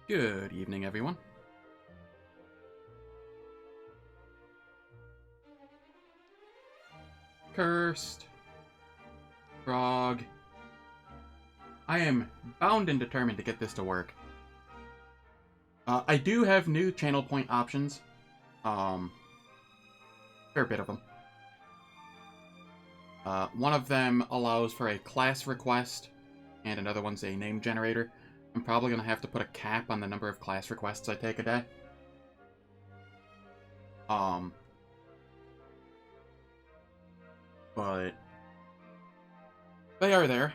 Good evening, everyone. Cursed. Krog. I am bound and determined to get this to work. I do have new channel point options. Fair bit of them. One of them allows for a class request, and another one's a name generator. I'm probably going to have to put a cap on the number of class requests I take a day. But they are there.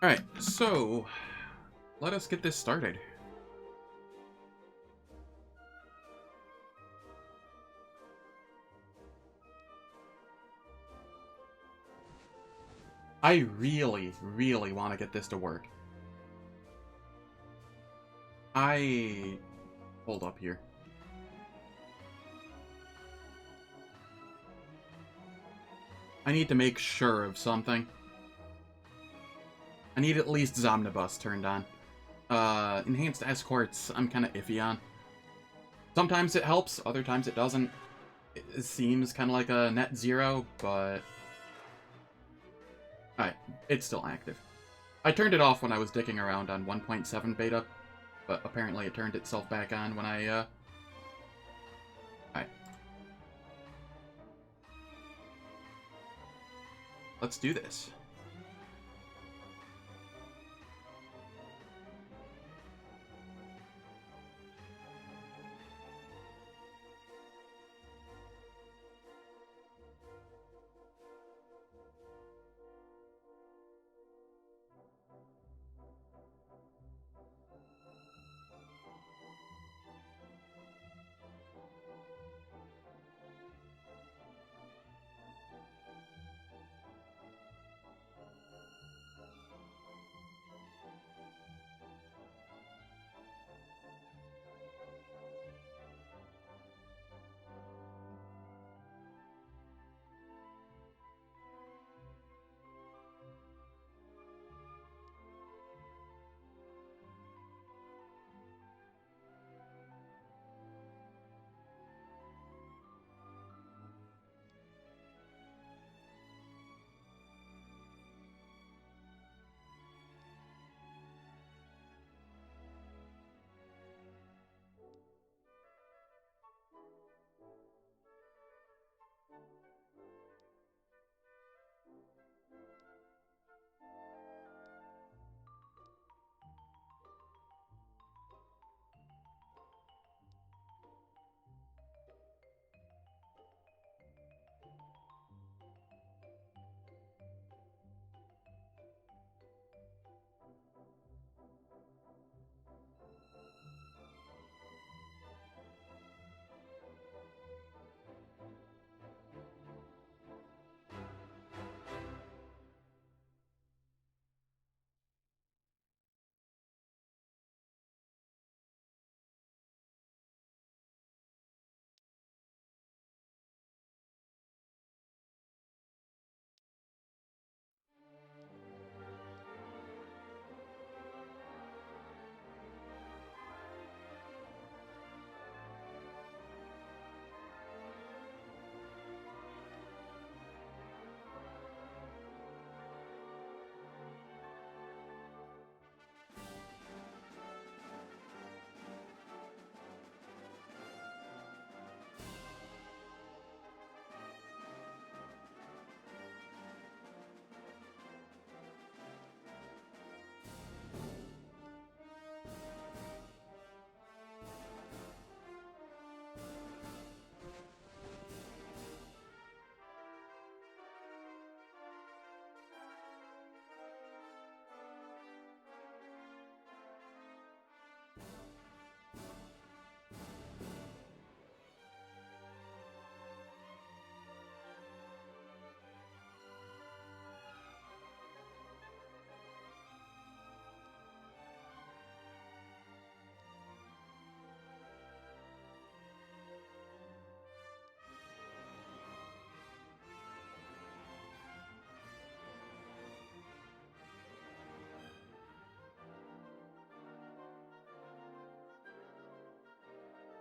Alright, so let us get this started. I really, really want to get this to work. Hold up here. I need to make sure of something. I need at least Zomnibus turned on. Enhanced Escorts, I'm kind of iffy on. Sometimes it helps, other times it doesn't. It seems kind of like a net zero, but... Alright, it's still active. I turned it off when I was dicking around on 1.7 beta, but apparently it turned itself back on when I, Alright. Let's do this.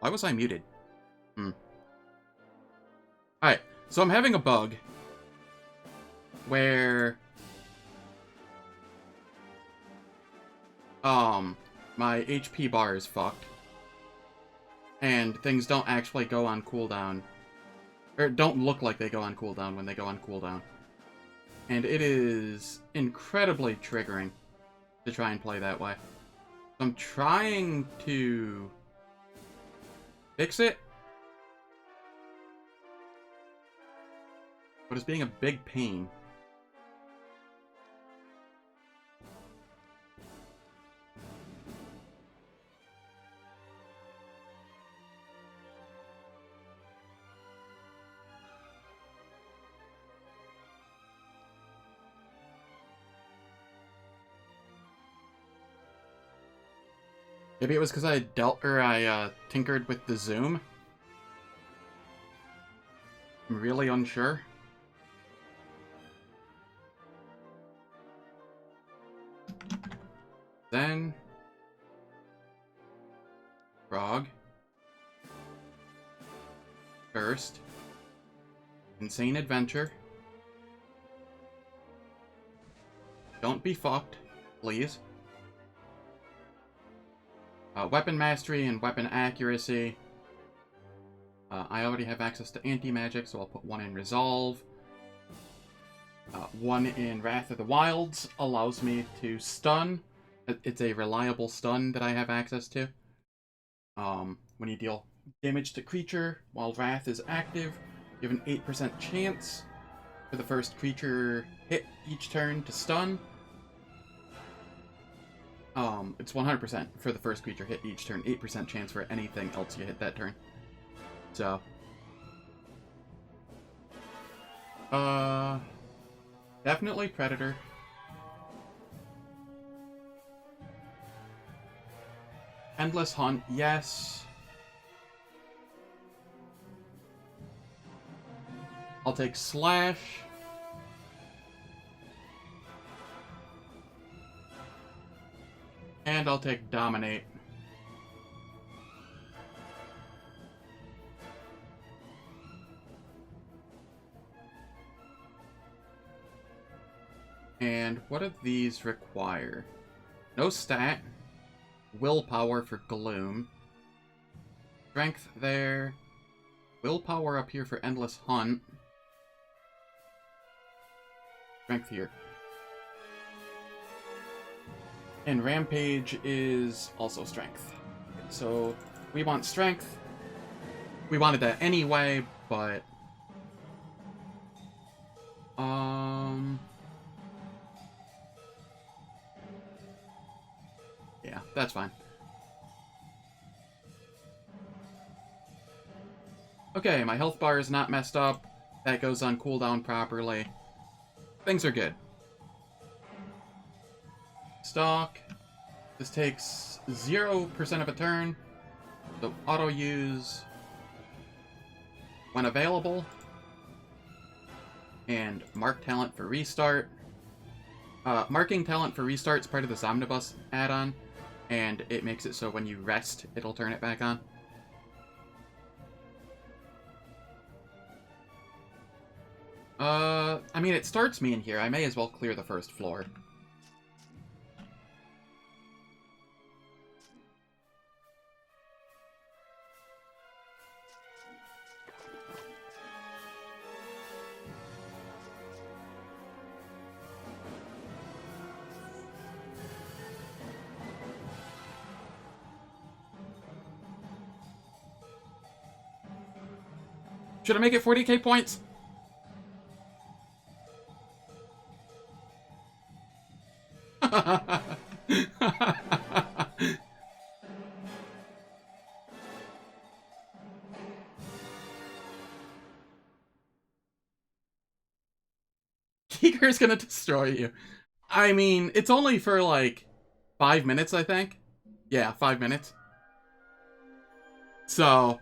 Why was I muted? Alright, so I'm having a bug where my HP bar is fucked. And things don't actually go on cooldown. Or don't look like they go on cooldown when they go on cooldown. And it is incredibly triggering to try and play that way. I'm trying to fix it, but it's being a big pain. Maybe it was because I tinkered with the zoom. I'm really unsure. Then Krog. First. Insane Adventure. Don't be fucked, please. Weapon Mastery and Weapon Accuracy. I already have access to Anti-Magic, so I'll put one in Resolve. One in Wrath of the Wilds allows me to stun. It's a reliable stun that I have access to. When you deal damage to creature while Wrath is active, you have an 8% chance for the first creature hit each turn to stun. It's 100% for the first creature hit each turn, 8% chance for anything else you hit that turn. So, definitely Predator. Endless Hunt, yes. I'll take Slash. And I'll take Dominate. And what do these require? No stat. Willpower for Gloom. Strength there. Willpower up here for Endless Hunt. Strength here. And Rampage is also Strength. So, we want Strength. We wanted that anyway, but... yeah, that's fine. Okay, my health bar is not messed up. That goes on cooldown properly. Things are good. Stalk. This takes 0% of a turn. So auto use when available. And mark talent for restart. Marking talent for restart is part of this omnibus add-on. And it makes it so when you rest, it'll turn it back on. I mean, it starts me in here. I may as well clear the first floor. Should I make it 40k points? Keeker's gonna destroy you. I mean, it's only for like 5 minutes, I think. Yeah, 5 minutes. So...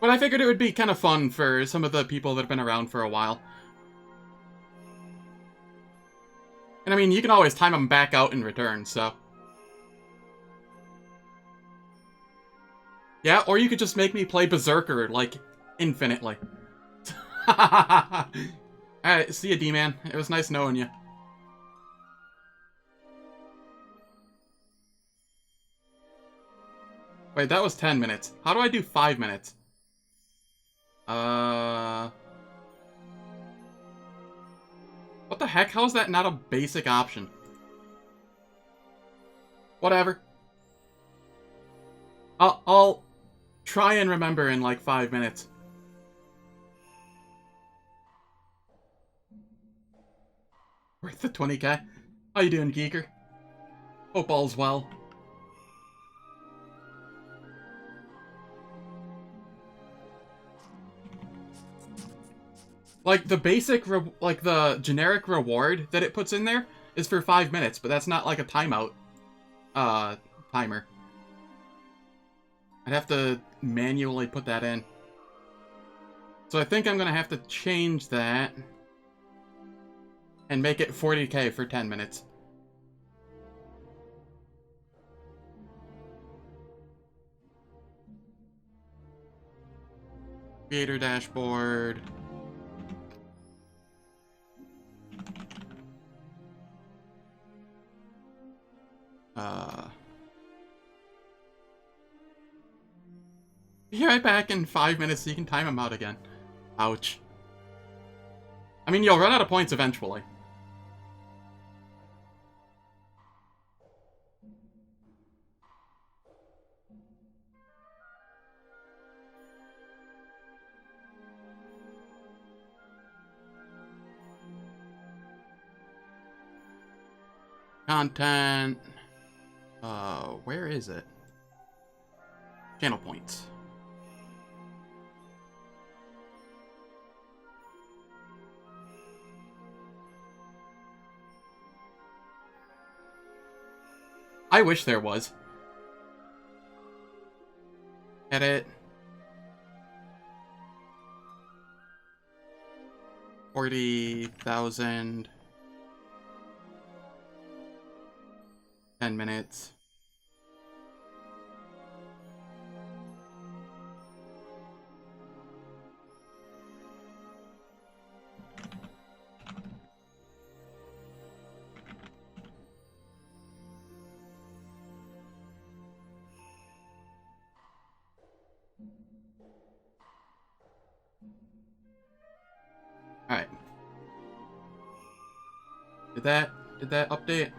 but I figured it would be kind of fun for some of the people that have been around for a while. And I mean, you can always time them back out in return, so... Yeah, or you could just make me play Berserker, like, infinitely. Alright, see ya, D-Man. It was nice knowing you. Wait, that was 10 minutes. How do I do 5 minutes? What the heck? How is that not a basic option? Whatever. I'll try and remember in like 5 minutes. Worth the 20k. How you doing, Geeker? Hope all's well. Like, the basic, like, the generic reward that it puts in there is for 5 minutes, but that's not, like, a timeout, timer. I'd have to manually put that in. So I think I'm gonna have to change that and make it 40k for 10 minutes. Creator dashboard. Be right back in 5 minutes so you can time them out again. Ouch. I mean, you'll run out of points eventually. Content. Where is it? Channel points. I wish there was. Edit. 40,000. 10 minutes. Alright. Did that update?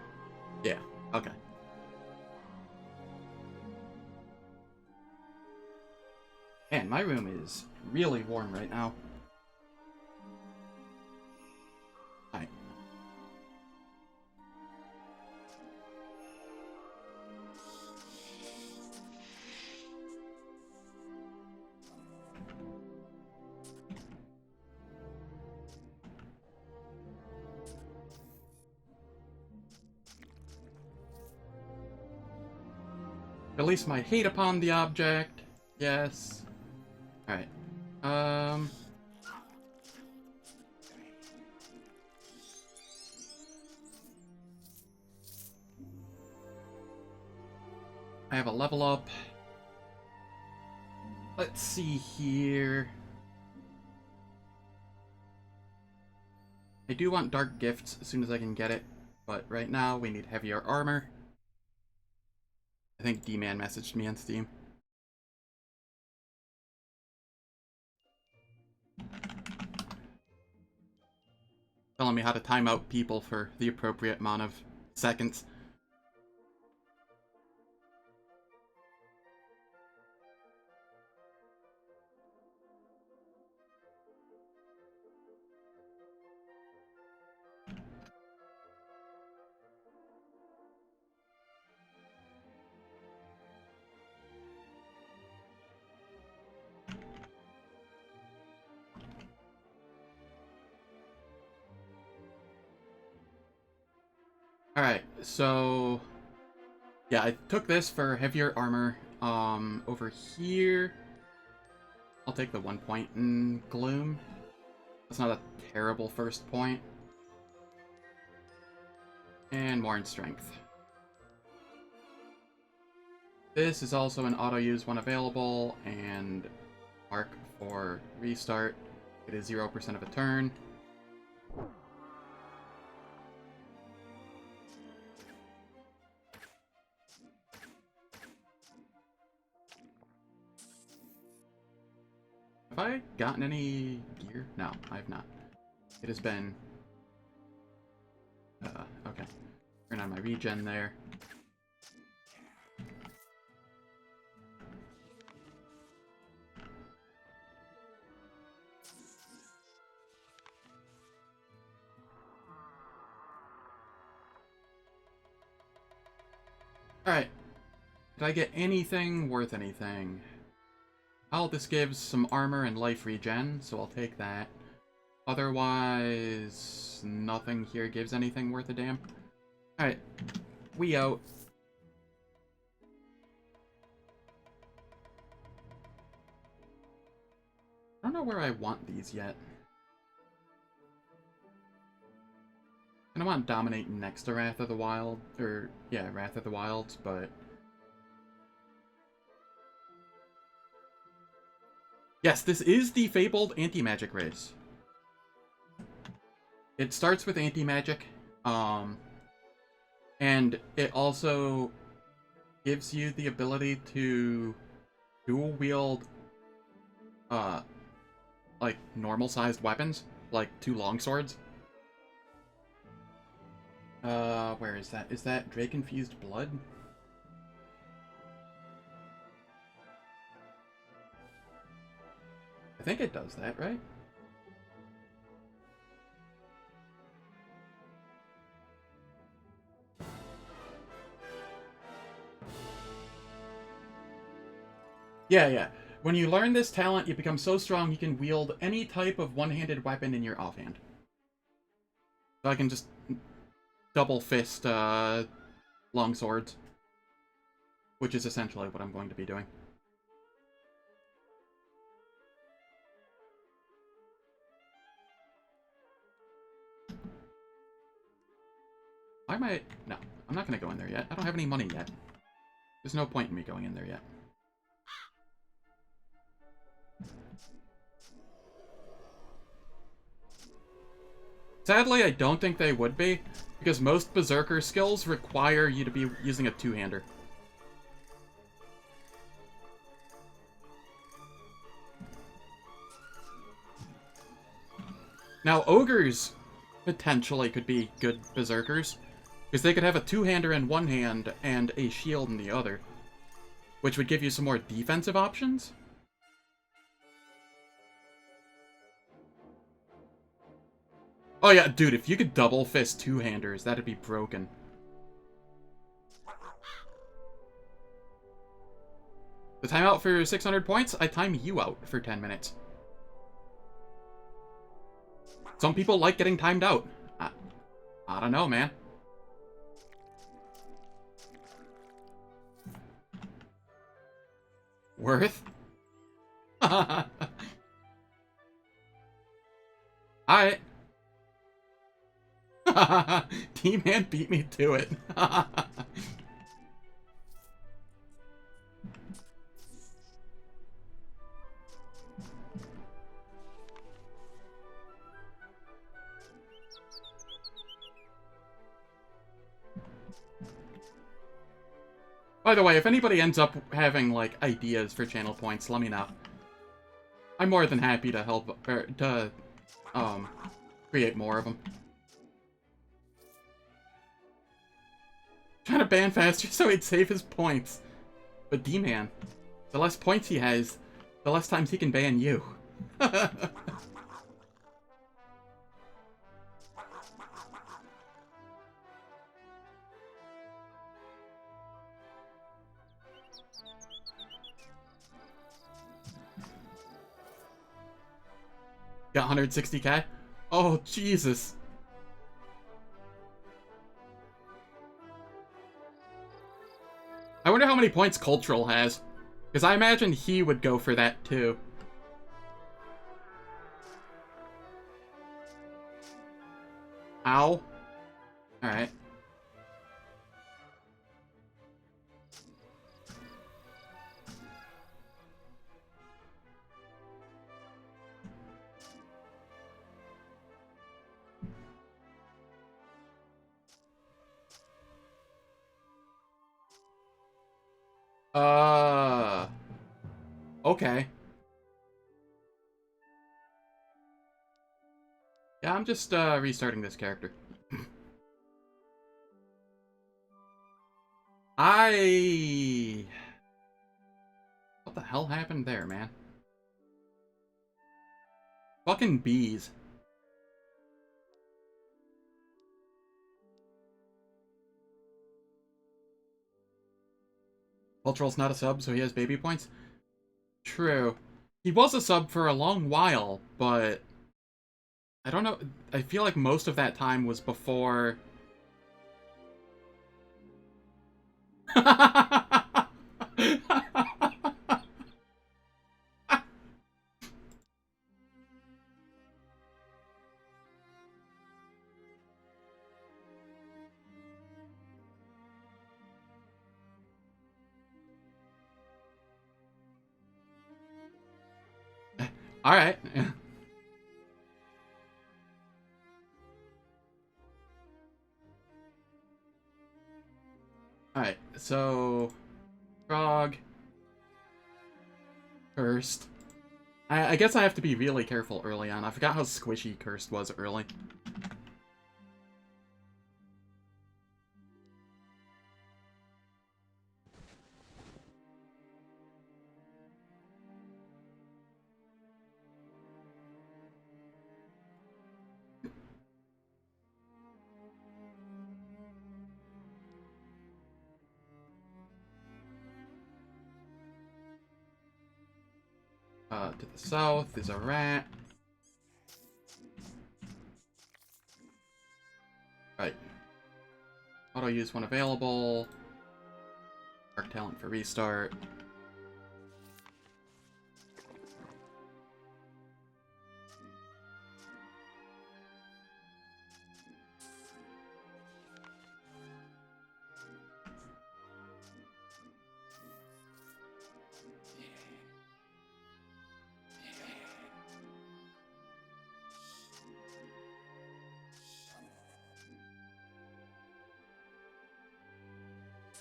Yeah, okay. Man, my room is really warm right now. Alright. Release my hate upon the object. Yes. Alright. I have a level up. Let's see here. I do want dark gifts as soon as I can get it, but right now we need heavier armor. I think D-Man messaged me on Steam. Telling me how to time out people for the appropriate amount of seconds. Alright, so... yeah, I took this for heavier armor. Over here... I'll take the 1 point in Gloom. That's not a terrible first point. And more in strength. This is also an auto-use when available, and mark for restart. It is 0% of a turn. Have I gotten any gear? No, I have not. It has been... okay. Turn on my regen there. Alright. Did I get anything worth anything? Well, this gives some armor and life regen, so I'll take that. Otherwise, nothing here gives anything worth a damn. Alright. We out. I don't know where I want these yet. I want Dominate next to Wrath of the Wild, or, yeah, Wrath of the Wilds, but... Yes, this is the fabled anti-magic race. It starts with anti-magic, and it also gives you the ability to dual-wield, like, normal-sized weapons, like 2 longswords. Where is that? Is that Drake-Infused Blood? I think it does that, right? Yeah. When you learn this talent, you become so strong you can wield any type of one-handed weapon in your offhand. So I can just double fist, long swords. Which is essentially what I'm going to be doing. Why am I... No, I'm not going to go in there yet. I don't have any money yet. There's no point in me going in there yet. Sadly, I don't think they would be, because most Berserker skills require you to be using a two-hander. Now, Ogres potentially could be good Berserkers, because they could have a two-hander in one hand and a shield in the other, which would give you some more defensive options. Oh yeah, dude, if you could double fist two-handers, that'd be broken. The timeout for 600 points, I time you out for 10 minutes. Some people like getting timed out. I don't know, man. Worth? Alright. T-Man beat me to it. By the way, if anybody ends up having, like, ideas for channel points, let me know. I'm more than happy to help, or to, create more of them. Trying to ban faster so he'd save his points. But D-Man, the less points he has, the less times he can ban you. Got 160k? Oh, Jesus. I wonder how many points Cultural has. Because I imagine he would go for that, too. Ow. Alright. Okay. Yeah, I'm just, restarting this character. What the hell happened there, man? Fucking bees. Cultural's not a sub, so he has baby points? True. He was a sub for a long while, but... I don't know. I feel like most of that time was before... Alright. Alright, so... Krog. Cursed. I guess I have to be really careful early on. I forgot how squishy Cursed was early. To the south is a rat. Right. Auto use when available. Arc talent for restart.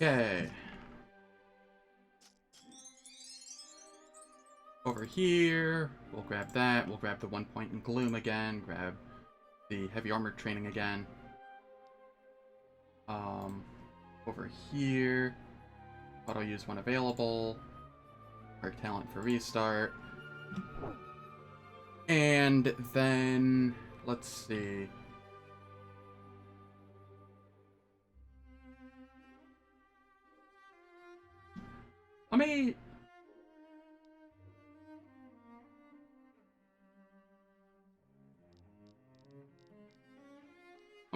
Okay. Over here, we'll grab that. We'll grab the 1 point in Gloom again. Grab the heavy armor training again. Over here, auto use when available. Arc talent for restart. And then, let's see. Let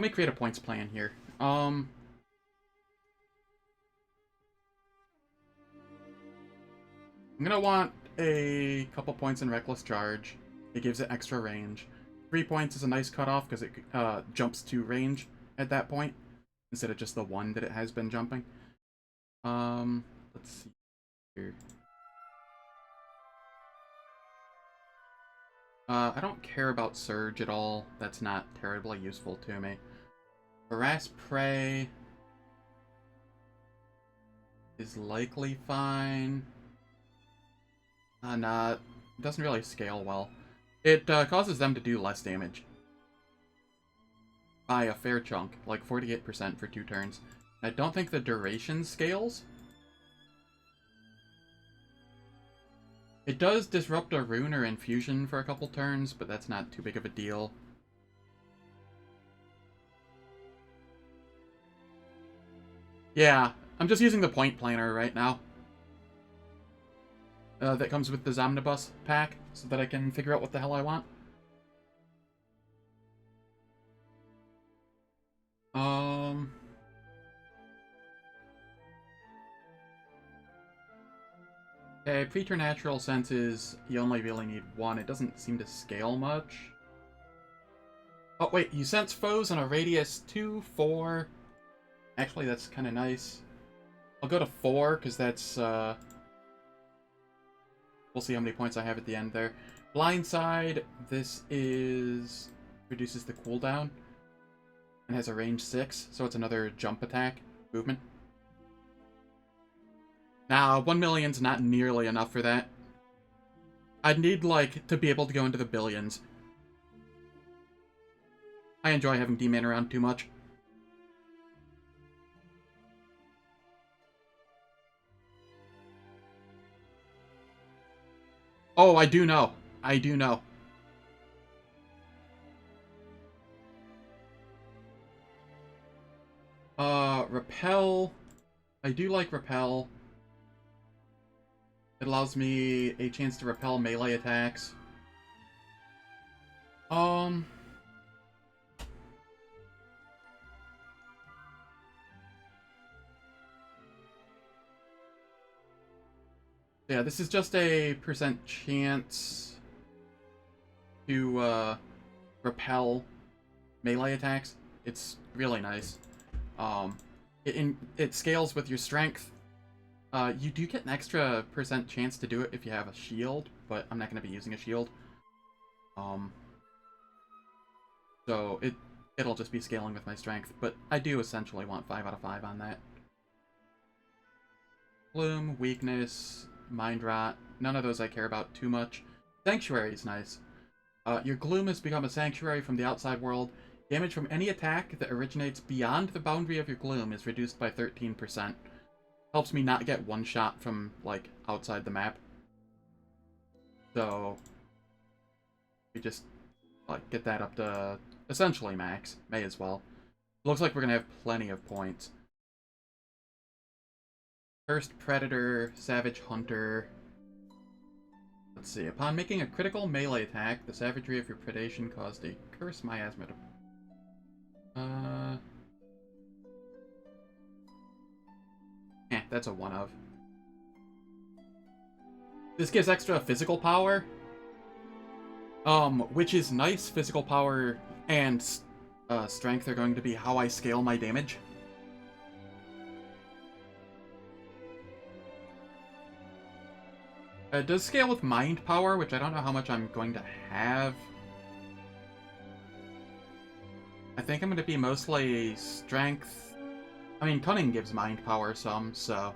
me create a points plan here. I'm gonna want a couple points in Reckless Charge. It gives it extra range. 3 points is a nice cutoff because it jumps to range at that point instead of just the 1 that it has been jumping. Let's see here. I don't care about Surge at all. That's not terribly useful to me. Harass Prey is likely fine. Nah, it doesn't really scale well. It causes them to do less damage. By a fair chunk, like 48% for 2 turns. I don't think the duration scales. It does disrupt a rune or infusion for a couple turns, but that's not too big of a deal. Yeah, I'm just using the point planner right now. That comes with the Zomnibus pack, so that I can figure out what the hell I want. Okay, preternatural senses, you only really need 1. It doesn't seem to scale much. Oh, wait, you sense foes on a radius 2, 4. Actually, that's kind of nice. I'll go to 4, because that's, we'll see how many points I have at the end there. Blindside, this is... reduces the cooldown. And has a range 6, so it's another jump attack movement. Nah, 1 million's not nearly enough for that. I'd need, like, to be able to go into the billions. I enjoy having D-Man around too much. Oh, I do know. I do know. Repel. I do like Repel. It allows me a chance to repel melee attacks. Yeah, this is just a % chance to, repel melee attacks. It's really nice. It scales with your strength. You do get an extra % chance to do it if you have a shield, but I'm not going to be using a shield. So it'll just be scaling with my strength, but I do essentially want 5 out of 5 on that. Bloom, weakness, mind rot. None of those I care about too much. Sanctuary is nice. Your gloom has become a sanctuary from the outside world. Damage from any attack that originates beyond the boundary of your gloom is reduced by 13%. Helps me not get one shot from, like, outside the map. So, we just, like, get that up to essentially max. May as well. Looks like we're gonna have plenty of points. Cursed Predator, Savage Hunter. Let's see. Upon making a critical melee attack, the savagery of your predation caused a curse miasma to... that's a one of. This gives extra physical power. Which is nice. Physical power and strength are going to be how I scale my damage. It does scale with mind power, which I don't know how much I'm going to have. I think I'm going to be mostly strength. I mean, cunning gives mind power some, so...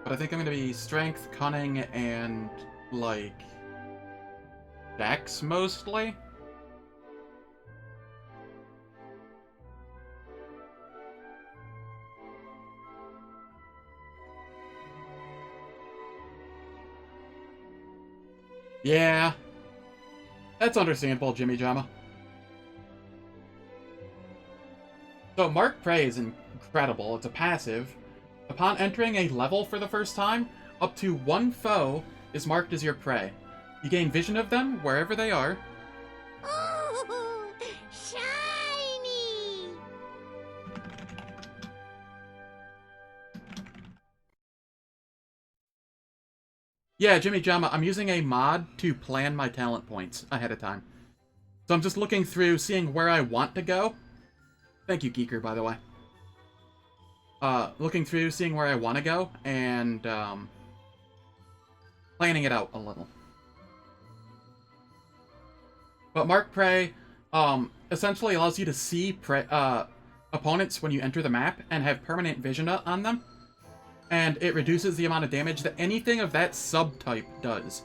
But I think I'm going to be strength, cunning, and, like... dex, mostly? Yeah. That's understandable, Jimmy Jama. So, Mark Prey is incredible. It's a passive. Upon entering a level for the first time, up to one foe is marked as your prey. You gain vision of them wherever they are. Oh, shiny! Yeah, Jimmy Jama, I'm using a mod to plan my talent points ahead of time. So I'm just looking through, seeing where I want to go. Thank you, Geeker, by the way. Looking through, seeing where I want to go, and, planning it out a little. But Mark Prey, essentially allows you to see opponents when you enter the map and have permanent vision on them. And it reduces the amount of damage that anything of that subtype does.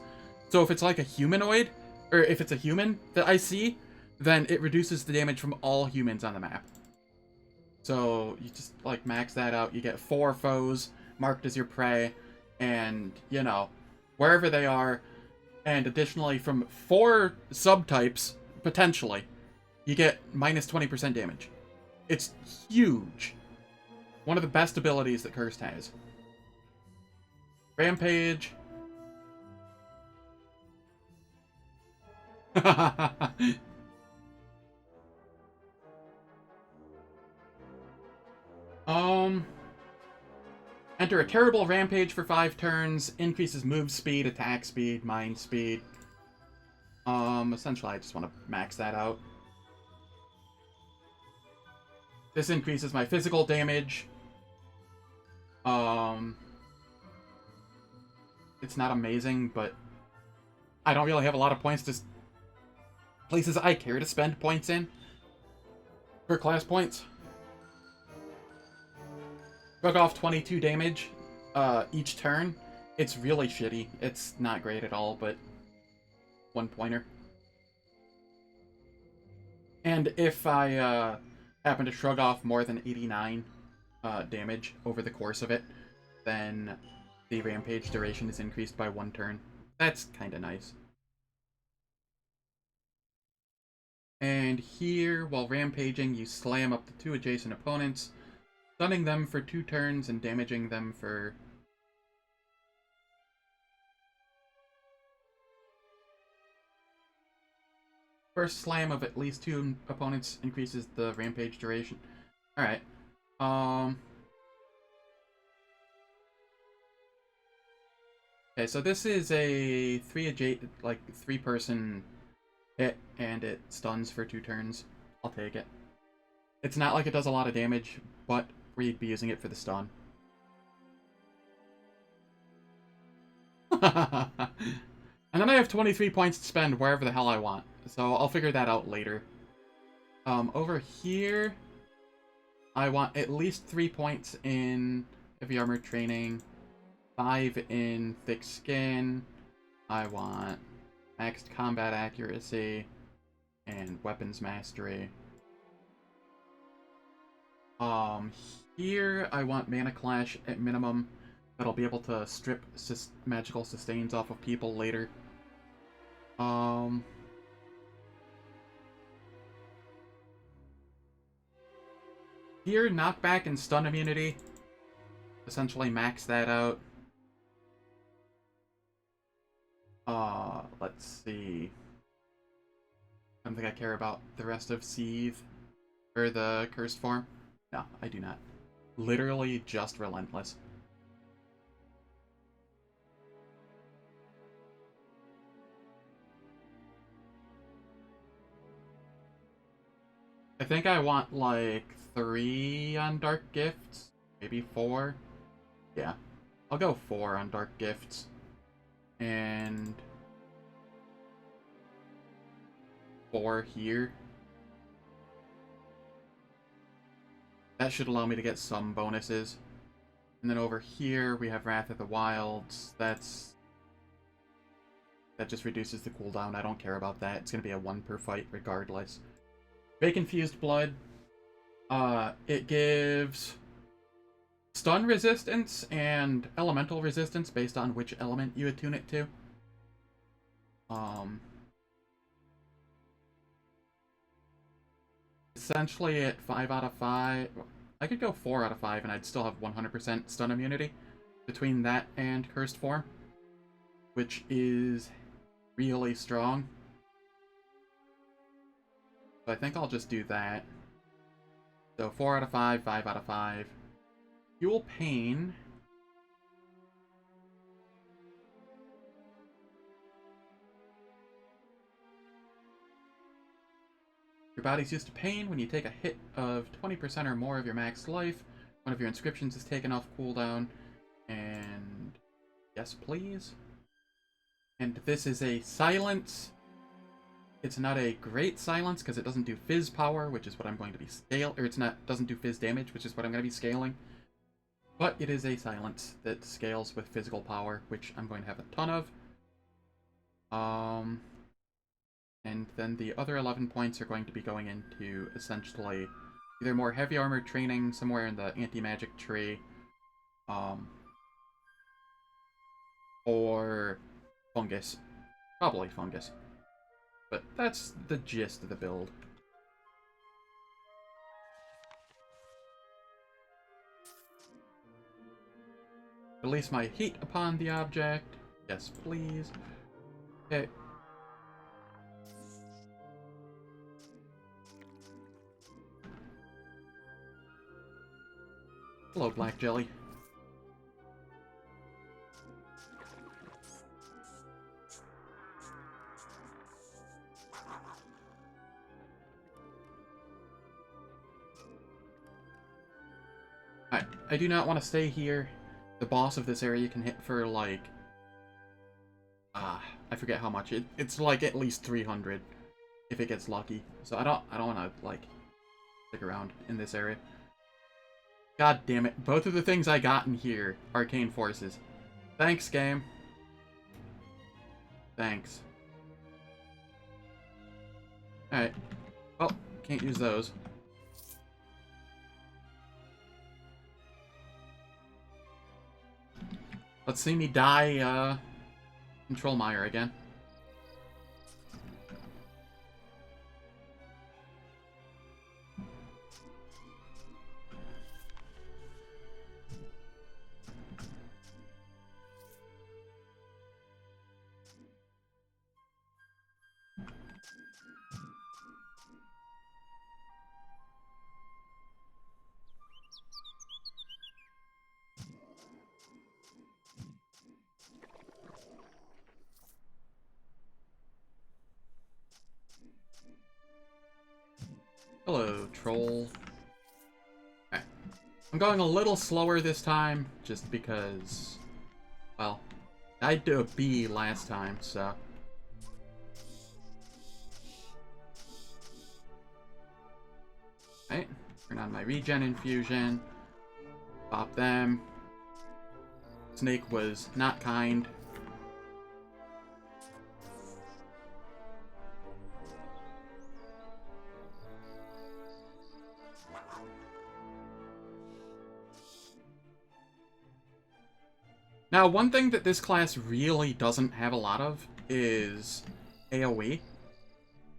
So if it's like a humanoid, or if it's a human that I see, then it reduces the damage from all humans on the map. So you just, like, max that out. You get 4 foes marked as your prey, and, you know, wherever they are. And additionally, from 4 subtypes, potentially, you get minus 20% damage. It's huge. One of the best abilities that Cursed has. Rampage. Enter a terrible rampage for 5 turns, increases move speed, attack speed, mind speed. Essentially I just want to max that out. This increases my physical damage. It's not amazing, but I don't really have a lot of points to... places I care to spend points in. For class points. Shrug off 22 damage each turn. It's really shitty. It's not great at all, but 1-pointer. And if I happen to shrug off more than 89 damage over the course of it, then the rampage duration is increased by 1 turn. That's kind of nice. And here, while rampaging, you slam up to 2 adjacent opponents, stunning them for 2 turns and damaging them for... First slam of at least 2 opponents increases the rampage duration. Alright. Okay, so this is a 3-person hit, and it stuns for 2 turns. I'll take it. It's not like it does a lot of damage, but we'd be using it for the stun. And then I have 23 points to spend wherever the hell I want, so I'll figure that out later. Over here, I want at least 3 points in heavy armor training, 5 in thick skin. I want maxed combat accuracy and weapons mastery. Here I want mana clash at minimum. That'll be able to strip magical sustains off of people later. Here, knockback and stun immunity. Essentially max that out. Let's see. I don't think I care about the rest of Seethe or the cursed form. No, I do not. Literally just relentless. I think I want like 3 on Dark Gifts, maybe 4. Yeah, I'll go 4 on Dark Gifts. And 4 here. That should allow me to get some bonuses. And then over here we have Wrath of the Wilds. That just reduces the cooldown. I don't care about that. It's going to be a 1 per fight regardless. Bacon-Fused Blood. It gives stun resistance and elemental resistance based on which element you attune it to. Essentially at 5 out of 5, I could go 4 out of 5 and I'd still have 100% stun immunity between that and Cursed Form, which is really strong. So I think I'll just do that. So 4 out of 5, 5 out of 5. Fuel Pain. Your body's used to pain. When you take a hit of 20% or more of your max life, one of your inscriptions is taken off cooldown. And yes, please. And this is a silence. It's not a great silence because it doesn't do fizz power, which is what I'm going to be doesn't do fizz damage, which is what I'm going to be scaling. But it is a silence that scales with physical power, which I'm going to have a ton of. And then the other 11 points are going to be going into essentially either more heavy armor training somewhere in the anti-magic tree, or fungus. Probably fungus. But that's the gist of the build. Release my heat upon the object. Yes, please. Okay. Hello, Black Jelly. I do not want to stay here. The boss of this area can hit for like... I forget how much. It's like at least 300 if it gets lucky. So I don't want to like stick around in this area. God damn it. Both of the things I got in here, arcane forces. Thanks, game. Thanks. Alright. Well, can't use those. Let's see me die, Control Mire again. Hello, troll. Okay. I'm going a little slower this time, just because, well, I did a B last time, so. Right, turn on my regen infusion. Pop them. Snake was not kind. Now, one thing that this class really doesn't have a lot of is AoE.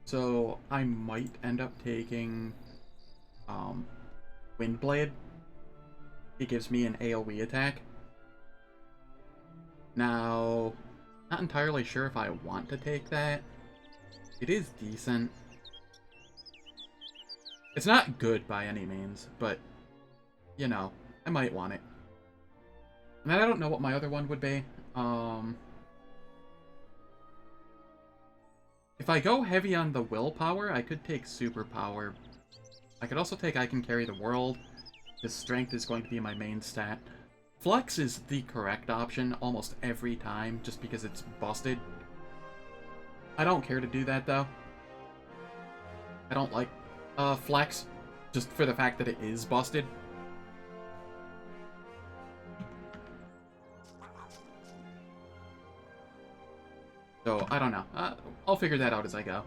So I might end up taking Windblade. It gives me an AoE attack. Now, not entirely sure if I want to take that. It is decent. It's not good by any means, but, you know, I might want it. And I don't know what my other one would be. If I go heavy on the willpower, I could take superpower. I could also take I Can Carry the World. The strength is going to be my main stat. Flex is the correct option almost every time, just because it's busted. I don't care to do that, though. I don't like Flex, just for the fact that it is busted. So, I don't know. I'll figure that out as I go.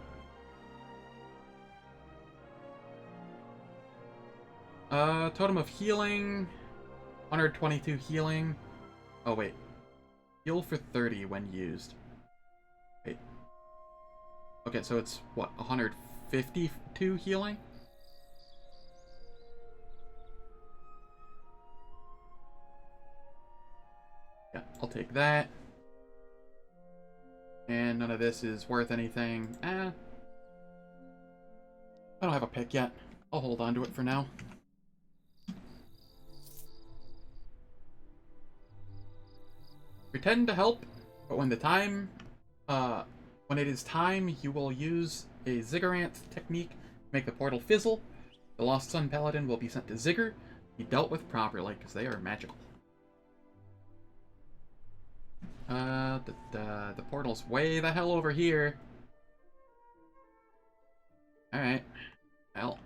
Totem of Healing. 122 healing. Oh, wait. Heal for 30 when used. Wait. Okay, so it's, what, 152 healing? Yeah, I'll take that. And none of this is worth anything. I don't have a pick yet. I'll hold on to it for now. Pretend to help, but when it is time, you will use a Ziggurat technique to make the portal fizzle. The Lost Sun Paladin will be sent to Ziggur, be dealt with properly, because they are magical. The portal's way the hell over here. Alright. Well.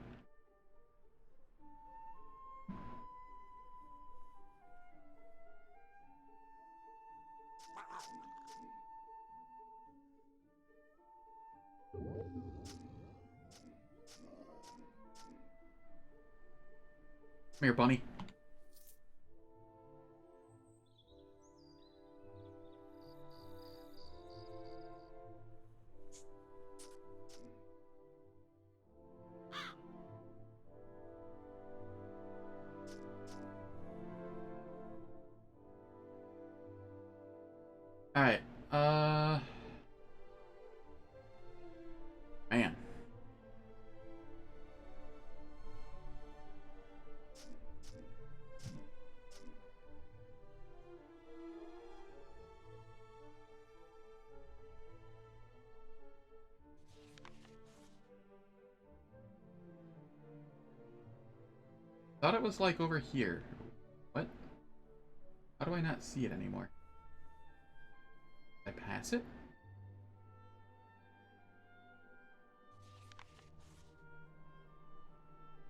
Come here, bunny. Alright, man. Thought it was like over here. What? How do I not see it anymore? Did I pass it?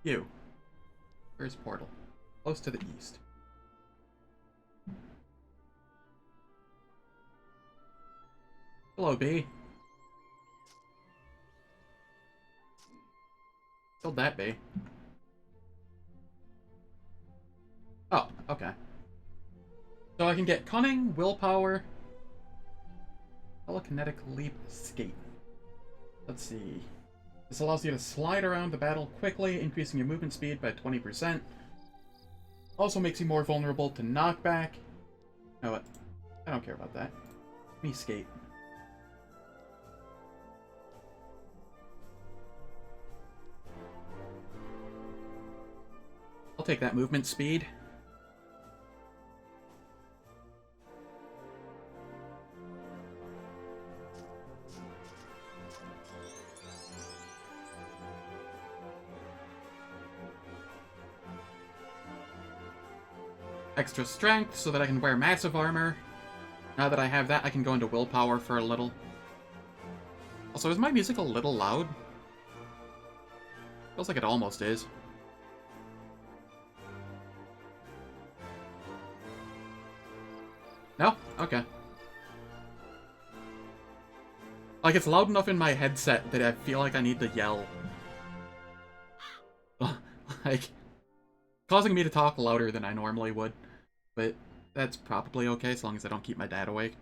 You. Where's portal? close to the east. Hello, bee. Killed that bee. Oh, okay. So I can get Cunning, Willpower, Telekinetic Leap, Skate. Let's see. This allows you to slide around the battle quickly, increasing your movement speed by 20%. Also makes you more vulnerable to knockback. No, what? I don't care about that. Let me skate. I'll take that movement speed. Extra strength so that I can wear massive armor. Now that I have that, I can go into willpower for a little. Also, is my music a little loud? Feels like it almost is. No? Okay. Like, it's loud enough in my headset that I feel like I need to yell. Like, causing me to talk louder than I normally would. But that's probably okay, as long as I don't keep my dad awake.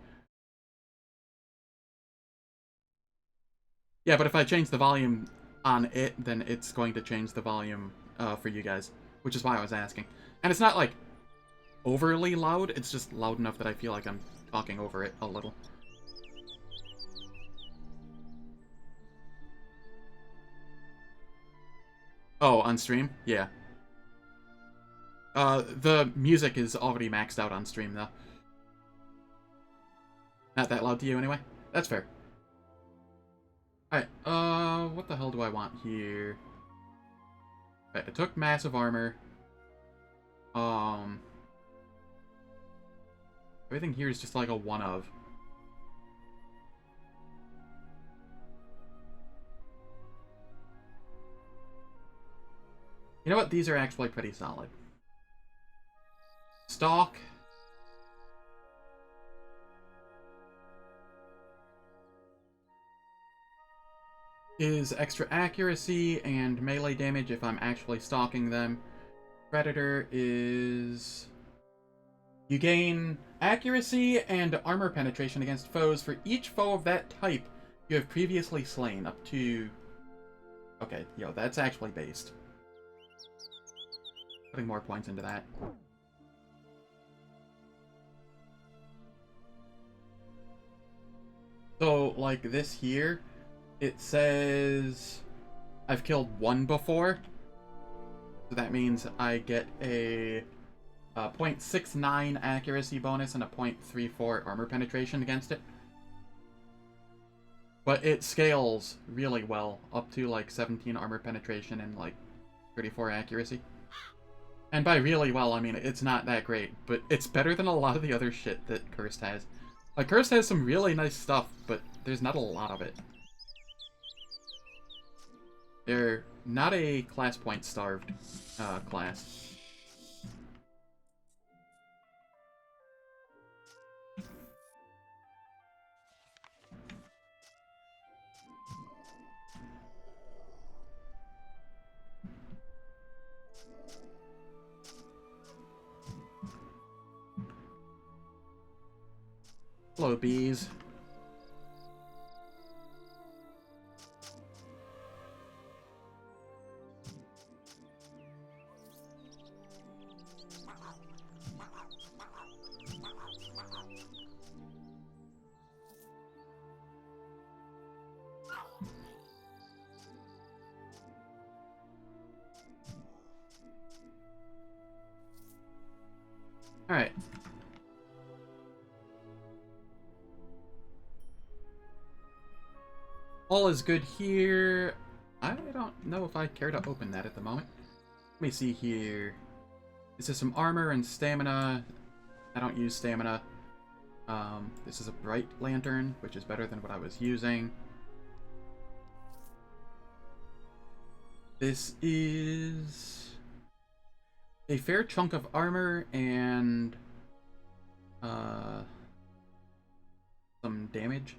Yeah, but if I change the volume on it, then it's going to change the volume for you guys. Which is why I was asking. And it's not, like, overly loud, it's just loud enough that I feel like I'm talking over it a little. Oh, on stream? Yeah. The music is already maxed out on stream, though. Not that loud to you, anyway? That's fair. Alright, what the hell do I want here? Right, I took massive armor. Everything here is just like a one of. You know what? These are actually pretty solid. Stalk. Is extra accuracy and melee damage if I'm actually stalking them. Predator is... You gain accuracy and armor penetration against foes for each foe of that type you have previously slain, up to... Okay, yo, that's actually based. Putting more points into that. So, like this here, it says I've killed one before. So that means I get a 0.69 accuracy bonus and a 0.34 armor penetration against it. But it scales really well, up to like 17 armor penetration and like 34 accuracy. And by really well, I mean it's not that great, but it's better than a lot of the other shit that Cursed has. Like, Cursed has some really nice stuff, but there's not a lot of it. They're not a class point starved class. Hello, bees. Alright. All is good here. I don't know if I care to open that at the moment. Let me see here. This is some armor and stamina. I don't use stamina. This is a bright lantern, which is better than what I was using. This is a fair chunk of armor and some damage.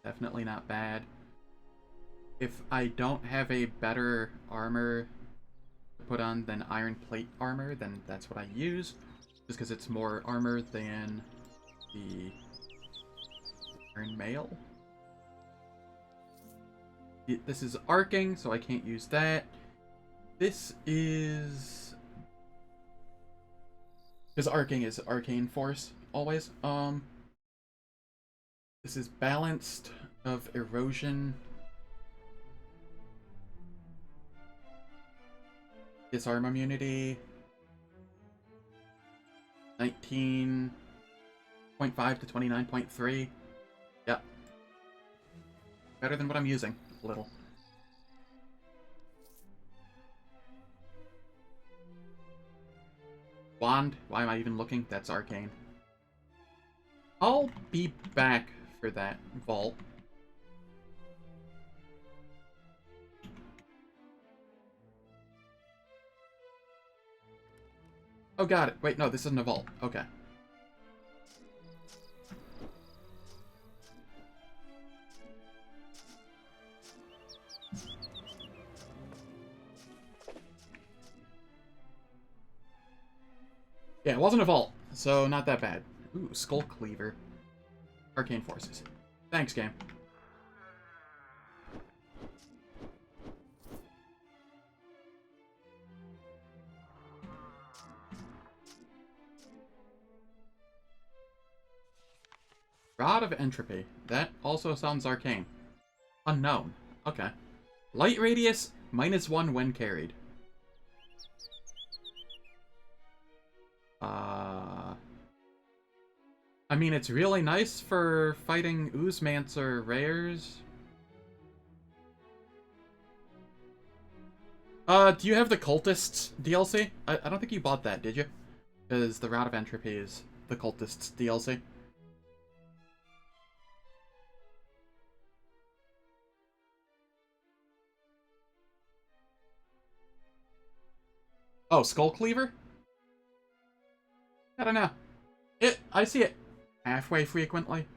Definitely not bad. If I don't have a better armor to put on than iron plate armor, then that's what I use. Just because it's more armor than the iron mail. This is arcing, so I can't use that. This is... because arcing is arcane force, always. This is balanced of erosion. Disarm immunity. 19.5 to 29.3. Yep. Better than what I'm using. A little. Wand. Why am I even looking? That's arcane. I'll be back for that vault. Oh, got it. Wait, no, this isn't a vault. Okay. Yeah, it wasn't a vault, so not that bad. Ooh, Skull Cleaver. Arcane Forces. Thanks, game. Rod of Entropy. That also sounds arcane. Unknown. Okay. Light radius, -1 when carried. I mean, it's really nice for fighting Oozemancer rares. Do you have the Cultists DLC? I don't think you bought that, did you? Because the Rod of Entropy is the Cultists DLC. Oh, Skull Cleaver? I don't know. I see it halfway frequently.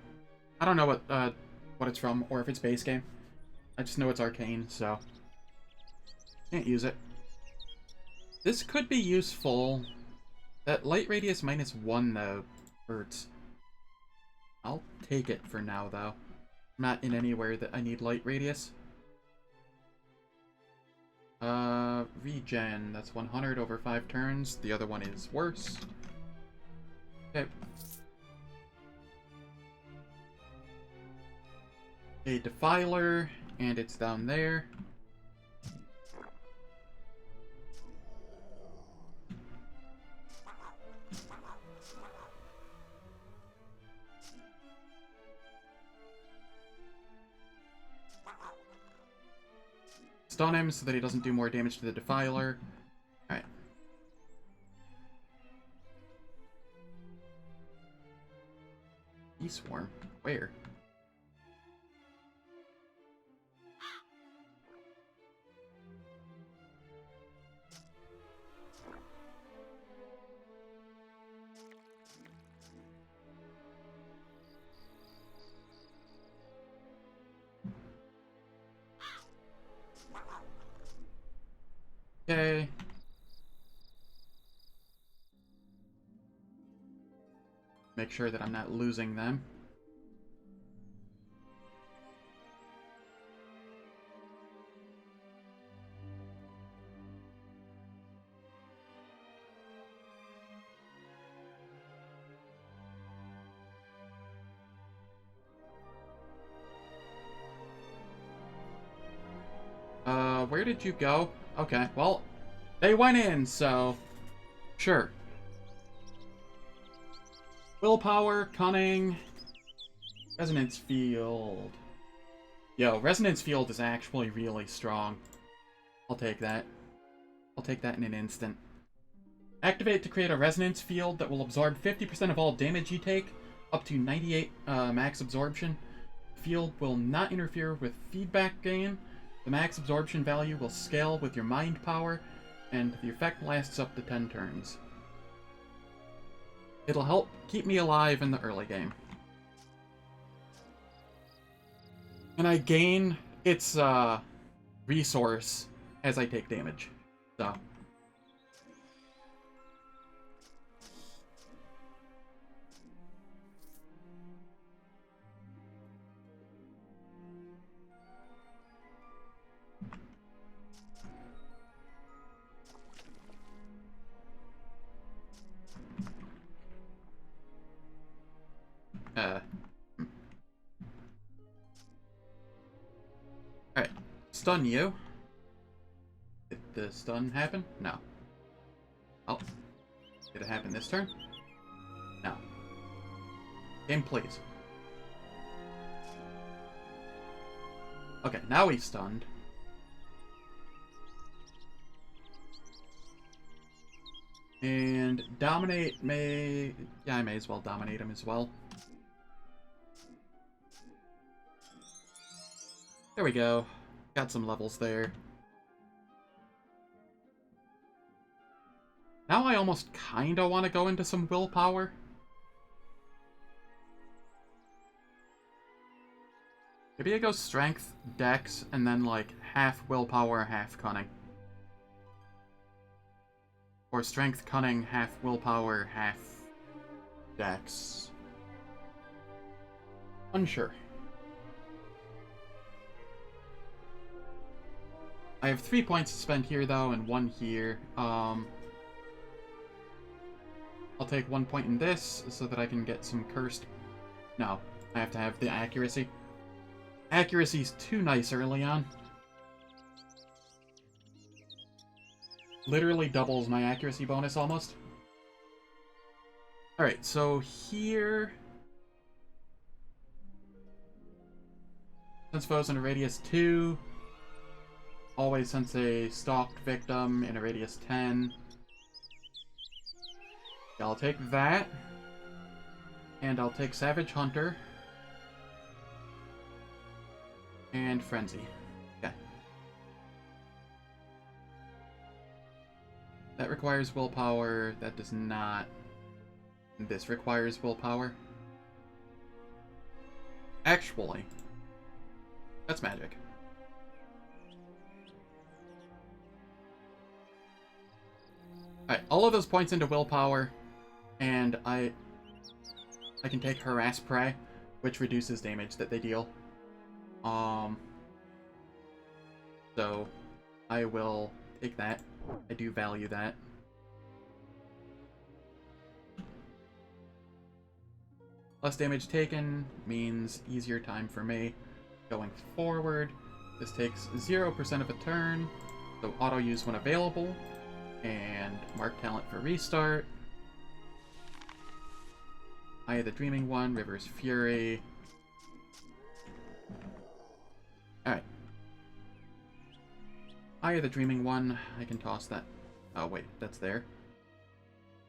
I don't know what it's from or if it's base game. I just know it's arcane, so can't use it. This could be useful. That light radius -1 though hurts. I'll take it for now though. I'm not in anywhere that I need light radius. Regen. That's 100 over 5 turns. The other one is worse. Okay. A Defiler, and it's down there. Stun him so that he doesn't do more damage to the Defiler. Alright. E-Swarm. Where? Okay. Make sure that I'm not losing them. Where did you go? Okay, well, they went in, so sure. Willpower, Cunning, Resonance Field. Yo, Resonance Field is actually really strong. I'll take that. I'll take that in an instant. Activate to create a Resonance Field that will absorb 50% of all damage you take, up to 98 max absorption. The field will not interfere with feedback gain. The max absorption value will scale with your mind power, and the effect lasts up to 10 turns. It'll help keep me alive in the early game. And I gain its resource as I take damage. So. Alright. Stun you. Did the stun happen? No. Oh. Did it happen this turn? No. Game, please. Okay, now he's stunned. And dominate may... Yeah, I may as well dominate him as well. There we go. Got some levels there. Now I almost kinda want to go into some willpower. Maybe I go strength, dex, and then like half willpower, half cunning. Or strength, cunning, half willpower, half dex. Unsure. I have 3 points to spend here, though, and 1 here. I'll take 1 point in this, so that I can get some cursed... No, I have to have the accuracy. Accuracy's too nice early on. Literally doubles my accuracy bonus, almost. Alright, so here... Since foes in a radius 2... Always sense a stalked victim in a radius 10. I'll take that. And I'll take Savage Hunter. And Frenzy. Okay. That requires willpower. That does not. This requires willpower. Actually. That's magic. Alright, all of those points into willpower, and I can take Harass Prey, which reduces damage that they deal. So I will take that. I do value that. Less damage taken means easier time for me going forward. This takes 0% of a turn, so auto use when available. And mark talent for restart. Eye of the Dreaming One, River's Fury. Alright. Eye of the Dreaming One, I can toss that. Oh wait, that's there.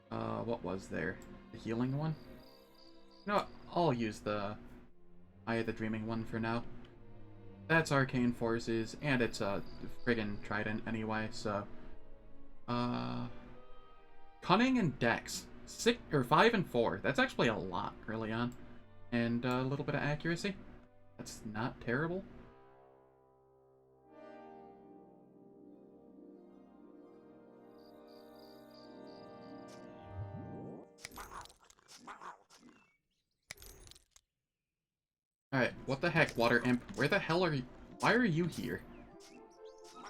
What was there? The healing one? No, I'll use the Eye of the Dreaming One for now. That's Arcane Forces, and it's a friggin' trident anyway, so... Cunning and Dex. 5 and 4. That's actually a lot early on. And a little bit of accuracy. That's not terrible. Alright, what the heck, Water Imp? Where the hell are you? Why are you here?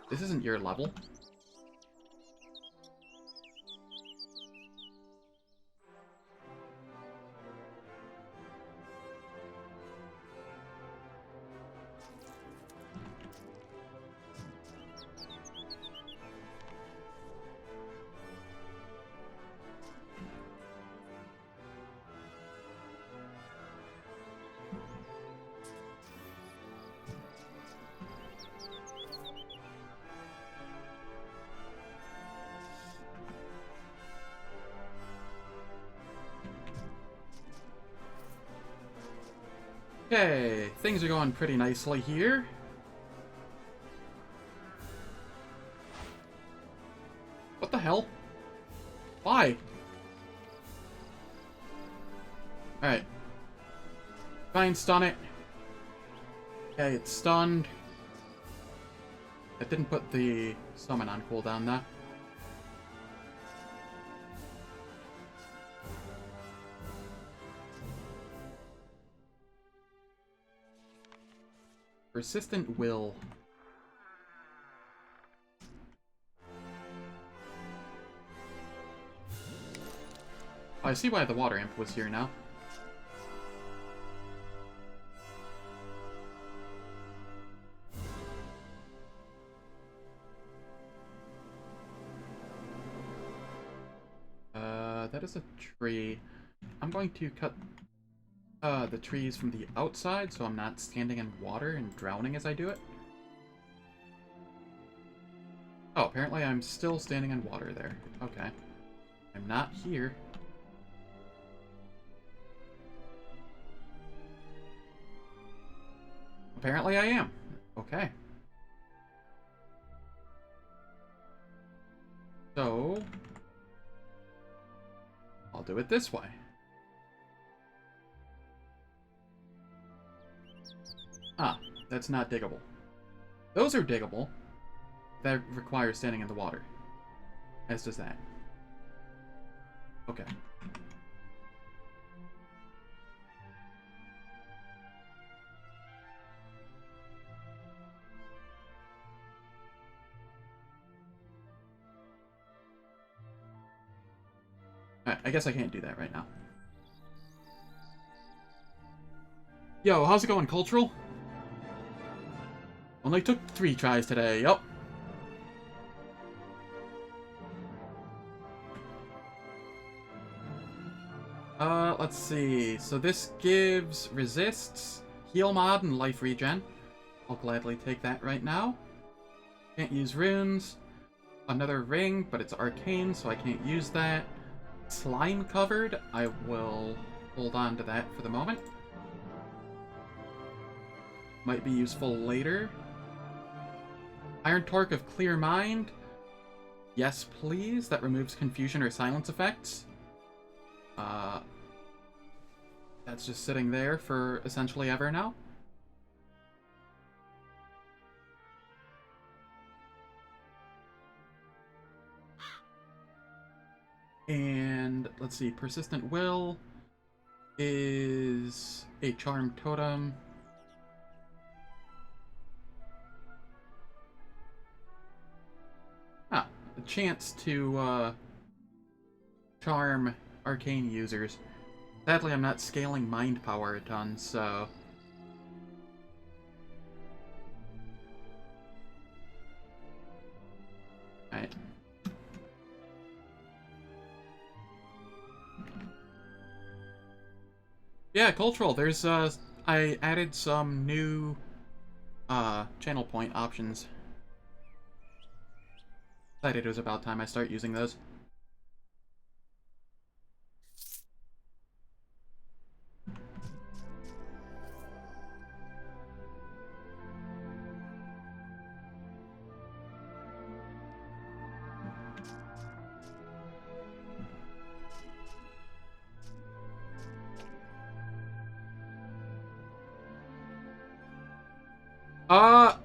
This isn't your level. Okay, things are going pretty nicely here. Why? Alright. Try and stun it. Okay, it's stunned. It didn't put the summon on cooldown, though. Persistent Will. Oh, I see why the water imp was here now. That is a tree. I'm going to cut the trees from the outside so I'm not standing in water and drowning as I do it. Oh, apparently I'm still standing in water there. Okay. I'm not here. Apparently I am. Okay. So, I'll do it this way. Ah, that's not diggable. Those are diggable. That requires standing in the water. As does that. Okay. Alright, I guess I can't do that right now. Yo, how's it going, Cultural? Only took 3 tries today, yup. Let's see. So this gives resists, heal mod, and life regen. I'll gladly take that right now. Can't use runes. Another ring, but it's arcane, so I can't use that. Slime covered. I will hold on to that for the moment. Might be useful later. Iron Torque of Clear Mind. Yes, please. That removes confusion or silence effects. That's just sitting there for essentially ever now. And let's see, Persistent Will is a Charm Totem. Ah, a chance to charm arcane users. Sadly, I'm not scaling mind power a ton, so... Alright. Yeah, Cultural, there's, I added some new, channel point options. Decided it was about time I start using those.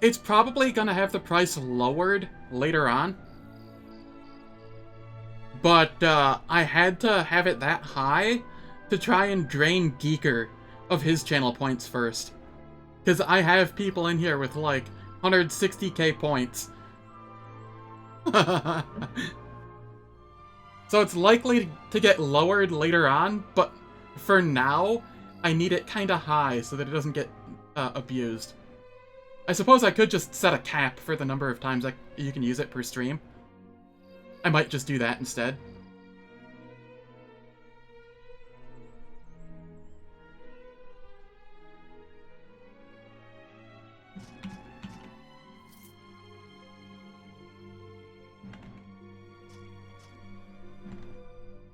It's probably gonna have the price lowered later on. But, I had to have it that high to try and drain Geeker of his channel points first. Because I have people in here with, like, 160k points. So it's likely to get lowered later on, but for now, I need it kinda high so that it doesn't get, abused. I suppose I could just set a cap for the number of times you can use it per stream. I might just do that instead.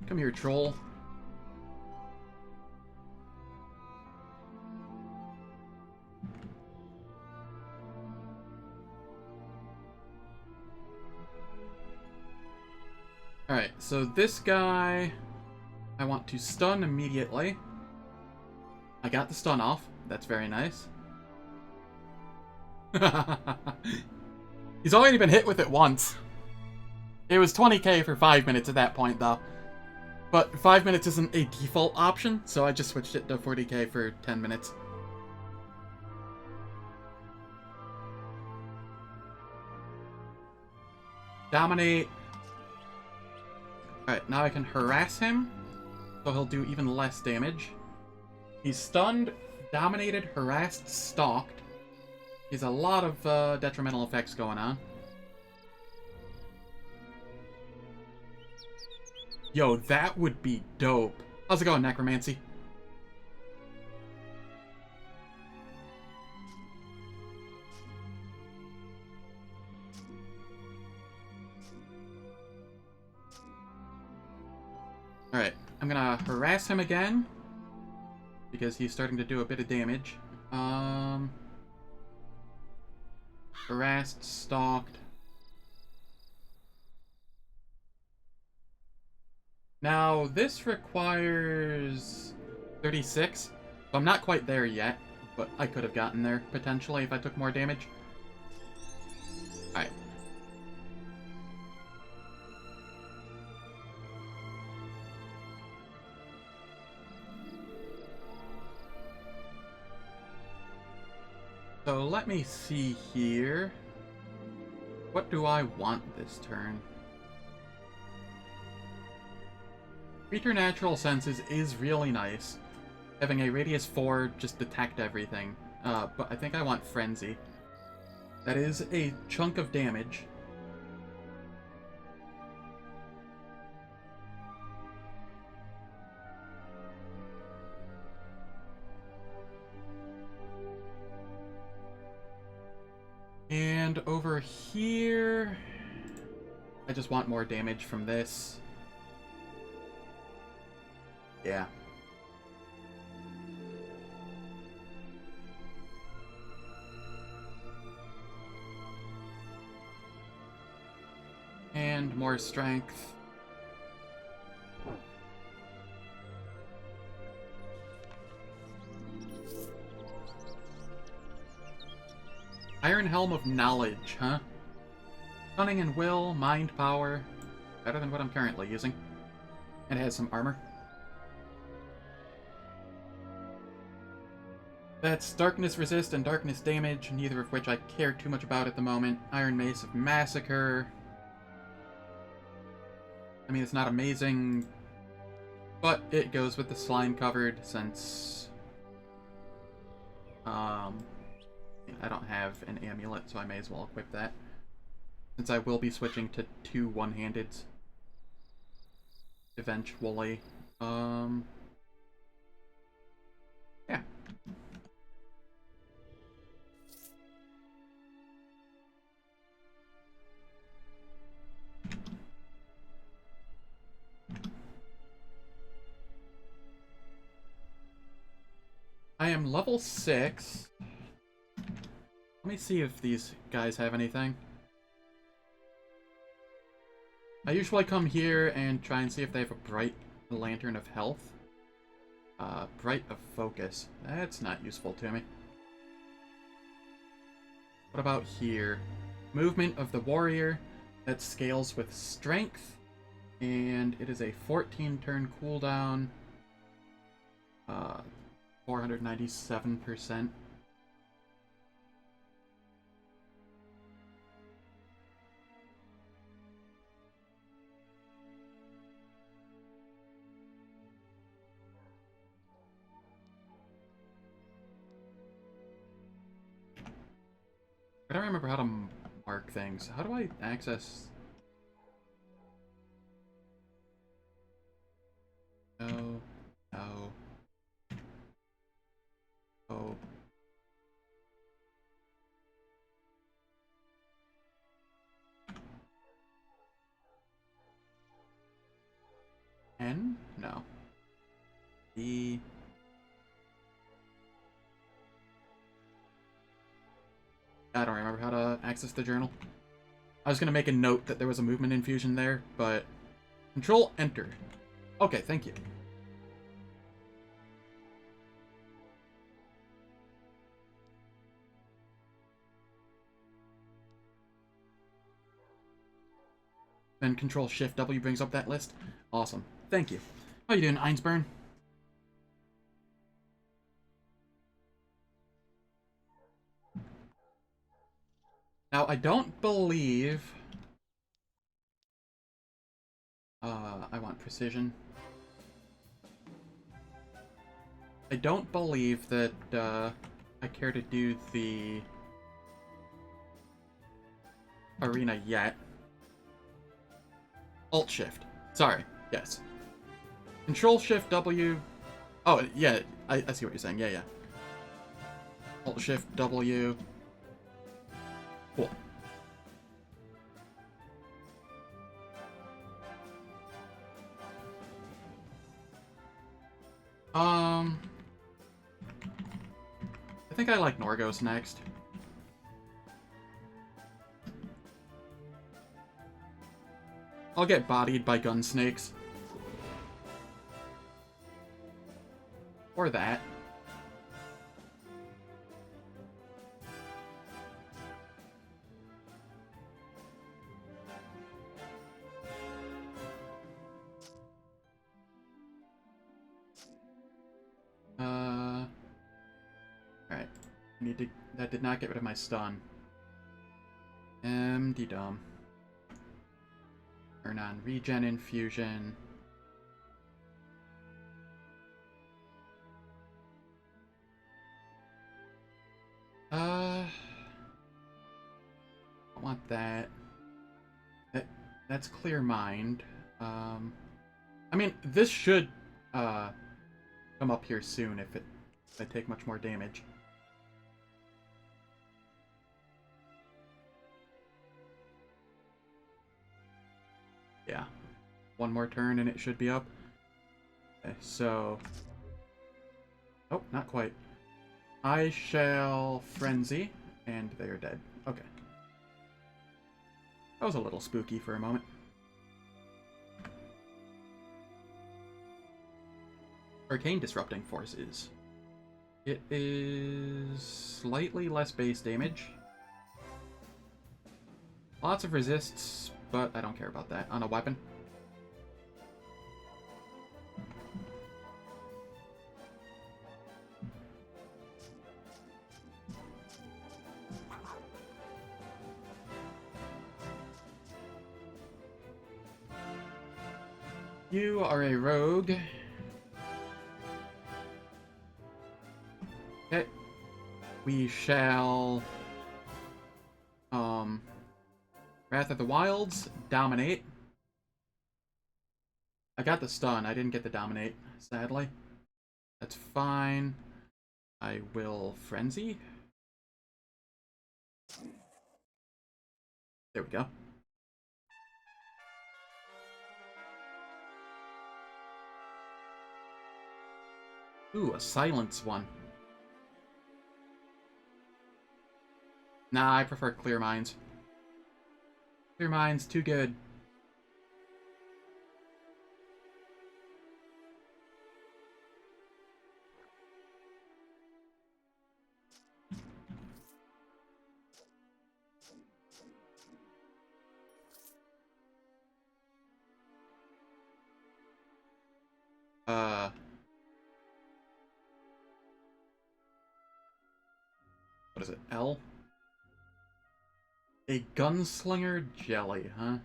Come here, troll. Alright. Alright, so this guy I want to stun immediately. I got the stun off. That's very nice. He's already been hit with it once. It was 20k for 5 minutes at that point, though. But 5 minutes isn't a default option, so I just switched it to 40k for 10 minutes. Dominate. Alright, now I can harass him, so he'll do even less damage. He's stunned, dominated, harassed, stalked. He has a lot of detrimental effects going on. Yo, that would be dope. How's it going, Necromancy? Alright, I'm gonna harass him again, because he's starting to do a bit of damage. Harassed, stalked. Now, this requires 36, so I'm not quite there yet, but I could have gotten there, potentially, if I took more damage. Alright. So let me see here. What do I want this turn? Preternatural Senses is really nice. Having a radius 4 just detect everything. But I think I want Frenzy. That is a chunk of damage. And over here, I just want more damage from this. Yeah. And more strength. Iron Helm of Knowledge, huh? Cunning and Will, Mind Power. Better than what I'm currently using. And it has some armor. That's Darkness Resist and Darkness Damage, neither of which I care too much about at the moment. Iron Mace of Massacre. I mean, it's not amazing, but it goes with the slime covered since I don't have an amulet, so I may as well equip that. Since I will be switching to 2 one-handeds eventually. Yeah. I am level 6. Let me see if these guys have anything. I usually come here and try and see if they have a Bright Lantern of Health. Bright of Focus. That's not useful to me. What about here? Movement of the Warrior. That scales with Strength. And it is a 14-turn cooldown. 497%. I don't remember how to mark things. How do I access? No. No. Oh. N? No. E. I don't remember how to access the journal. I was going to make a note that there was a movement infusion there, but Control Enter. Okay, thank you. Then Control Shift W brings up that list. Awesome. Thank you. How you doing, Einsburn? Now, I don't believe... I want precision. I don't believe that, I care to do the arena yet. Alt-Shift. Sorry. Yes. Control-Shift-W... Oh, yeah. I see what you're saying. Yeah, yeah. Alt-Shift-W... Cool. I think I like Norgos next. I'll get bodied by gun snakes. Or that. Alright. Need to... That did not get rid of my stun. Dum. Turn on regen infusion. I want that. That's clear mind. I mean, this should come up here soon if I take much more damage. Yeah. One more turn and it should be up. Okay, so... Oh, not quite. I shall frenzy, and they are dead. Okay. That was a little spooky for a moment. Arcane Disrupting Forces. It is slightly less base damage. Lots of resists, but I don't care about that. On a weapon. You are a rogue. Okay. We shall... Wrath of the Wilds, Dominate. I got the stun, I didn't get the Dominate, sadly. That's fine. I will Frenzy. There we go. Ooh, a silence one. Nah, I prefer Clear Minds. Clear Minds, too good. What is it? L? A gunslinger jelly, huh? Is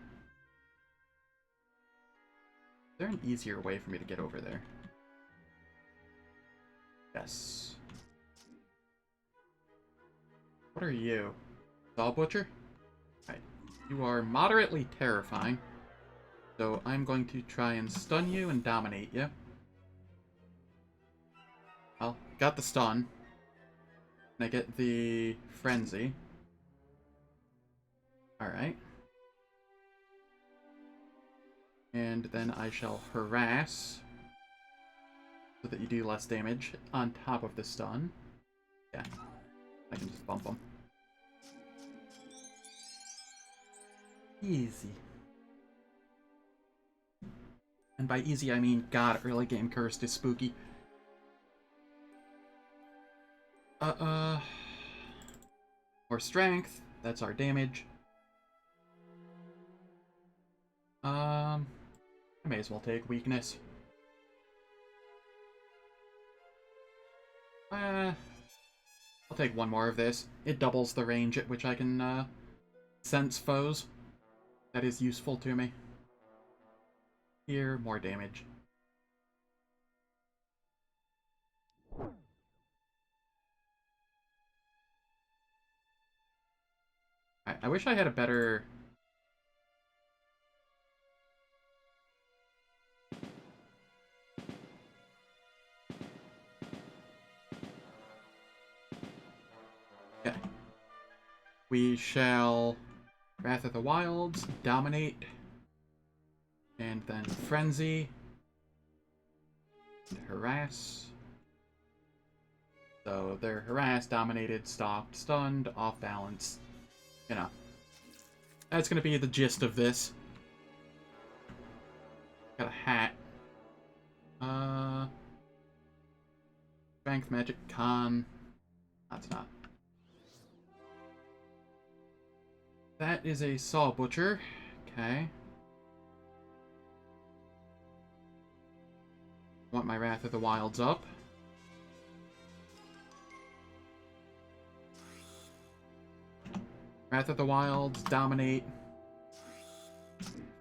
there an easier way for me to get over there? Yes. What are you? Saw Butcher? Right. You are moderately terrifying. So I'm going to try and stun you and dominate you. Well, got the stun. And I get the frenzy. Alright. And then I shall harass so that you do less damage on top of the stun. Yeah. I can just bump them. Easy. And by easy, I mean, God, early game cursed is spooky. More strength. That's our damage. I may as well take weakness. I'll take one more of this. It doubles the range at which I can, sense foes. That is useful to me. Here, more damage. I wish I had a better... Okay. We shall Wrath of the Wilds, Dominate, and then Frenzy, Harass. So they're harassed, dominated, stopped, stunned, off balance. You know. That's gonna be the gist of this. Got a hat. Strength, Magic, Con. That's not. That is a Saw Butcher. Okay. Want my Wrath of the Wilds up. Wrath of the Wilds, Dominate,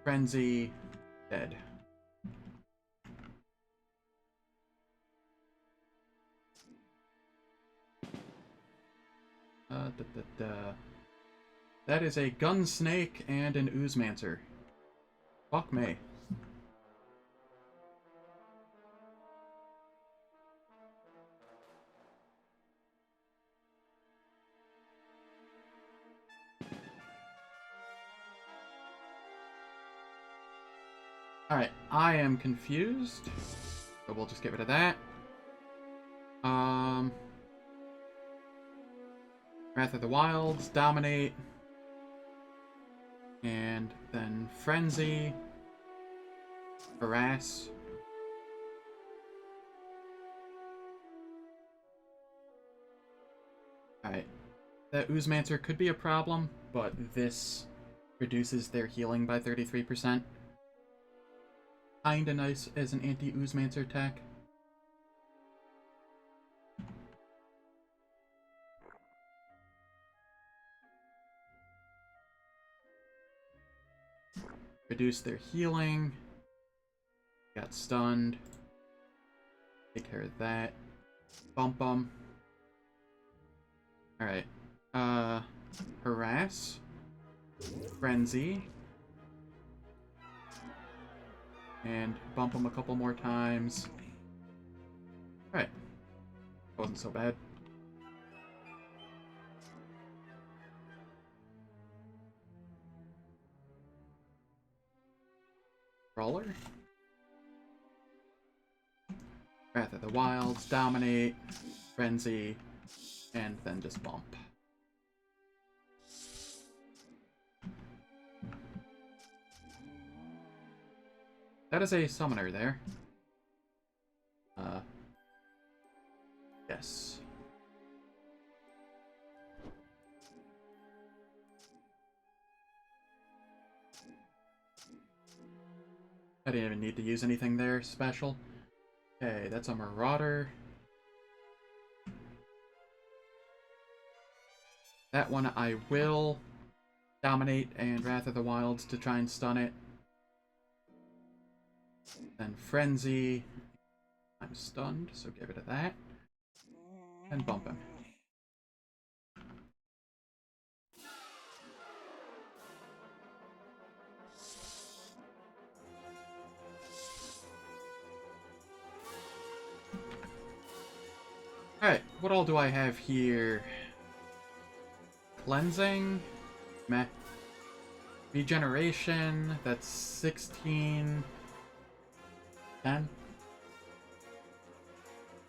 Frenzy, dead. That is a Gunsnake and an Oozemancer. Fuck me. Alright, I am confused. So we'll just get rid of that. Wrath of the Wilds, Dominate. And then Frenzy. Harass. Alright. That Oozemancer could be a problem, but this reduces their healing by 33%. Kinda nice as an anti-Oozemancer tech. Reduce their healing. Got stunned. Take care of that. Bump them. Alright. Harass. Frenzy. And bump them a couple more times. Alright. Wasn't so bad. Brawler. Wrath of the Wilds, Dominate, Frenzy, and then just bump. That is a summoner there. Yes. I didn't even need to use anything there special. Okay, that's a Marauder. That one I will Dominate and Wrath of the Wilds to try and stun it. Then Frenzy. I'm stunned, so get rid of that. And bump him. Alright, what all do I have here? Cleansing? Meh. Regeneration, that's 16... 10?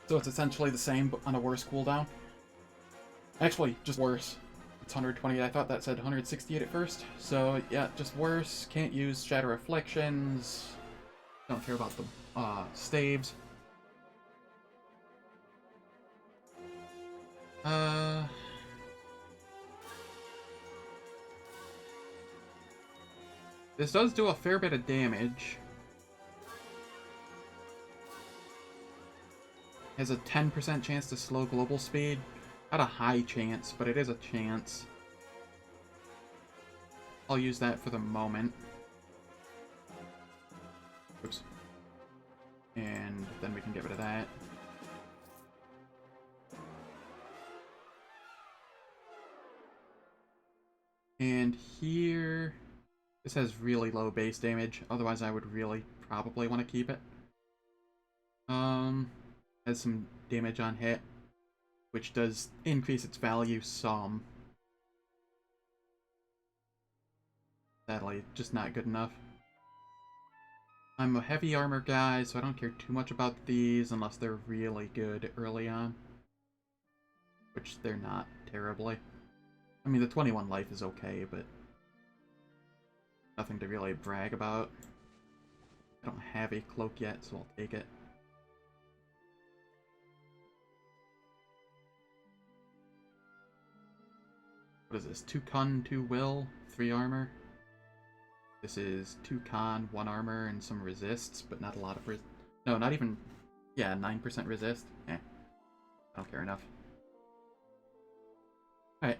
So it's essentially the same, but on a worse cooldown. Actually, just worse. It's 128. I thought that said 168 at first. So, yeah, just worse. Can't use Shatter Afflictions. Don't care about the staves. This does do a fair bit of damage. Has a 10% chance to slow global speed. Not a high chance, but it is a chance. I'll use that for the moment. Oops. And then we can get rid of that. And here, this has really low base damage. Otherwise, I would really probably want to keep it. Has some damage on hit, which does increase its value some. Sadly, just not good enough. I'm a heavy armor guy, so I don't care too much about these unless they're really good early on. Which they're not terribly. I mean, the 21 life is okay, but nothing to really brag about. I don't have a cloak yet, so I'll take it. What is this? 2 con, 2 will, 3 armor. This is 2 con, 1 armor, and some resists, but not a lot of no, not even... Yeah, 9% resist. Eh. I don't care enough. Alright.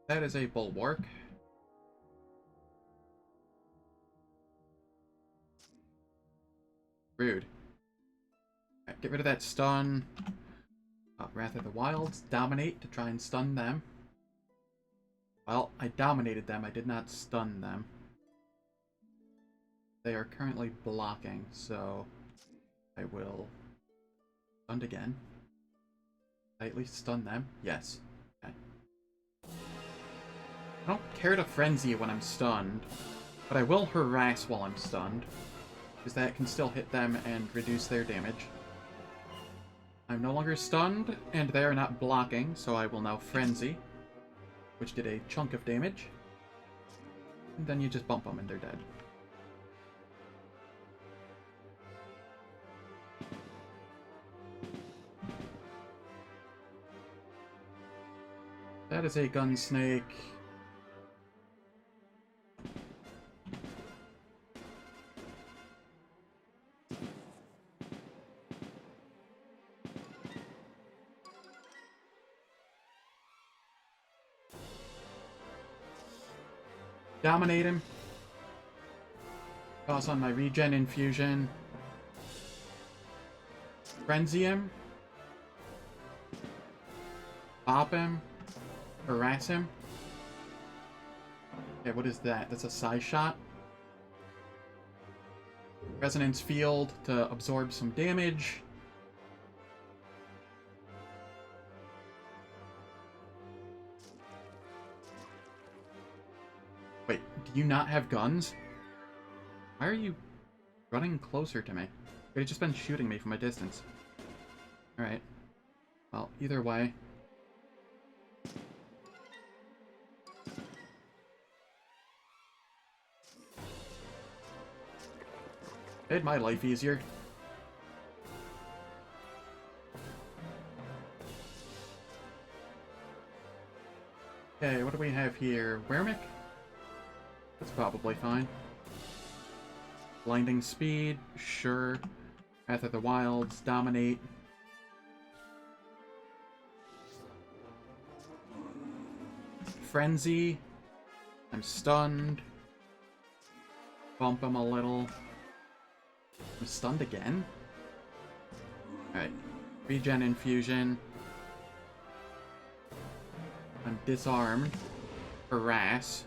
That is a bulwark. Rude. Right, get rid of that stun. Wrath of the Wilds. Dominate to try and stun them. Well, I dominated them. I did not stun them. They are currently blocking, so I will stun again. I at least stun them? Yes. Okay. I don't care to frenzy when I'm stunned, but I will harass while I'm stunned, because that can still hit them and reduce their damage. I'm no longer stunned, and they are not blocking, so I will now frenzy, which did a chunk of damage. And then you just bump them and they're dead. That is a gun snake. Dominate him. Toss on my regen infusion. Frenzy him. Pop him. Harass him. Okay, what is that? That's a side shot. Resonance field to absorb some damage. Wait, do you not have guns? Why are you running closer to me? They've just been shooting me from a distance. Alright. Well, either way. Made my life easier. Okay, what do we have here? Wermick? That's probably fine. Blinding speed, sure. Wrath of the Wilds, dominate. Frenzy. I'm stunned. Bump him a little. I'm stunned again? Alright. Regen infusion. I'm disarmed. Harass.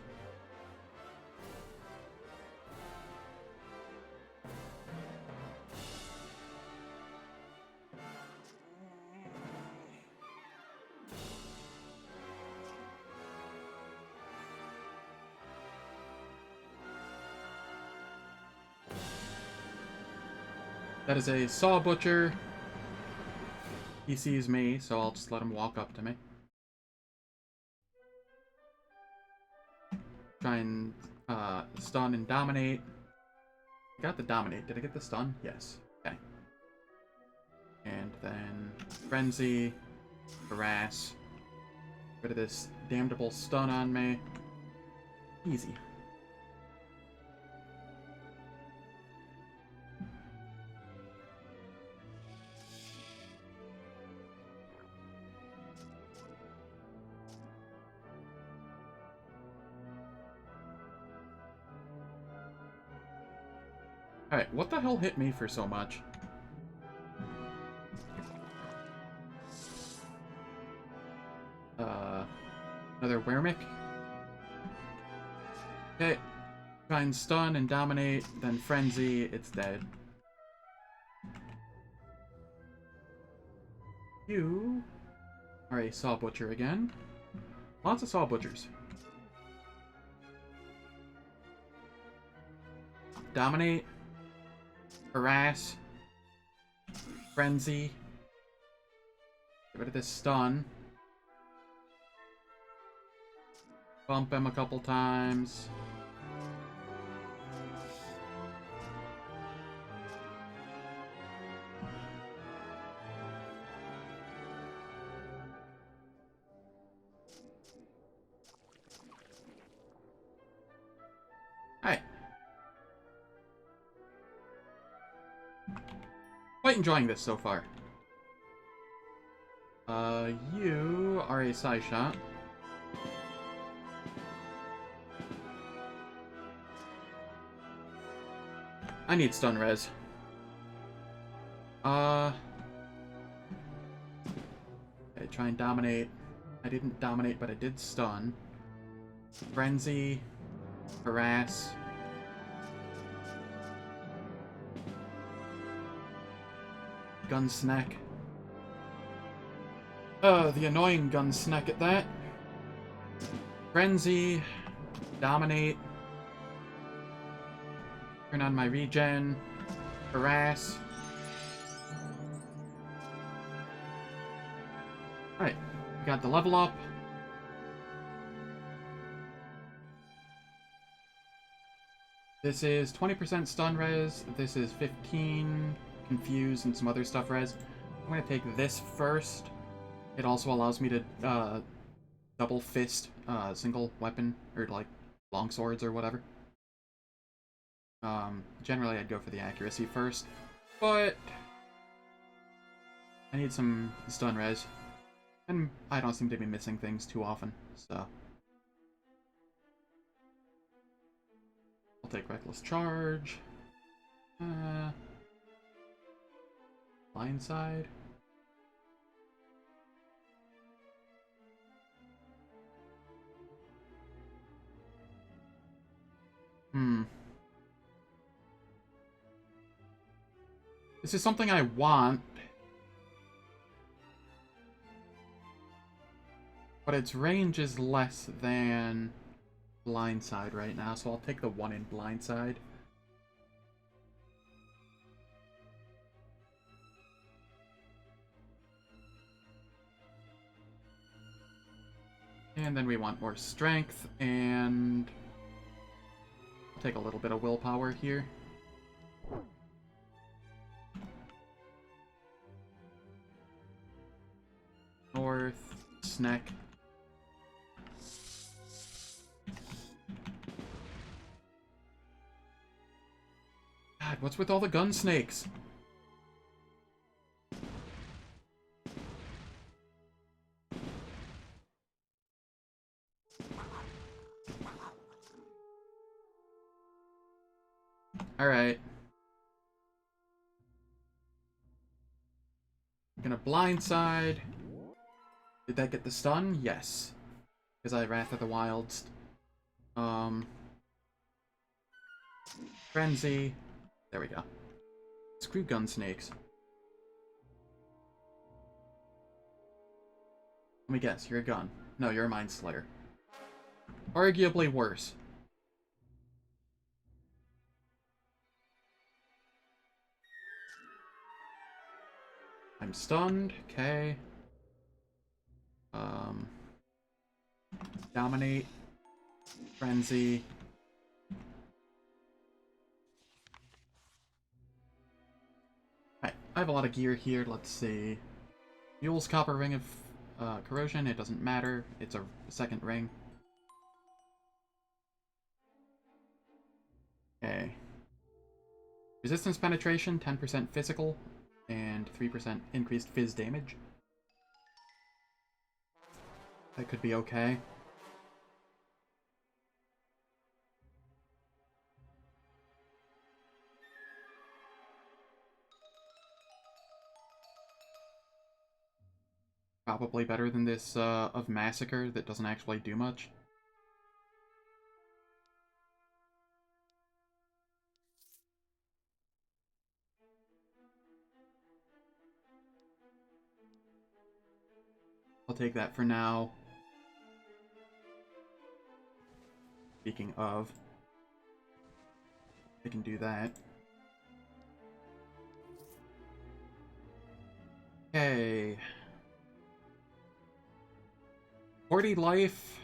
That is a Saw Butcher. He sees me, so I'll just let him walk up to me. Try and stun and dominate. I got the dominate. Did I get the stun? Yes. Okay. And then frenzy, harass. Get rid of this damnable stun on me. Easy. Alright, what the hell hit me for so much? Another Weremic? Okay. Try and stun and dominate, then frenzy, it's dead. You are a Saw Butcher again. Lots of Saw Butchers. Dominate. Harass. Frenzy. Get rid of this stun. Bump him a couple times. Alright. Quite enjoying this so far. You are a Psy Shot. I need stun res. Okay, try and dominate. I didn't dominate, but I did stun. Frenzy. Harass. Gunsnack. The annoying Gunsnack at that. Frenzy. Dominate. Turn on my regen. Harass. Alright, we got the level up. This is 20% stun res. This is 15 confuse and some other stuff res. I'm gonna take this first. It also allows me to double fist single weapon, or like long swords or whatever. Generally I'd go for the accuracy first, but I need some stun res, and I don't seem to be missing things too often, so I'll take Reckless Charge. Blindside. This is something I want, but its range is less than Blindside right now, so I'll take the one in Blindside. And then we want more strength, and I'll take a little bit of willpower here. North, snack. God, what's with all the gun snakes? Alright. Gonna blindside. Did that get the stun? Yes. Because I Wrath of the Wilds. Frenzy. There we go. Screw gun snakes. Let me guess, you're a gun. No, you're a Mind Slayer. Arguably worse. I I'm stunned. Okay. Dominate. Frenzy. Alright, I have a lot of gear here. Let's see. Fuel's Copper Ring of Corrosion. It doesn't matter. It's a second ring. Okay. Resistance penetration, 10% physical, and 3% increased fizz damage. That could be okay. Probably better than this of Massacre that doesn't actually do much. I'll take that for now. Speaking of, I can do that. Okay. 40 life.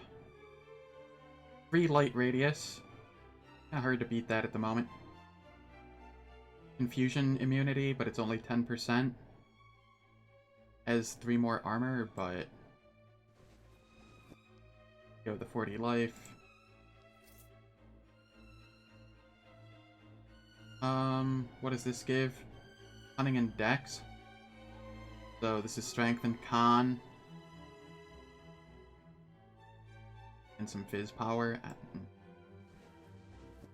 3 light radius. Kinda hard to beat that at the moment. Confusion immunity, but it's only 10%. Has 3 more armor, but go the 40 life. What does this give? Cunning and Dex. So this is Strength and Con. And some Fizz power. I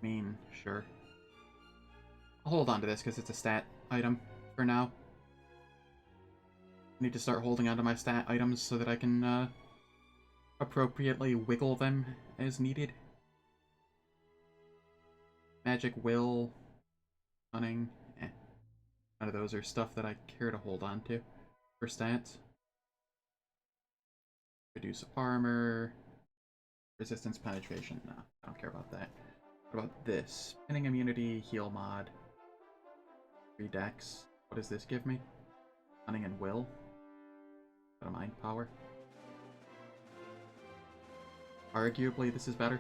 mean, sure. I'll hold on to this because it's a stat item for now. I need to start holding on to my stat items so that I can appropriately wiggle them as needed. Magic Will, Cunning, none of those are stuff that I care to hold on to for stats. Reduce armor, resistance penetration, no, I don't care about that. What about this? Pinning immunity, heal mod, 3 dex. What does this give me? Cunning and Will. Got a mind power. Arguably, this is better.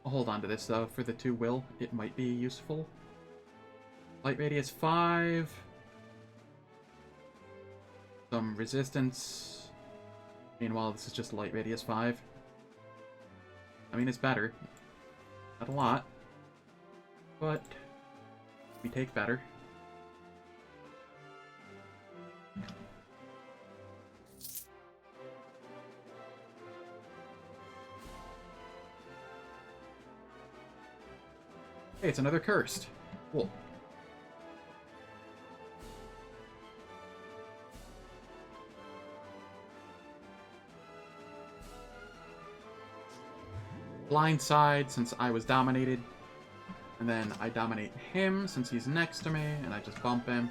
I'll hold on to this though. For the 2 will, it might be useful. Light radius 5. Some resistance. Meanwhile, this is just light radius 5. I mean, it's better. Not a lot. But we take better. Hey, it's another cursed. Cool. Blindside since I was dominated. And then I dominate him since he's next to me, and I just bump him.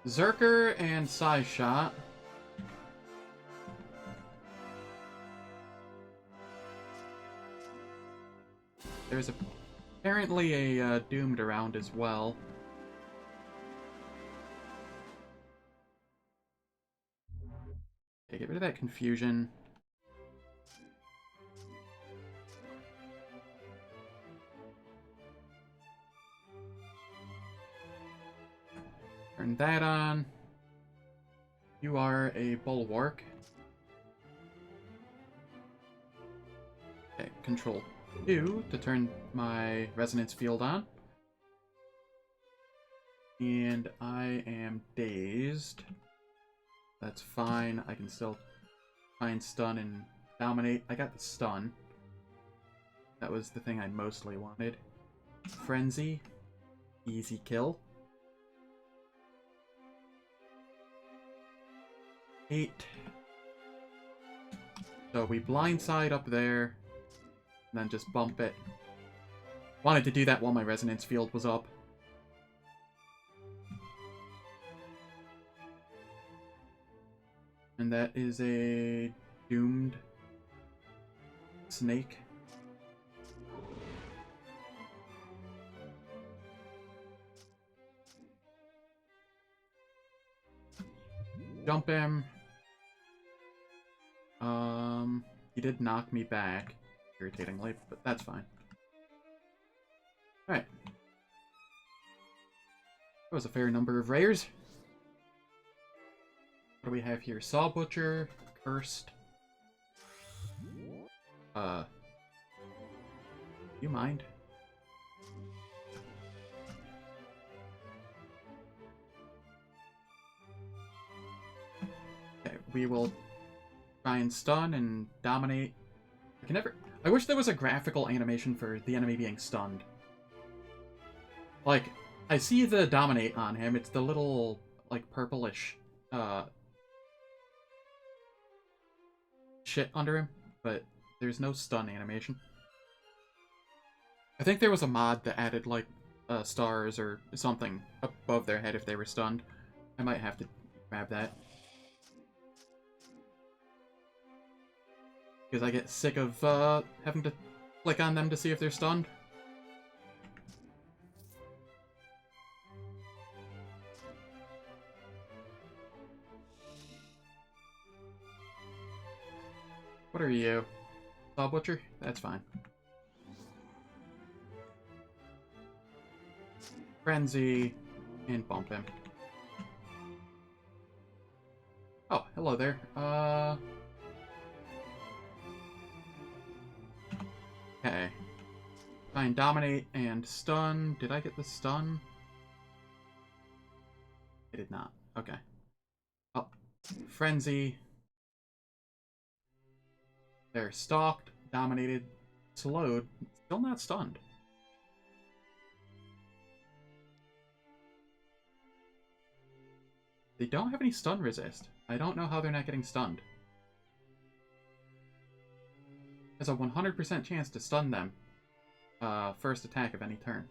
Zerker and Size Shot. There's apparently a Doomed around as well. Okay, get rid of that confusion. Turn that on. You are a Bulwark. Okay, Control 2 to turn my Resonance Field on. And I am dazed. That's fine. I can still try and stun and dominate. I got the stun. That was the thing I mostly wanted. Frenzy. Easy kill. 8. So we blindside up there. And then just bump it. Wanted to do that while my resonance field was up. And that is a doomed snake. Jump him. He did knock me back, irritatingly, but that's fine. Alright. That was a fair number of rares. What do we have here? Saw Butcher, Cursed. You mind? Okay, we will try and stun and dominate. I can never... I wish there was a graphical animation for the enemy being stunned. Like, I see the dominate on him. It's the little, like, purplish, shit under him, but there's no stun animation. I think there was a mod that added, like, stars or something above their head if they were stunned. I might have to grab that. Because I get sick of having to click on them to see if they're stunned. What are you? Saw Butcher? That's fine. Frenzy, and bump him. Oh, hello there. Okay. Try and dominate and stun. Did I get the stun? I did not. Okay. Oh, Frenzy. They're stalked, dominated, slowed, still not stunned. They don't have any stun resist. I don't know how they're not getting stunned. There's a 100% chance to stun them. First attack of any turn.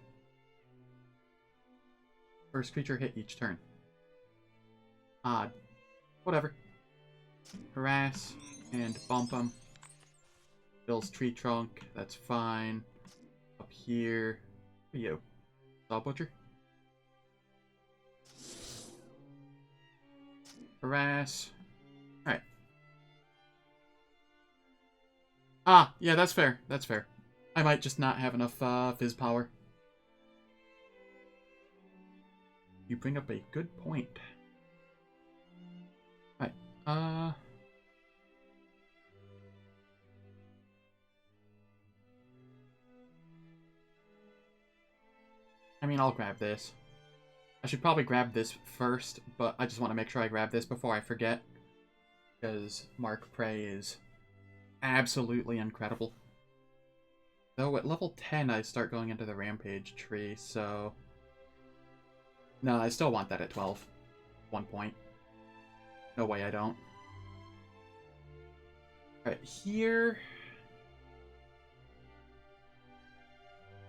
First creature hit each turn. Odd. Whatever. Harass and bump them. Bill's tree trunk. That's fine. Up here. Who are you? Saw Butcher? Harass. Alright. Ah, yeah, that's fair. That's fair. I might just not have enough fizz power. You bring up a good point. Alright. I mean, I'll grab this. I should probably grab this first, but I just want to make sure I grab this before I forget. Because Mark Prey is absolutely incredible. Though at level 10 I start going into the Rampage tree, so... No, I still want that at 12. 1 point. No way I don't. Alright, here...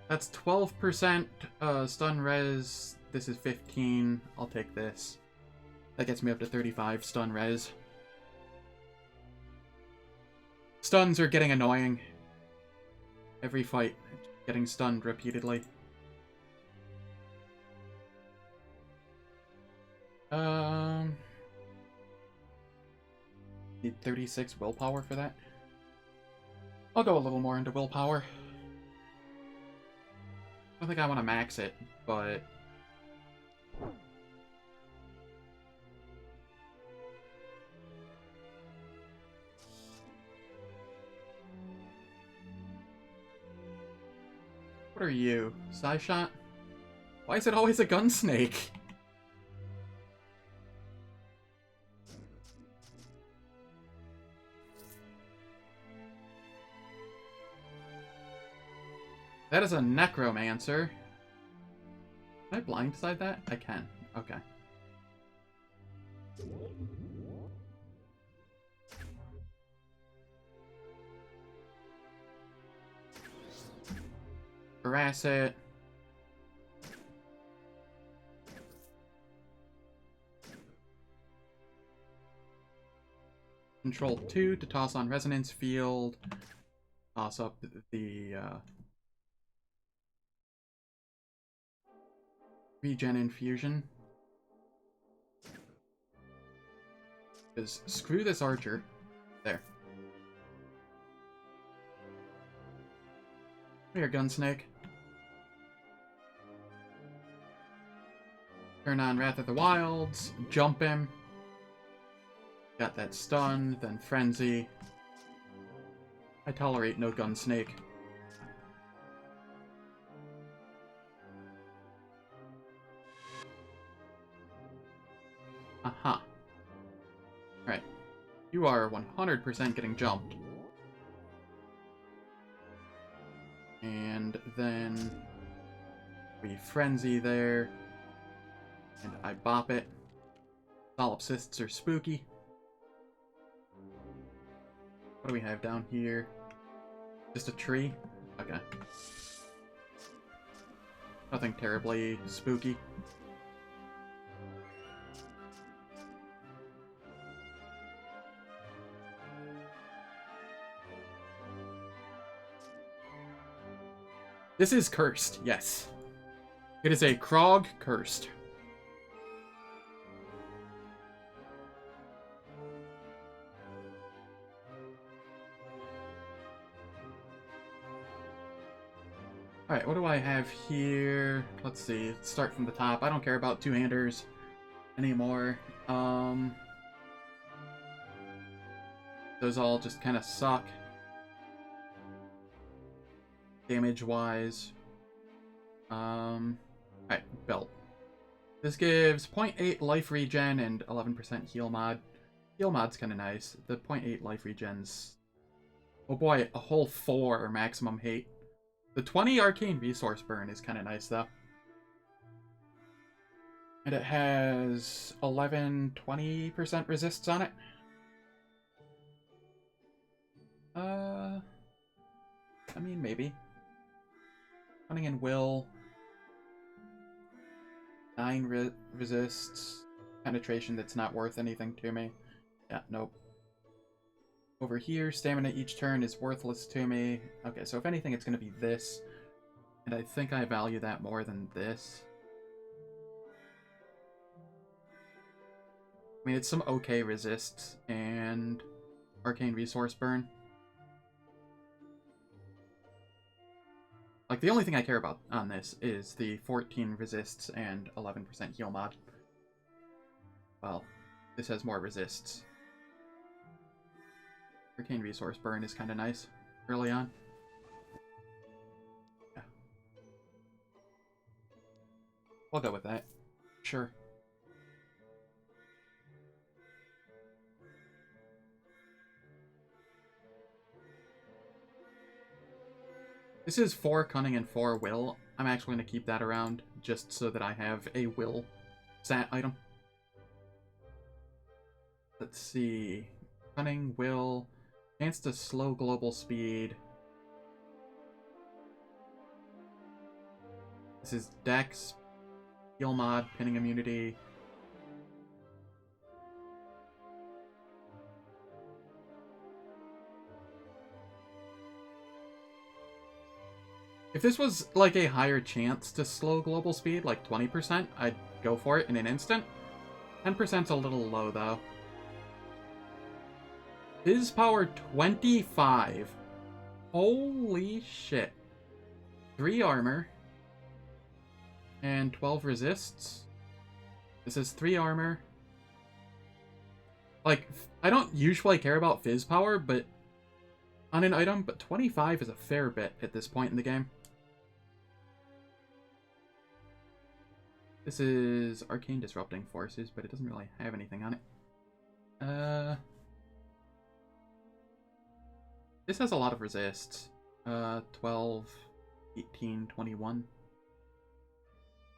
That's 12% stun res. This is 15. I'll take this. That gets me up to 35 stun res. Stuns are getting annoying. Every fight, getting stunned repeatedly. Need 36 willpower for that. I'll go a little more into willpower. I don't think I want to max it, but... What are you? Psyshot? Why is it always a gun snake? That is a necromancer. Can I blindside that? I can. Okay. Harass it. control 2 to toss on Resonance Field. Toss up the Regen Infusion. Because screw this archer. There. Here, Gunsnake. Turn on Wrath of the Wilds. Jump him. Got that stun, then Frenzy. I tolerate no Gunsnake. Aha. Alright. You are 100% getting jumped. And then we Frenzy there. And I bop it. Solipsists are spooky. What do we have down here? Just a tree? Okay. Nothing terribly spooky. This is cursed, yes. It is a Krog cursed. Alright, what do I have here? Let's see, let's start from the top. I don't care about two-handers anymore. Those all just kind of suck. Damage-wise. Alright, belt. This gives 0.8 life regen and 11% heal mod. Heal mod's kind of nice. The 0.8 life regens... Oh boy, a whole 4 maximum hate. The 20 arcane resource burn is kind of nice, though. And it has 20% resists on it. I mean, maybe. Cunning and Will. 9 resists. Penetration that's not worth anything to me. Yeah, nope. Over here, stamina each turn is worthless to me. Okay, so if anything, it's going to be this. And I think I value that more than this. I mean, it's some okay resists and arcane resource burn. Like, the only thing I care about on this is the 14 resists and 11% heal mod. Well, this has more resists. Arcane resource burn is kind of nice early on. Yeah. I'll go with that. Sure. This is 4 cunning and 4 will. I'm actually going to keep that around just so that I have a will stat item. Let's see. Cunning, will, chance to slow global speed. This is Dex, heal mod, pinning immunity. If this was like a higher chance to slow global speed, like 20%, I'd go for it in an instant. 10%'s a little low, though. His power 25. Holy shit. 3 armor. And 12 resists. This is 3 armor. Like, I don't usually care about Fizz power, but on an item, but 25 is a fair bit at this point in the game. This is Arcane Disrupting Forces, but it doesn't really have anything on it. This has a lot of resists. 12, 18, 21.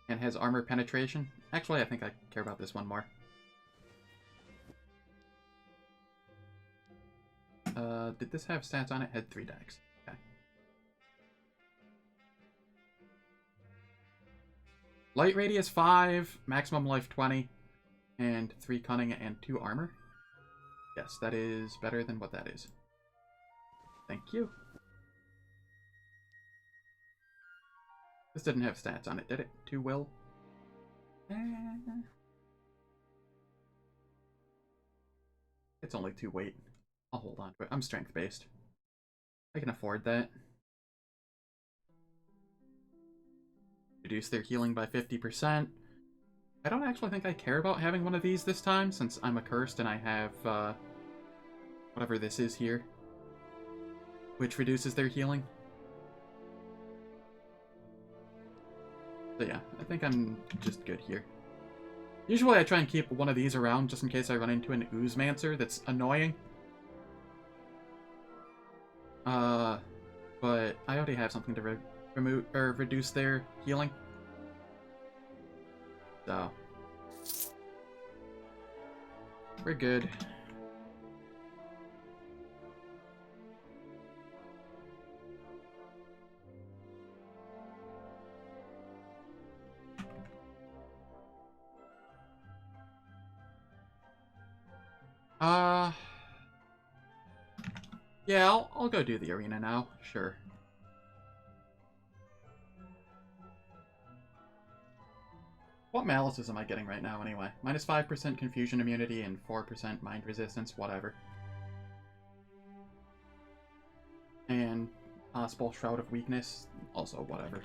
And has armor penetration. Actually, I think I care about this one more. Did this have stats on it? Had 3 decks. Okay. Light radius 5, maximum life 20, and 3 cunning and 2 armor. Yes, that is better than what that is. Thank you. This didn't have stats on it, did it? To will? It's only 2 weight. I'll hold on to it. I'm strength-based. I can afford that. Reduce their healing by 50%. I don't actually think I care about having one of these this time, since I'm accursed and I have, whatever this is here, which reduces their healing. So yeah, I think I'm just good here. Usually I try and keep one of these around just in case I run into an Oozemancer that's annoying. But I already have something to remove or reduce their healing. So we're good. Yeah, I'll go do the arena now. Sure. What malices am I getting right now, anyway? Minus 5% confusion immunity and 4% mind resistance, whatever. And possible Shroud of Weakness, also whatever.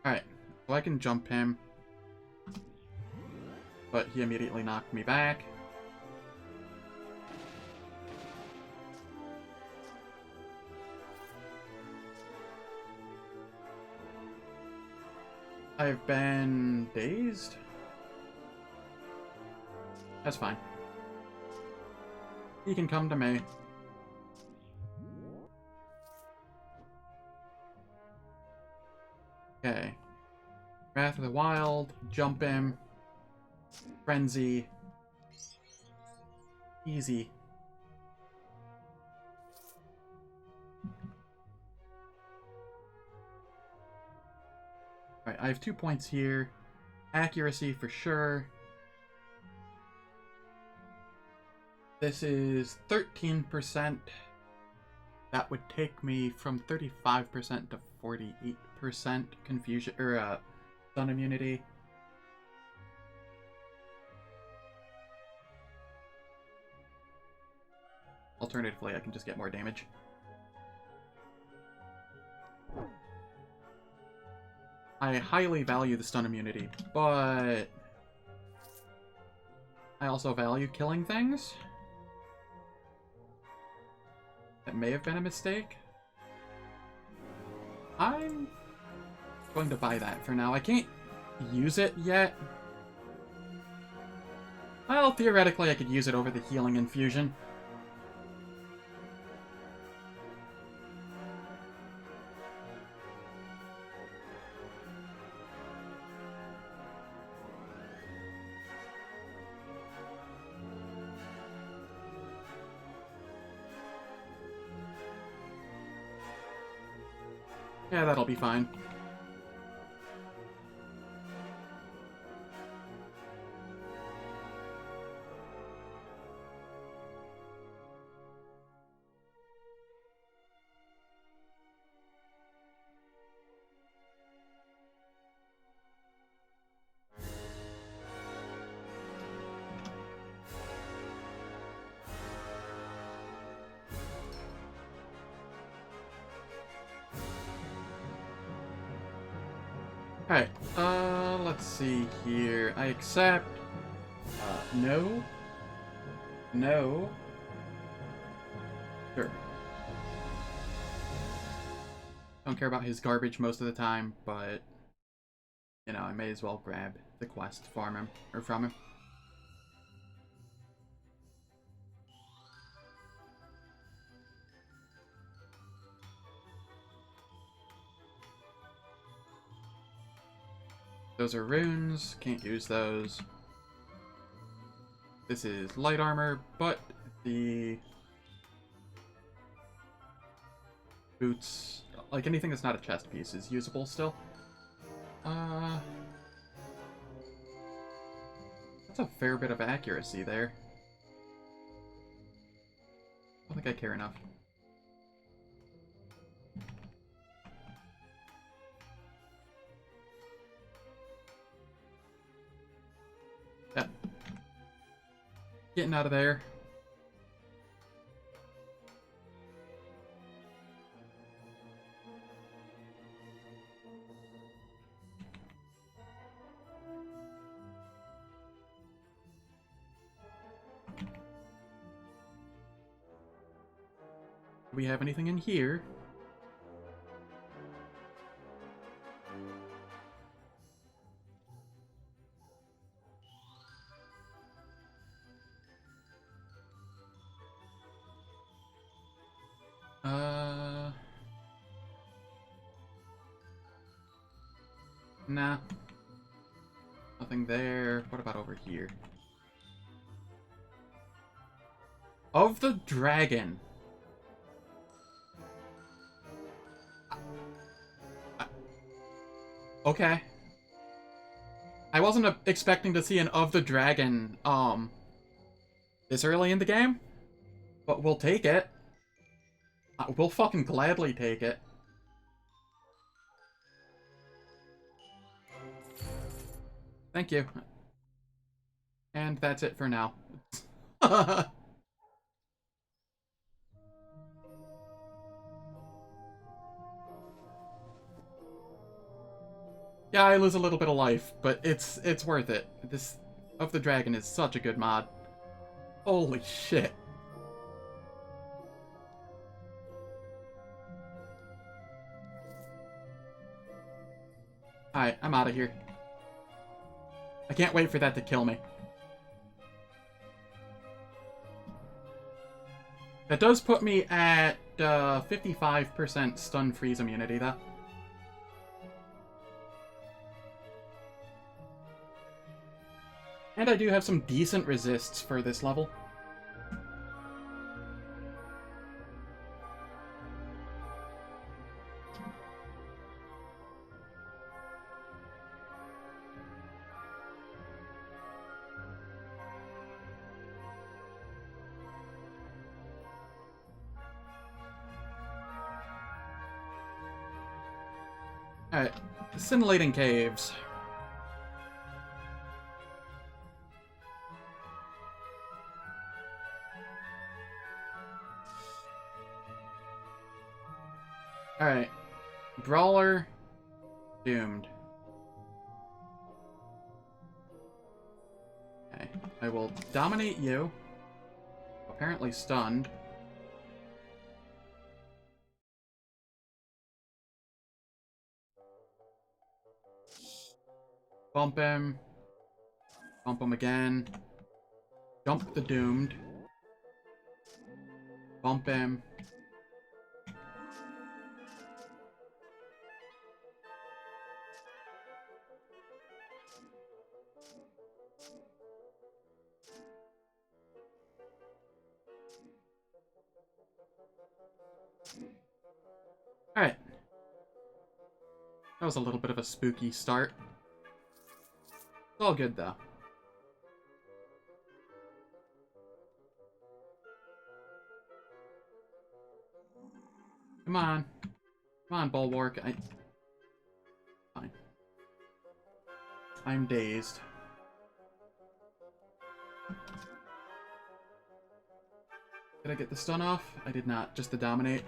Alright, so I can jump him. But he immediately knocked me back. I've been dazed? That's fine. He can come to me. Okay. Wrath of the Wild, jump him. Frenzy. Easy. Alright, I have 2 points here. Accuracy for sure. This is 13%. That would take me from 35% to 48% confusion or stun immunity. Alternatively, I can just get more damage. I highly value the stun immunity, but I also value killing things. That may have been a mistake. I'm going to buy that for now. I can't use it yet. Well, theoretically, I could use it over the healing infusion. Yeah, that'll be fine. Alright, let's see here. I accept. No. No. Sure. Don't care about his garbage most of the time, but, you know, I may as well grab the quest from him. Those are runes, can't use those. This is light armor, but the Boots, like anything that's not a chest piece is usable still. That's a fair bit of accuracy there. I don't think I care enough. Yep. Getting out of there. Do we have anything in here? Nah. Nothing there. What about over here? Of the dragon. Okay. I wasn't expecting to see an of the dragon, this early in the game, but we'll take it. We'll fucking gladly take it. Thank you. And that's it for now. Yeah, I lose a little bit of life, but it's worth it. This of the dragon is such a good mod. Holy shit. Alright, I'm out of here. I can't wait for that to kill me. That does put me at 55% stun freeze immunity, though. And I do have some decent resists for this level. Alright, scintillating caves. Alright. Brawler. Doomed. Okay. I will dominate you. Apparently stunned. Bump him. Bump him again. Jump the doomed. Bump him. Alright. That was a little bit of a spooky start. It's all good, though. Come on. Come on, Bulwark. Fine. I'm dazed. Did I get the stun off? I did not. Just the dominate.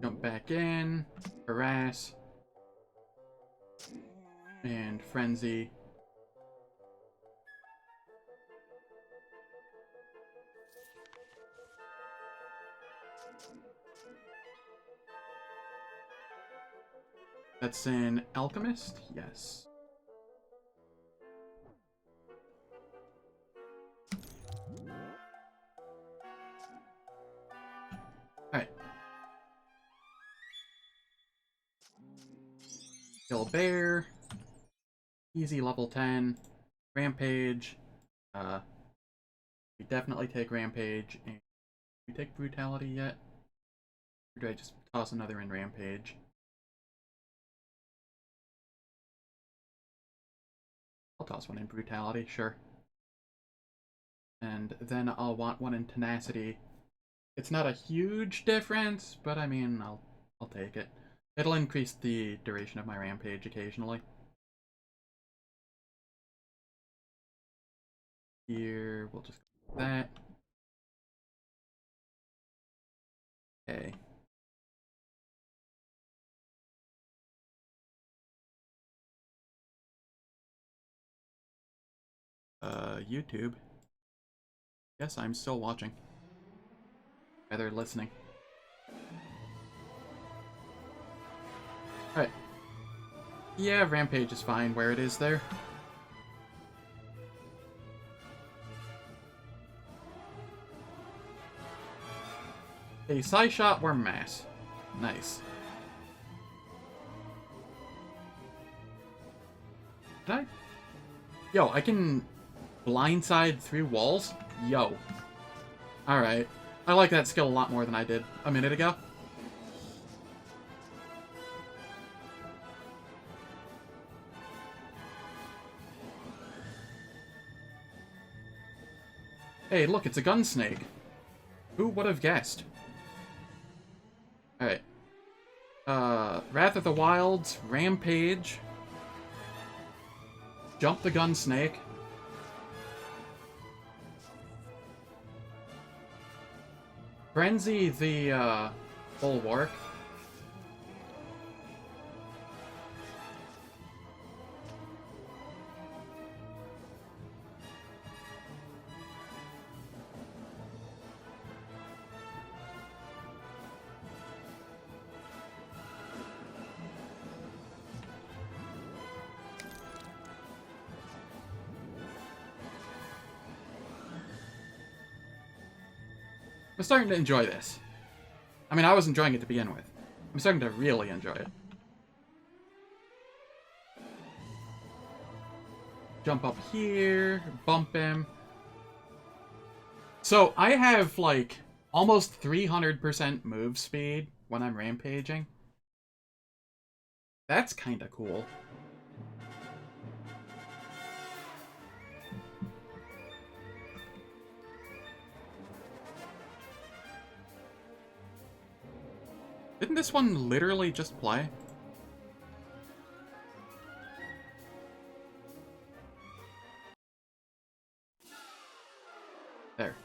Jump back in. Harass. And frenzy. That's an alchemist? Yes. Alright. Kill bear. Easy level 10. Rampage. We definitely take Rampage. And do we take Brutality yet? Or do I just toss another in Rampage? I'll toss one in Brutality, sure. And then I'll want one in Tenacity. It's not a huge difference, but I mean, I'll take it. It'll increase the duration of my Rampage occasionally. Here, we'll just do that. Okay. YouTube. Yes, I'm still watching. Rather listening. Alright. Yeah, Rampage is fine where it is there. A Psy Shot or Mass. Nice. Did I? Yo, I can blindside through walls? Yo. Alright. I like that skill a lot more than I did a minute ago. Hey, look, it's a gun snake. Who would have guessed? Alright. Wrath of the Wilds, Rampage. Jump the gun snake. Frenzy the, Bulwark. I'm starting to enjoy this. I mean, I was enjoying it to begin with. I'm starting to really enjoy it. Jump up here, bump him. So, I have, like, almost 300% move speed when I'm rampaging. That's kinda cool. Didn't this one literally just play? There.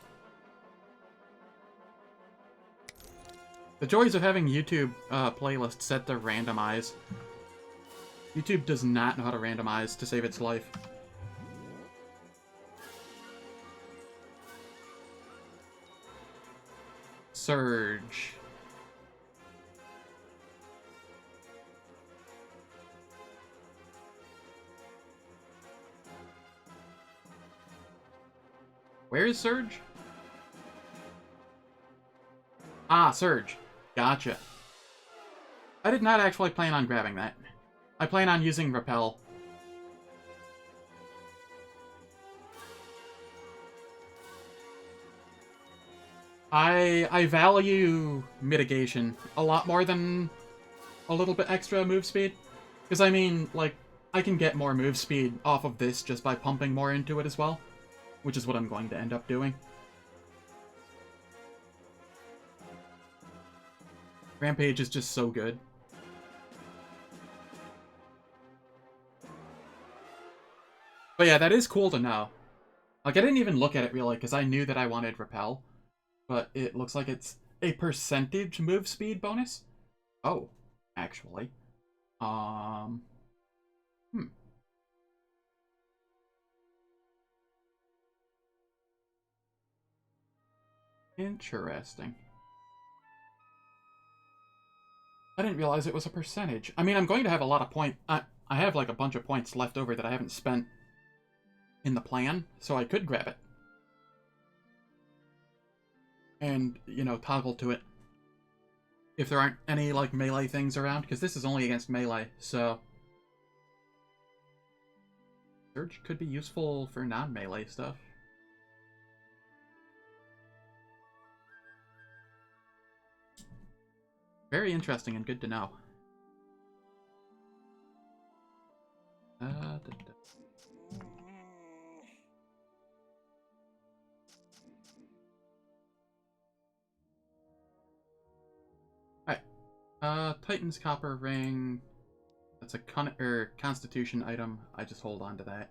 The joys of having YouTube playlists set to randomize. YouTube does not know how to randomize to save its life. Surge. Where is Surge? Ah, Surge. Gotcha. I did not actually plan on grabbing that. I plan on using Repel. I value mitigation a lot more than a little bit extra move speed. Because, I mean, like, I can get more move speed off of this just by pumping more into it as well. Which is what I'm going to end up doing. Rampage is just so good. But yeah, that is cool to know. Like, I didn't even look at it really, because I knew that I wanted Repel. But it looks like it's a percentage move speed bonus. Oh, actually. Interesting. I didn't realize it was a percentage. I mean, I'm going to have a lot of I have, like, a bunch of points left over that I haven't spent in the plan, so I could grab it. And, you know, toggle to it. If there aren't any, like, melee things around, because this is only against melee, so... Surge could be useful for non-melee stuff. Very interesting and good to know. Alright. Titan's Copper Ring. That's a Constitution item. I just hold on to that.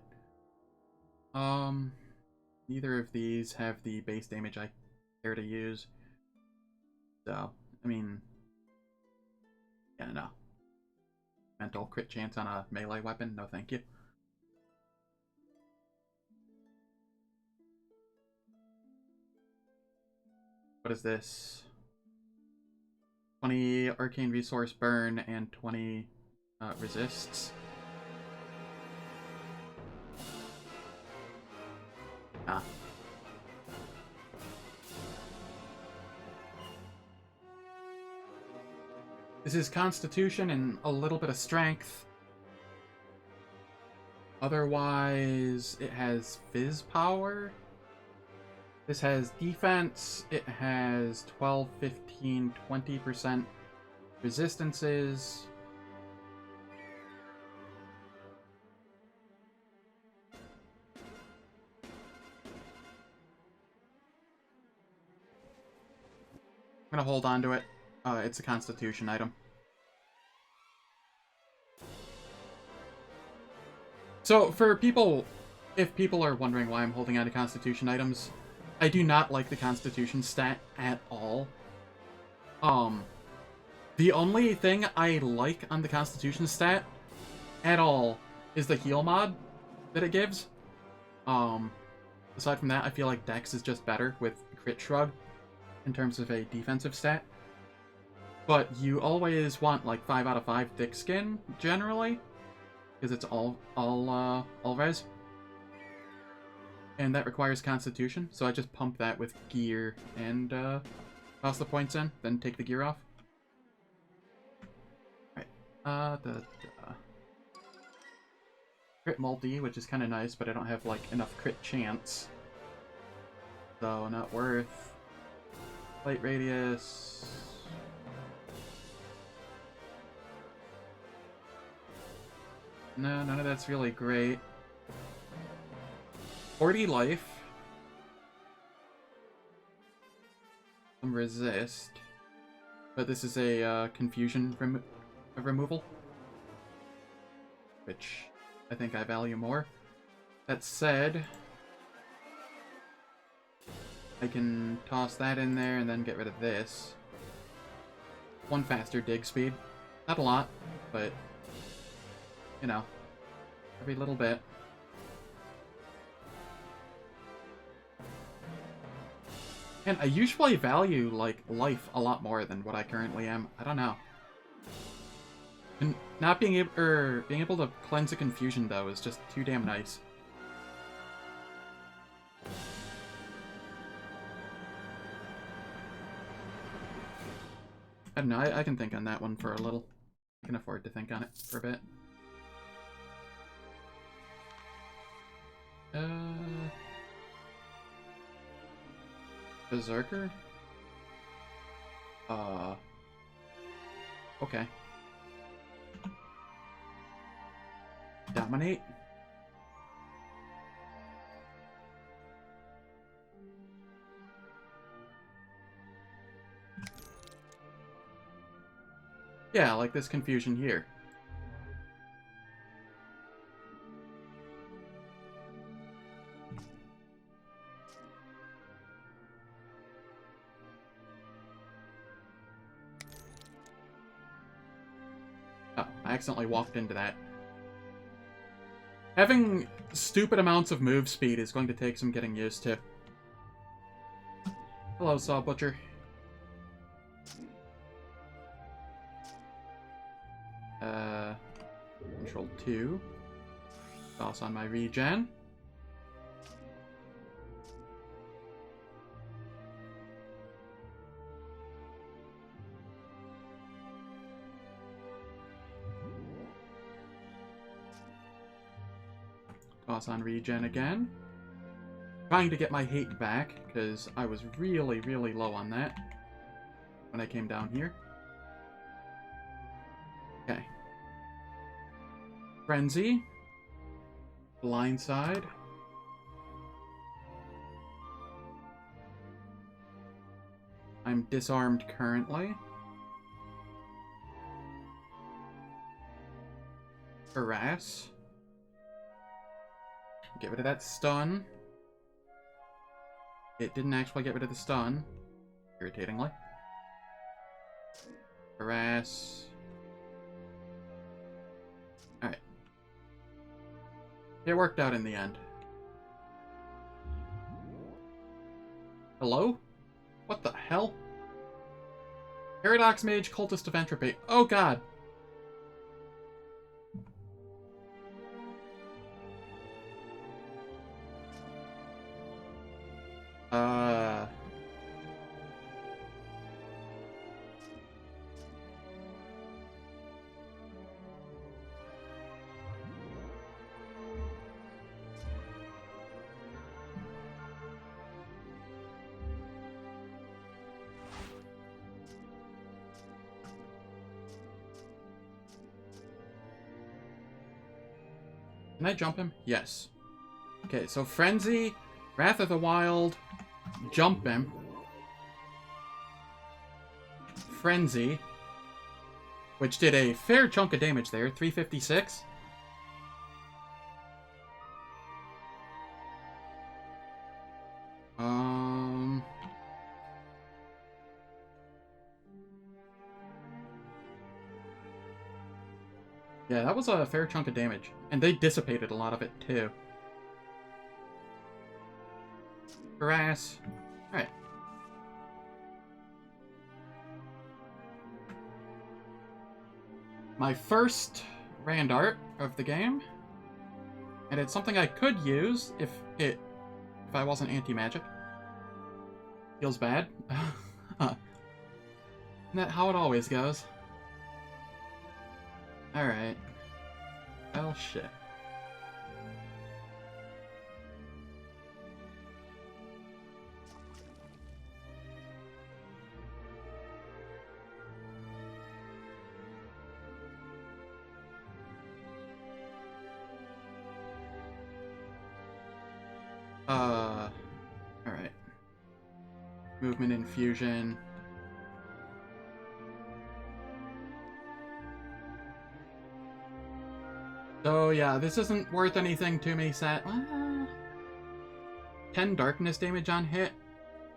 Neither of these have the base damage I care to use. So, I mean... Yeah, no. Mental crit chance on a melee weapon? No thank you. What is this? 20 arcane resource burn and 20 resists. Ah. This is Constitution and a little bit of Strength. Otherwise, it has Fizz Power. This has Defense. It has 12, 15, 20% resistances. I'm gonna hold on to it. It's a Constitution item. So, for people, if people are wondering why I'm holding on to Constitution items, I do not like the Constitution stat at all. The only thing I like on the Constitution stat at all is the heal mod that it gives. Aside from that, I feel like Dex is just better with Crit Shrug in terms of a defensive stat. But you always want like 5 out of 5 thick skin generally, because it's all res. And that requires Constitution, so I just pump that with gear and toss the points in, then take the gear off. Alright. Crit multi, which is kind of nice, but I don't have like enough crit chance. So not worth. Light radius. No, none of that's really great. 40 life. Some resist. But this is a confusion removal. Which I think I value more. That said, I can toss that in there and then get rid of this. 1 faster dig speed. Not a lot, but, you know, every little bit. And I usually value, like, life a lot more than what I currently am. I don't know. And not being able to cleanse a confusion, though, is just too damn nice. I don't know, I can think on that one for a little. I can afford to think on it for a bit. Berserker? Okay. Dominate? Yeah, like this confusion here. Oh, I accidentally walked into that. Having stupid amounts of move speed is going to take some getting used to. Hello, Saw Butcher. Control 2. Toss on my regen. Toss on regen again. Trying to get my hate back, because I was really, really low on that when I came down here. Okay. Frenzy. Blindside. I'm disarmed currently. Harass. Get rid of that stun. It didn't actually get rid of the stun, irritatingly. Harass. Alright. It worked out in the end. Hello? What the hell? Paradox Mage, Cultist of Entropy. Oh god! Can I jump him? Yes. Okay, so Frenzy, Wrath of the Wild, jump him. Frenzy, which did a fair chunk of damage there, 356. Yeah, that was a fair chunk of damage. And they dissipated a lot of it, too. Harass. Alright. My first Rand art of the game. And it's something I could use if I wasn't anti-magic. Feels bad. Isn't that how it always goes? Alright. Well, shit. Alright. Movement infusion. So yeah, this isn't worth anything to me, set. 10 darkness damage on hit?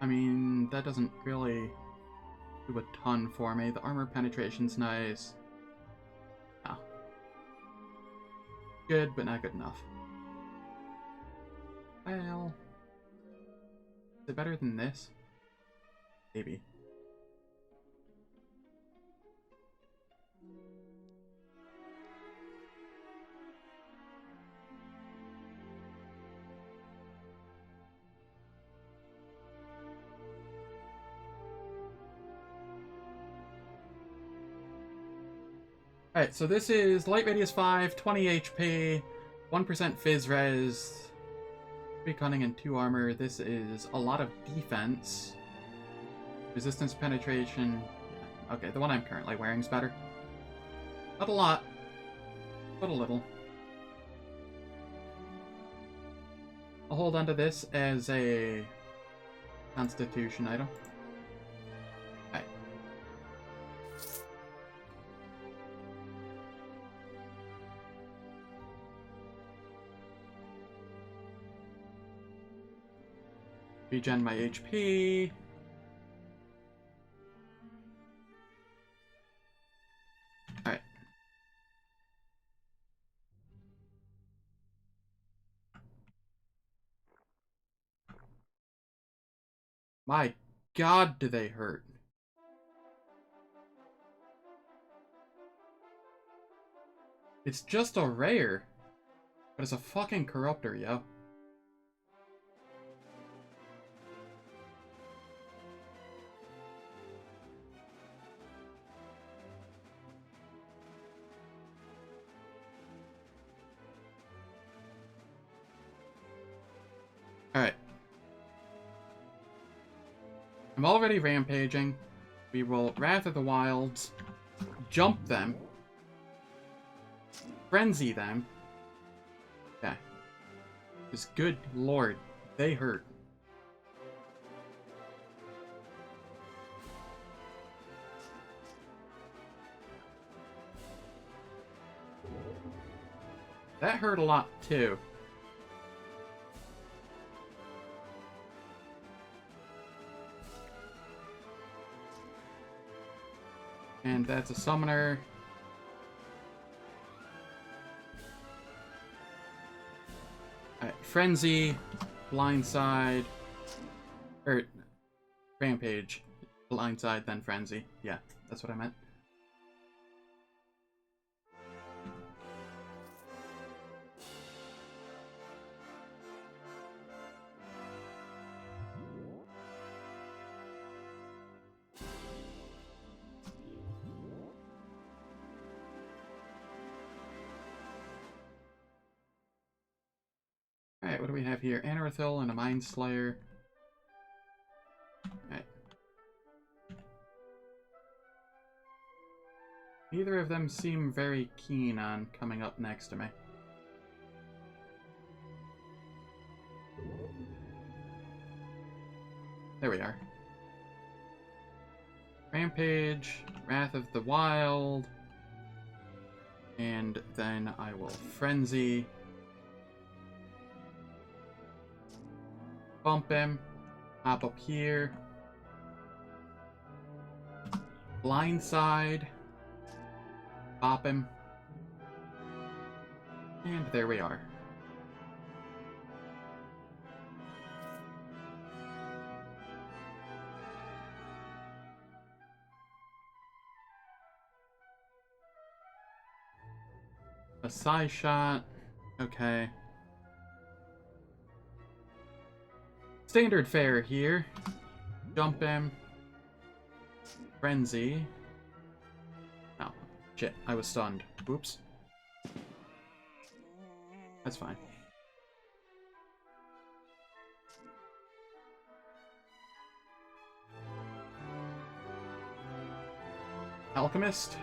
I mean, that doesn't really do a ton for me. The armor penetration's nice. Oh. Good, but not good enough. Well... is it better than this? Maybe. Alright, so this is Light Radius 5, 20 HP, 1% Fizz Res, 3 Cunning and 2 Armor. This is a lot of defense. Resistance penetration. Yeah. Okay, the one I'm currently wearing is better. Not a lot, but a little. I'll hold on to this as a Constitution item. Alright. Regen my HP. Alright. My god, do they hurt. It's just a rare, but it's a fucking corruptor, yo. Alright. I'm already rampaging. We will Wrath of the Wilds, jump them, Frenzy them. Okay. Because good lord, they hurt. That hurt a lot too. And that's a summoner. Alright, Frenzy, Blindside, or Rampage. Blindside, then Frenzy. Yeah, that's what I meant. Alright, what do we have here? Anorithil and a Mind Slayer. Alright. Neither of them seem very keen on coming up next to me. There we are. Rampage, Wrath of the Wild, and then I will Frenzy. Bump him, hop up here, Blindside, pop him, and there we are. A side shot, okay. Standard fare here. Jump him. Frenzy. Oh, shit, I was stunned. Oops. That's fine. Alchemist.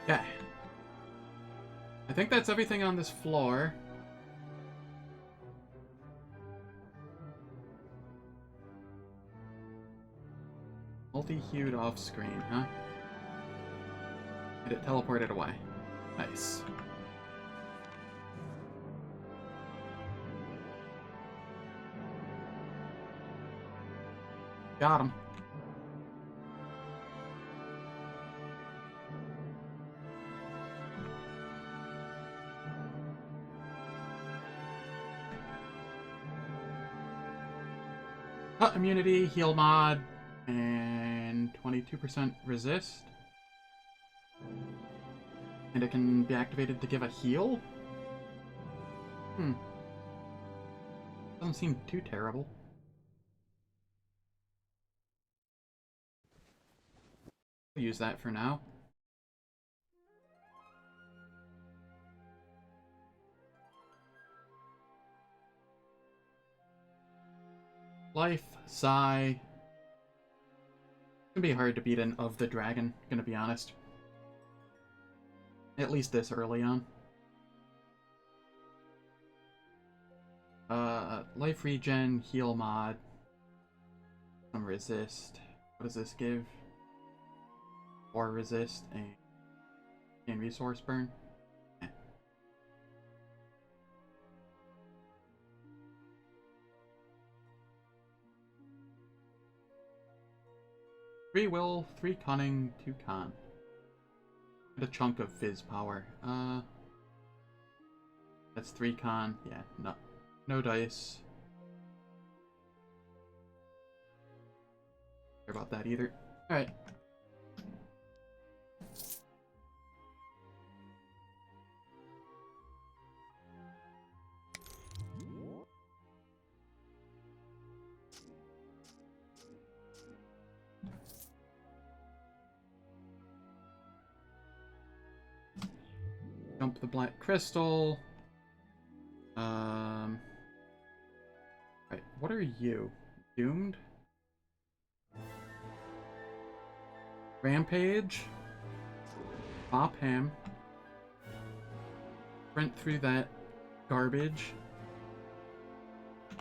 Okay. I think that's everything on this floor. Multi-hued off screen, huh? And it teleported away. Nice. Got him. Cut immunity, heal mod, and 22% resist. And it can be activated to give a heal? Doesn't seem too terrible. I'll use that for now. Life, Sigh. It's gonna be hard to beat an Of the Dragon, gonna be honest. At least this early on. Life regen, heal mod. Some resist. What does this give? Or resist and resource burn. Eh. Three will, 3 cunning, 2 con. And a chunk of fizz power. That's 3 con. Yeah, no dice. Care about that either. Alright. Dump the black crystal. Right, what are you? Doomed? Rampage. Pop him. Sprint through that garbage.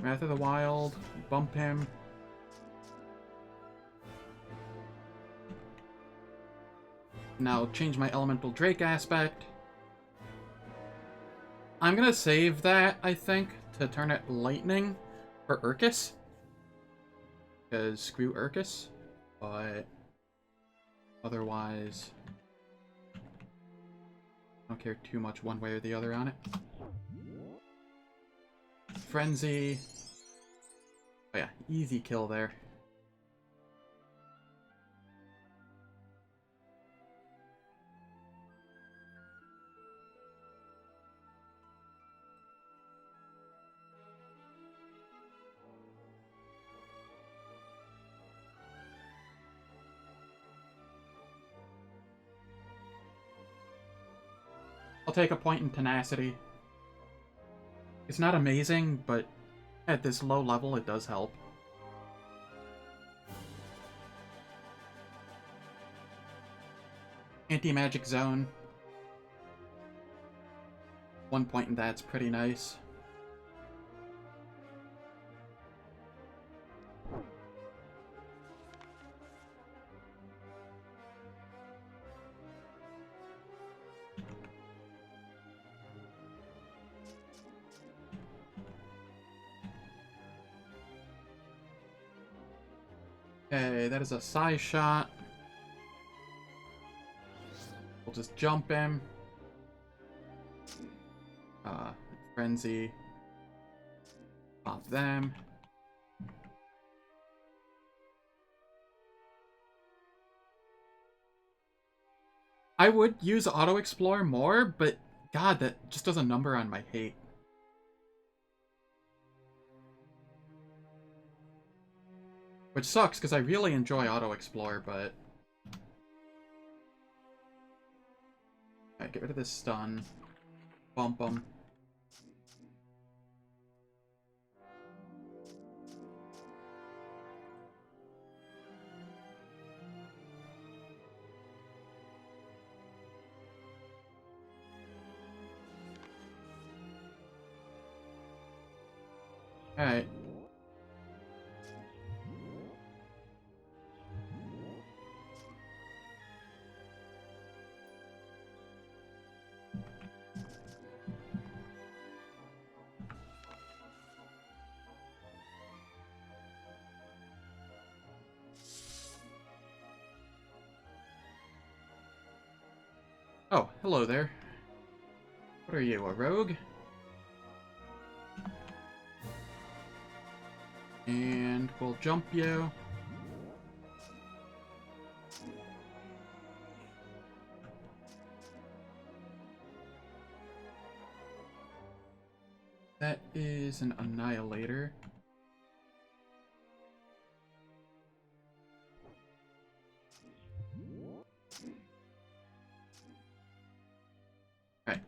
Wrath of the Wild. Bump him. Now change my Elemental Drake aspect. I'm gonna save that, I think, to turn it Lightning for Urkus. Because screw Urkus. But otherwise, I don't care too much one way or the other on it. Frenzy. Oh yeah, easy kill there. I'll take a point in tenacity. It's not amazing, but at this low level, it does help. Anti-magic zone. 1 point in that's pretty nice. Okay, that is a Psy shot. We'll just jump him. Frenzy. Pop them. I would use Auto Explore more, but god, that just does a number on my hate. Which sucks, because I really enjoy Auto Explore, but... Alright, get rid of this stun. Bump him. Alright. Oh, hello there. What are you, a rogue? And we'll jump you. That is an Annihilator. Right.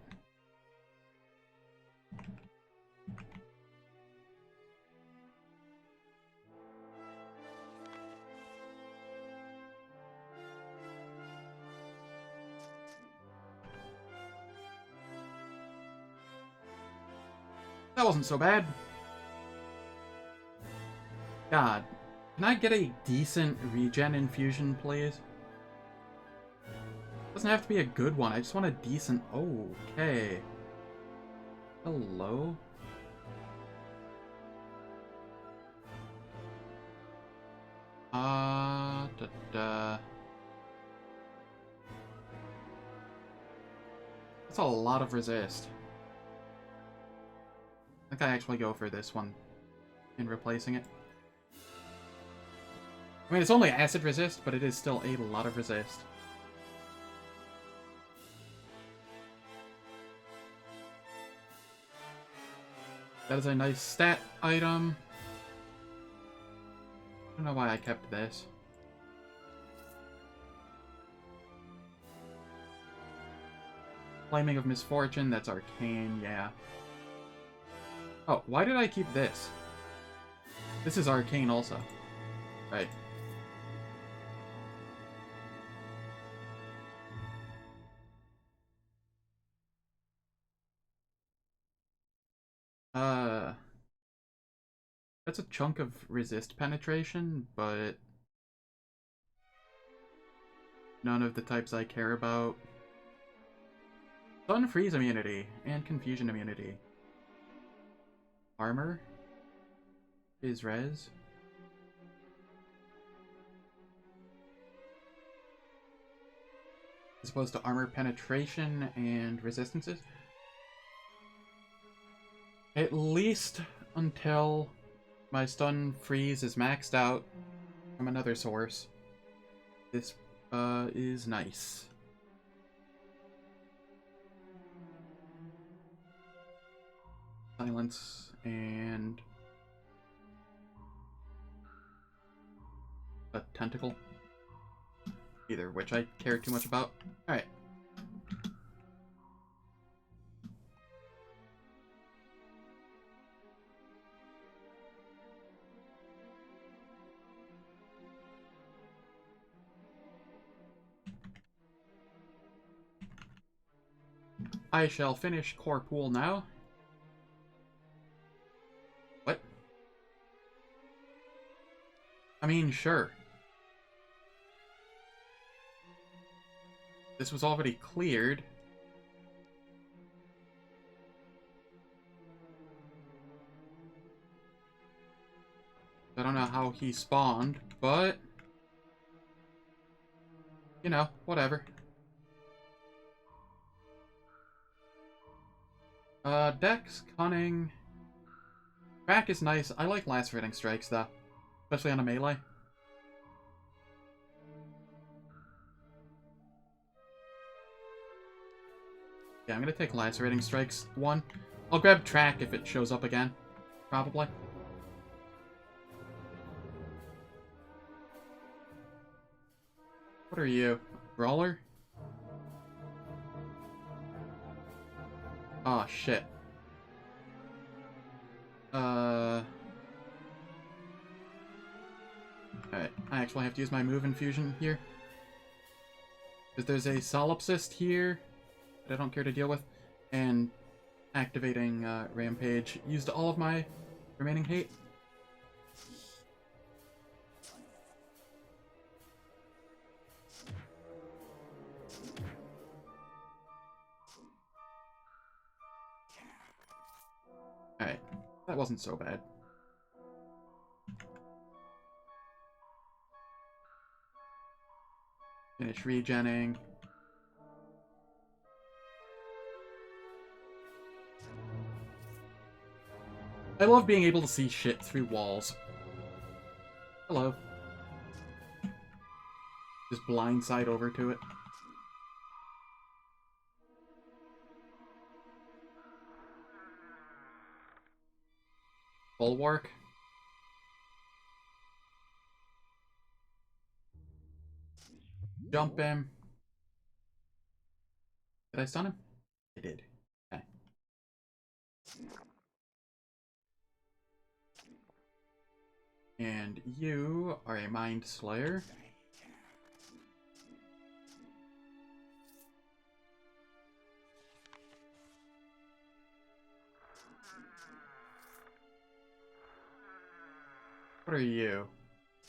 That wasn't so bad. God. Can I get a decent regen infusion, please? Doesn't have to be a good one. I just want a decent... Okay. Hello? That's a lot of resist. I think I actually go for this one in replacing it. I mean, it's only acid resist, but it is still a lot of resist. That is a nice stat item. I don't know why I kept this. Flaming of Misfortune, that's arcane, yeah. Oh, why did I keep this? This is arcane also. Right. That's a chunk of resist penetration, but none of the types I care about. Stun freeze immunity and confusion immunity. Armor is res. As opposed to armor penetration and resistances. At least until my stun freeze is maxed out from another source. This is nice. Silence and a tentacle. Either which I care too much about. Alright. I shall finish core pool now. What? I mean, sure. This was already cleared. I don't know how he spawned, but you know, whatever. Dex, Cunning. Crack is nice. I like lacerating strikes, though. Especially on a melee. Yeah, I'm gonna take lacerating strikes. 1. I'll grab track if it shows up again. Probably. What are you? Brawler? Oh, shit. Alright, I actually have to use my move infusion here. Because there's a solipsist here that I don't care to deal with. And activating Rampage used all of my remaining hate. Alright, that wasn't so bad. Finish regenning. I love being able to see shit through walls. Hello. Just blindside over to it. Bulwark. Jump him. Did I stun him? I did. Okay. And you are a Mind Slayer. What are you?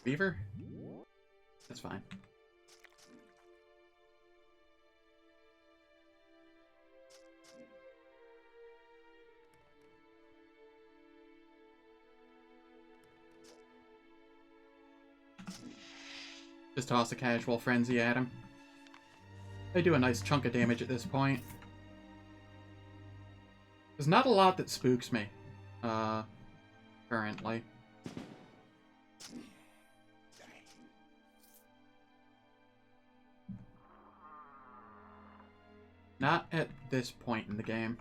Beaver? That's fine. Just toss a casual frenzy at him. They do a nice chunk of damage at this point. There's not a lot that spooks me, currently. Not at this point in the game.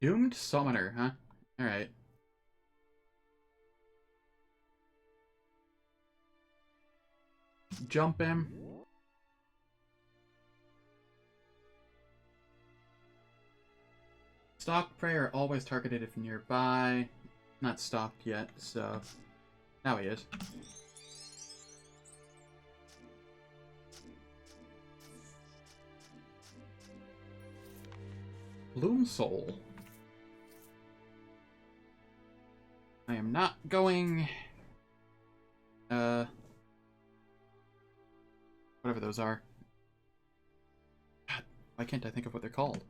Doomed Summoner, huh? Alright. Jump him. Stalk prey are always targeted if nearby. Not stalked yet, so... Now he is. Bloom Soul. I am not going... Whatever those are. God, why can't I think of what they're called?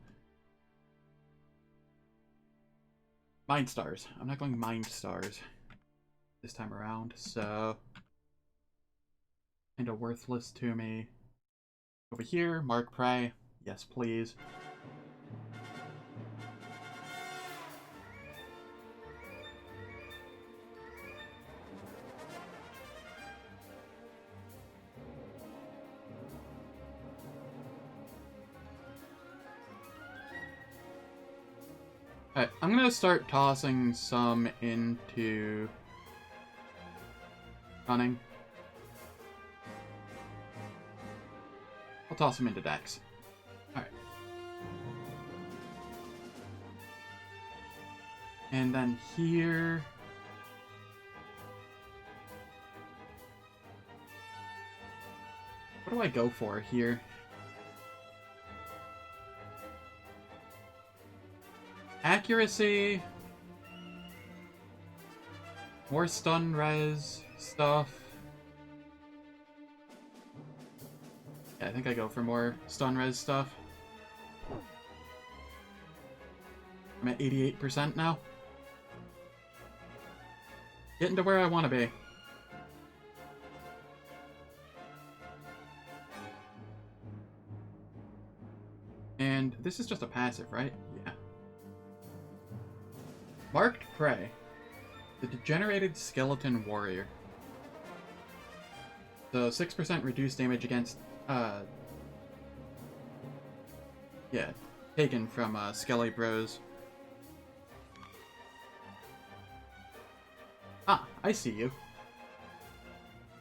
Mind Stars. I'm not going Mind Stars this time around, so... Kinda worthless to me. Over here, Mark Prey. Yes, please. Alright, I'm gonna start tossing some into Cunning. I'll toss them into Dex. Alright. And then here... What do I go for here? Accuracy. More stun res stuff. Yeah, I think I go for more stun res stuff. I'm at 88% now. Getting to where I want to be. And this is just a passive, right? Yeah. Marked Prey. The Degenerated Skeleton Warrior. The 6% reduced damage against, yeah, taken from, Skelly Bros. Ah, I see you.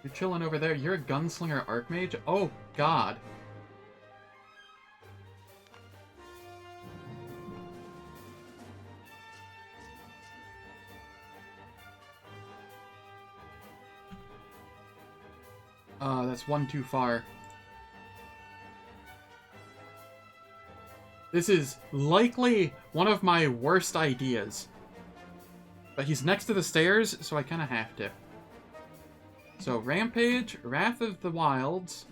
You're chilling over there. You're a Gunslinger Archmage? Oh, God. That's one too far. This is likely one of my worst ideas. But he's next to the stairs, so I kind of have to. So, Rampage, Wrath of the Wilds,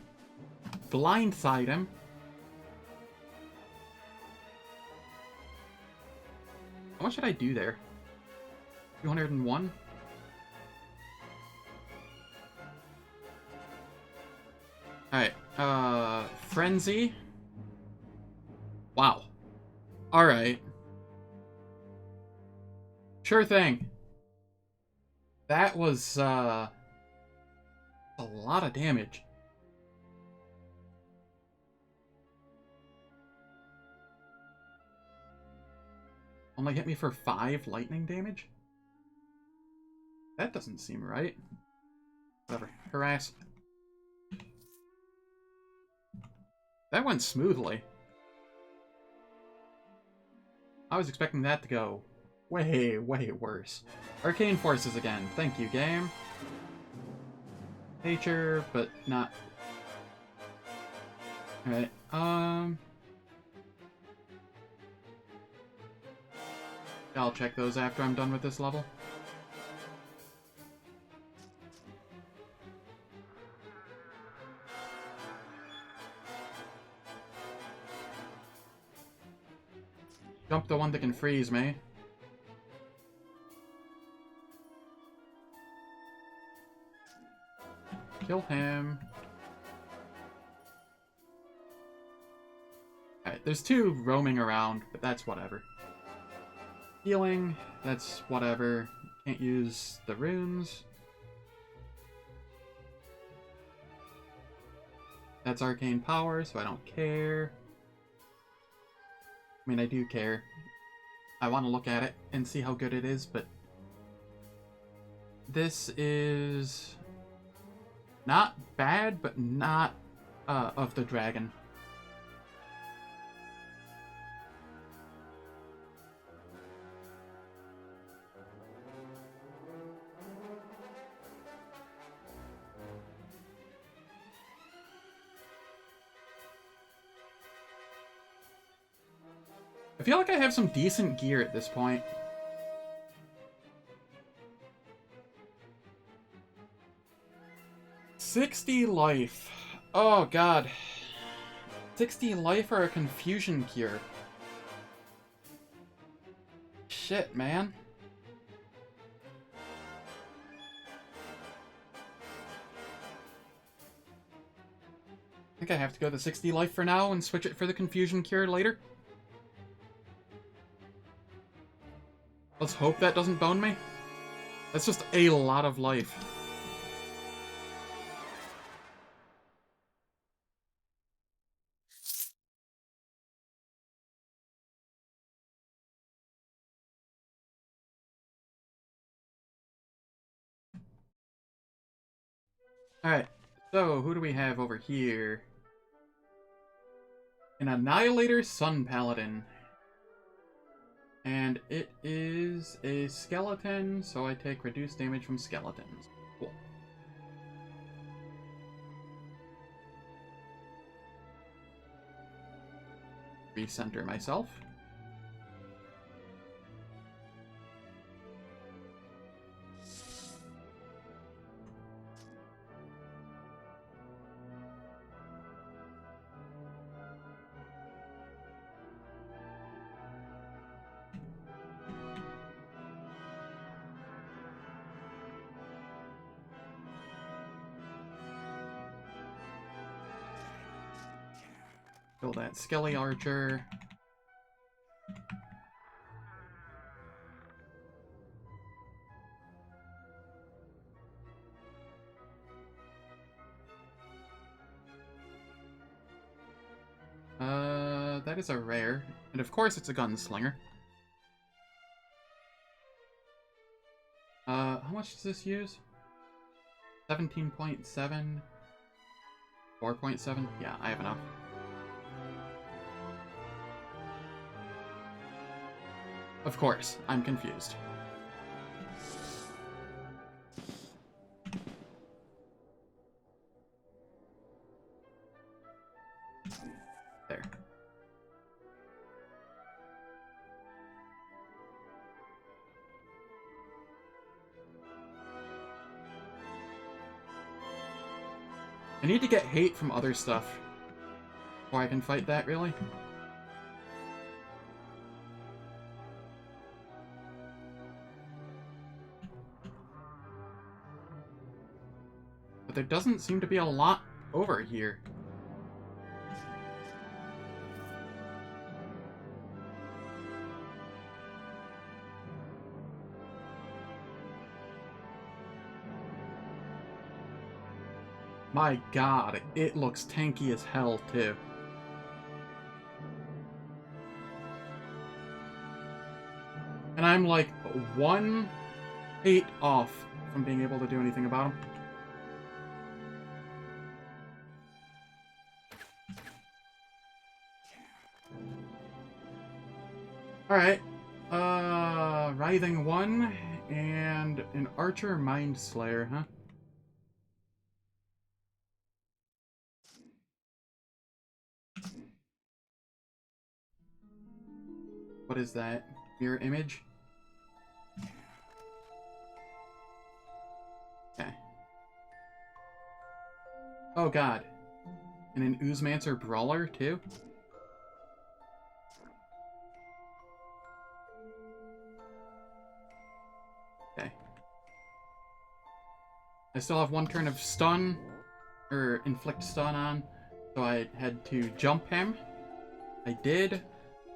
Blindside him. How much should I do there? 201? Alright, Frenzy. Wow. Alright. Sure thing. That was, a lot of damage. Only hit me for 5 lightning damage? That doesn't seem right. Whatever. Harass. That went smoothly. I was expecting that to go way, way worse. Arcane Forces again. Thank you, game. Nature, but not... Alright, I'll check those after I'm done with this level. Jump the one that can freeze me. Kill him. Alright, there's 2 roaming around, but that's whatever. Healing, that's whatever. Can't use the runes. That's arcane power, so I don't care. I mean, I do care. I want to look at it and see how good it is, but this is not bad, but not of the dragon. I feel like I have some decent gear at this point. $60 life. Oh god. 60 life or a confusion cure. Shit, man. I think I have to go to 60 life for now and switch it for the confusion cure later. Let's hope that doesn't bone me. That's just a lot of life. Alright, so who do we have over here? An Annihilator Sun Paladin. And it is a skeleton, so I take reduced damage from skeletons. Cool. Recenter myself. Kill that Skelly Archer. That is a rare. And of course it's a gunslinger. How much does this use? 17.7? 4.7? Yeah, I have enough. Of course, I'm confused. There. I need to get hate from other stuff before I can fight that, really. But there doesn't seem to be a lot over here. My god, it looks tanky as hell, too. And I'm like 1 hate off from being able to do anything about him. Alright. Writhing 1 and an Archer Mind Slayer, huh? What is that? Mirror image? Okay. Oh god. And an Oozemancer Brawler, too? Okay. I still have 1 turn of stun, or inflict stun on, so I had to jump him. I did.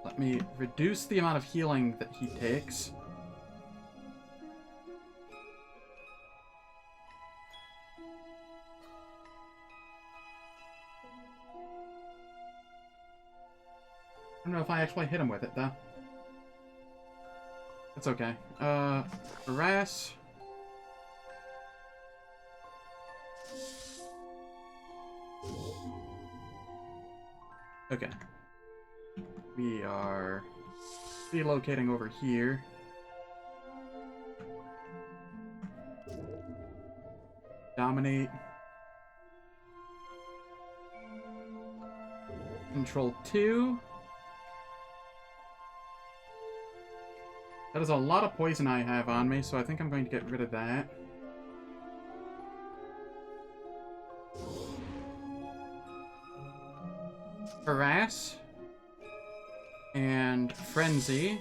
Let me reduce the amount of healing that he takes. I don't know if I actually hit him with it, though. That's okay. Harass. Okay. We are relocating over here. Dominate. Control 2. That is a lot of poison I have on me, so I think I'm going to get rid of that. Harass. And Frenzy.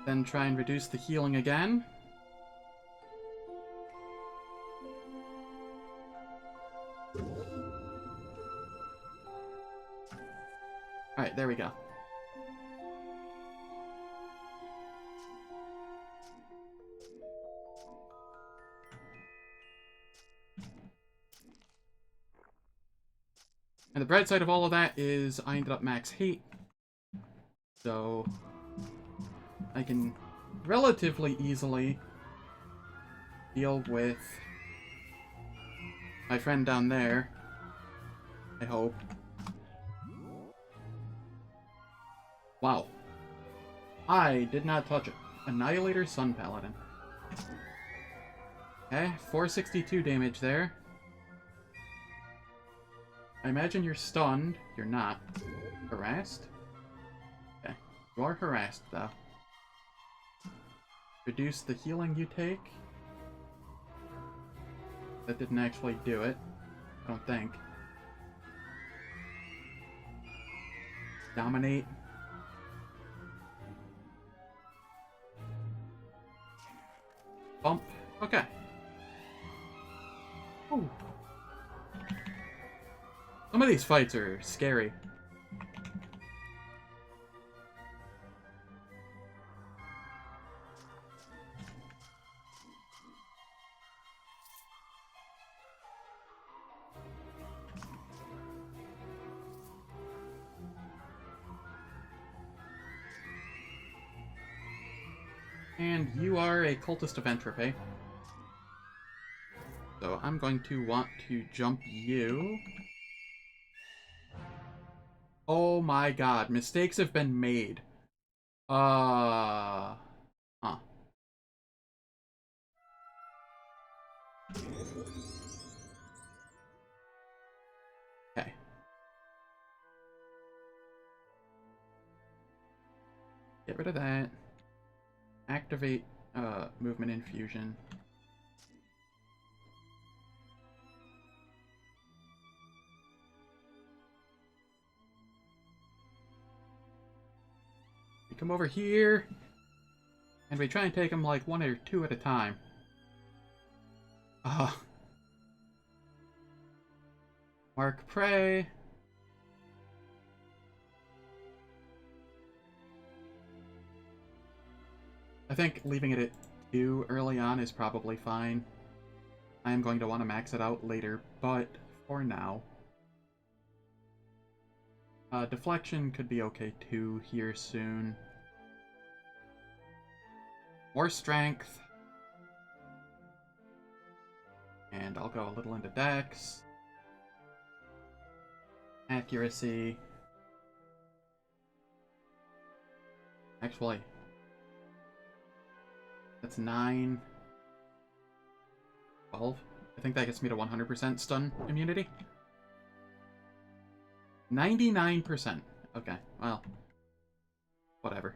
Then try and reduce the healing again. Alright, there we go. And the bright side of all of that is I ended up max hate. So I can relatively easily deal with my friend down there. I hope. Wow. I did not touch it. Annihilator Sun Paladin. Okay, 462 damage there. I imagine you're stunned. You're not. Harassed? Okay. You are harassed, though. Reduce the healing you take. That didn't actually do it. I don't think. Dominate. Bump. Okay. Ooh. Some of these fights are scary. And you are a cultist of entropy. So I'm going to want to jump you. Oh my god, mistakes have been made. Huh. Okay. Get rid of that. Activate movement infusion. We come over here, and we try and take them like 1 or 2 at a time. Mark Prey. I think leaving it at 2 early on is probably fine. I am going to want to max it out later, but for now. Deflection could be okay too here soon. More strength. And I'll go a little into dex. Accuracy. Actually, that's 9. 12. I think that gets me to 100% stun immunity. 99%. Okay, well, whatever.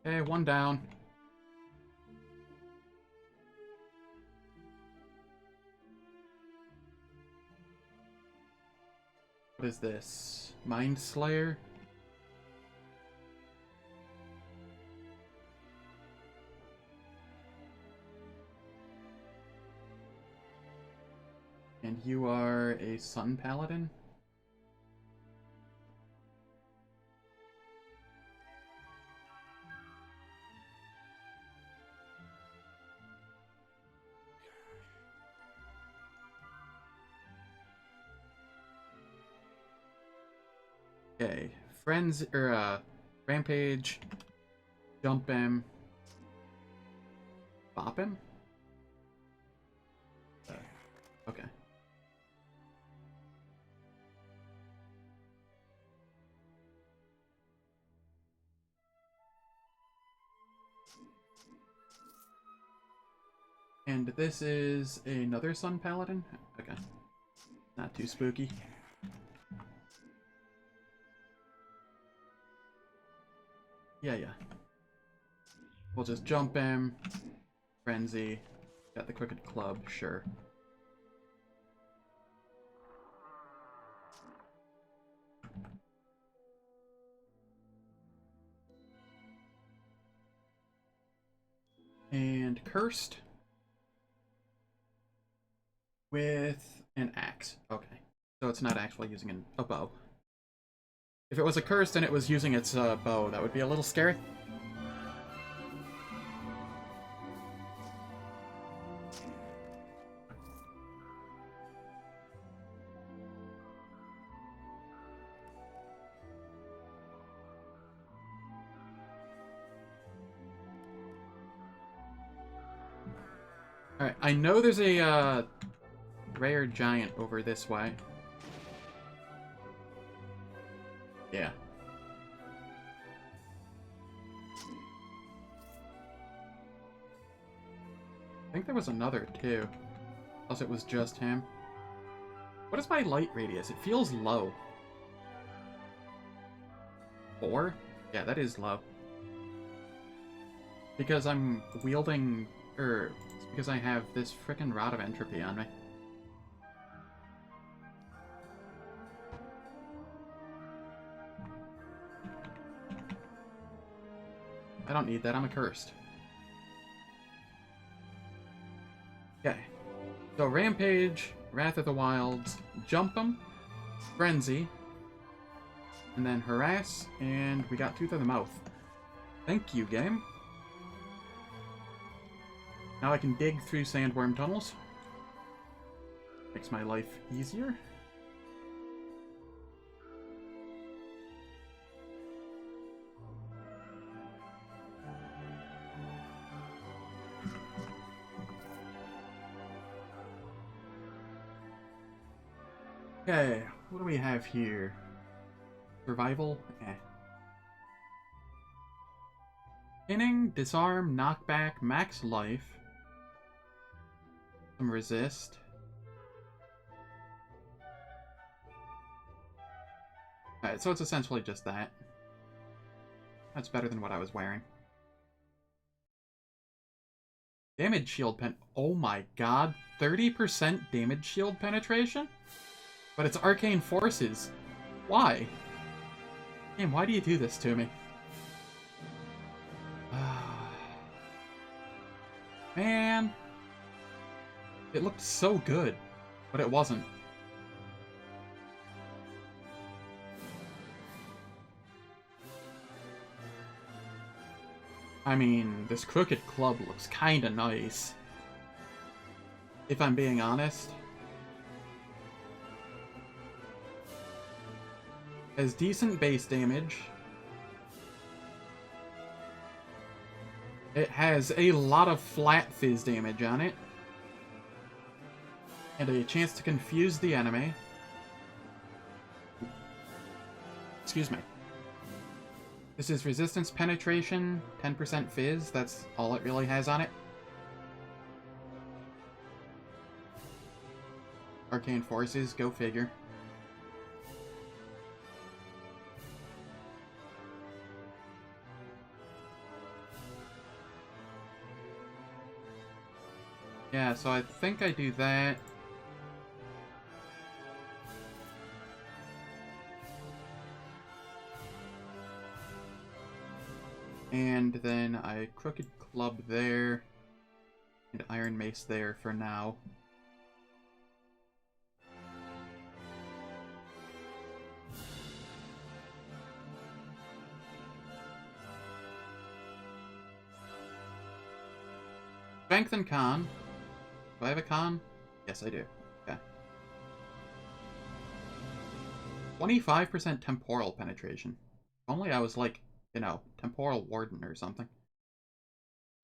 Okay, 1 down. What is this? Mind Slayer? And you are a Sun Paladin? Okay, Rampage, jump him, bop him? Okay. And this is another Sun Paladin? Okay. Not too spooky. Yeah. We'll just jump him. Frenzy. Got the Crooked Club, sure. And Cursed. With an axe. Okay. So it's not actually using a bow. If it was a Cursed and it was using its bow, that would be a little scary. Alright, I know there's a rare giant over this way. Yeah. I think there was another, too. Unless it was just him. What is my light radius? It feels low. 4? Yeah, that is low. Because I'm wielding... it's because I have this frickin' Rod of Entropy on me. I don't need that, I'm accursed. Okay. So Rampage, Wrath of the Wilds, Jump 'em, Frenzy, and then Harass, and we got Tooth of the Mouth. Thank you, game. Now I can dig through sandworm tunnels. Makes my life easier. Okay, what do we have here? Survival? Eh. Pinning, disarm, knockback, max life. Some resist. Alright, so it's essentially just that. That's better than what I was wearing. Damage shield oh my god, 30% damage shield penetration? But it's arcane forces. Why? Game, why do you do this to me? Man. It looked so good, but it wasn't. I mean, this Crooked Club looks kinda nice. If I'm being honest. Has decent base damage. It has a lot of flat fizz damage on it. And a chance to confuse the enemy. Excuse me. This is resistance penetration, 10% fizz. That's all it really has on it. Arcane forces, go figure. Yeah, so I think I do that. And then I Crooked Club there. And Iron Mace there for now. Strength and Con. Do I have a Con? Yes, I do. Okay. 25% temporal penetration. If only I was like, you know, temporal warden or something.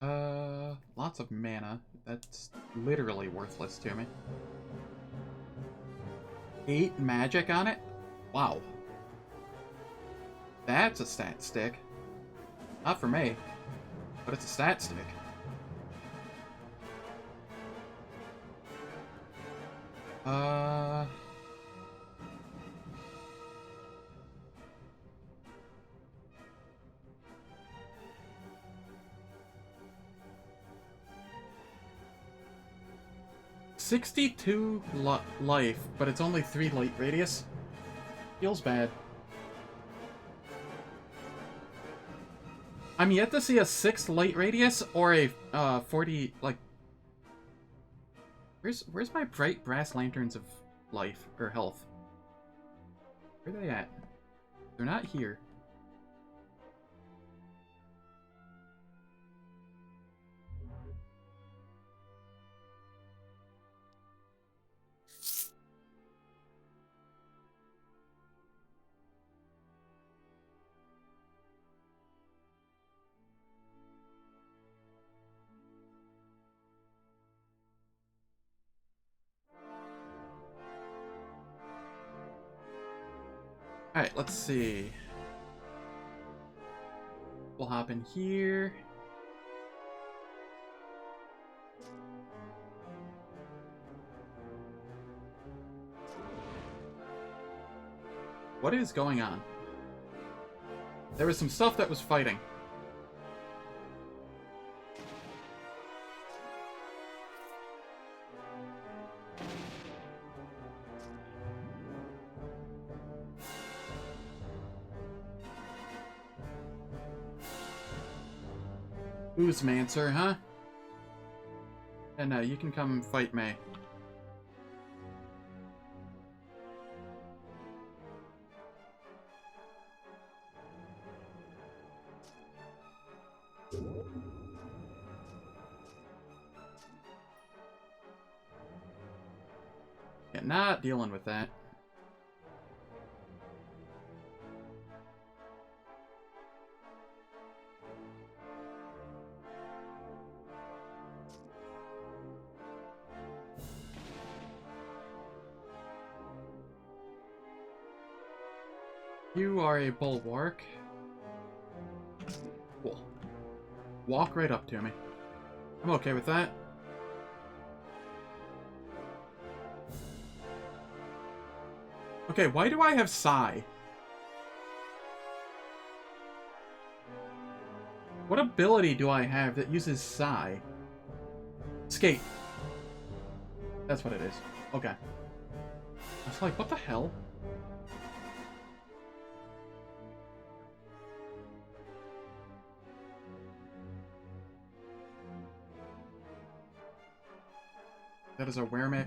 Lots of mana. That's literally worthless to me. 8 magic on it? Wow. That's a stat stick. Not for me, but it's a stat stick. Uh... 62 life, but it's only 3 light radius. Feels bad. I'm yet to see a 6 light radius or a 40 like. Where's my bright brass lanterns of life or health? Where are they at? They're not here. Alright, let's see. We'll hop in here. What is going on? There was some stuff that was fighting. Oozemancer, huh? And you can come fight me. Yeah, not dealing with that. You are a bulwark. Cool. Walk right up to me. I'm okay with that. Okay, why do I have Psy? What ability do I have that uses Psy? Skate. That's what it is. Okay. I was like, what the hell? That is a Weremic.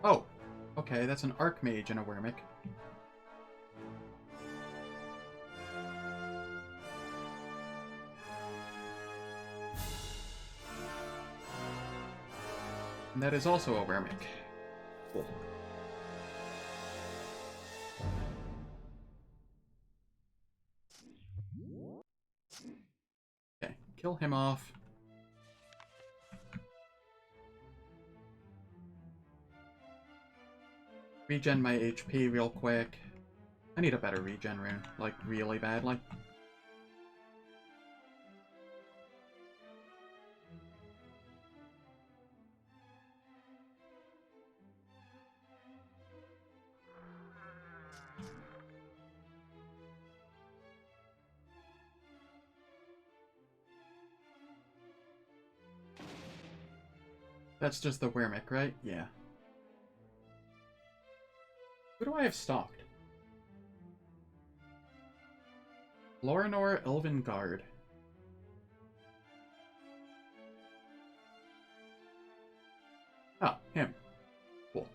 Oh, okay, that's an Archmage and a Weremic. And that is also a Weremic. Cool. Okay, kill him off. Regen my HP real quick. I need a better regen rune, like really badly. That's just the Weremic, right? Yeah. Who do I have stocked? Lorinor Elven Guard. Oh, him. Cool.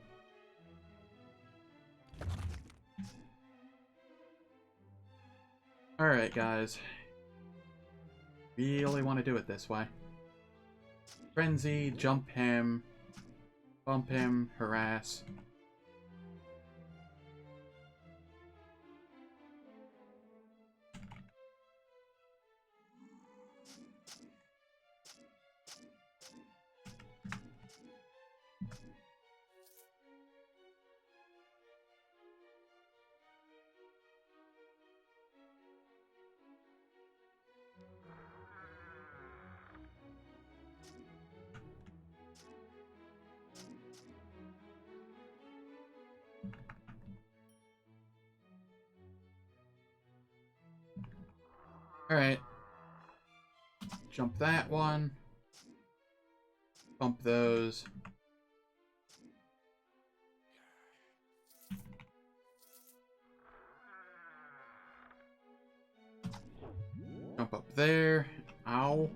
Alright, guys. Really want to do it this way. Frenzy, jump him, bump him, harass. Alright. Jump that one. Bump those. Jump up there. Ow.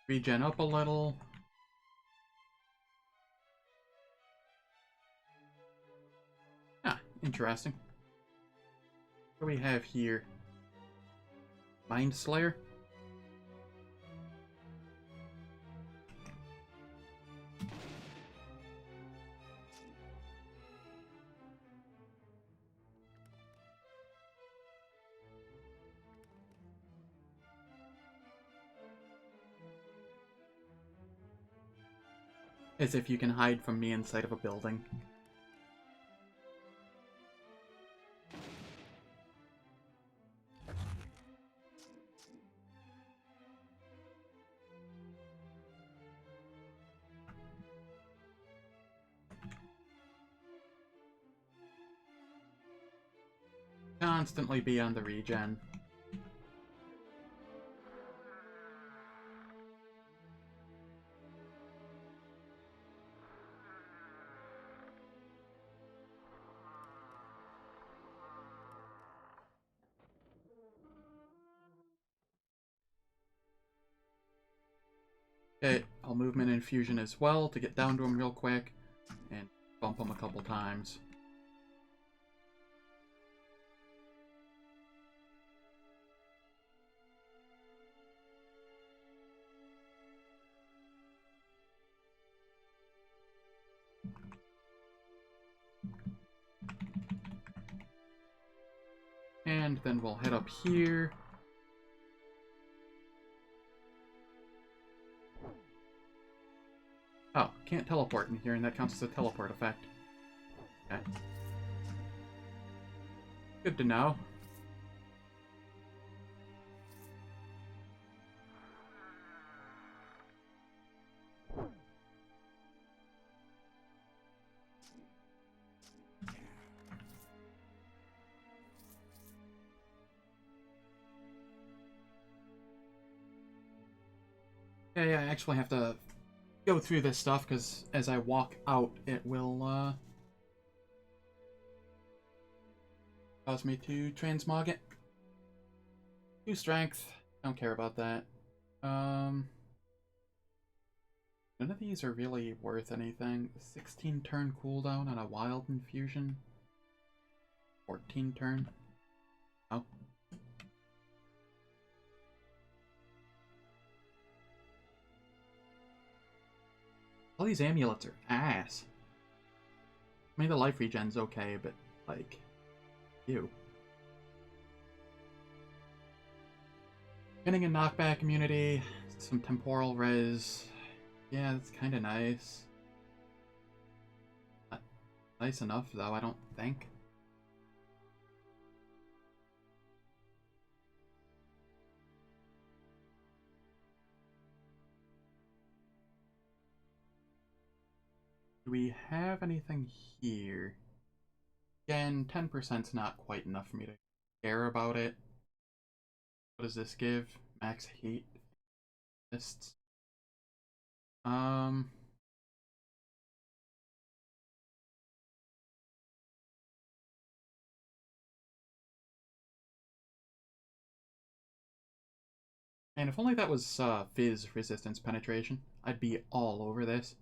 Regen up a little. Ah, interesting. What do we have here? Mind Slayer? As if you can hide from me inside of a building. Constantly be on the regen. Okay, I'll movement and fusion as well to get down to him real quick and bump him a couple times. And then we'll head up here. Oh, can't teleport in here, and that counts as a teleport effect. Okay. Good to know. Yeah, I actually have to go through this stuff, because as I walk out, it will, cause me to transmog it. 2 strength. Don't care about that. None of these are really worth anything. 16 turn cooldown on a wild infusion. 14 turn. Oh. All these amulets are ass. I mean, the life regen's okay, but, like, ew. Getting a knockback immunity, some temporal res. Yeah, that's kind of nice. Not nice enough, though, I don't think. Do we have anything here? Again, 10%'s not quite enough for me to care about it. What does this give? Max heat. Mists. And if only that was Fizz resistance penetration, I'd be all over this.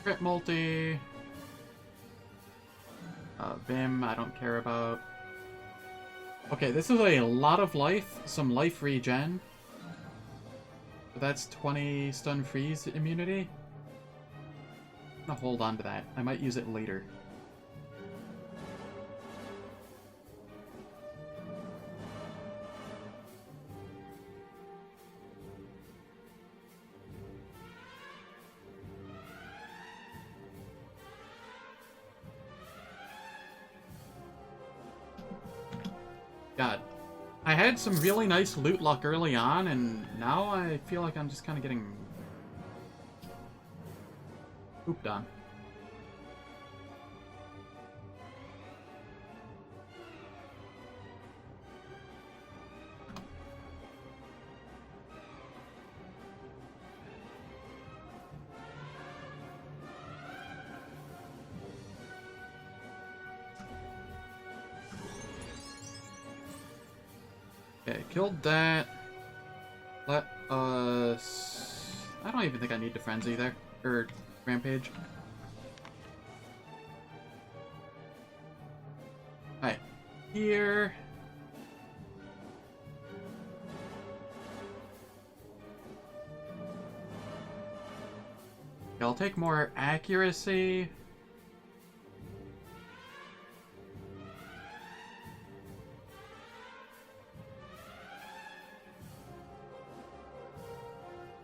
Crit multi. Vim, I don't care about. Okay, this is a lot of life, some life regen. That's 20 stun freeze immunity. I'm gonna hold on to that. I might use it later. God, I had some really nice loot luck early on, and now I feel like I'm just kind of getting pooped on. Okay, killed that. Let us... I don't even think I need to Frenzy there. Or Rampage. Alright. Here. Okay, I'll take more accuracy.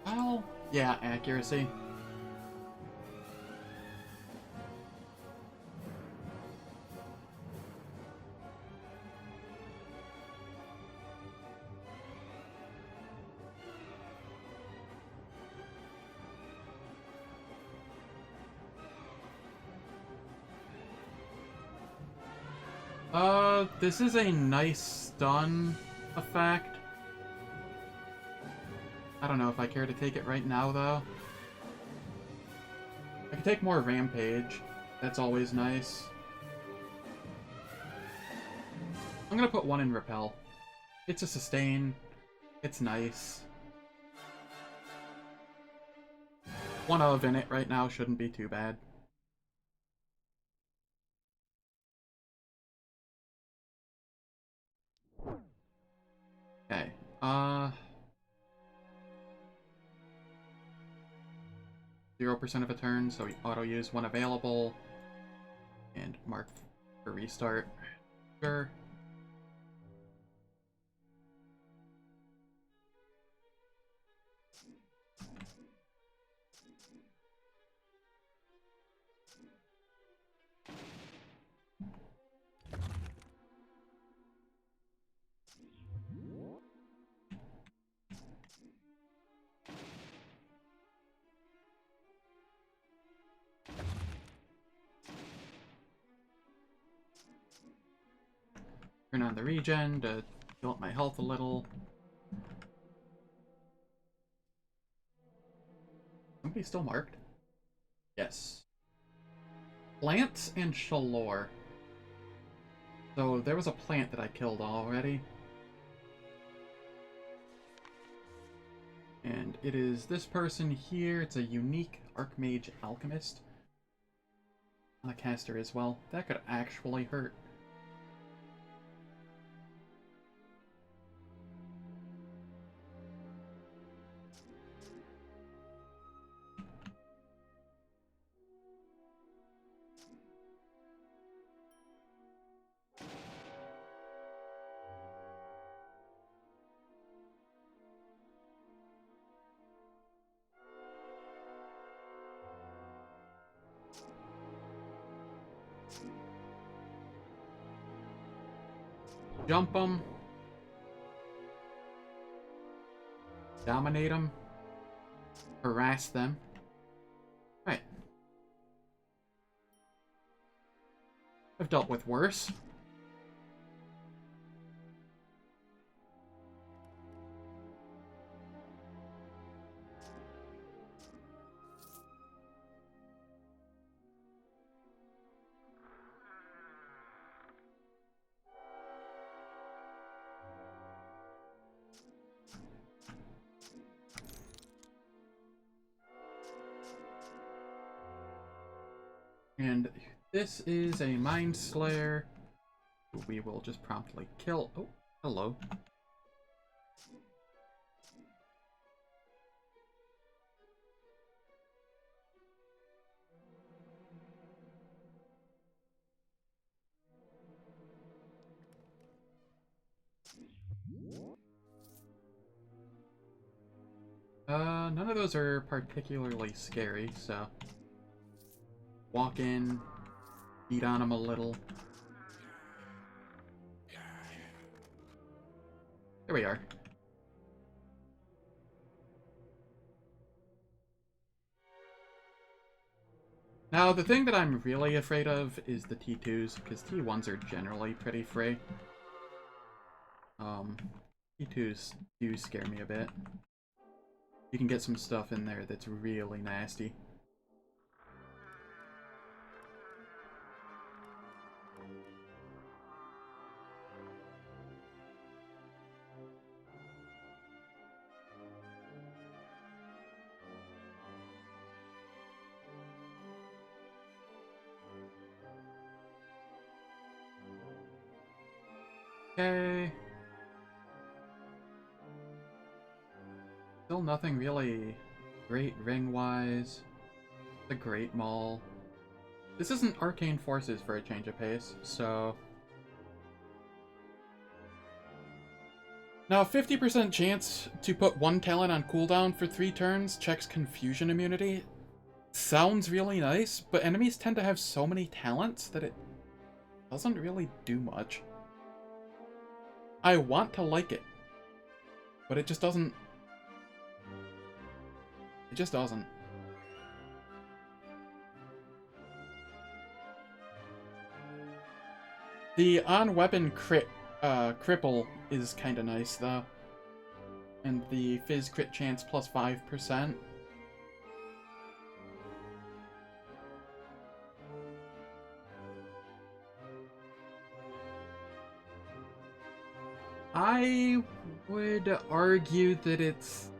Well, yeah, accuracy. This is a nice stun effect. I don't know if I care to take it right now, though. I can take more Rampage. That's always nice. I'm gonna put one in Repel. It's a sustain. It's nice. One of in it right now shouldn't be too bad. Okay, 0% of a turn, so we auto-use one available. And mark for restart. Sure. Turn on the regen to heal up my health a little. Somebody still marked? Yes. Plants and Shalor. So there was a plant that I killed already. And it is this person here. It's a unique Archmage Alchemist. On a caster as well. That could actually hurt. Jump them. Dominate them. Harass them. Right. I've dealt with worse. And this is a Mind Slayer, who we will just promptly kill. Oh, hello. None of those are particularly scary, so walk in, beat on them a little. There we are. Now, the thing that I'm really afraid of is the T2s, because T1s are generally pretty free. T2s do scare me a bit. You can get some stuff in there that's really nasty. Okay. Still nothing really great ring-wise. The Great Mall. This isn't Arcane Forces for a change of pace, so... Now, 50% chance to put one talent on cooldown for 3 turns checks Confusion immunity. Sounds really nice, but enemies tend to have so many talents that it doesn't really do much. I want to like it, but it just doesn't. It just doesn't. The on-weapon cripple is kind of nice, though. And the Fizz crit chance plus 5%. I would argue that it's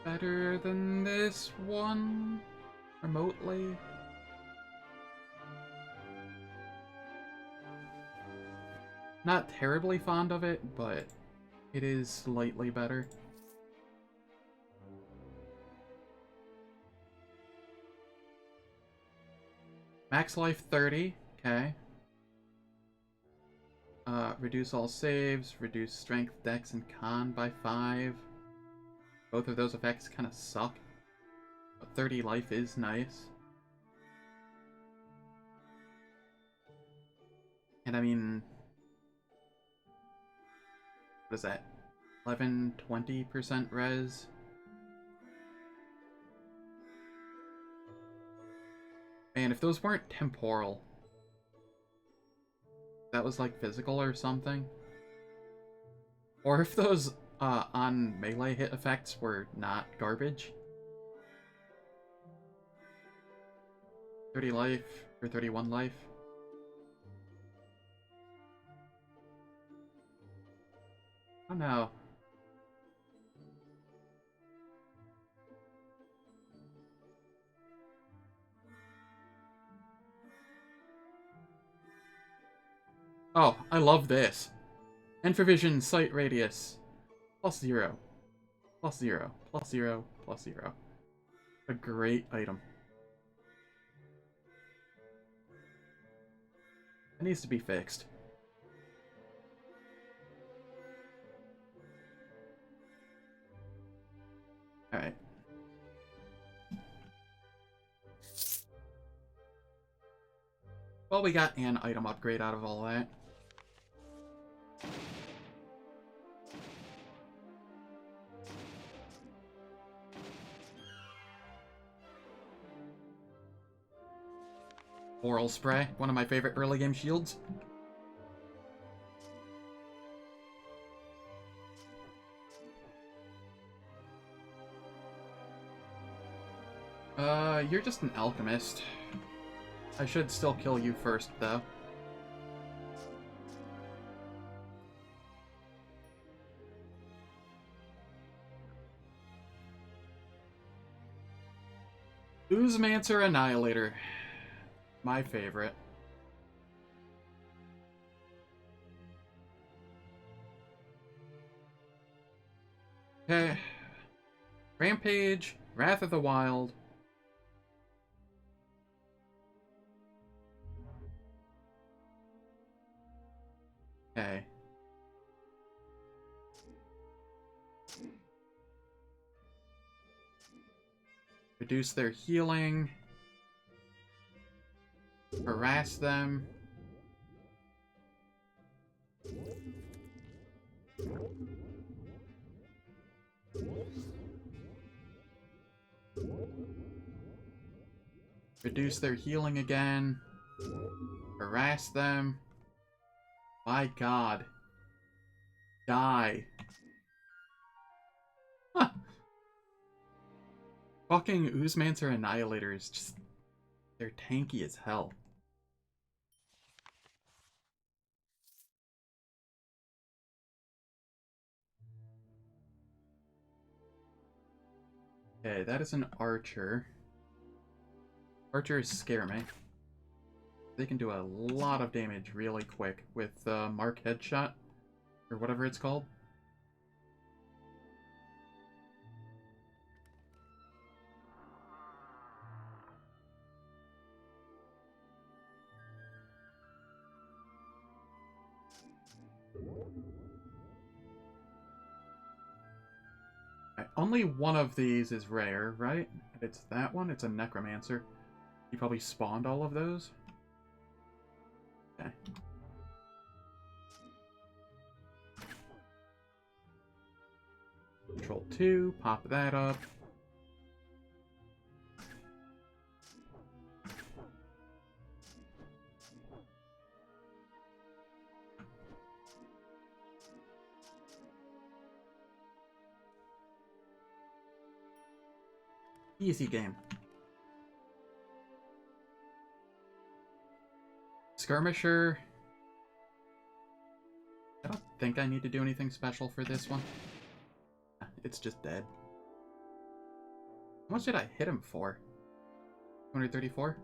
better than this one, remotely. Not terribly fond of it, but it is slightly better. Max life 30, okay. Reduce all saves, reduce strength, dex, and con by 5. Both of those effects kind of suck, but 30 life is nice. And I mean, what is that? 11-20% res? Man, if those weren't temporal, that was like physical or something. Or if those on melee hit effects were not garbage. 30 life or 31 life. Oh no. Oh, I love this. And for vision, sight radius. +0. +0. +0. +0. A great item. It needs to be fixed. Alright. Well, we got an item upgrade out of all that. Oral Spray, one of my favorite early game shields. You're just an alchemist. I should still kill you first, though. Oozemancer Annihilator. My favorite. Okay. Rampage, Wrath of the Wild. Okay. Reduce their healing. Harass them. Reduce their healing again. Harass them. My god. Die. Huh. Fucking Oozmancer Annihilators, just... they're tanky as hell. Okay, that is an archer. Archers scare me. They can do a lot of damage really quick with Mark Headshot, or whatever it's called. Right, only one of these is rare, right? It's that one? It's a Necromancer. You probably spawned all of those? Okay. Control 2, pop that up. Easy game. Skirmisher. I don't think I need to do anything special for this one. It's just dead. How much did I hit him for? 234?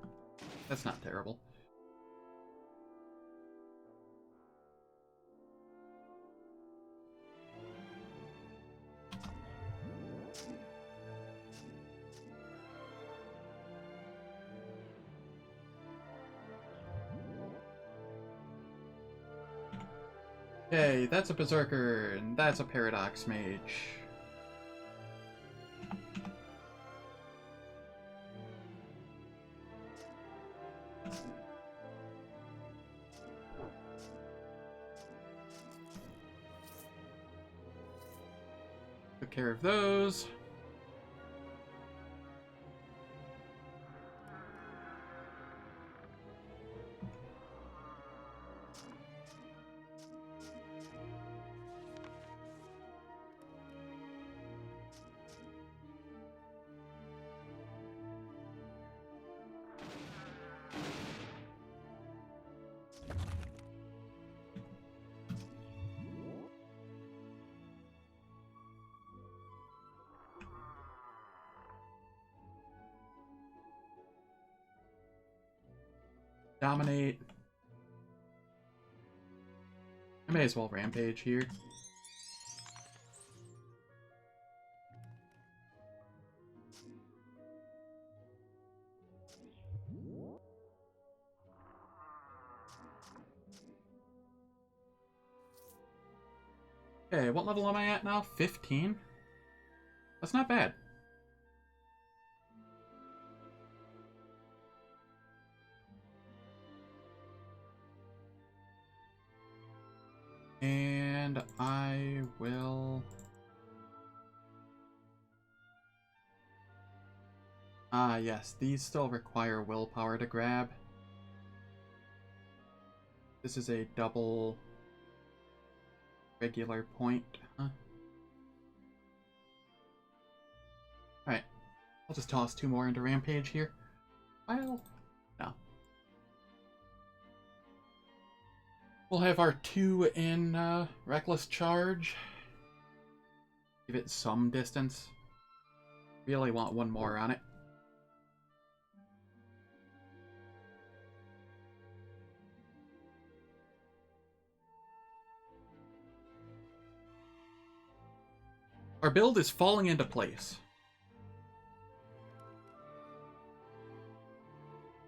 That's not terrible. Okay, that's a Berserker, and that's a Paradox Mage. Took care of those. Dominate. I may as well rampage here. Okay, what level am I at now? 15? That's not bad. And I will... Ah, yes, these still require willpower to grab. This is a double regular point, huh? Alright, I'll just toss 2 more into Rampage here. Well, no. We'll have our 2 in Reckless Charge. Give it some distance. Really want 1 more on it. Our build is falling into place.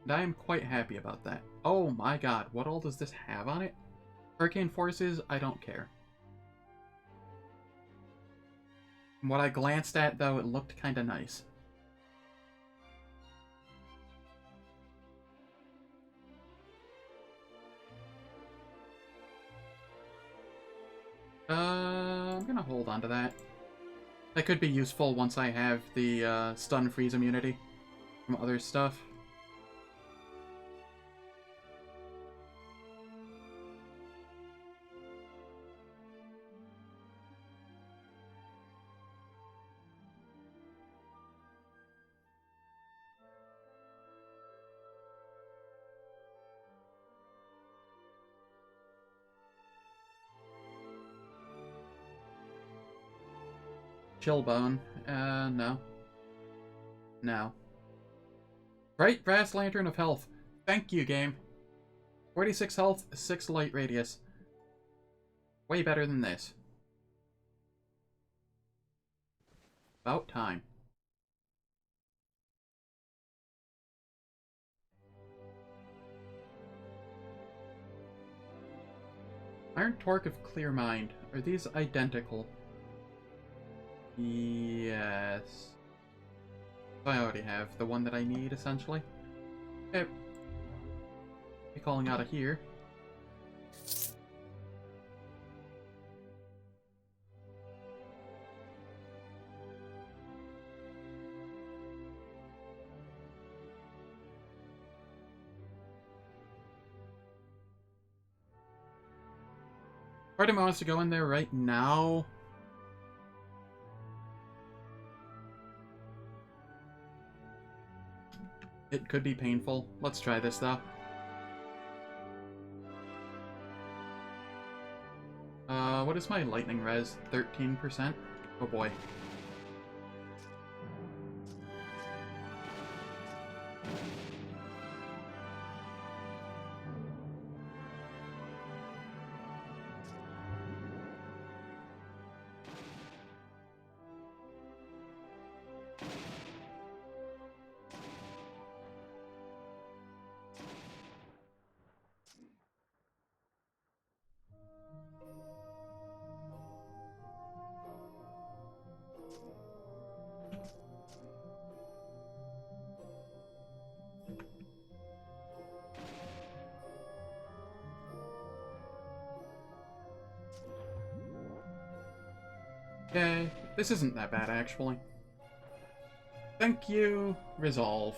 And I am quite happy about that. Oh my god, what all does this have on it? Hurricane forces, I don't care. From what I glanced at, though, it looked kinda nice. I'm gonna hold on to that. That could be useful once I have the stun freeze immunity from other stuff. Chillbone. No. No. Bright Brass Lantern of Health. Thank you, game. 46 health, 6 light radius. Way better than this. About time. Iron Torque of Clear Mind. Are these identical? Yes. I already have the one that I need, essentially. Okay. Be calling out of here. Part of me wants to go in there right now. It could be painful. Let's try this, though. What is my lightning res? 13%? Oh boy. Okay, this isn't that bad, actually. Thank you, Resolve.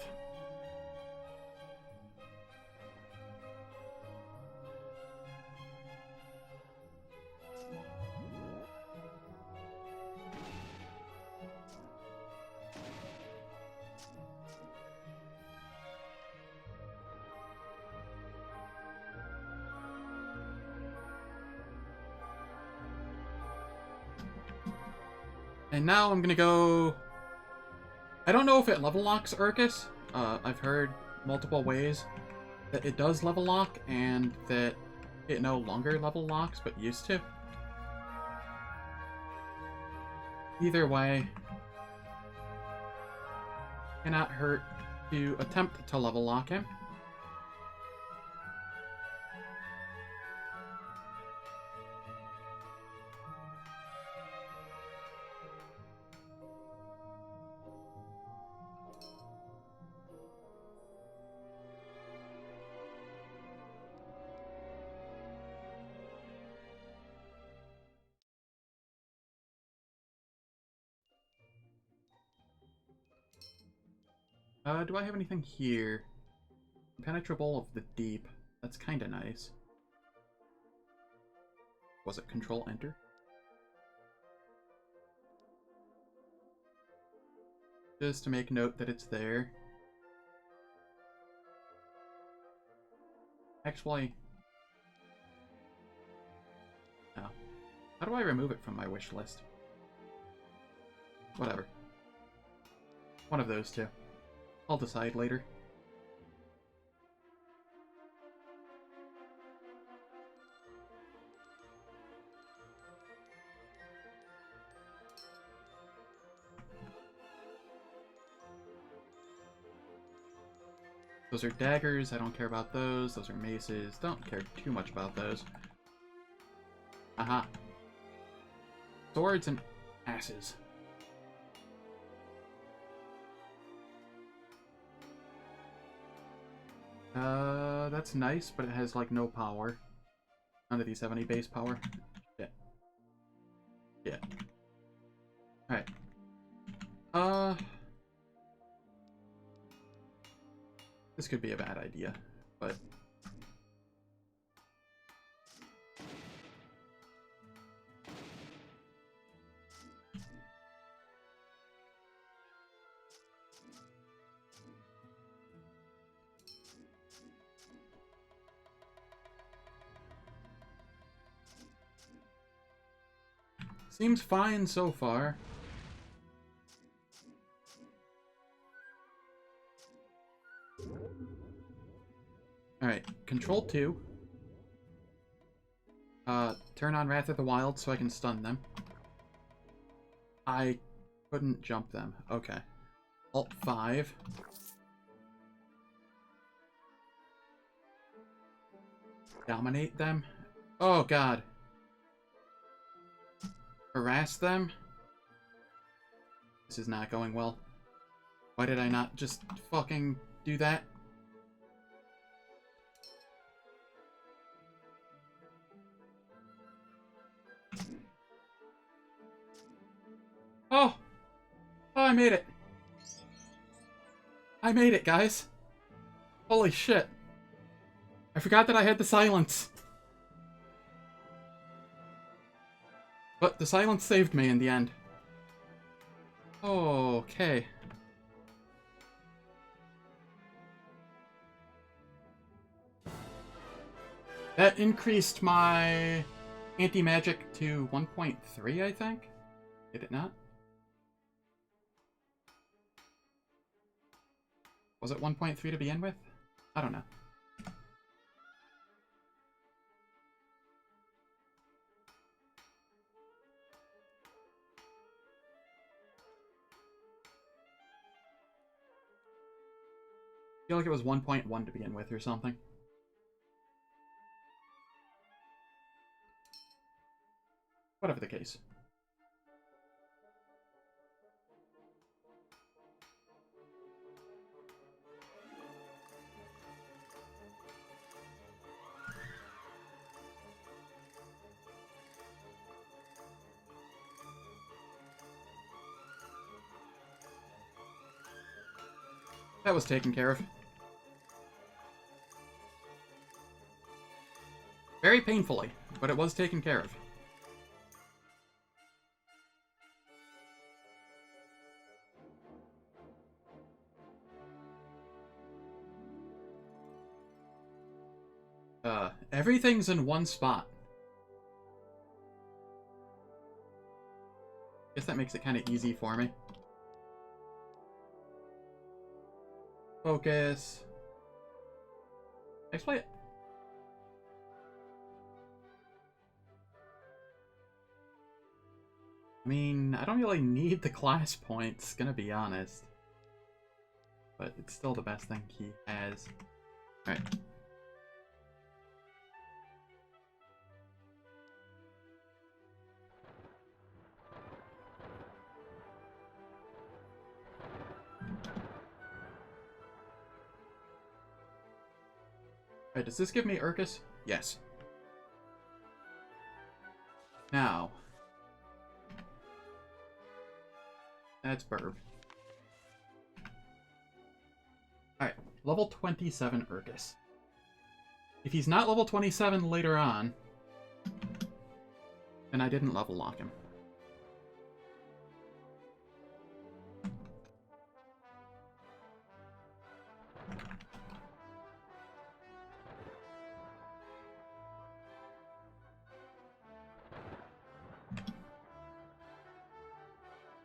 And now I'm gonna go... I don't know if it level locks Urkus. I've heard multiple ways that it does level lock, and that it no longer level locks, but used to. Either way, cannot hurt to attempt to level lock him. Do I have anything here? Impenetrable of the Deep. That's kinda nice. Was it Control Enter? Just to make note that it's there. Actually... no. How do I remove it from my wish list? Whatever. One of those two. I'll decide later. Those are daggers. I don't care about those. Those are maces. Don't care too much about those. Aha. Swords and asses. That's nice, but it has, like, no power. None of these have any base power. Yeah. Yeah. Alright. This could be a bad idea, but... Seems fine so far. Alright, Control 2. Turn on Wrath of the Wild so I can stun them. I couldn't jump them. Okay. Alt 5. Dominate them. Oh god. Harass them. This is not going well. Why did I not just fucking do that? Oh! Oh, I made it! I made it, guys! Holy shit. I forgot that I had the silence. But the silence saved me in the end. Okay. That increased my anti-magic to 1.3, I think? Did it not? Was it 1.3 to begin with? I don't know. I feel like it was 1.1 to begin with or something. Whatever the case. That was taken care of. Very painfully, but it was taken care of. Everything's in one spot. Guess that makes it kind of easy for me. Focus. Exploit it. I mean, I don't really need the class points, gonna be honest. But it's still the best thing he has. Alright. Alright, does this give me Urkus? Yes. Now. That's Burb. Alright, level 27 Urkus. If he's not level 27 later on, then I didn't level lock him.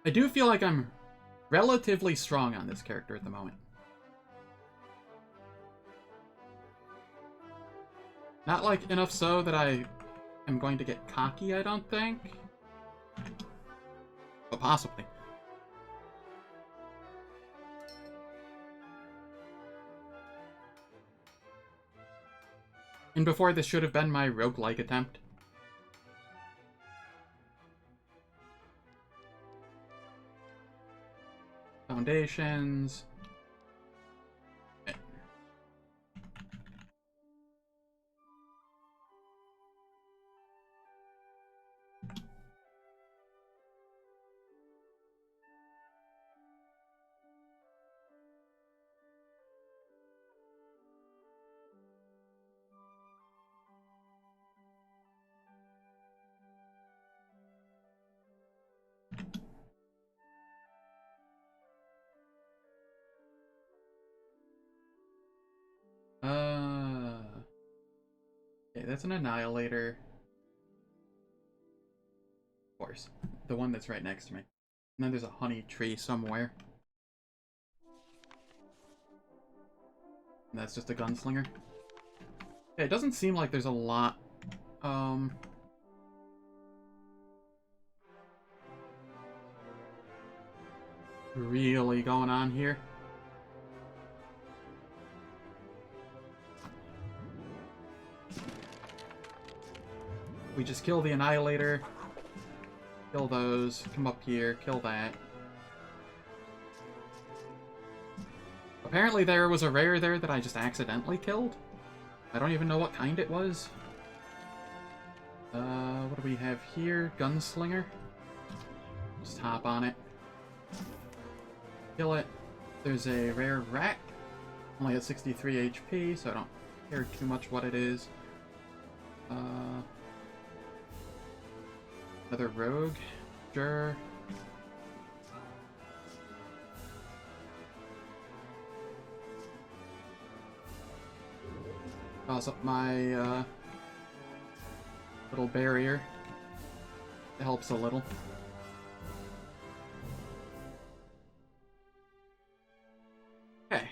I do feel like I'm relatively strong on this character at the moment. Not, like, enough so that I am going to get cocky, I don't think. But possibly. And before, this should have been my roguelike attempt. Foundations. Okay, that's an annihilator. Of course. The one that's right next to me. And then there's a honey tree somewhere. And that's just a gunslinger. Yeah, it doesn't seem like there's a lot, really going on here. We just kill the annihilator. Kill those. Come up here. Kill that. Apparently there was a rare there that I just accidentally killed. I don't even know what kind it was. What do we have here? Gunslinger. Just hop on it. Kill it. There's a rare rat. Only at 63 HP, so I don't care too much what it is. Another rogue. Sure. Toss up my little barrier. It helps a little. Okay.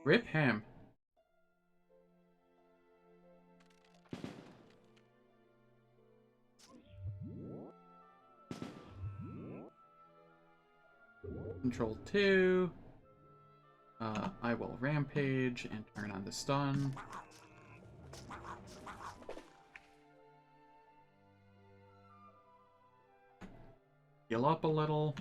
Rip him. Control 2. I will rampage and turn on the stun. Heal up a little.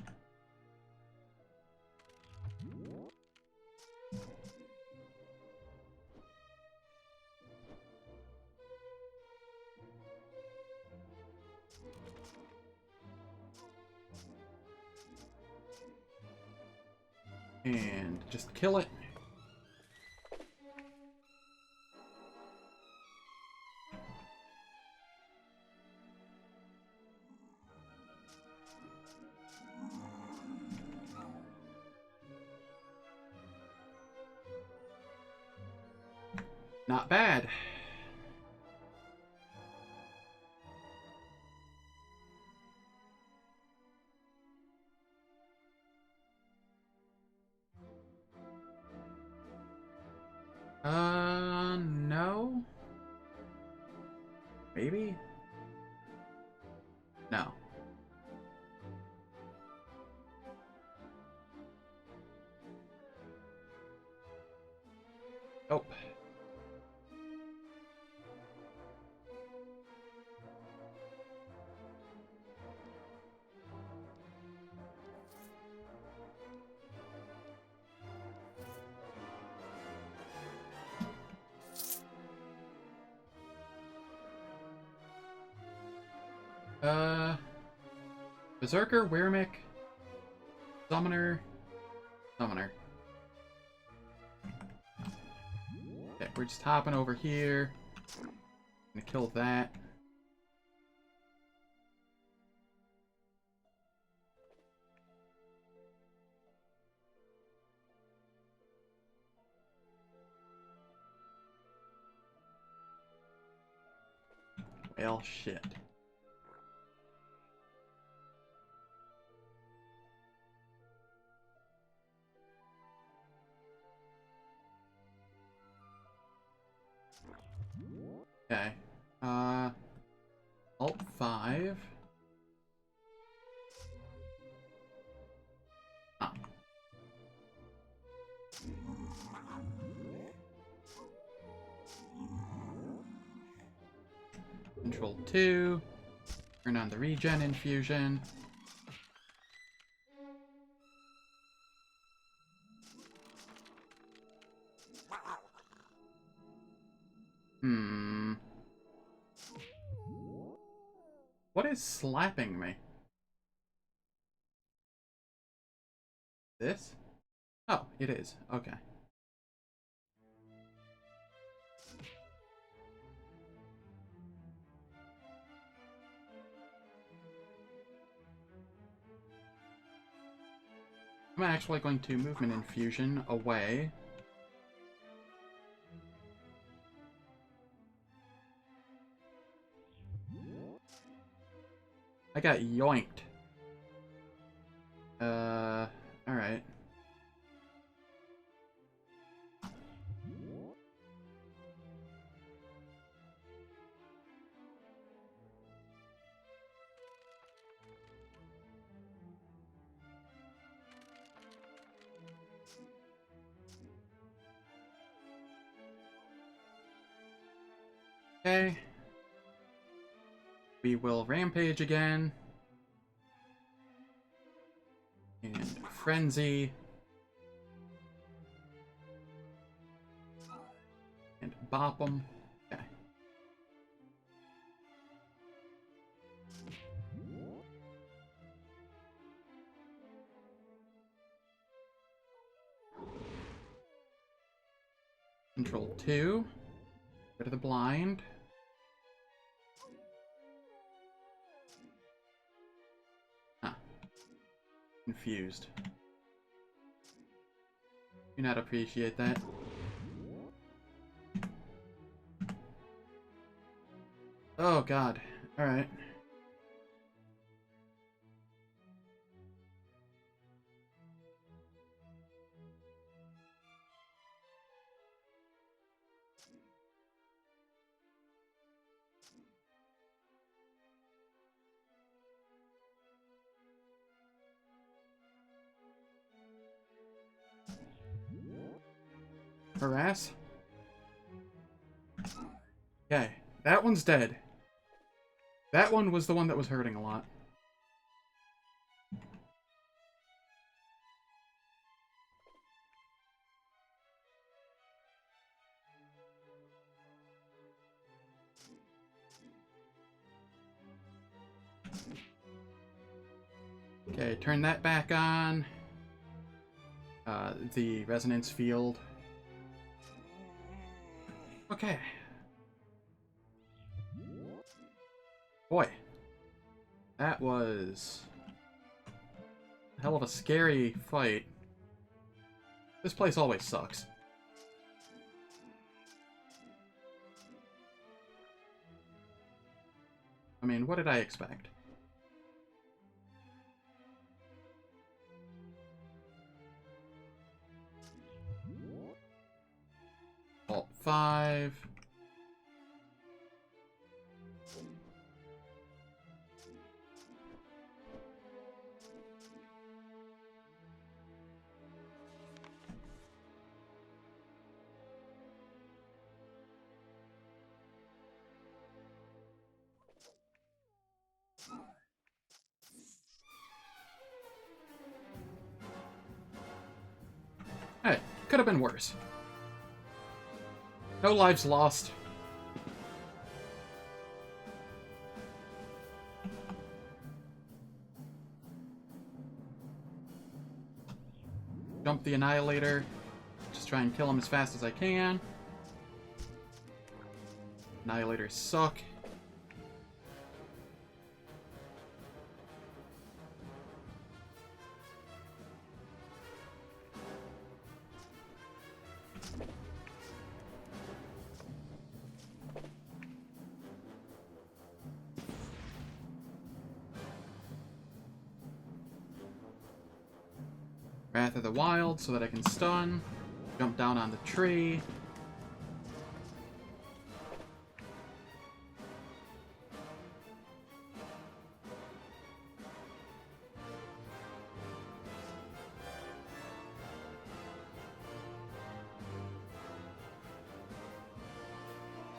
And just kill it. Not bad. No. Maybe? No. Oh. Berserker, Wyrmic, Summoner, Summoner. Okay, we're just hopping over here. Gonna kill that. Well, shit. Okay. Alt 5. Ah. Control 2. Turn on the regen infusion. What is slapping me? This? Oh, it is. Okay. I'm actually going to movement infusion away. I got yoinked. Alright. Okay. We will rampage again. And frenzy. And bop 'em. Okay. Control 2. Go to the blind. Ah. Confused. Do not appreciate that. Oh god. Alright. Harass? Okay. That one's dead. That one was the one that was hurting a lot. Okay, turn that back on. The resonance field. Okay. Boy. That was a hell of a scary fight. This place always sucks. I mean, what did I expect? Alt 5. Hey, could have been worse. No lives lost. Jump the Annihilator. Just try and kill him as fast as I can. Annihilators suck. Wrath of the Wild so that I can stun. Jump down on the tree.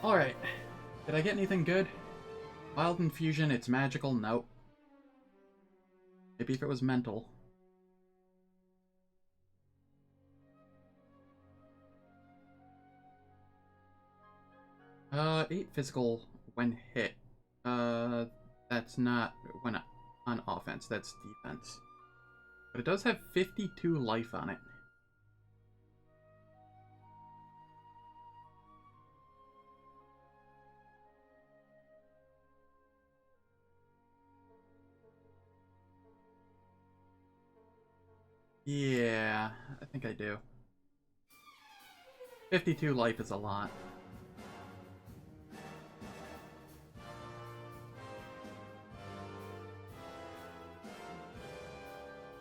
Alright. Did I get anything good? Wild Infusion, it's magical? Nope. Maybe if it was mental. 8 physical when hit. That's not when on offense, that's defense. But it does have 52 life on it. Yeah, I think I do. 52 life is a lot.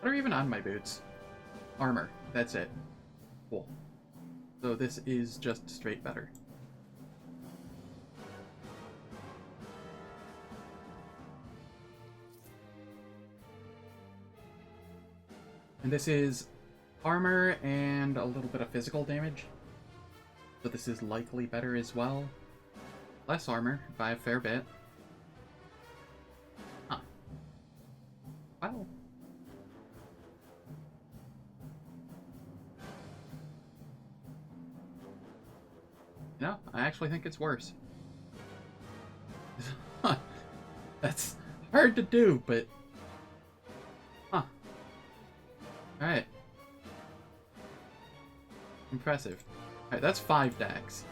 What are even on my boots? Armor. That's it. Cool. So this is just straight better. And this is armor and a little bit of physical damage. So this is likely better as well. Less armor by a fair bit. Huh. Wow. No, I actually think it's worse. That's hard to do, but... Huh. Alright. Impressive. Alright, that's 5 decks.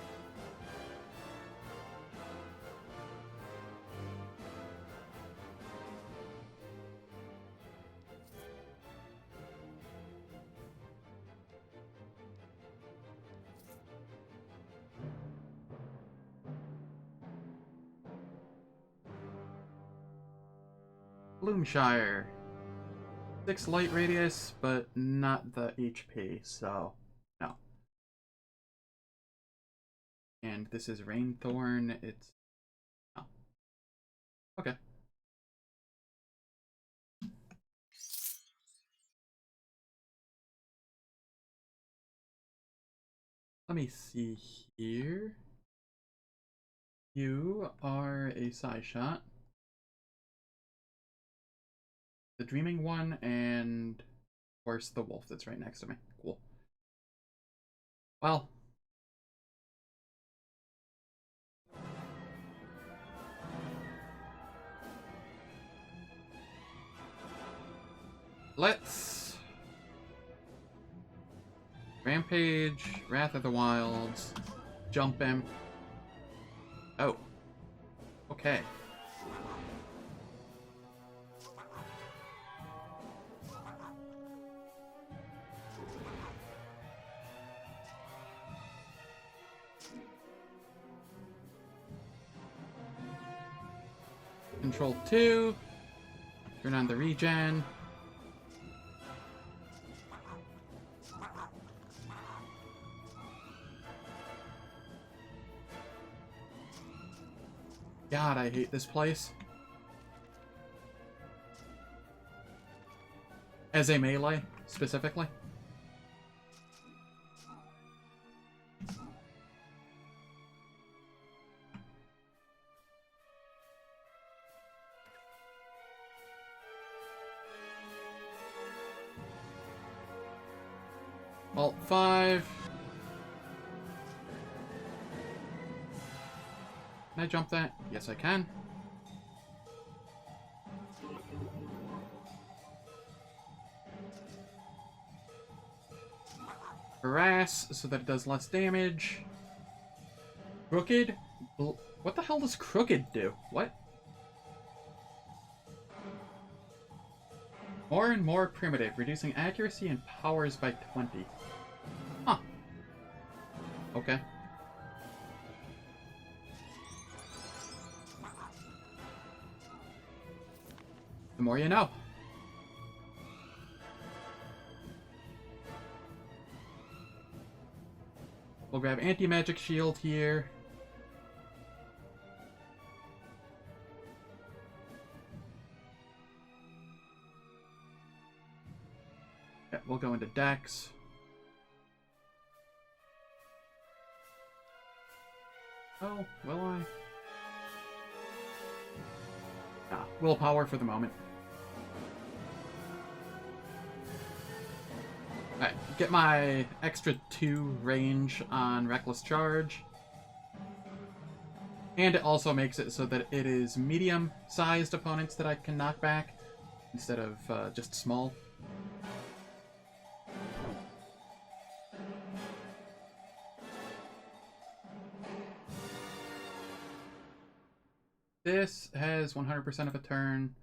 Bloomshire. 6 light radius, but not the HP, so no. And this is Rainthorn, it's... Oh. Okay. Let me see here. You are a Psyshot. The Dreaming One, and of course the Wolf that's right next to me. Cool. Well. Let's... Rampage, Wrath of the Wilds, jump him. Oh. Okay. Control 2. Turn on the regen. God, I hate this place. As a melee, specifically. Alt 5. Can I jump that? Yes, I can. Harass so that it does less damage. Crooked? What the hell does Crooked do? What? More and more primitive, reducing accuracy and powers by 20. Huh. Okay. The more you know. We'll grab anti-magic shield here. Yeah, we'll go into Dex. Oh, will I? Ah, willpower for the moment. Alright, get my extra 2 range on Reckless Charge. And it also makes it so that it is medium-sized opponents that I can knock back, instead of just small. This has 100% of a turn,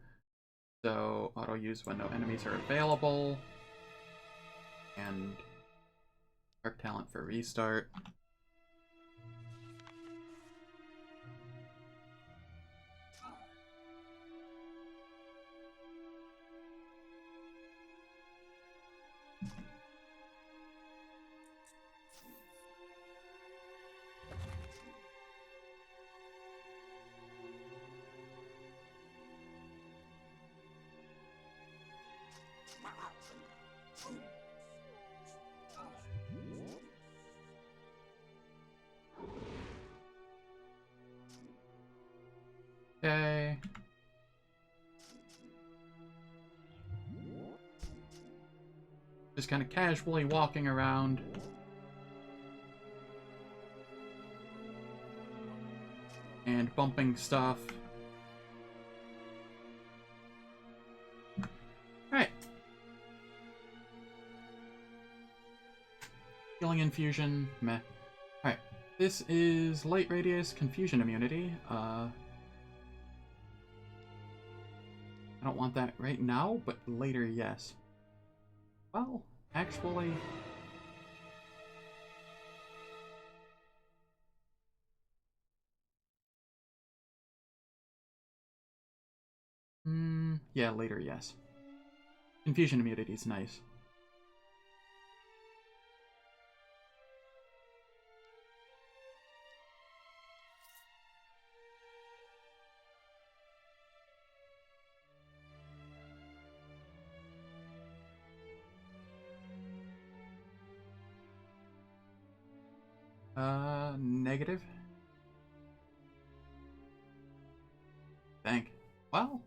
so auto use when no enemies are available. And Dark Talent for restart. Okay. Just kind of casually walking around. And bumping stuff. Alright. Healing infusion, meh. Alright. This is light radius confusion immunity. I don't want that right now, but later, yes. Well, actually... yeah, later, yes. Confusion immunity is nice. Negative. Thank. Well,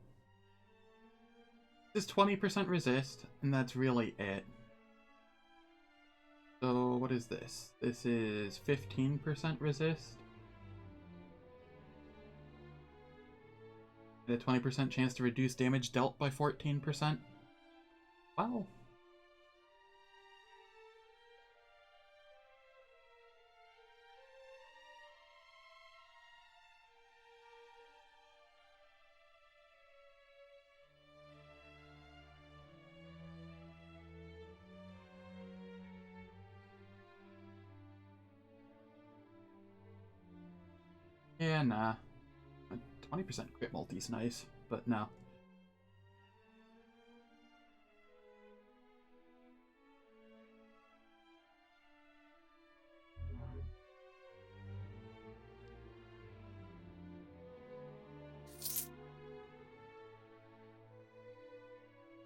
this is 20% resist, and that's really it. So, what is this? This is 15% resist. And a 20% chance to reduce damage dealt by 14%. Wow. Yeah, nah. 20% crit multi's nice, but no.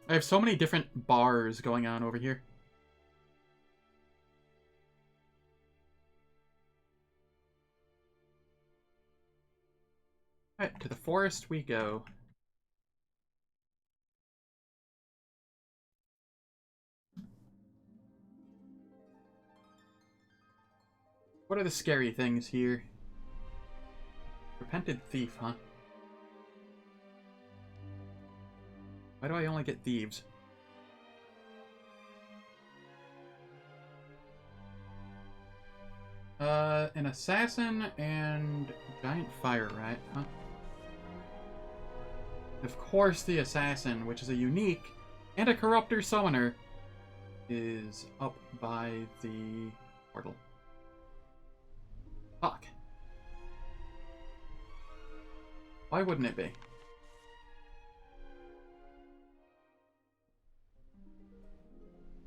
I have so many different bars going on over here. Alright, to the forest we go. What are the scary things here? Repented thief, huh? Why do I only get thieves? An assassin and giant fire rat, huh? Of course the assassin, which is a unique and a corruptor summoner, is up by the portal. Fuck. Why wouldn't it be?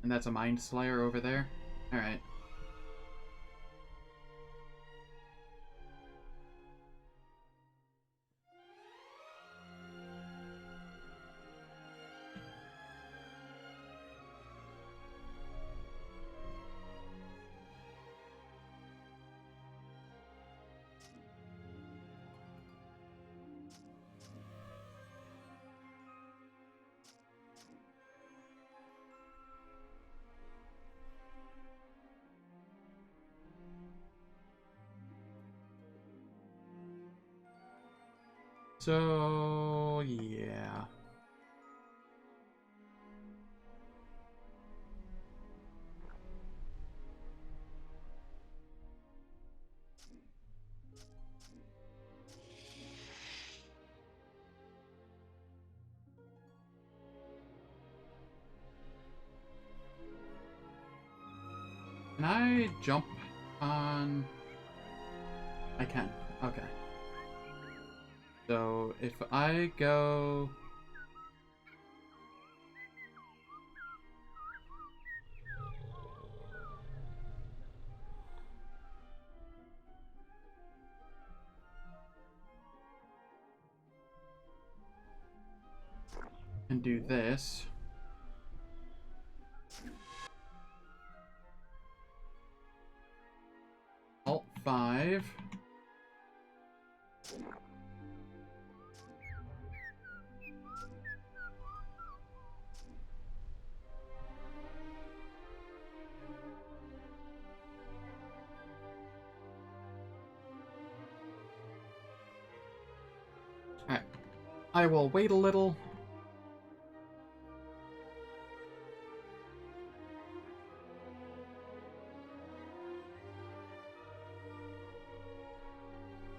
And that's a Mind Slayer over there? Alright. So, yeah. Can I jump on... I can. Okay. So, if I go... and do this... Alt 5... Alright. I will wait a little.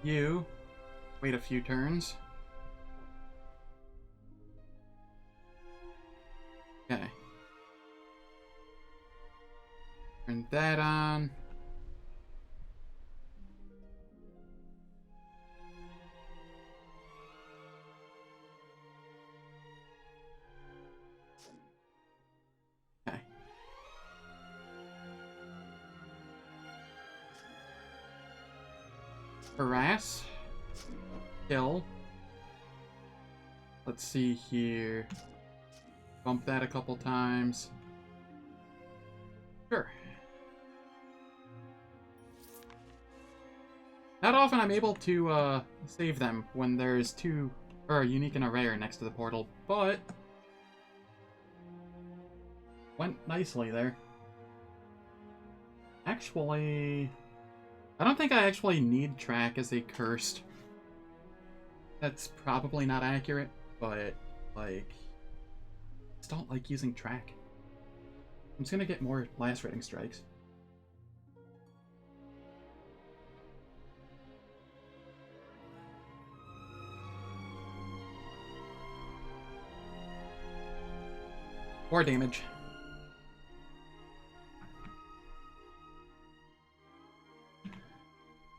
You wait a few turns. Okay. Turn that on. Okay. Harass. Kill. Let's see here. Bump that a couple times. Sure. Not often I'm able to save them when there's two, or unique and a rare next to the portal, but went nicely there. Actually, I don't think I actually need track as a cursed. That's probably not accurate, but, like, I just don't like using track. I'm just gonna get more lacerating strikes. Or damage.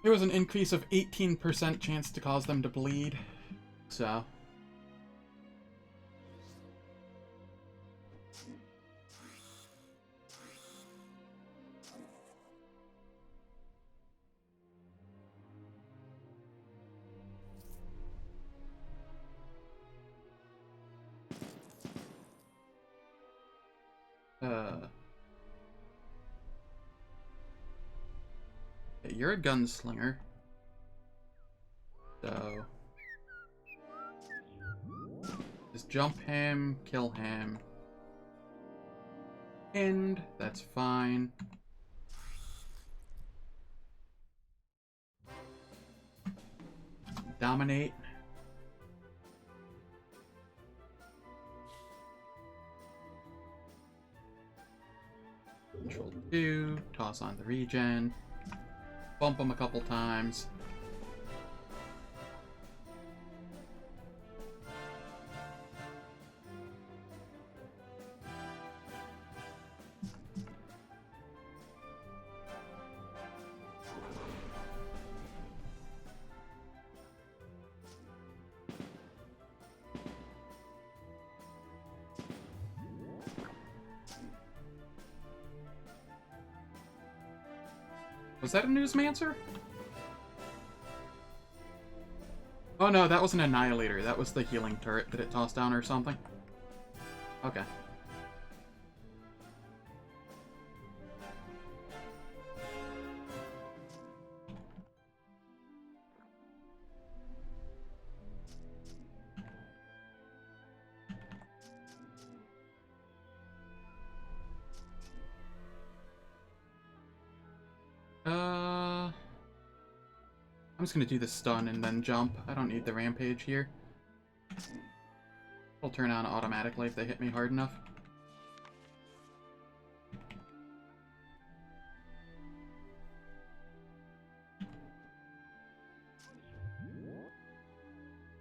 There was an increase of 18% chance to cause them to bleed, so... Okay, you're a gunslinger. So... just jump him, kill him. And that's fine. Dominate. Control 2, toss on the regen. Bump him a couple times. Was that a Newsmancer? Oh no, that was an Annihilator. That was the healing turret that it tossed down or something. Okay. I'm just gonna do the stun and then jump. I don't need the rampage here. It'll turn on automatically if they hit me hard enough.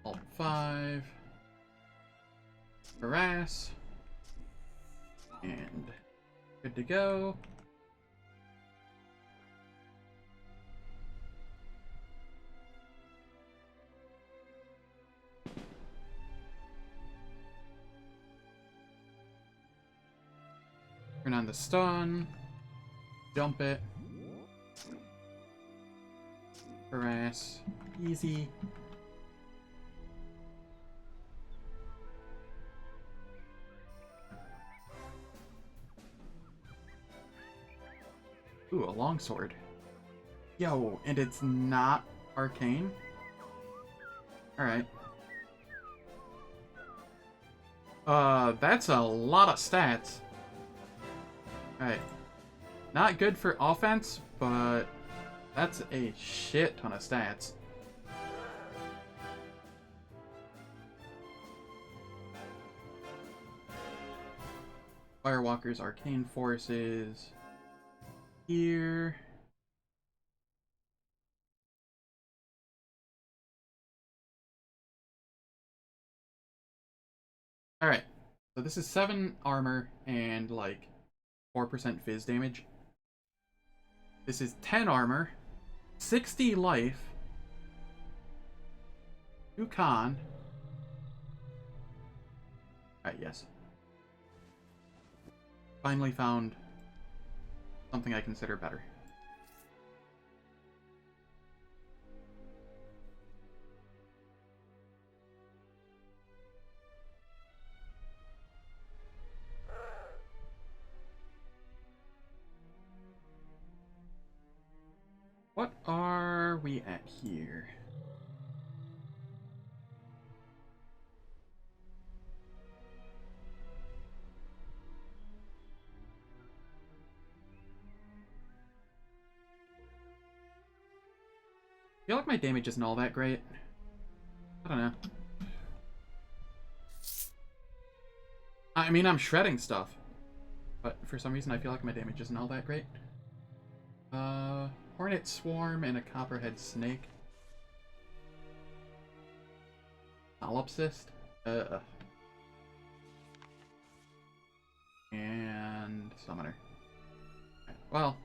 Alt 5. Harass. And good to go. Turn on the stun. Jump it. Harass. Easy. Ooh, a longsword. Yo, and it's not arcane? Alright. That's a lot of stats. Alright. Not good for offense, but that's a shit ton of stats. Firewalker's arcane forces. Here. Alright. So this is 7 armor and like 4% fizz damage. This is 10 armor, 60 life, 2 con. Alright, yes. Finally found something I consider better. What are we at here? I feel like my damage isn't all that great. I don't know. I mean, I'm shredding stuff. But for some reason, I feel like my damage isn't all that great. Hornet Swarm and a Copperhead Snake. Solipsist. And Summoner. Right, well,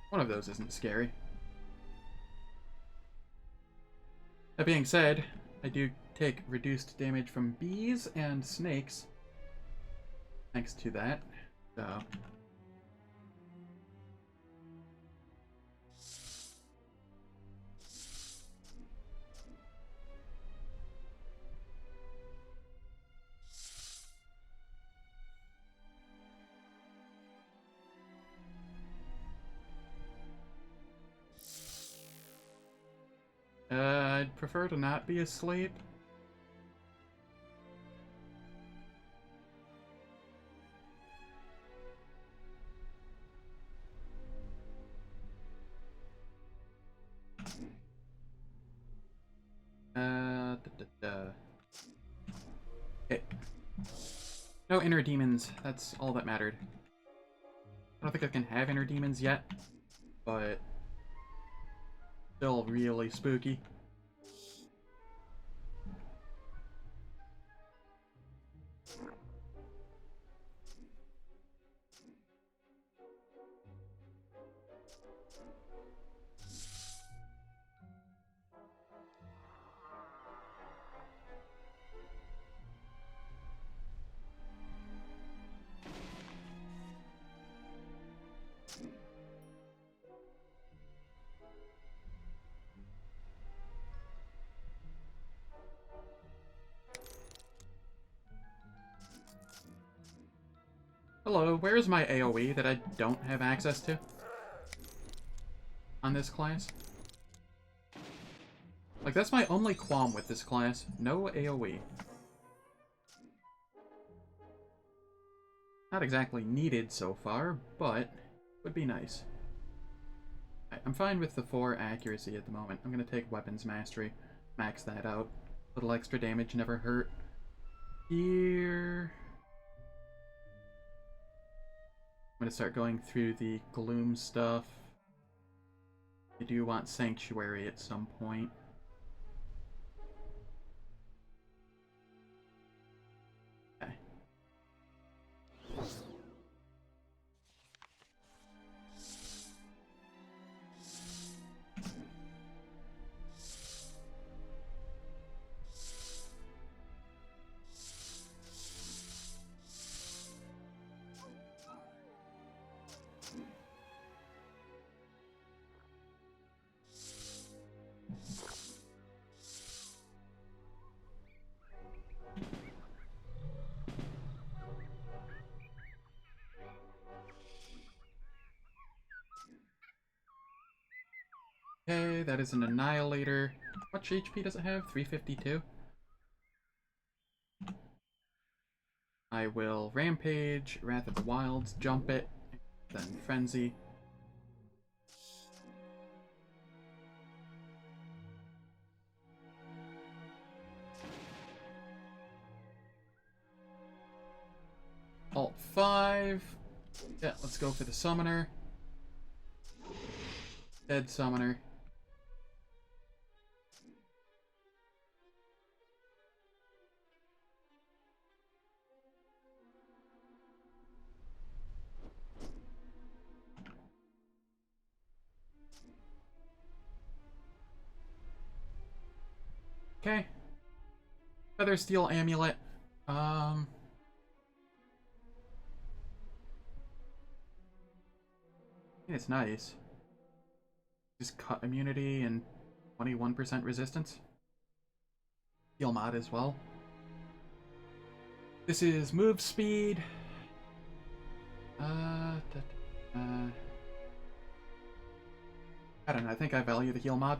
one of those isn't scary. That being said, I do take reduced damage from bees and snakes. Thanks to that. So... I'd prefer to not be asleep. Okay. No inner demons. That's all that mattered. I don't think I can have inner demons yet, but still really spooky. Hello, where's my AoE that I don't have access to on this class? Like, that's my only qualm with this class. No AoE. Not exactly needed so far, but would be nice. I'm fine with the 4 accuracy at the moment. I'm gonna take Weapons Mastery, max that out. A little extra damage never hurt. Here... I'm gonna start going through the Gloom stuff. I do want Sanctuary at some point. Okay. Okay, that is an Annihilator. How much HP does it have? 352? I will Rampage, Wrath of the Wilds, jump it, then Frenzy. Alt 5. Yeah, let's go for the Summoner. Dead Summoner. Okay. Feather Steel Amulet. It's nice. Just cut immunity and 21% resistance. Heal mod as well. This is move speed. I don't know, I think I value the heal mod.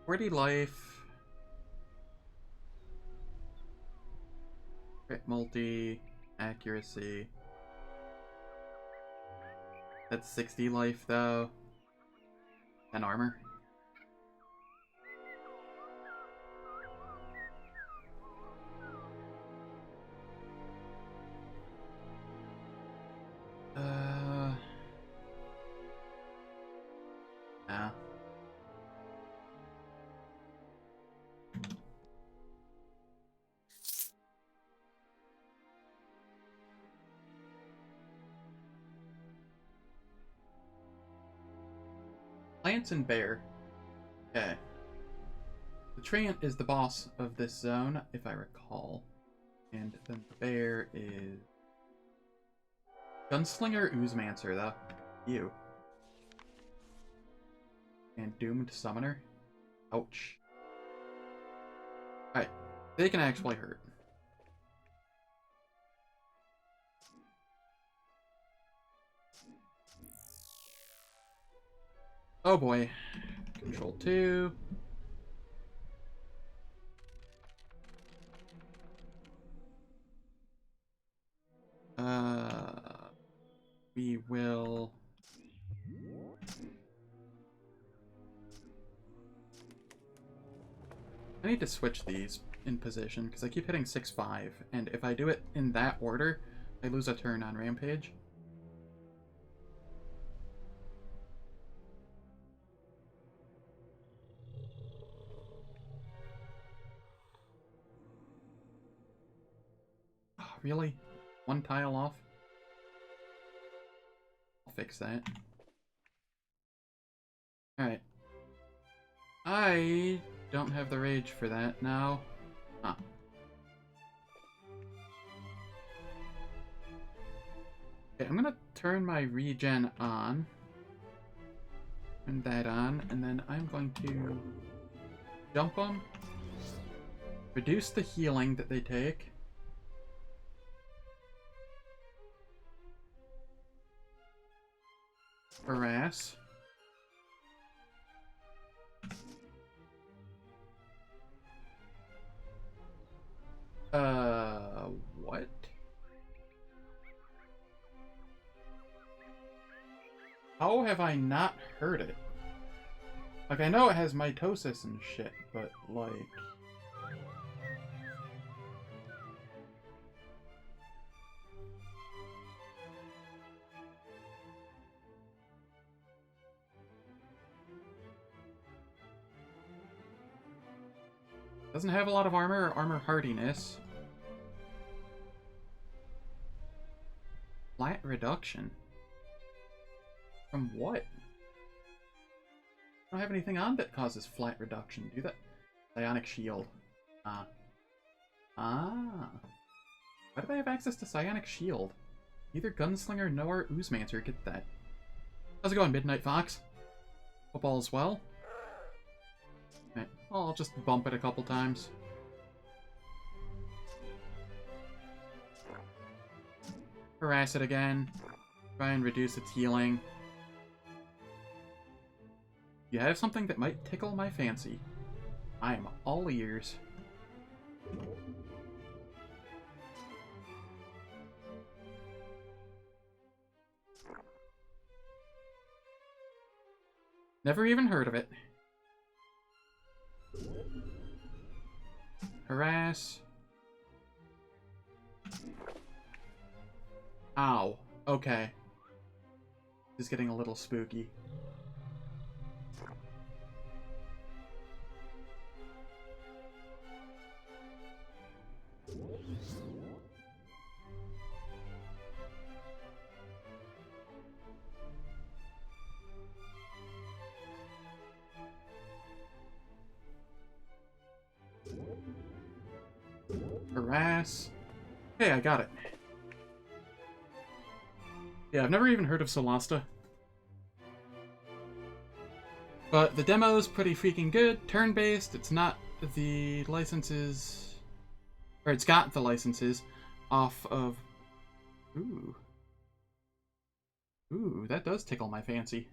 Pretty life. Crit multi. Accuracy. That's 60 life though. And armor. Nah. Lance and Bear. Okay. The Treant is the boss of this zone, if I recall. And then the Bear is... Gunslinger Oozemancer, though. You. And Doomed Summoner. Ouch. Alright. They can actually hurt. Oh boy. Control 2. We will... I need to switch these in position, because I keep hitting 6-5, and if I do it in that order, I lose a turn on Rampage. Oh, really? One tile off? I'll fix that. Alright. I don't have the rage for that now. Huh. Okay, I'm gonna turn my regen on. Turn that on, and then I'm going to jump them. Reduce the healing that they take. Harass. What? How have I not heard it? Like, I know it has mitosis and shit, but, like... Doesn't have a lot of armor or armor hardiness. Flat reduction? From what? I don't have anything on that causes flat reduction, do that? Psionic shield. Ah. Ah. Why do I have access to psionic shield? Either gunslinger nor oozemancer get that. How's it going, Midnight Fox? Hope all is well. Okay. I'll just bump it a couple times. Harass it again. Try and reduce its healing. You have something that might tickle my fancy. I am all ears. Never even heard of it. Harass. Ow. Okay. This is getting a little spooky. Harass. Hey, I got it. Yeah, I've never even heard of Solasta. But the demo's pretty freaking good. Turn-based. It's not the licenses... Or it's got the licenses off of... Ooh. Ooh, that does tickle my fancy.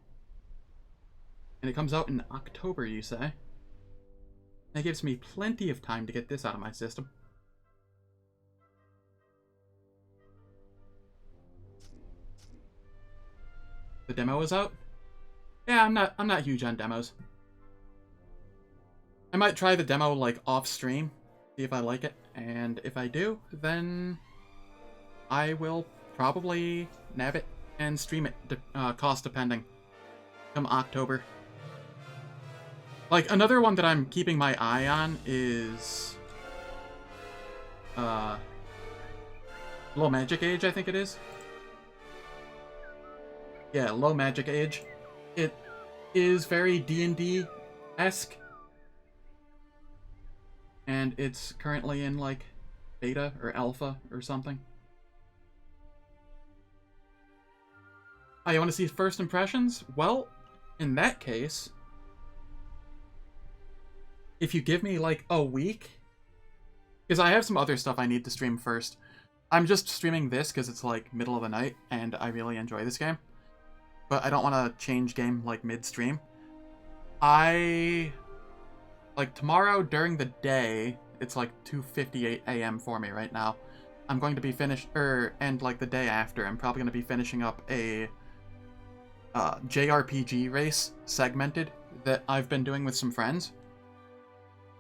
And it comes out in October, you say? That gives me plenty of time to get this out of my system. The demo is out? Yeah, I'm not huge on demos. I might try the demo like off stream, see if I like it, and if I do, then I will probably nab it and stream it, cost depending, come October. Like, another one that I'm keeping my eye on is Low Magic Age, I think it is. Yeah, Low Magic Age. It is very D&D-esque. And it's currently in, like, beta or alpha or something. Oh, you want to see first impressions? Well, in that case, if you give me, like, a week... Because I have some other stuff I need to stream first. I'm just streaming this because it's, like, middle of the night, and I really enjoy this game. But I don't want to change game, like, mid-stream. Like, tomorrow during the day, it's, like, 2:58 a.m. for me right now. I'm going to be and, like, the day after, I'm probably going to be finishing up a JRPG race, segmented, that I've been doing with some friends.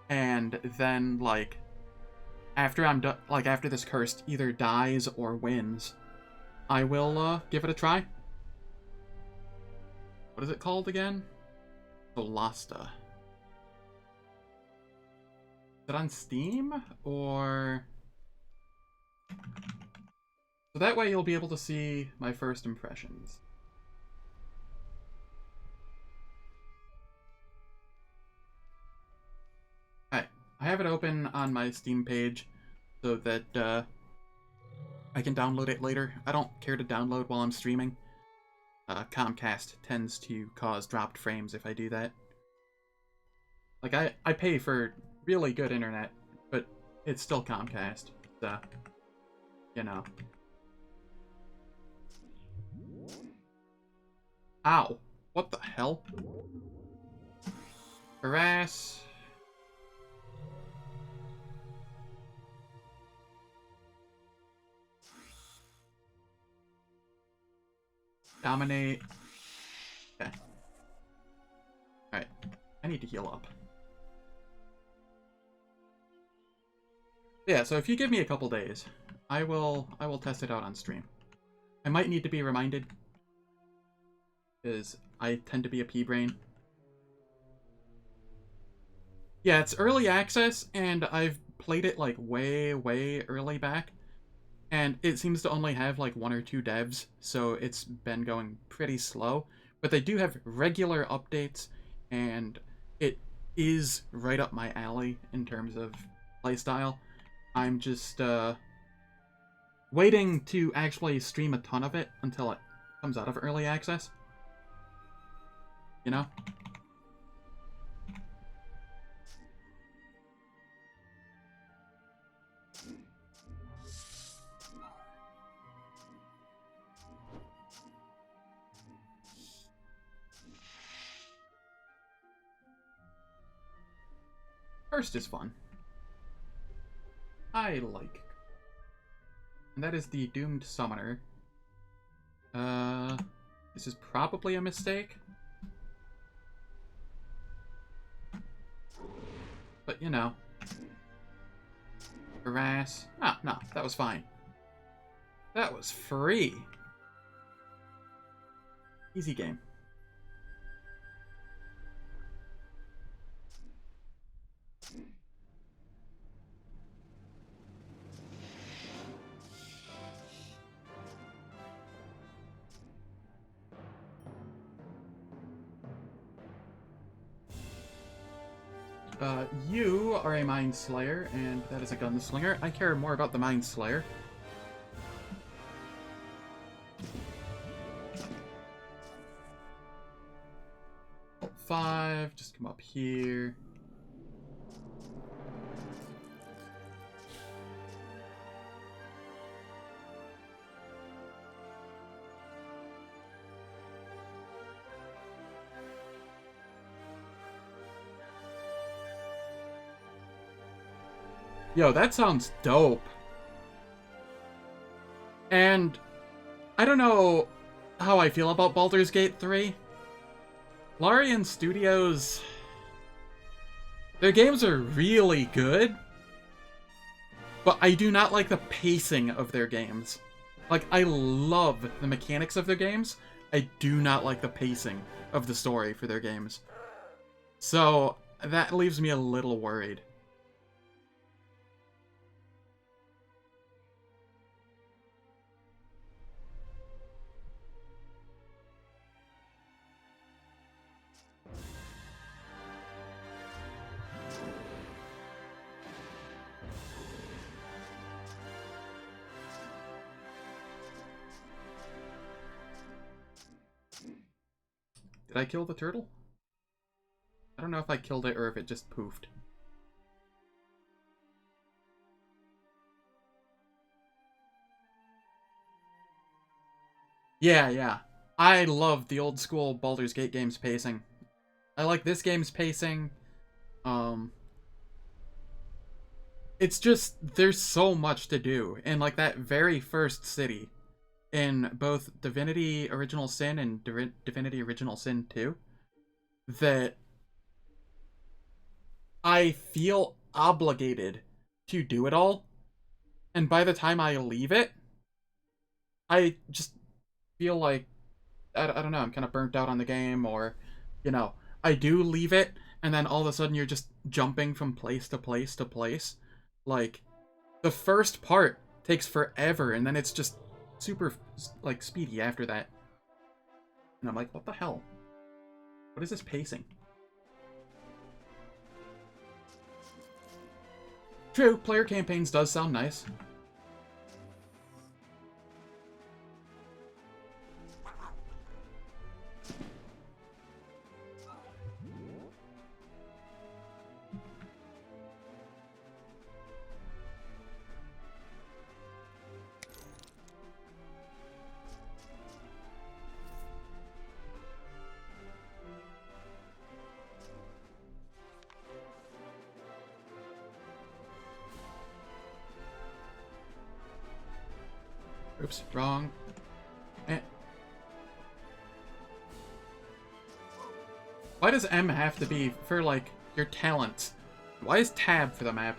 And then, like, after I'm done, like, after this cursed either dies or wins, I will, give it a try. What is it called again? Solasta. Is it on Steam? Or... So that way you'll be able to see my first impressions. Hi. I have it open on my Steam page so that I can download it later. I don't care to download while I'm streaming. Comcast tends to cause dropped frames if I do that. Like, I pay for really good internet, but it's still Comcast, so, you know. Ow. What the hell? Harass. Dominate. Okay. Alright. I need to heal up. Yeah, so if you give me a couple days, I will test it out on stream. I might need to be reminded, because I tend to be a pea-brain. Yeah, it's early access, and I've played it, like, way, way early back. And it seems to only have, like, 1 or 2 devs, so it's been going pretty slow. But they do have regular updates, and it is right up my alley in terms of playstyle. I'm just, waiting to actually stream a ton of it until it comes out of early access. You know? First is fun. I like. And that is the Doomed Summoner. This is probably a mistake. But, you know. Harass. Ah, no, that was fine. That was free. Easy game. You are a Mind Slayer, and that is a Gunslinger. I care more about the Mind Slayer. Level 5, just come up here. Yo, that sounds dope. And I don't know how I feel about Baldur's Gate 3. Larian Studios, their games are really good, but I do not like the pacing of their games. Like, I love the mechanics of their games. I do not like the pacing of the story for their games. So, that leaves me a little worried. Did I kill the turtle? I don't know if I killed it or if it just poofed. Yeah. I love the old school Baldur's Gate game's pacing. I like this game's pacing. It's just, there's so much to do. In, like, that very first city, in both Divinity Original Sin and Divinity Original Sin 2, that I feel obligated to do it all. And by the time I leave it, I just feel like, I don't know, I'm kind of burnt out on the game, or, you know, I do leave it, and then all of a sudden you're just jumping from place to place to place. Like, the first part takes forever, and then it's just super, like, speedy after that. And I'm like, what the hell? What is this pacing? True, player campaigns does sound nice. Oops, wrong. Eh. Why does M have to be for, like, your talents? Why is tab for the map?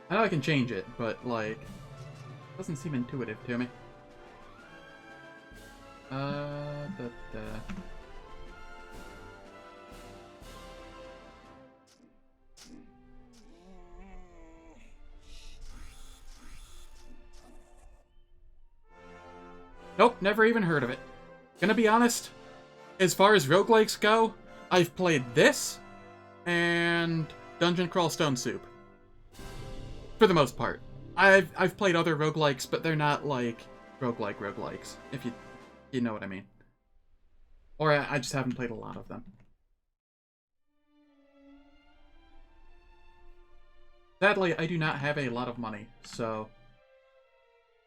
I know I can change it, but, like, it doesn't seem intuitive to me. Nope, never even heard of it. Gonna be honest, as far as roguelikes go, I've played this and Dungeon Crawl Stone Soup. For the most part. I've played other roguelikes, but they're not like roguelikes, if you know what I mean. Or I just haven't played a lot of them. Sadly, I do not have a lot of money, so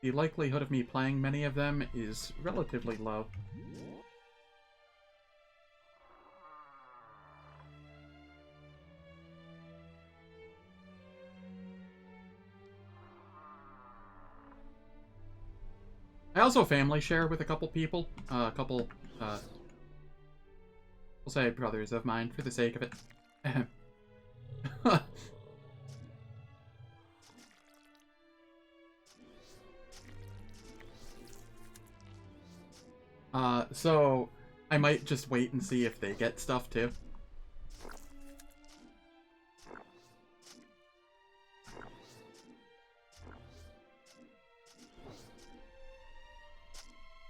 the likelihood of me playing many of them is relatively low. I also family share with a couple people. We'll say brothers of mine, for the sake of it. So I might just wait and see if they get stuff too.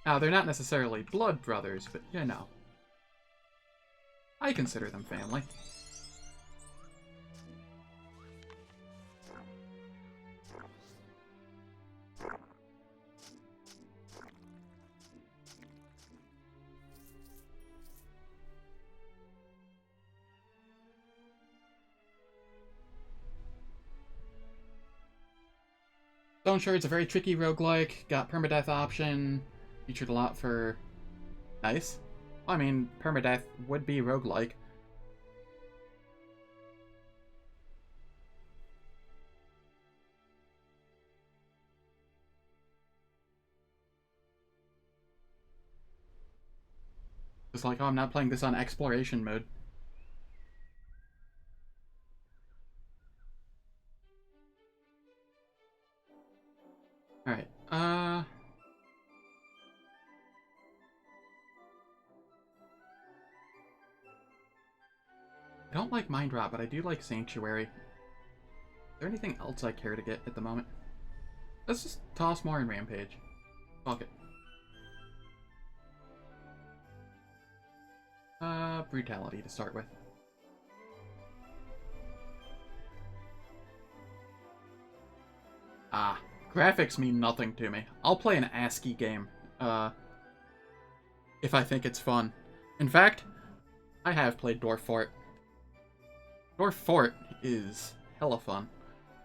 Now, they're not necessarily blood brothers, but you know. I consider them family. Stone Shard's a very tricky roguelike, got permadeath option, featured a lot for... Nice. I mean, permadeath would be roguelike. Just like, oh, I'm not playing this on exploration mode. Alright, I don't like Mind Rot, but I do like Sanctuary. Is there anything else I care to get at the moment? Let's just toss more in Rampage. Fuck it. Brutality to start with. Ah, graphics mean nothing to me. I'll play an ASCII game, if I think it's fun. In fact, I have played Dwarf Fort. Dwarf Fort is hella fun.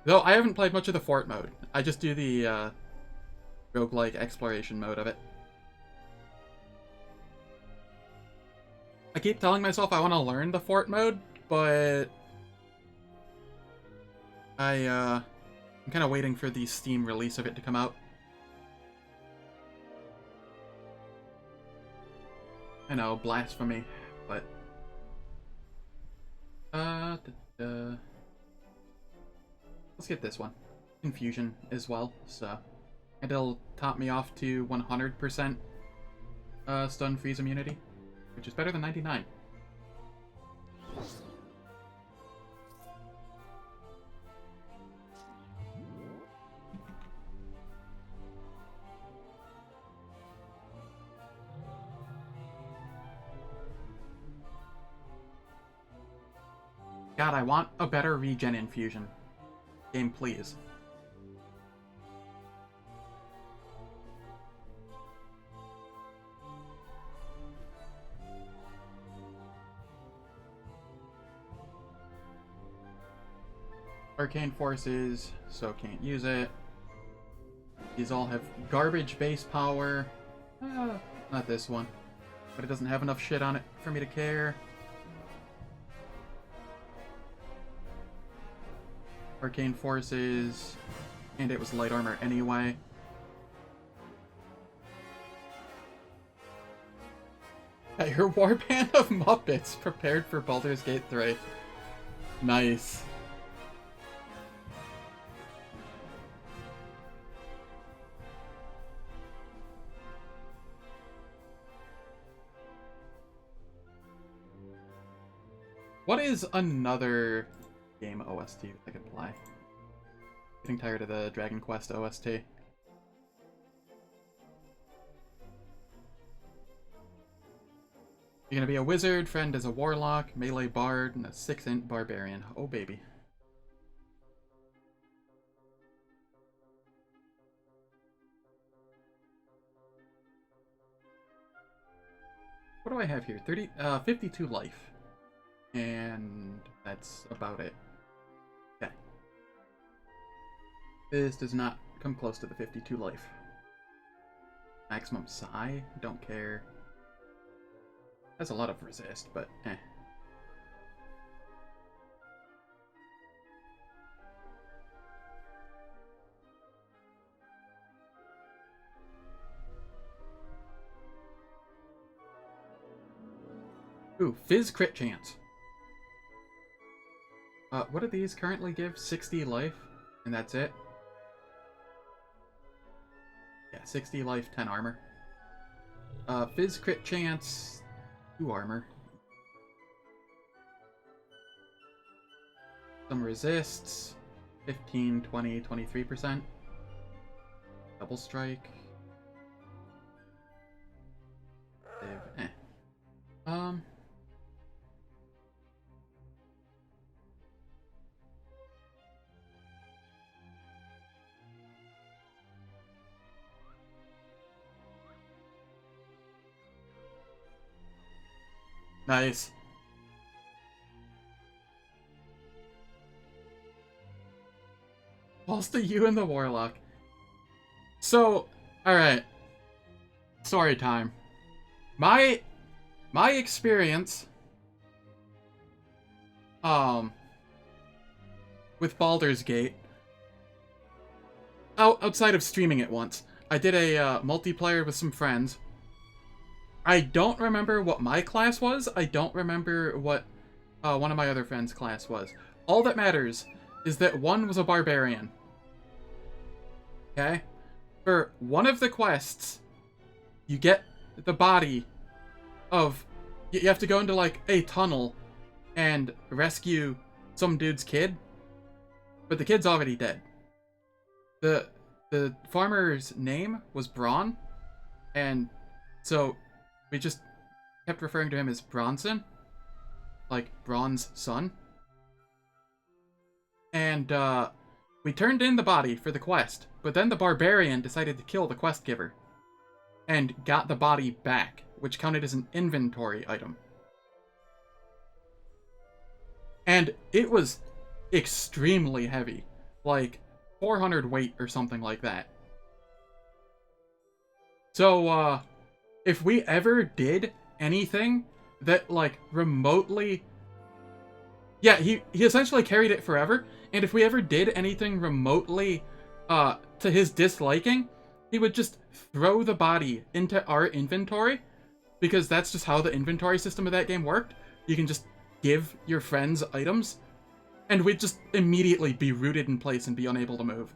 Though I haven't played much of the Fort mode. I just do the, roguelike exploration mode of it. I keep telling myself I want to learn the Fort mode, but I'm kind of waiting for the Steam release of it to come out. I know, blasphemy, but... Let's get this one. Confusion as well, so... It'll top me off to 100% stun freeze immunity, which is better than 99. God, I want a better regen infusion. Game, please. Arcane Forces, so can't use it. These all have garbage base power. Not this one. But it doesn't have enough shit on it for me to care. Arcane Forces, and it was light armor anyway. Your warband of Muppets prepared for Baldur's Gate 3. Nice. What is another game OST I could play? Getting tired of the Dragon Quest OST. You're gonna be a wizard, friend as a warlock, melee bard, and a 6-int barbarian. Oh baby. What do I have here? 52 life. And that's about it. Okay. This does not come close to the 52 life. Maximum psi? Don't care. Has a lot of resist, but eh. Ooh, Fizz crit chance. What do these currently give? 60 life? And that's it? Yeah, 60 life, 10 armor. Fizz crit chance, 2 armor. Some resists, 15, 20, 23%. Double strike. Save, eh. Nice. Falls to you and the warlock. So, alright. Story time. My experience with Baldur's Gate, outside of streaming it once, I did a multiplayer with some friends. I don't remember what my class was. I don't remember what one of my other friends' class was. All that matters is that one was a barbarian. Okay? For one of the quests, you get the body of... You have to go into, like, a tunnel and rescue some dude's kid. But the kid's already dead. The farmer's name was Braun. And so... we just kept referring to him as Bronson. Like, Braun's son. And, we turned in the body for the quest, but then the barbarian decided to kill the quest giver. And got the body back, which counted as an inventory item. And it was extremely heavy. Like, 400 weight or something like that. So, if we ever did anything that, like, remotely... Yeah, he essentially carried it forever, and if we ever did anything remotely, to his disliking, he would just throw the body into our inventory, because that's just how the inventory system of that game worked. You can just give your friends items, and we'd just immediately be rooted in place and be unable to move.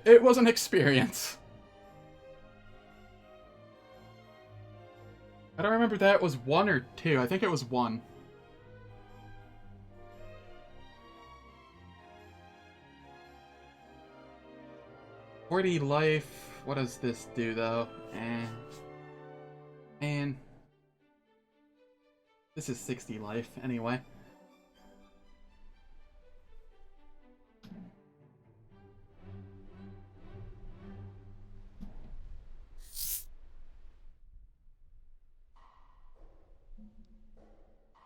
It was an experience. I don't remember if that was 1 or 2. I think it was 1. "40 life. What does this do, though? Man. This is 60 life, anyway.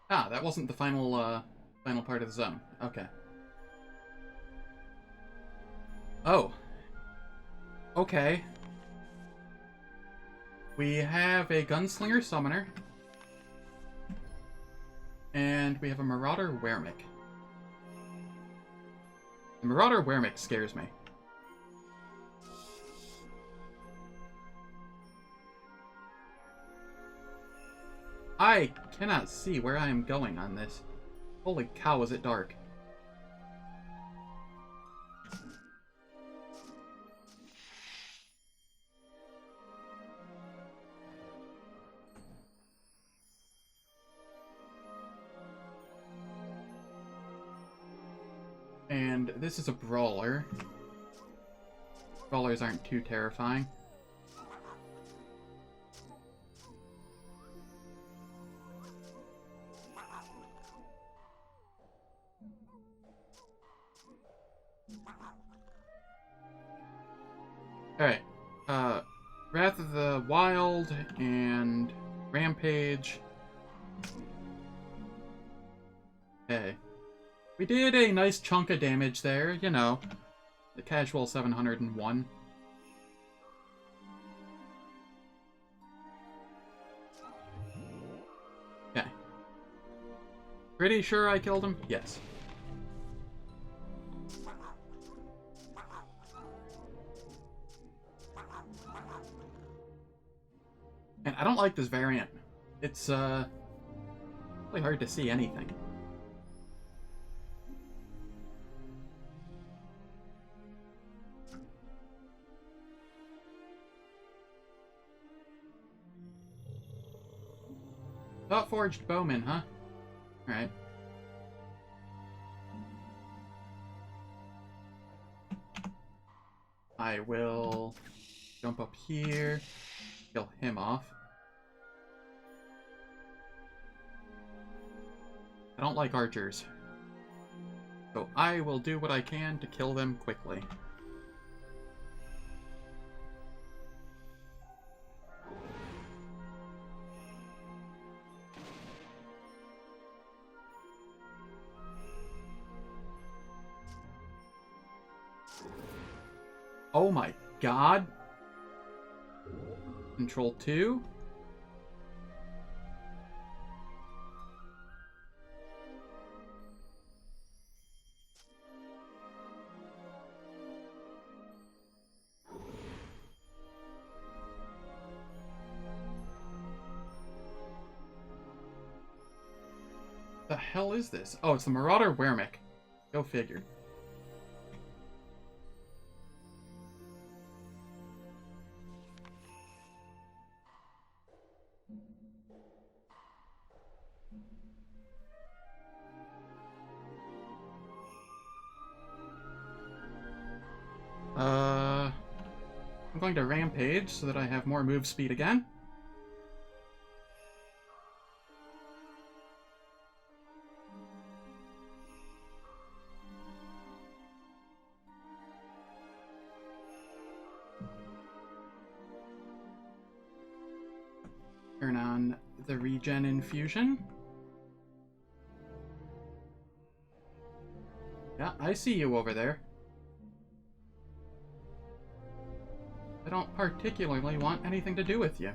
Ah, that wasn't the final part of the zone. Okay. Oh. Okay. We have a gunslinger summoner. And we have a Marauder Weremick. The Marauder Weremick scares me. I cannot see where I am going on this. Holy cow, is it dark. And this is a brawler. Brawlers aren't too terrifying. Alright. Wrath of the Wild and Rampage. Okay. We did a nice chunk of damage there, you know. The casual 701. Okay. Pretty sure I killed him? Yes. And I don't like this variant. It's, really hard to see anything. Thought Forged Bowman, huh? Alright. I will jump up here, kill him off. I don't like archers, so I will do what I can to kill them quickly. Oh my god. Control 2. The hell is this? Oh, it's the Marauder Weremick. Go figure. I'm going to Rampage so that I have more move speed again. Turn on the regen infusion. Yeah, I see you over there. I don't particularly want anything to do with you.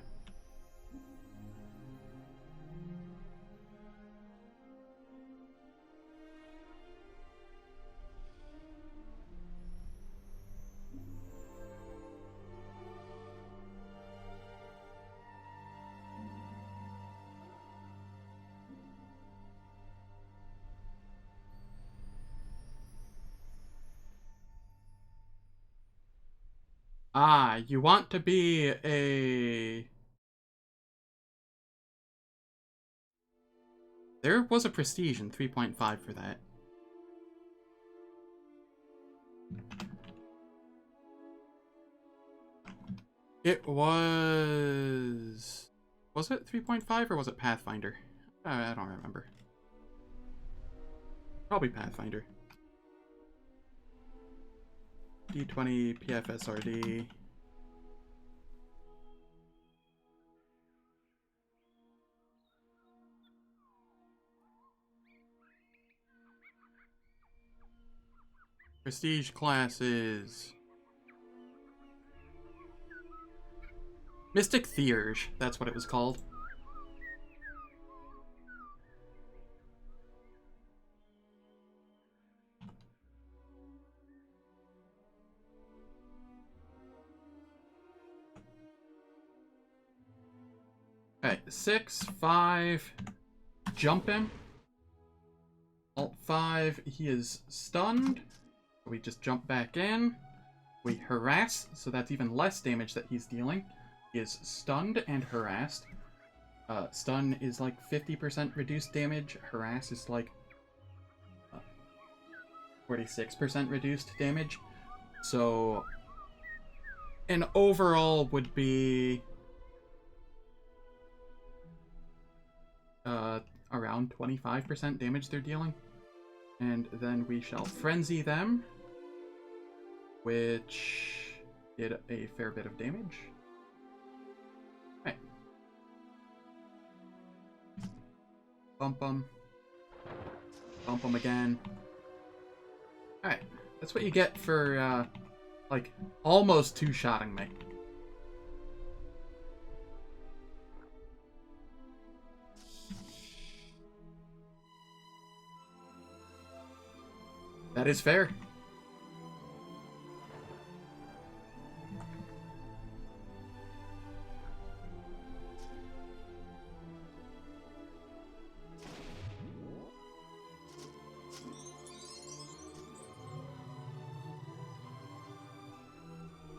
Ah, you want to be a... There was a prestige in 3.5 for that. It was... Was it 3.5 or was it Pathfinder? I don't remember. Probably Pathfinder. D20 PFSRD. Prestige classes. Mystic Theurge, that's what it was called. Okay, 6, 5, jump him. Alt 5, he is stunned. We just jump back in. We harass, so that's even less damage that he's dealing. He is stunned and harassed. Stun is like 50% reduced damage. Harass is like 46% reduced damage. So an overall would be around 25% damage they're dealing. And then we shall frenzy them, which did a fair bit of damage. Right. Bump them. Bump them again. Alright. That's what you get for, like, almost two-shotting me. That is fair.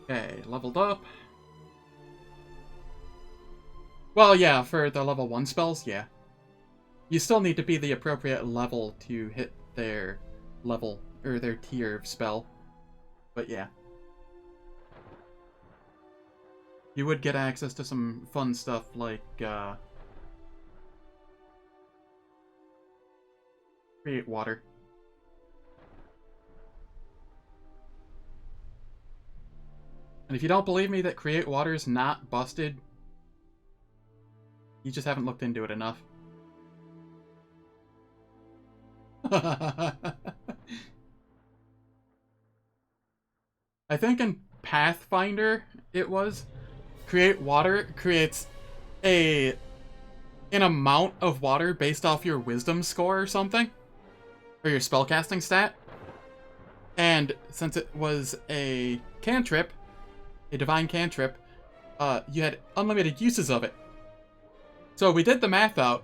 Okay, leveled up. Well, yeah, for the level 1 spells, yeah. You still need to be the appropriate level to hit their level, or their tier of spell. But yeah. You would get access to some fun stuff like, create water. And if you don't believe me that create water is not busted, you just haven't looked into it enough. I think in Pathfinder it was create water creates an amount of water based off your wisdom score or something, or your spellcasting stat. And since it was a cantrip, a divine cantrip, you had unlimited uses of it. So we did the math out,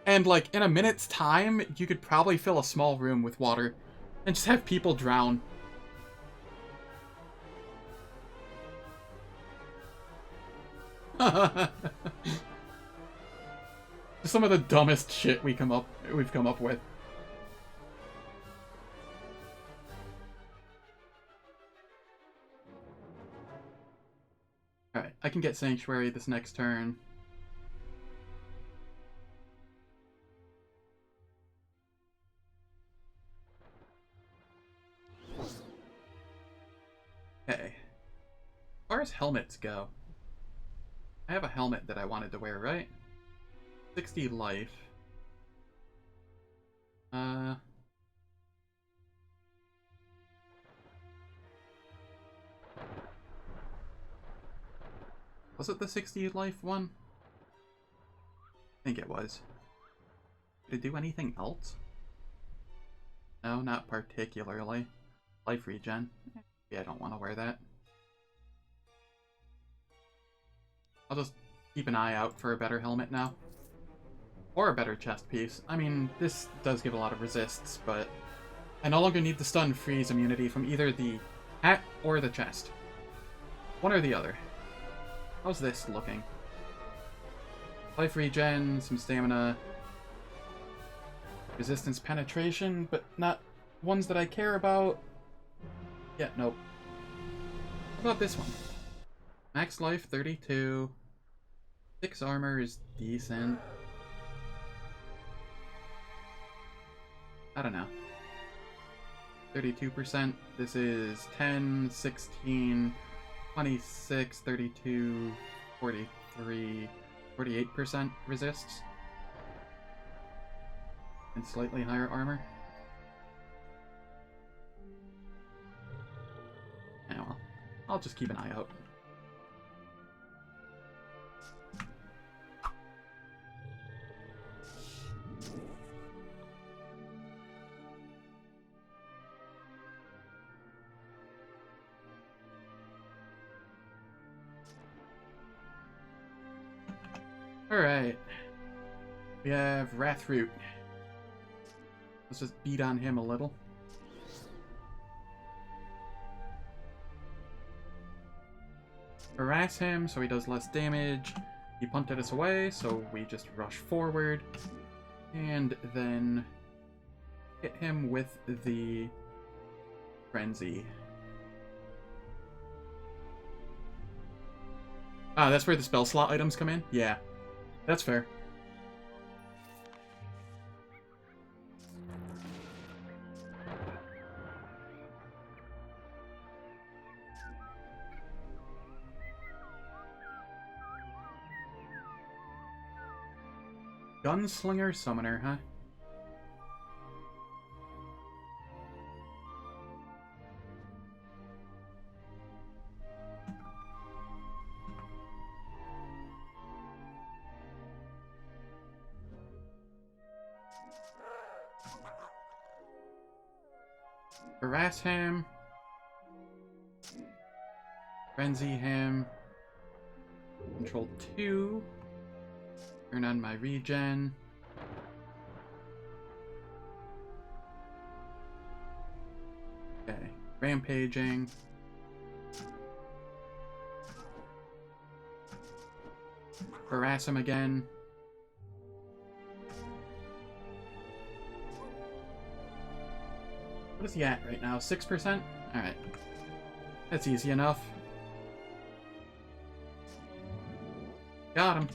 and like in a minute's time, you could probably fill a small room with water and just have people drown. Some of the dumbest shit we've come up with. Alright, I can get Sanctuary this next turn. Okay. As far as helmets go, I have a helmet that I wanted to wear, right? 60 life. Was it the 60 life one? I think it was. Did it do anything else? No, not particularly. Life regen. Yeah, I don't want to wear that. I'll just keep an eye out for a better helmet now. Or a better chest piece. I mean, this does give a lot of resists, but I no longer need the stun freeze immunity from either the hat or the chest. One or the other. How's this looking? Life regen, some stamina, resistance penetration, but not ones that I care about. Yeah, nope. How about this one? Max life 32. 6 armor is decent. I don't know. 32%. This is 10, 16, 26, 32, 43, 48% resists. And slightly higher armor. Yeah, well, I'll just keep an eye out. Alright. We have Wrathroot. Let's just beat on him a little. Harass him so he does less damage. He punted us away, so we just rush forward. And then hit him with the Frenzy. Ah, that's where the spell slot items come in? Yeah, that's fair. Gunslinger Summoner, huh? Harass him. Frenzy him. Control 2. Turn on my regen. Okay. Rampaging. Harass him again. What is he at right now? 6%? Alright. That's easy enough. Got him.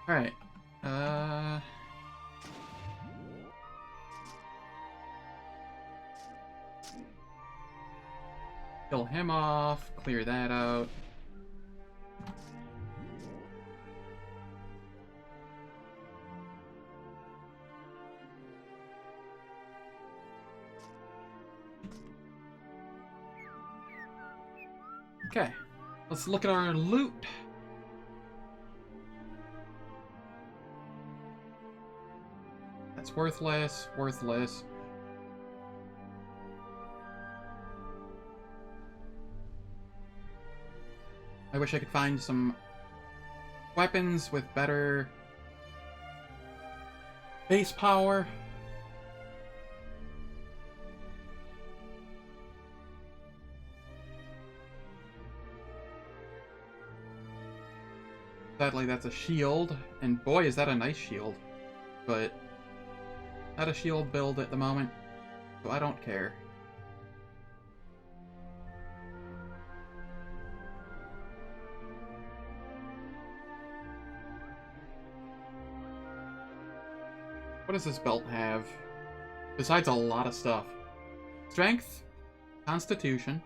Alright. Kill him off, clear that out. Okay, let's look at our loot. That's worthless, worthless. I wish I could find some weapons with better base power. Sadly, that's a shield, and boy, is that a nice shield. But not a shield build at the moment, so I don't care. What does this belt have? Besides a lot of stuff. Strength, Constitution,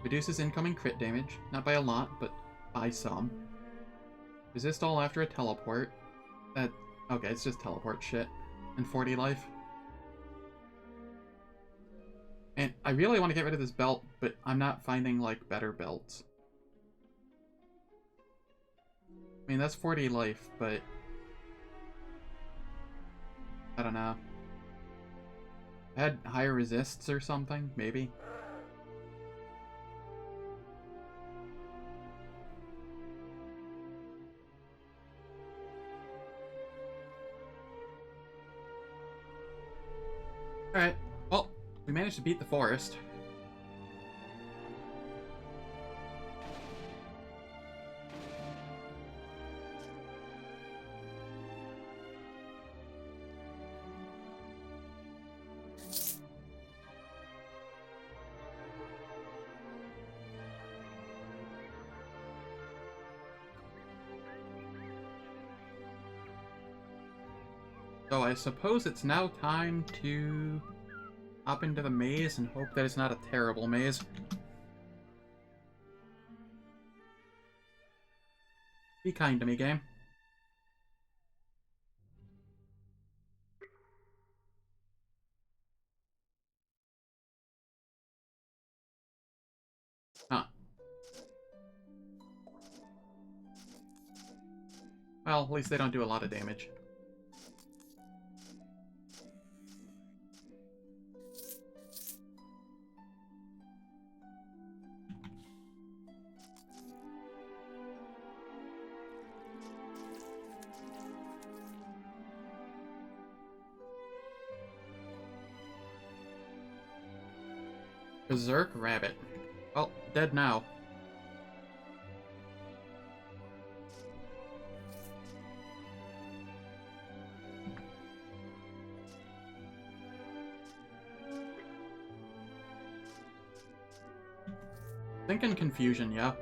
reduces incoming crit damage, not by a lot, but by some. Resist all after a teleport. Okay, it's just teleport shit. And 40 life. And I really want to get rid of this belt, but I'm not finding, like, better belts. I mean, that's 40 life, but I don't know. I had higher resists or something, maybe. Alright, well, we managed to beat the forest. So I suppose it's now time to hop into the maze and hope that it's not a terrible maze. Be kind to me, game. Well, at least they don't do a lot of damage. Berserk Rabbit. Well, dead now. Thinking confusion, yeah.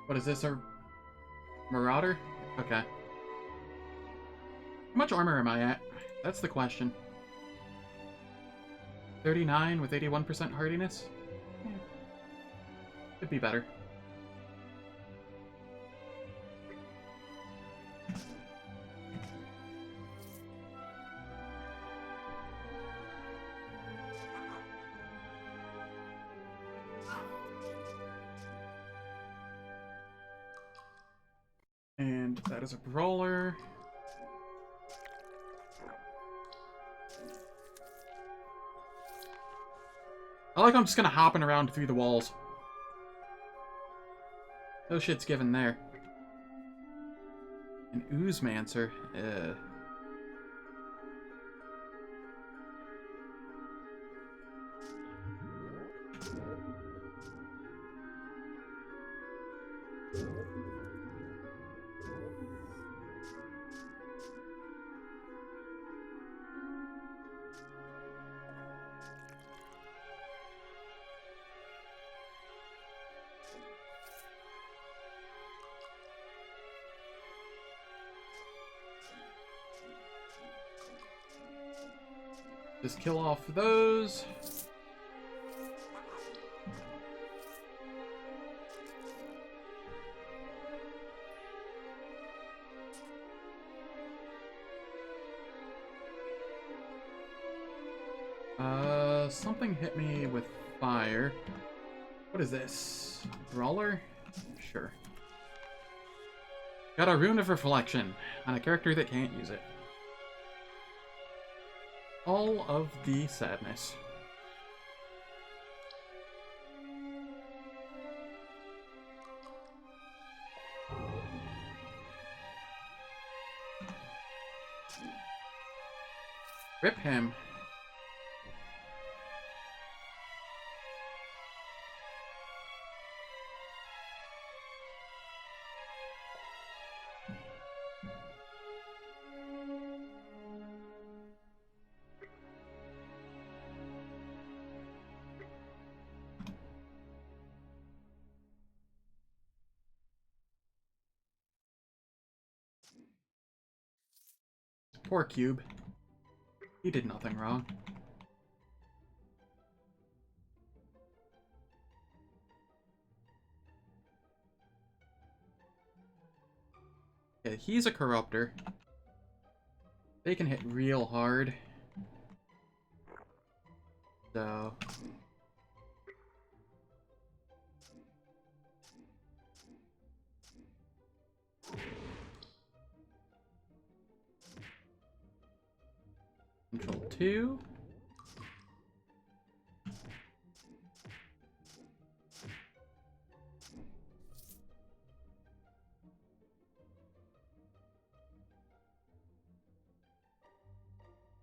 What is this, a Marauder? Okay. How much armor am I at? That's the question. 39 with 81% hardiness? Yeah. Could be better. And that is a brawler. I like I'm just kind of hopping around through the walls. No shit's given there. An Oozemancer. Just kill off those. Something hit me with fire. What is this? Brawler? Sure. Got a Rune of Reflection on a character that can't use it. All of the sadness. Rip him. Poor Cube. He did nothing wrong. Yeah, he's a Corruptor. They can hit real hard. So... Control 2.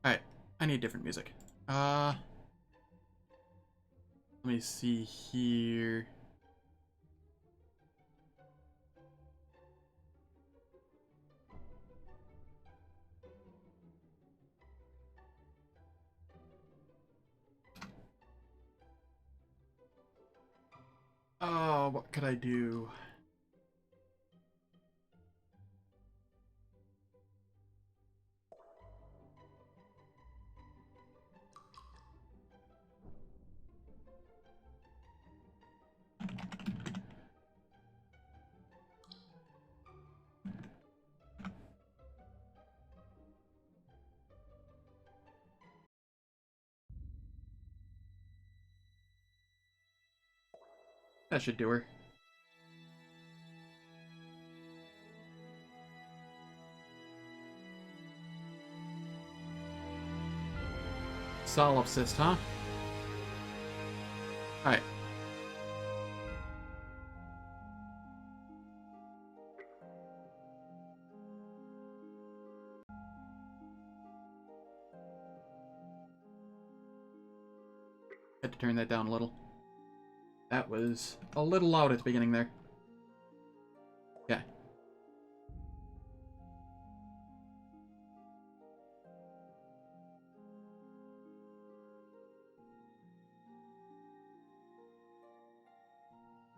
Alright, I need different music. Let me see here. Oh, what could I do? That should do her. Solipsist, huh? Alright. Had to turn that down a little. That was a little loud at the beginning there. Okay.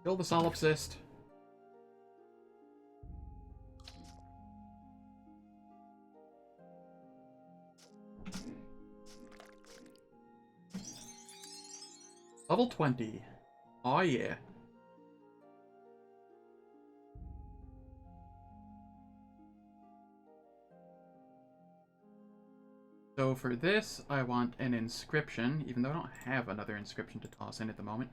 Kill the solipsist. Level 20. Oh yeah. So for this, I want an inscription, even though I don't have another inscription to toss in at the moment.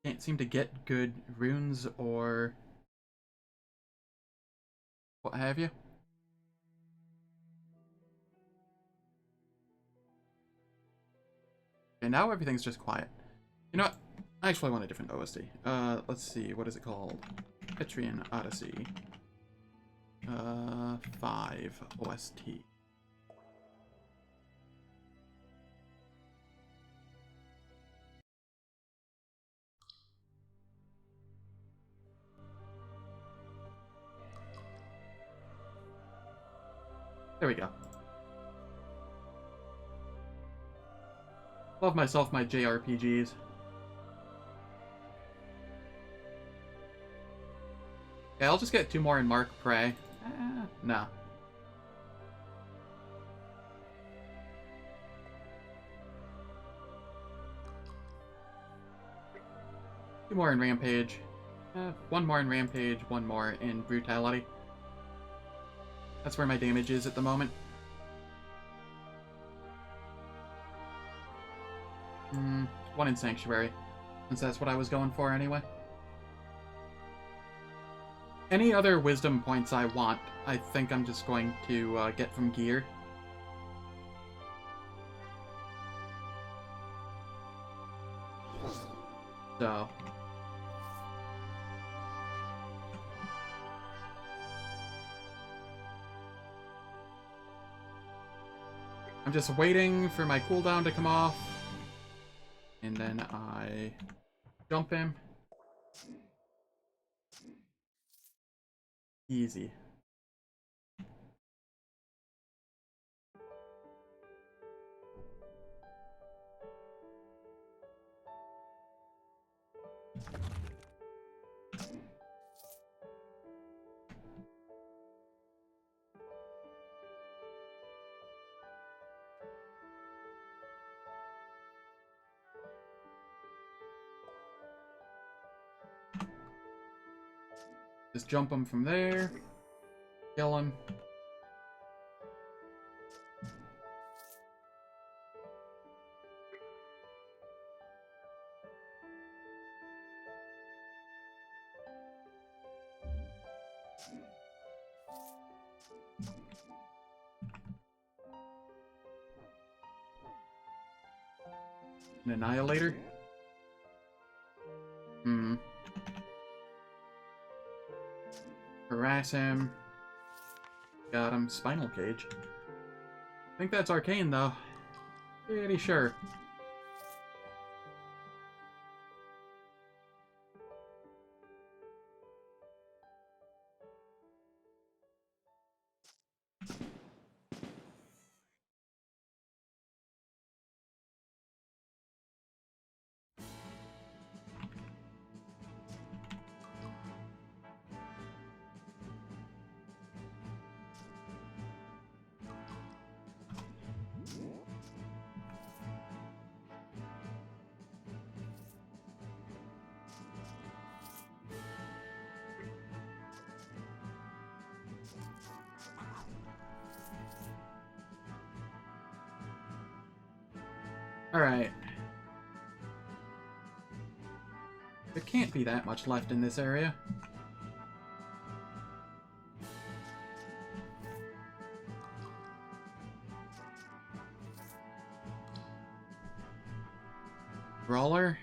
Can't seem to get good runes or what have you. Okay, now everything's just quiet. You know what? I actually want a different OST. Let's see, what is it called? Etrian Odyssey. 5 OST. There we go. Love myself my JRPGs. Yeah, I'll just get 2 more in Mark Prey. No. Two more in Rampage. 1 more in Rampage, 1 more in Brutality. That's where my damage is at the moment. 1 in Sanctuary, since that's what I was going for anyway. Any other wisdom points I want, I think I'm just going to get from gear. So. I'm just waiting for my cooldown to come off. And then I jump him. Easy. Just jump him from there. Kill him. An Annihilator? Harass him. Got him. Spinal Cage. I think that's arcane, though. Pretty sure. Alright. can't be that much left in this area. Brawler.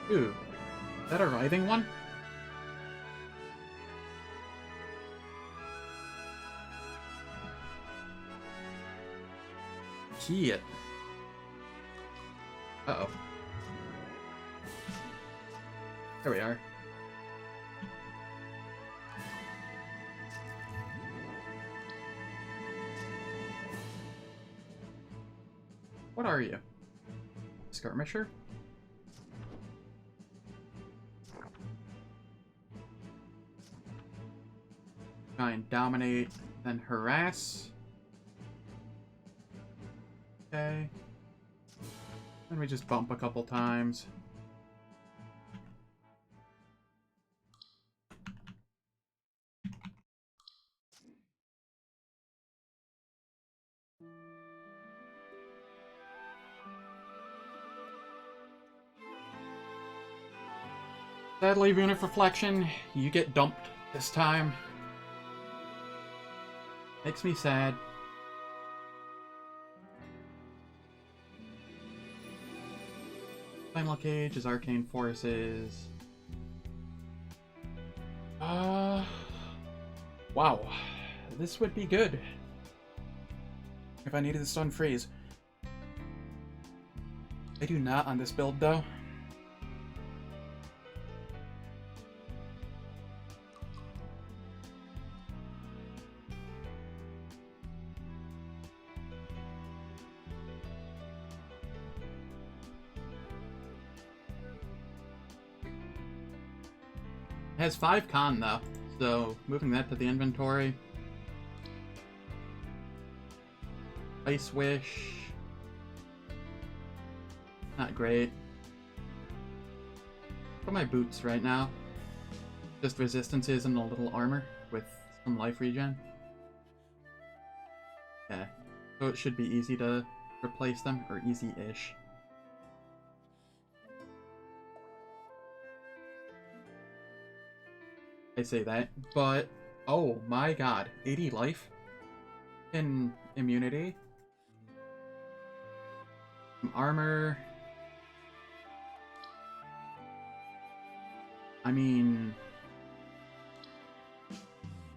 Ooh, is that a writhing one? Key it. Uh-oh. There we are. What are you? Skirmisher? Try and dominate, then harass. Okay. Then we just bump a couple times. Sadly, Rune of Reflection, you get dumped this time. Makes me sad. Final Cage is Arcane Forces. Wow. This would be good. If I needed to stun freeze. I do not on this build, though. It has 5 con though, so moving that to the inventory. Ice Wish. Not great. Put my boots right now. Just resistances and a little armor with some life regen. Okay, so it should be easy to replace them, or easy-ish. I say that, but oh my god, 80 life in immunity, some armor. I mean,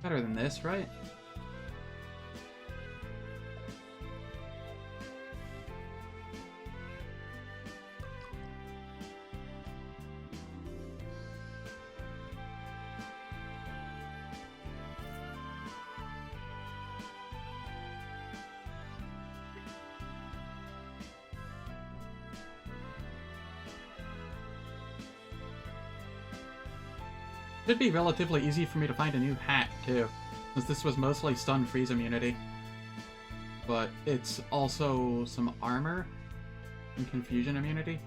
better than this, right? It'd be relatively easy for me to find a new hat, too, since this was mostly stun freeze immunity. But it's also some armor and confusion immunity.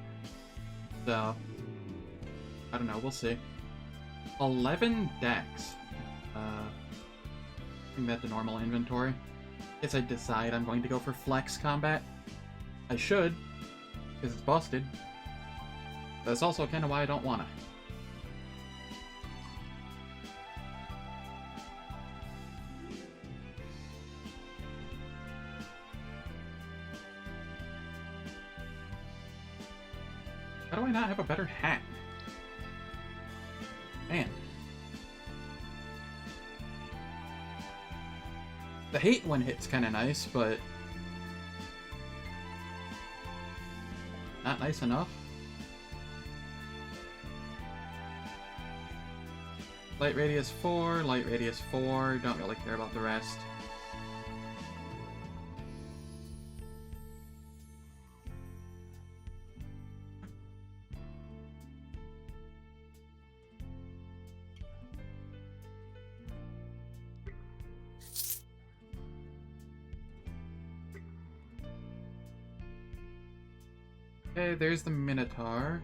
So, I don't know, we'll see. 11 dex. Bring that to normal inventory. Guess I decide I'm going to go for flex combat. I should, because it's busted. But that's also kind of why I don't want to. How do I not have a better hat? Man. The hate one hit's kind of nice, but not nice enough. Light radius 4, light radius 4, don't really care about the rest. Okay, there's the Minotaur.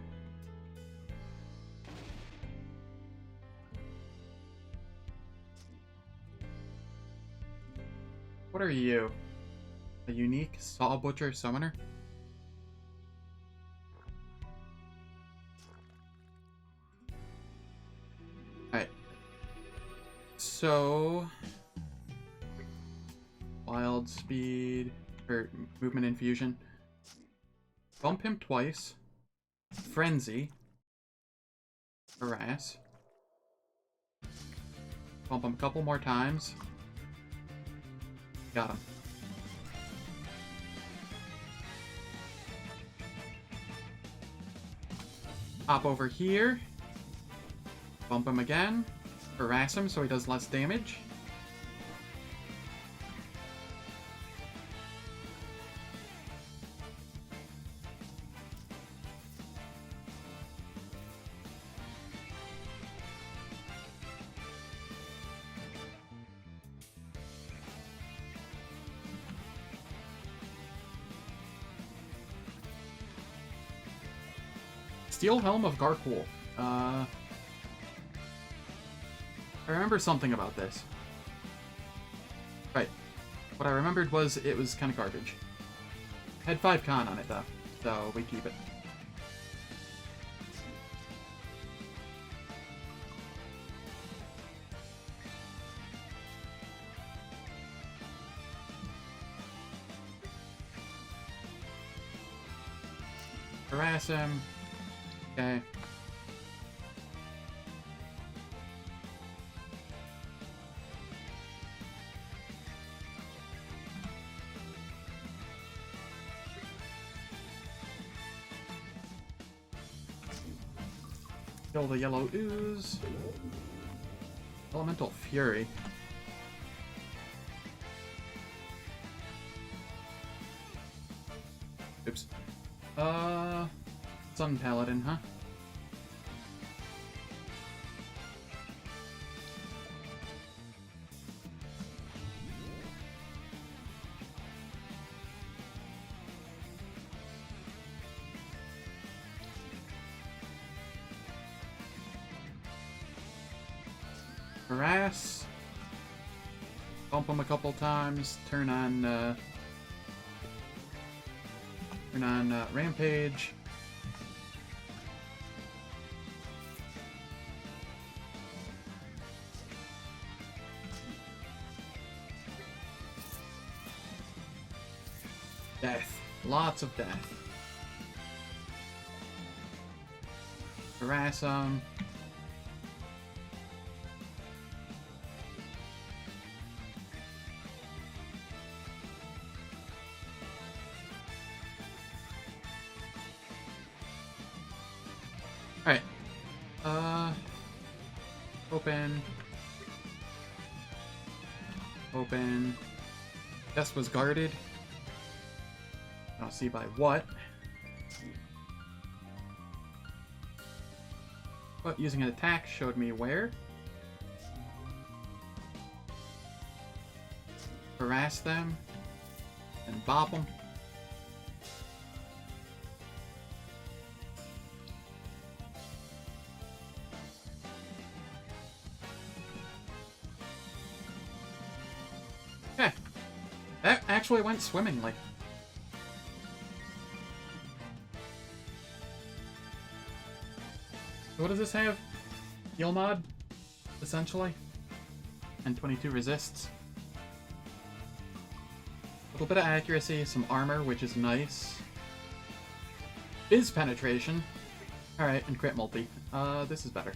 What are you? A unique Saw Butcher Summoner? Alright. So... Wild Speed... or Movement Infusion. Bump him twice. Frenzy. Harass. Bump him a couple more times. Got him. Hop over here. Bump him again. Harass him so he does less damage. Steel Helm of Garcool. I remember something about this. Right. What I remembered was it was kind of garbage. Had 5 con on it, though, so we keep it. Harass him. Okay. Kill the yellow ooze. Elemental Fury. Oops. Sun Paladin, huh? Harass. Bump him a couple times. Turn on Rampage. Death. Lots of death. Harass him. Alright. Open. Open. Chest was guarded. I don't see by what. But using an attack showed me where. Harass them. And bop them. Okay. That actually went swimmingly. What does this have? Heal mod, essentially. And 22 resists. A little bit of accuracy, some armor, which is nice. Biz penetration. Alright, and crit multi. This is better.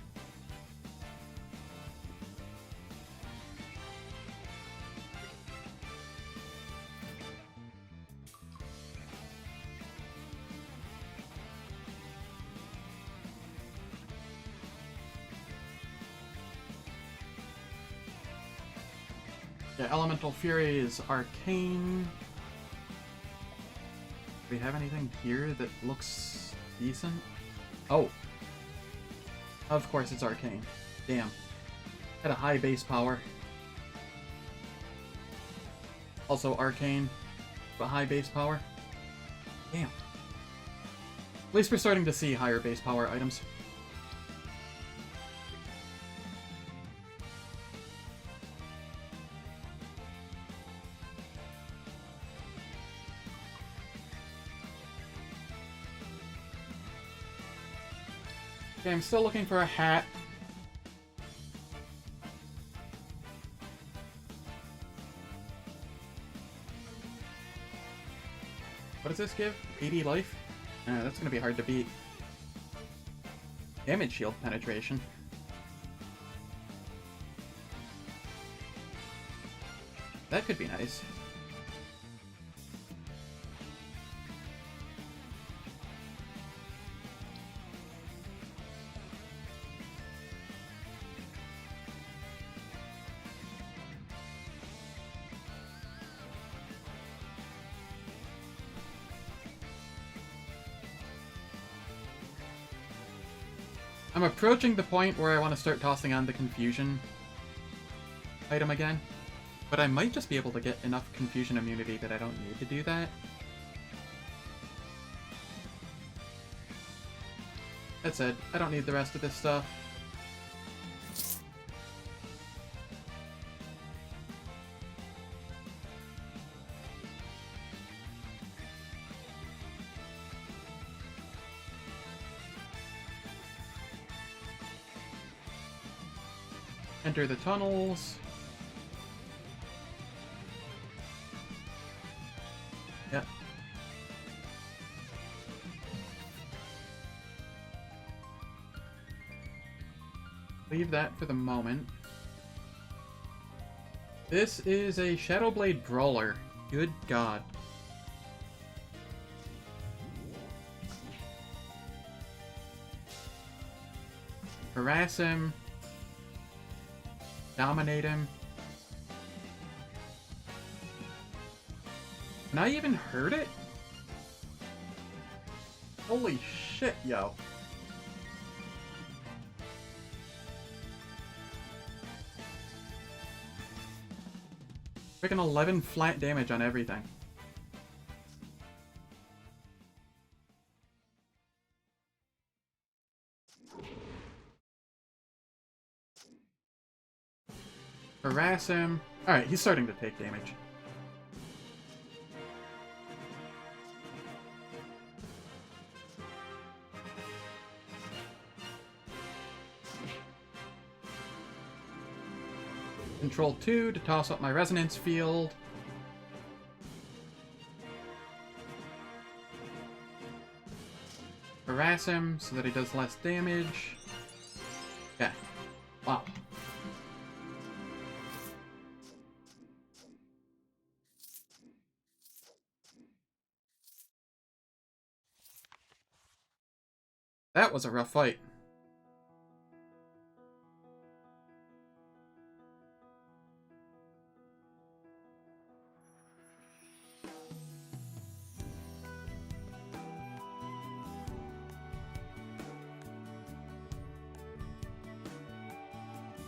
Yeah, Elemental Fury is arcane. Do we have anything here that looks decent? Oh. Of course it's arcane. Damn. Had a high base power. Also arcane, but high base power. Damn. At least we're starting to see higher base power items. Okay, I'm still looking for a hat. What does this give? 80 life? That's gonna be hard to beat. Damage shield penetration. That could be nice. I'm approaching the point where I want to start tossing on the confusion item again, but I might just be able to get enough confusion immunity that I don't need to do that. That said, I don't need the rest of this stuff. Enter the tunnels. Yep. Leave that for the moment. This is a Shadowblade Brawler. Good God. Harass him. Dominate him. Can I even hurt it? Holy shit, yo. Freaking 11 flat damage on everything. Harass him. Alright, he's starting to take damage. Control 2 to toss up my resonance field. Harass him so that he does less damage. Okay. Wow. That was a rough fight.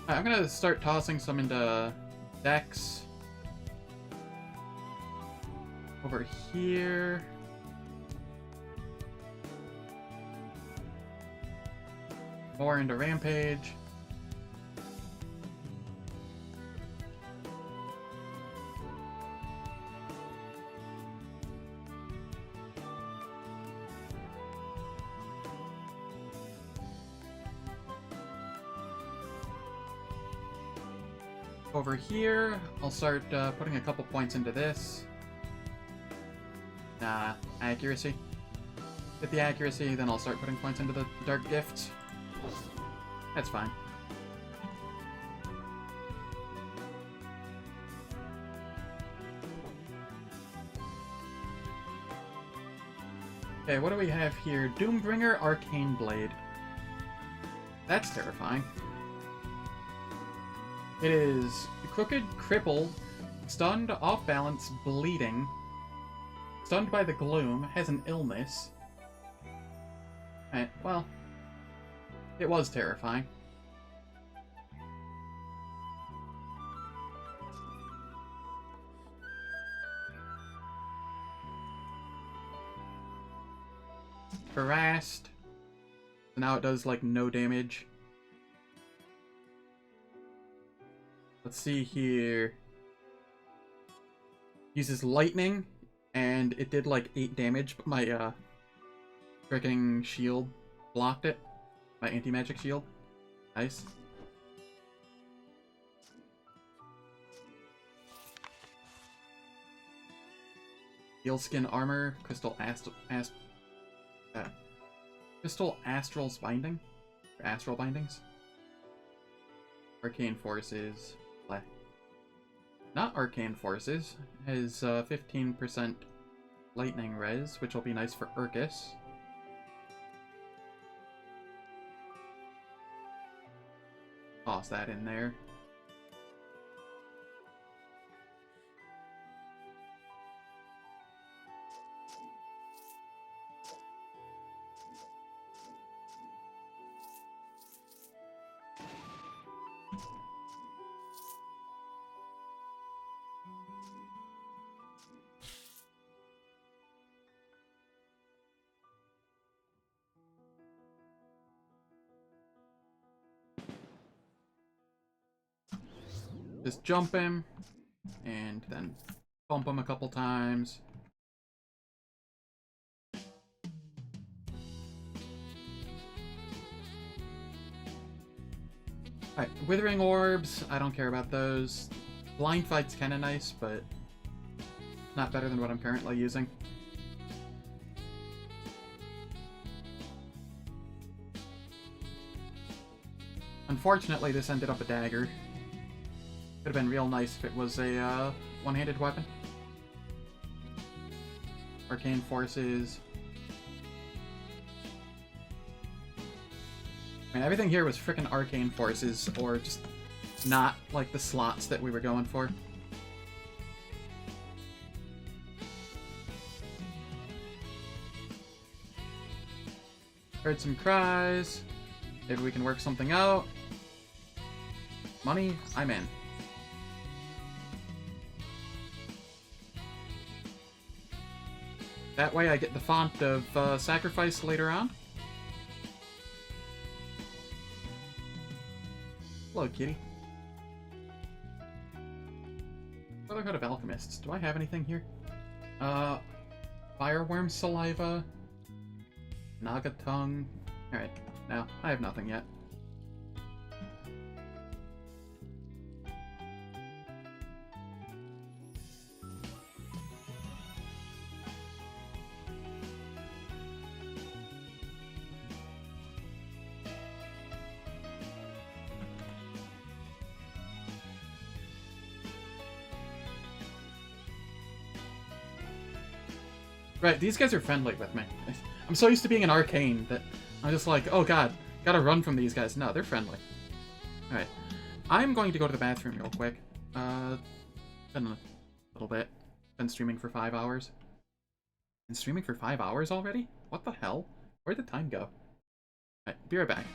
I'm gonna start tossing some into decks. Over here. More into Rampage. Over here, I'll start putting a couple points into this. Accuracy. Get the accuracy, then I'll start putting points into the Dark Gift. That's fine. Okay, what do we have here? Doombringer Arcane Blade. That's terrifying. It is crooked, crippled, stunned, off balance, bleeding, stunned by the gloom, has an illness. Well, it was terrifying. harassed. So now it does, like, no damage. Let's see here. Uses lightning, and it did, like, 8 damage, but my, freaking shield blocked it. My anti-magic shield. Nice. Skin armor, crystal crystal astral's binding, or astral bindings. Arcane forces, not arcane forces. Has 15% lightning res, which will be nice for Urkus. Toss that in there. Just jump him, and then bump him a couple times. Alright, Withering Orbs, I don't care about those. Blind Fight's kinda nice, but not better than what I'm currently using. Unfortunately, this ended up a dagger. Could have been real nice if it was a one-handed weapon. Arcane Forces. I mean, everything here was frickin' Arcane Forces, or just not, like, the slots that we were going for. Heard some cries. Maybe we can work something out. Money? I'm in. That way I get the font of sacrifice later on. Hello, kitty. Brotherhood of Alchemists. Do I have anything here? Fireworm Saliva. Naga Tongue. Alright, no, I have nothing yet. Right, these guys are friendly with me. I'm so used to being an arcane that I'm just like, oh god, gotta run from these guys. No, they're friendly. Alright. I'm going to go to the bathroom real quick. Been a little bit. Been streaming for 5 hours. Been streaming for 5 hours already? What the hell? Where'd the time go? Alright, be right back.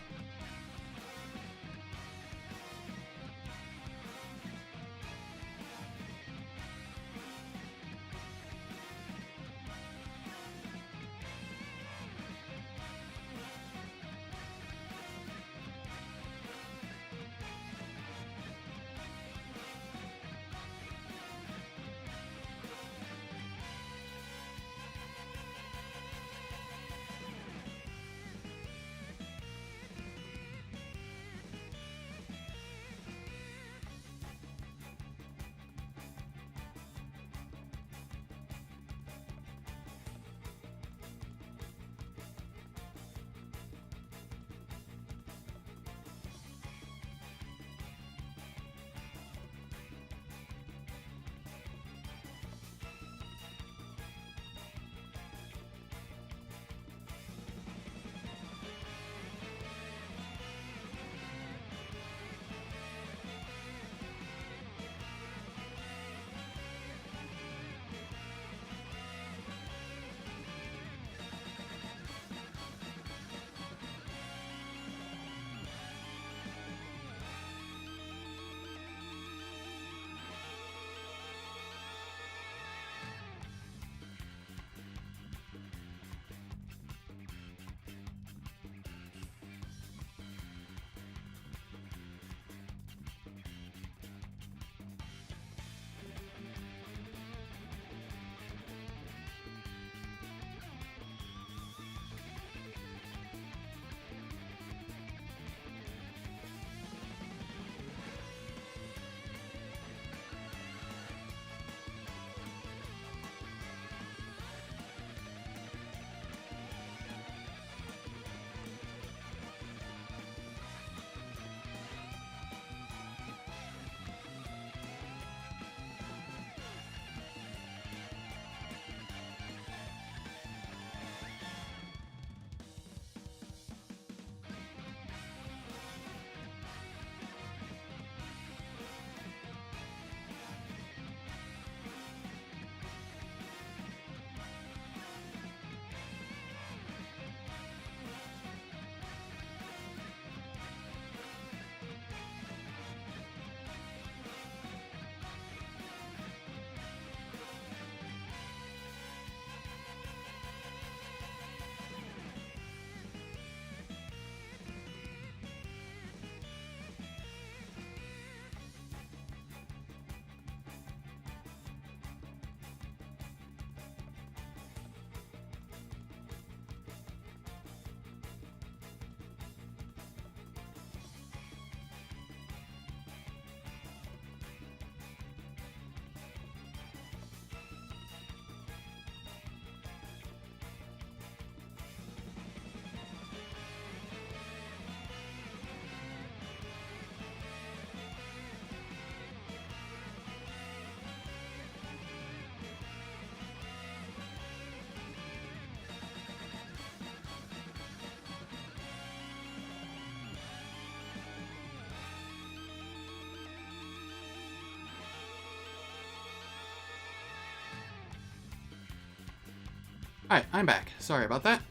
Alright, I'm back. Sorry about that.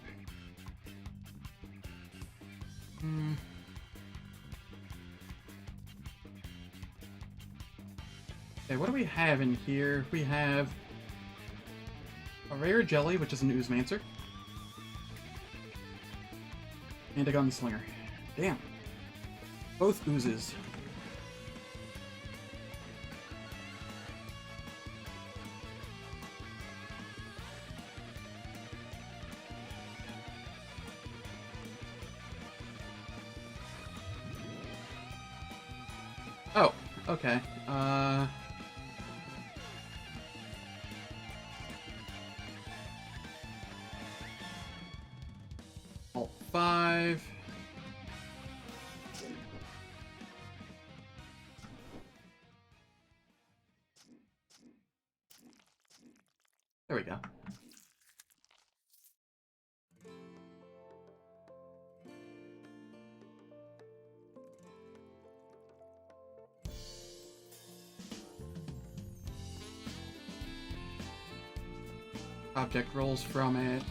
Okay, what do we have in here? We have a rare jelly, which is an Oozemancer. And a Gunslinger. Damn. Both oozes. Oh, okay. Alt 5. There we go. Object rolls from it.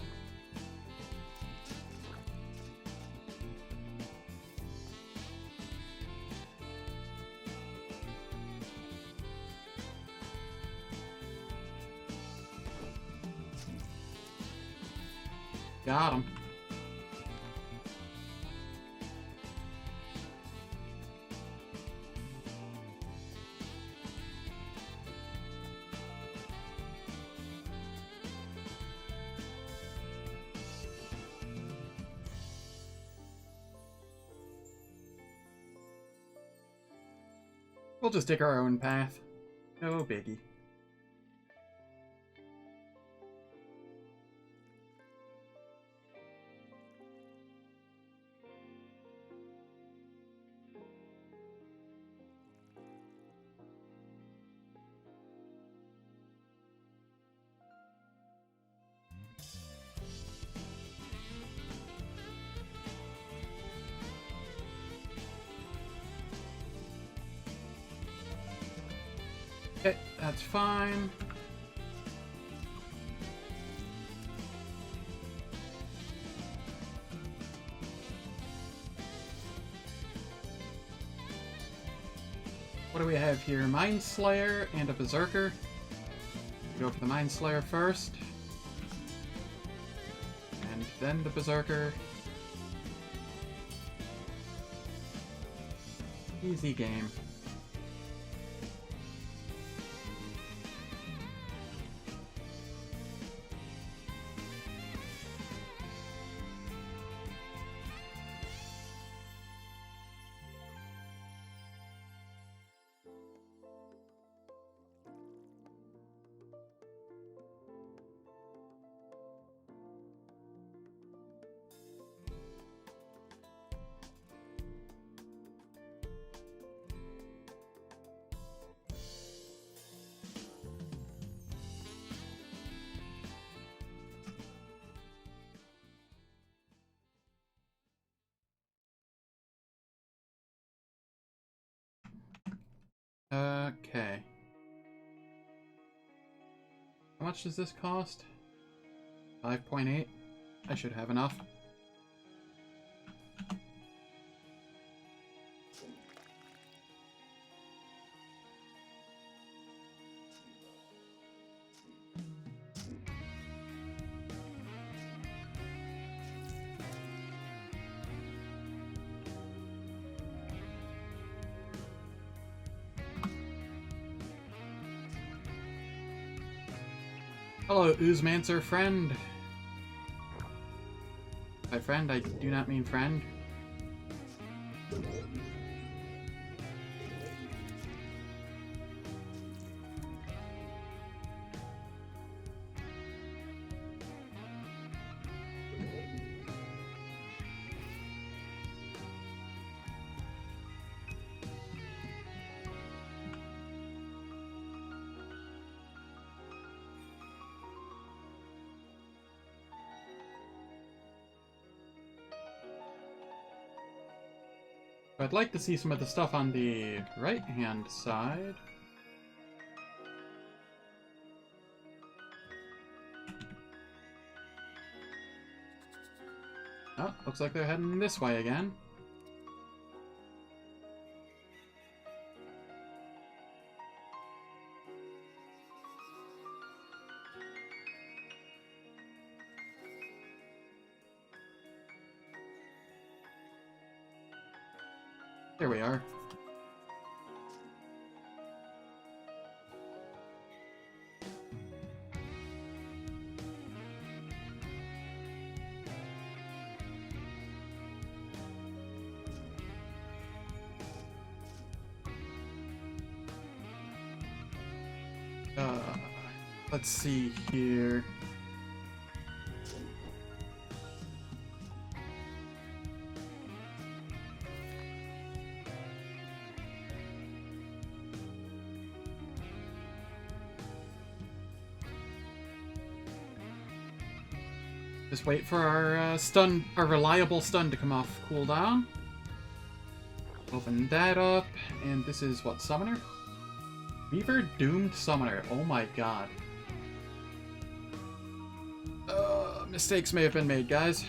Got him. We'll just take our own path. No biggie. Okay, that's fine. What do we have here? Mind Slayer and a Berserker. Go for the Mind Slayer first. And then the Berserker. Easy game. Okay. How much does this cost? 5.8? I should have enough. Hello, Oozemancer friend. By friend, I do not mean friend. I'd like to see some of the stuff on the right-hand side. Oh, looks like they're heading this way again. There we are. Let's see here. Just wait for our our reliable stun to come off cooldown. Open that up, and this is what, Summoner? Weaver Doomed Summoner. Oh my god. Mistakes may have been made, guys.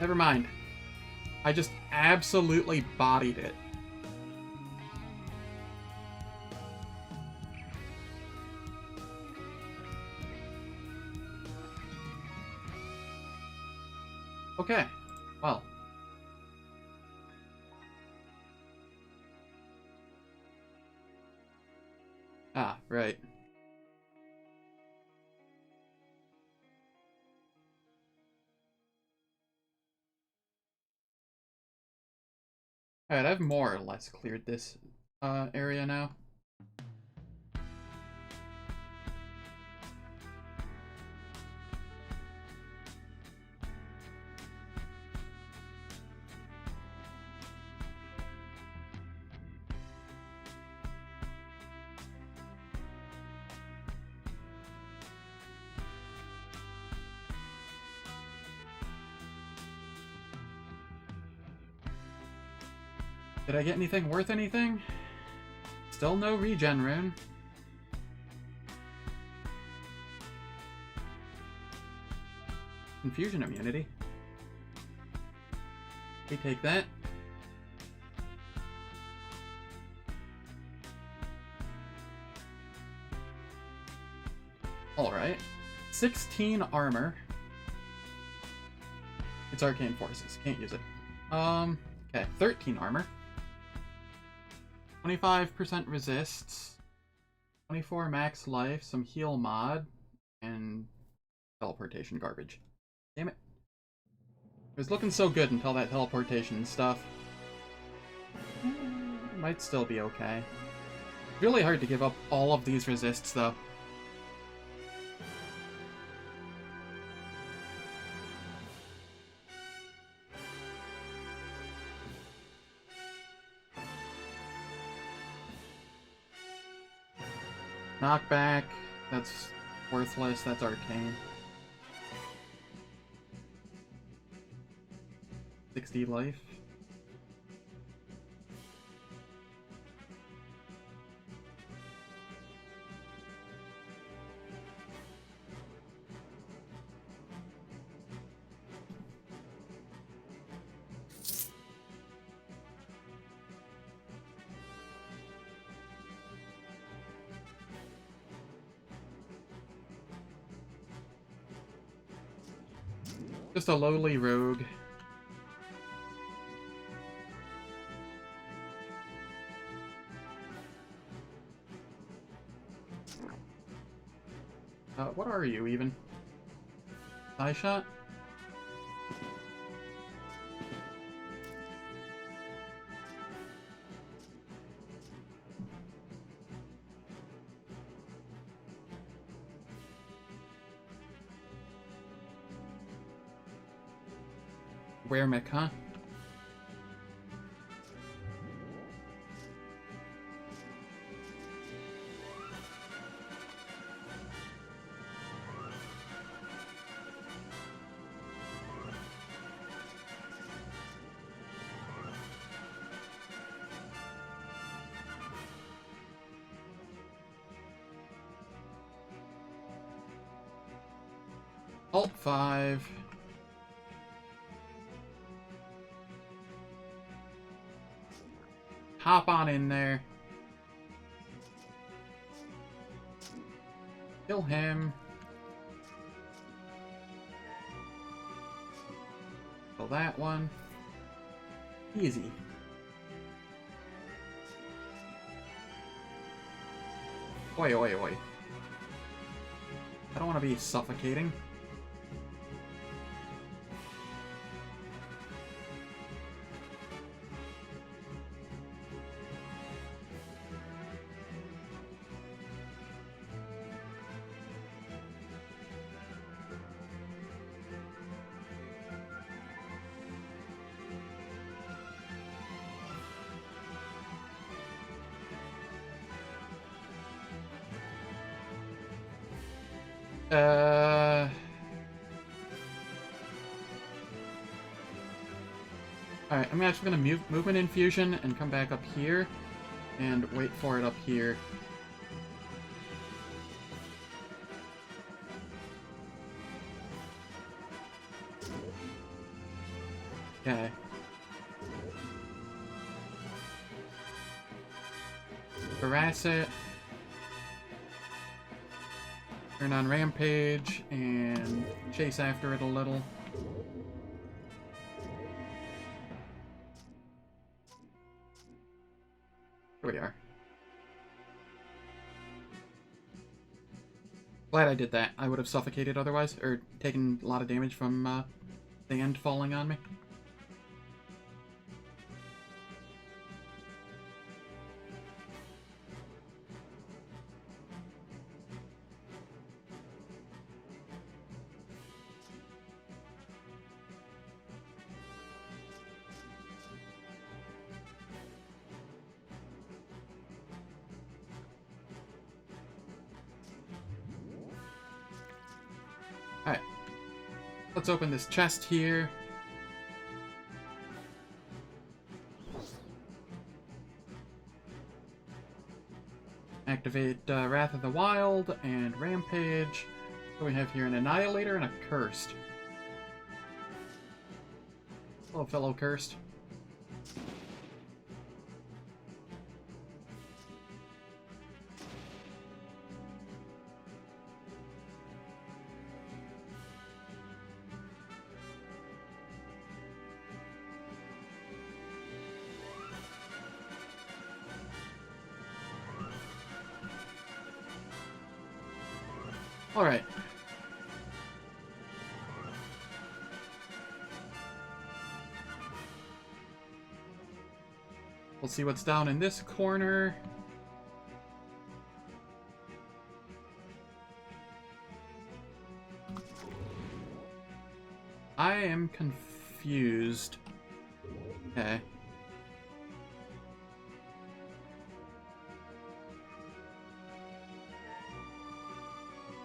Never mind. I just absolutely bodied it. Okay, well. Ah, right. Alright, I've more or less cleared this area now. Did I get anything worth anything? Still no regen rune. Confusion immunity. We take that. Alright. 16 armor. It's arcane forces. Can't use it. Okay. 13 armor. 25% resists. 24 max life. Some heal mod. And teleportation garbage. Damn it. It was looking so good until that teleportation stuff. Might still be okay. Really hard to give up all of these resists, though. Knockback. That's worthless. That's arcane. 60 life. Just a lowly rogue. What are you, even? Eye shot? Weremic, huh? Alt 5. hop on in there. Kill him. Kill that one. Easy. Oi, oi, oi. I don't want to be suffocating. Alright, I'm actually gonna movement infusion and come back up here and wait for it up here. Okay. Harass it. Turn on Rampage and chase after it a little. Here we are. Glad I did that. I would have suffocated otherwise, or taken a lot of damage from sand falling on me. Alright. Let's open this chest here. Activate Wrath of the Wild and Rampage. So we have here an Annihilator and a Cursed. Hello, fellow Cursed. Alright. We'll see what's down in this corner. I am confused. Okay.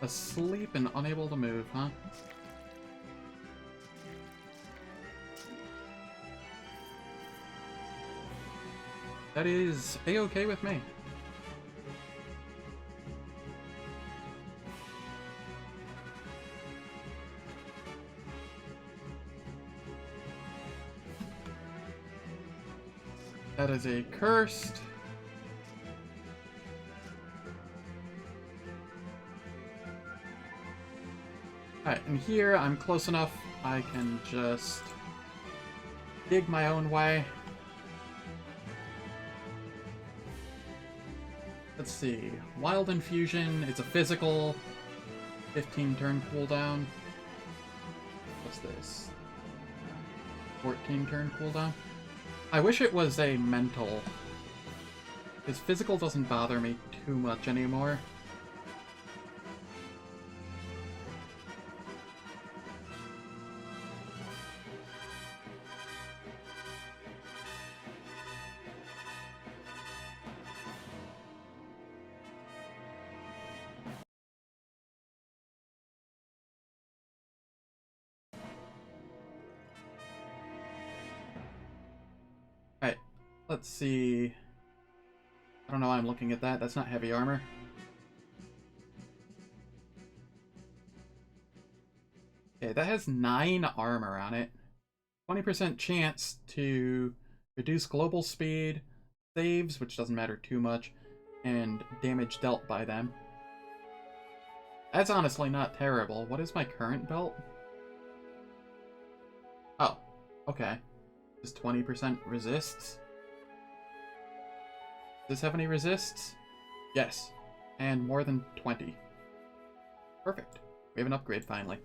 Asleep and unable to move, huh? That is a-okay with me. That is a cursed. Alright, and here I'm close enough I can just dig my own way. Let's see. Wild Infusion, it's a physical 15 turn cooldown. What's this? 14 turn cooldown? I wish it was a mental, because physical doesn't bother me too much anymore. Alright, let's see. I don't know why I'm looking at that. That's not heavy armor. Okay, that has 9 armor on it. 20% chance to reduce global speed, saves, which doesn't matter too much, and damage dealt by them. That's honestly not terrible. What is my current belt? Oh, okay. Does 20% resists? Does this have any resists? Yes. And more than 20. Perfect. We have an upgrade finally.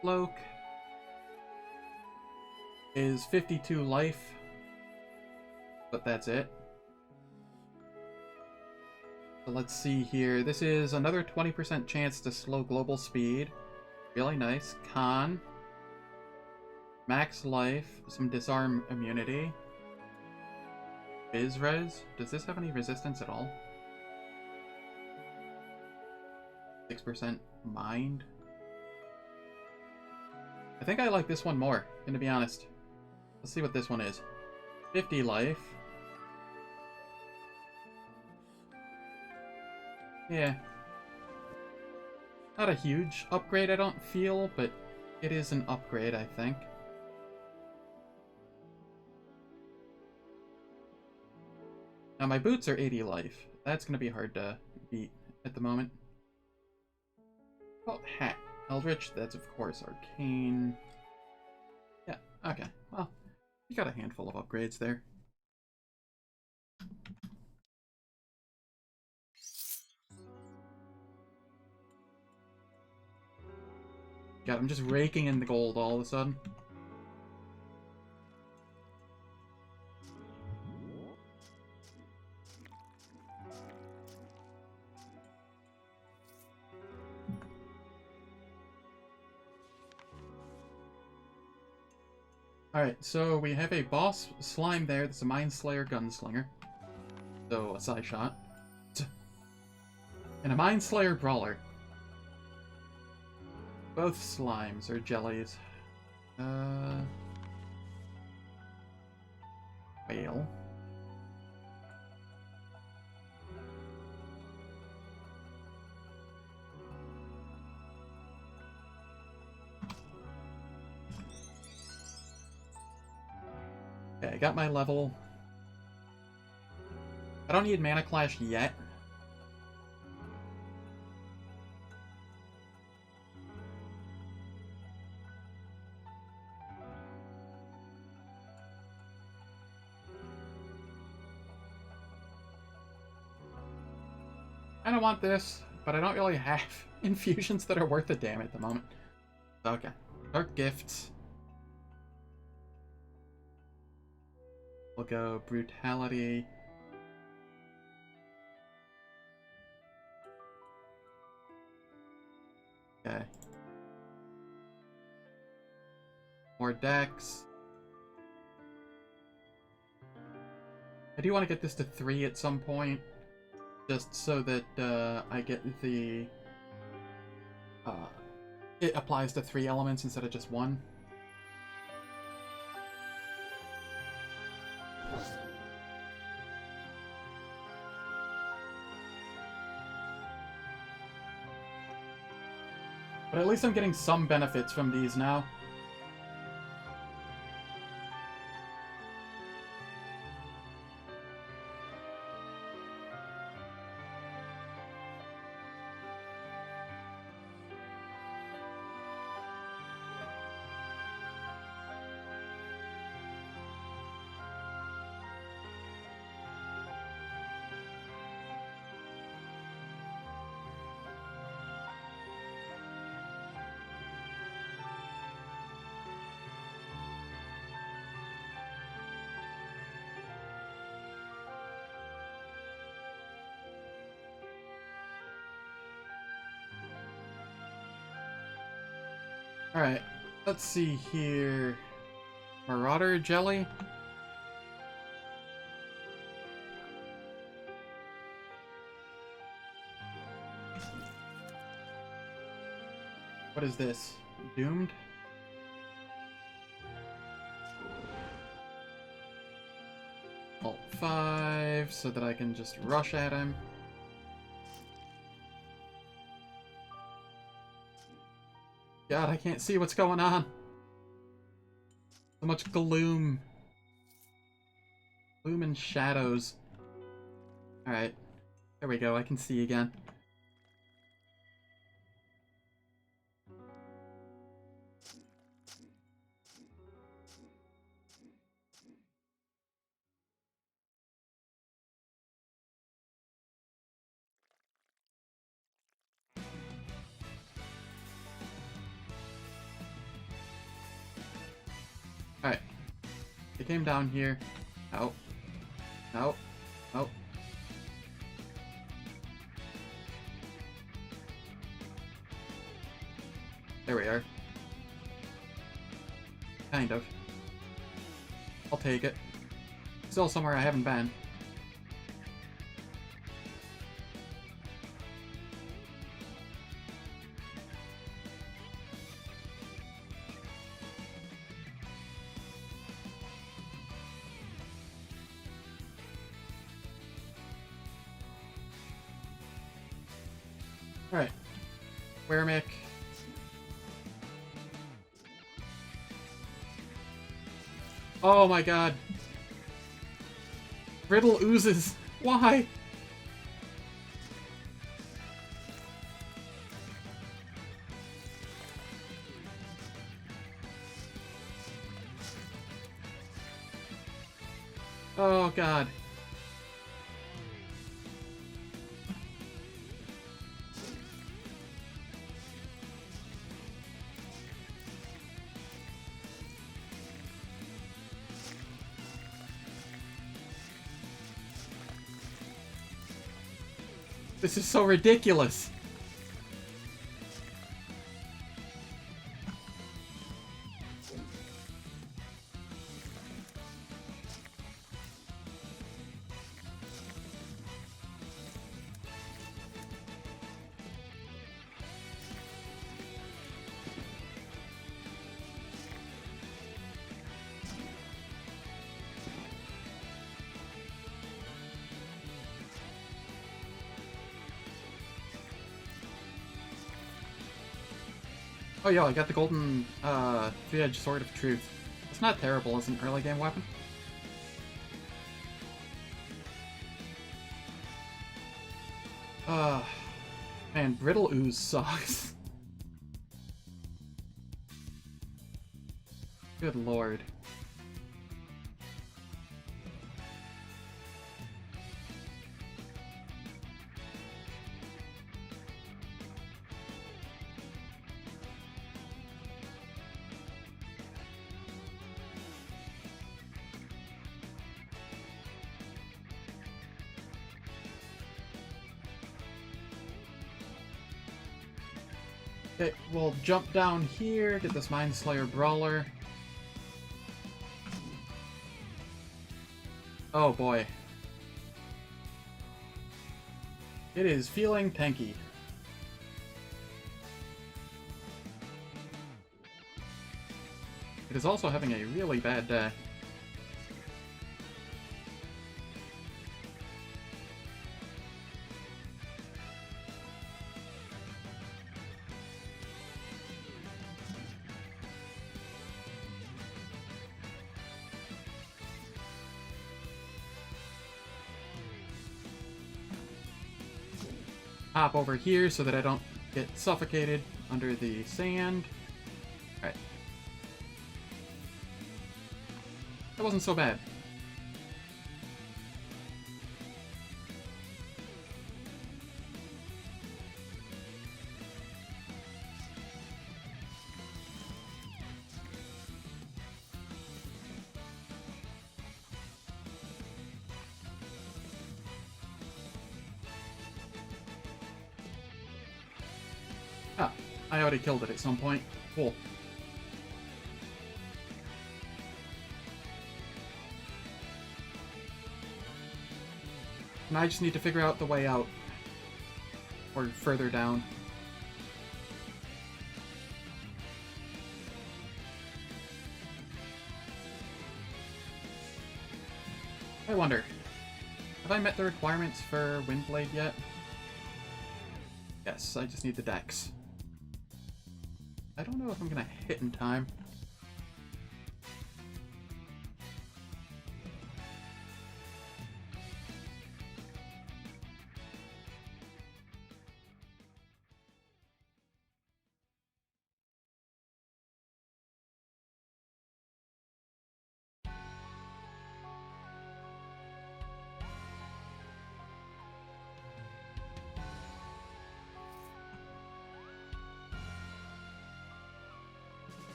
Cloak is 52 life, but that's it. So let's see here. This is another 20% chance to slow global speed. Really nice. Con. Max life. Some disarm immunity. Bizres. Does this have any resistance at all? 6% mind. I think I like this one more, gonna be honest. Let's see what this one is. 50 life. Yeah. Not a huge upgrade, I don't feel, but it is an upgrade, I think. Now my boots are 80 life. That's gonna be hard to beat at the moment. Oh, hat. Eldritch, that's of course arcane. Yeah, okay. Well, you got a handful of upgrades there. God, I'm just raking in the gold all of a sudden. Alright, so we have a boss slime there that's a Mind Slayer Gunslinger. So, a side shot. And a Mind Slayer Brawler. Both slimes or jellies. Whale. Okay, I got my level. I don't need Mana Clash yet. I don't want this, but I don't really have infusions that are worth a damn at the moment. Okay. Dark Gifts. We'll go Brutality. Okay. More Dex. I do want to get this to 3 at some point. Just so that I get the... it applies to 3 elements instead of just 1. But at least I'm getting some benefits from these now. Alright, let's see here. Marauder Jelly? What is this? Doomed? Alt 5 so that I can just rush at him. God, I can't see what's going on. So much gloom. Gloom and shadows. Alright. There we go, I can see again. Alright. They came down here. Oh. Oh. Oh. There we are. Kind of. I'll take it. Still somewhere I haven't been. Alright. Weremick. Oh my god. Brittle oozes. Why? Oh god. This is so ridiculous. Oh yeah, I got the golden three-edged sword of truth. It's not terrible as an early game weapon. Man, brittle ooze sucks. Good lord. Okay, we'll jump down here, get this Mind Slayer Brawler. Oh boy. It is feeling tanky. It is also having a really bad day. Hop over here so that I don't get suffocated under the sand. Alright. That wasn't so bad. Ah, I already killed it at some point. Cool. And I just need to figure out the way out. Or further down. I wonder, have I met the requirements for Windblade yet? Yes, I just need the dex. I don't know if I'm gonna hit in time.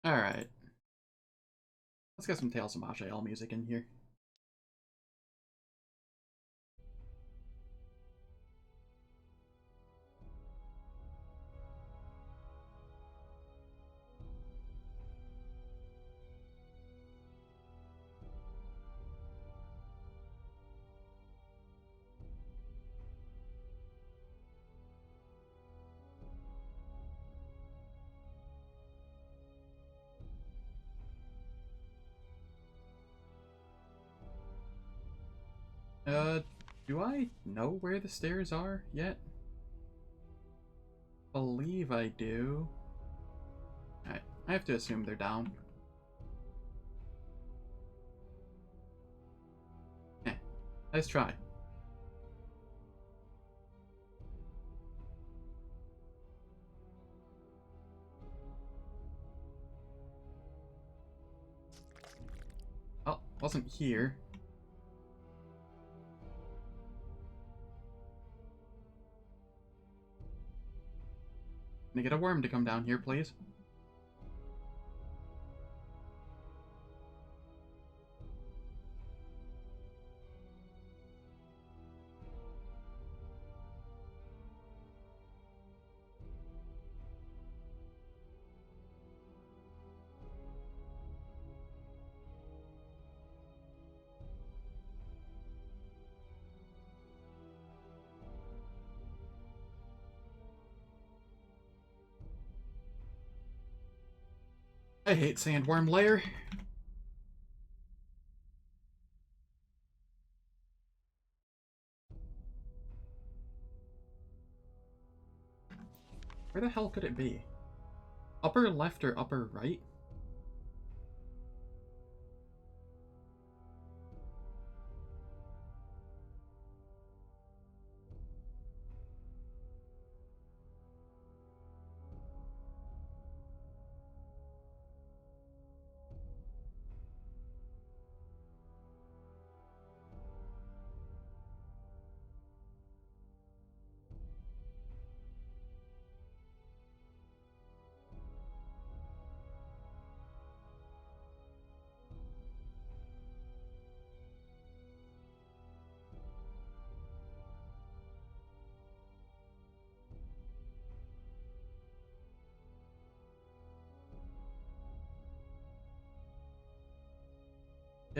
Alright. Let's get some Tales of Mashael music in here. Do I know where the stairs are yet? Believe I do. Alright, I have to assume they're down. Eh, nice try. Oh, wasn't here. Can I get a worm to come down here, please? I hate sandworm lair. Where the hell could it be? Upper left or upper right?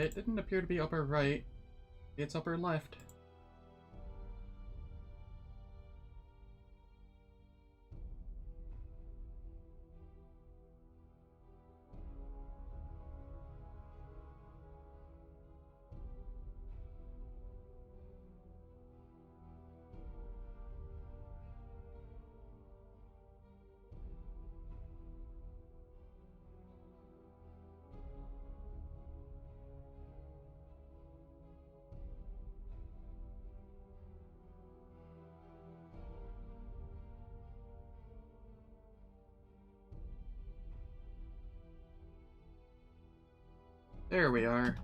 It didn't appear to be upper right. It's upper left. There we are.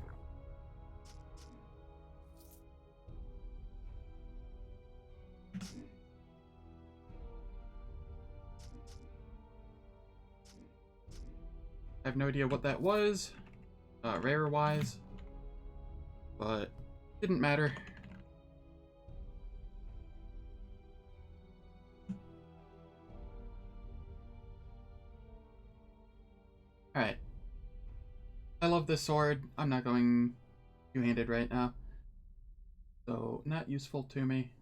have no idea what that was, rare-wise, but didn't matter. Alright. I love this sword. I'm not going two-handed right now, so not useful to me.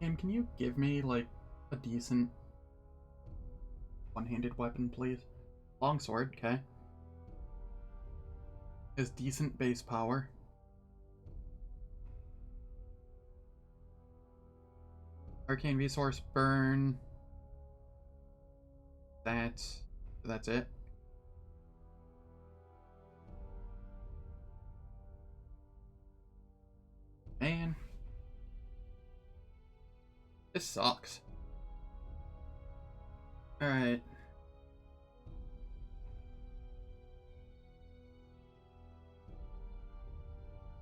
Game, can you give me, like, a decent one-handed weapon, please? Longsword, okay. Has decent base power. Arcane resource burn. That's it. Man. This sucks. Alright.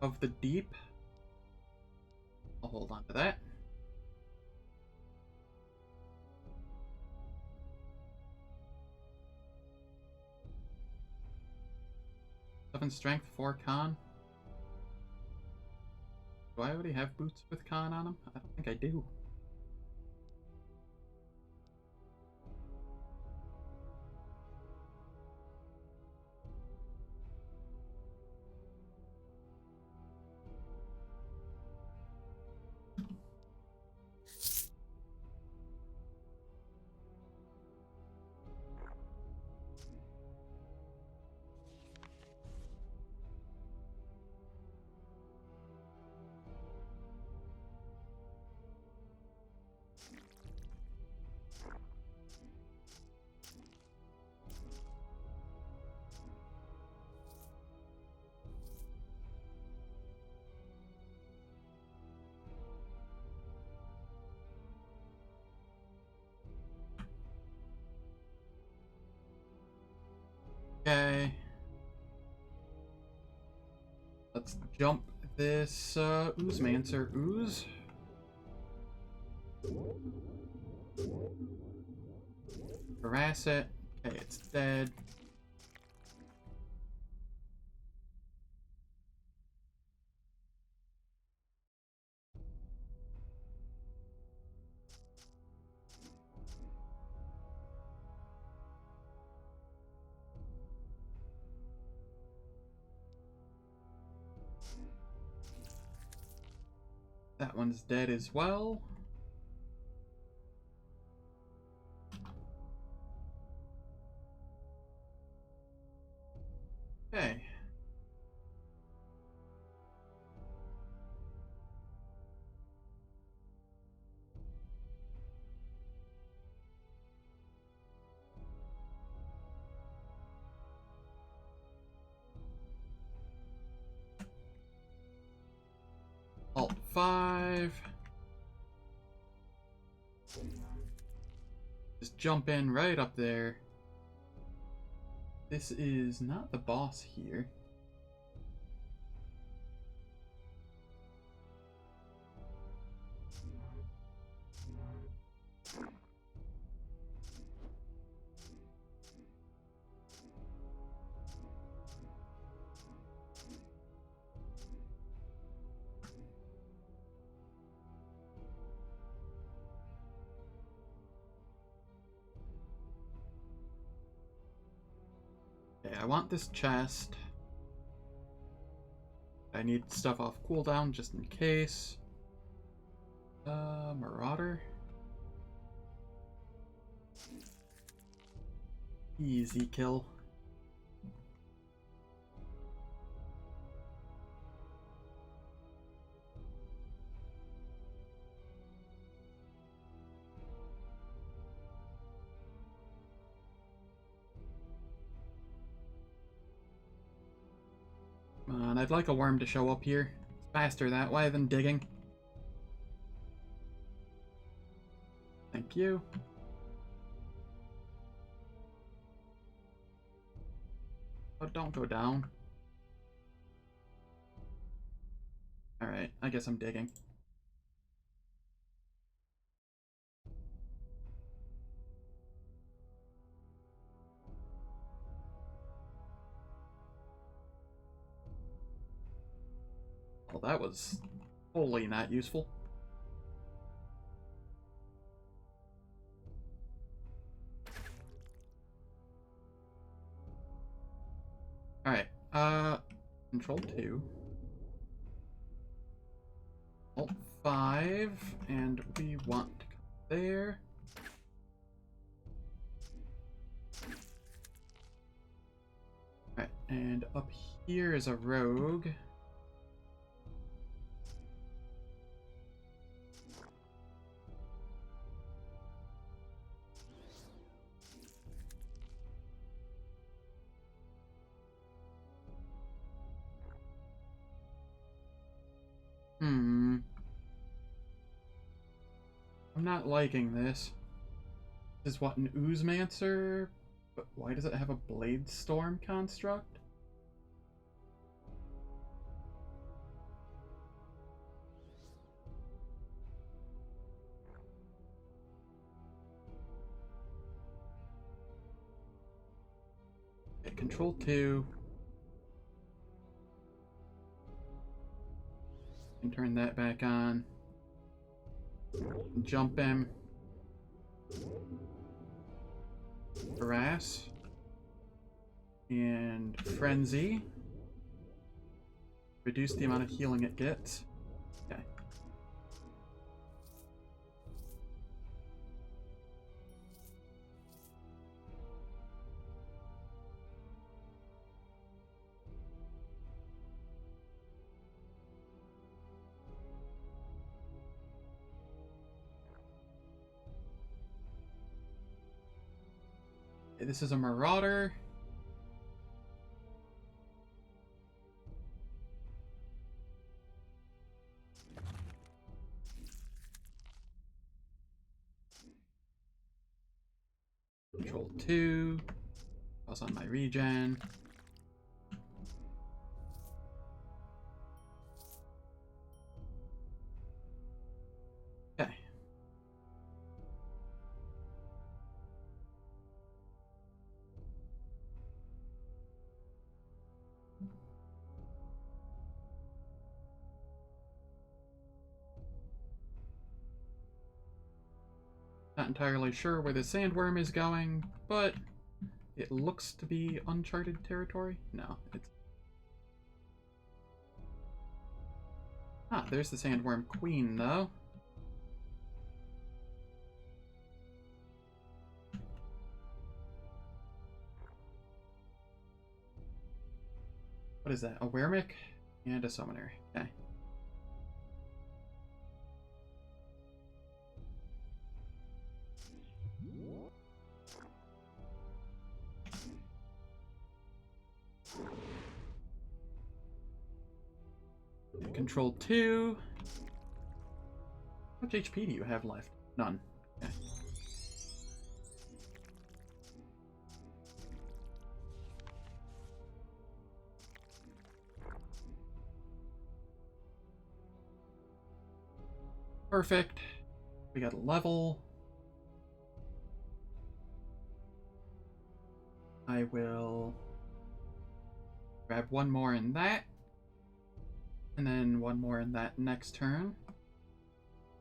Of the Deep. I'll hold on to that. Seven strength, 4 con. Do I already have boots with con on them? I don't think I do. Okay. Let's jump this Oozemancer ooze. Harass it. Okay, it's dead. That one's dead as well. Okay. Alt 5. Just jump in right up there. This is not the boss here. Okay, I want this chest. I need stuff off cooldown just in case. Marauder. Easy kill. Come on, I'd like a worm to show up here. It's faster that way than digging. Thank you. Oh, don't go down. Alright, I guess I'm digging. that was totally not useful. Alright, Control 2. Alt 5, and we want to go there. Alright, and up here is a rogue. I'm not liking this. This is what, an Oozemancer? But why does it have a Blade Storm construct? Okay, Control 2. And turn that back on. Jump him. Harass. And Frenzy. Reduce the amount of healing it gets. Okay. This is a Marauder. Control 2. Pause on my regen. Okay. Not entirely sure where the sandworm is going, but it looks to be uncharted territory. No, it's... Ah, there's the sandworm queen, though. What is that? A weremic and a summoner. Okay. Control 2. How much HP do you have left? None. Okay. Perfect. We got a level. I will grab one more in that. And then one more in that next turn.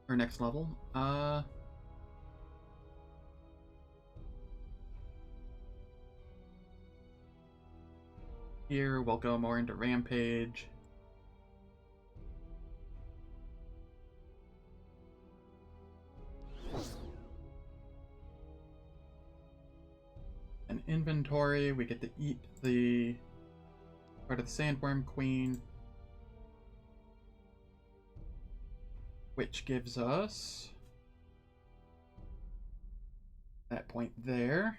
Or next level. Here we'll go more into Rampage. An inventory, we get to eat the part of the Sandworm Queen. Which gives us that point there.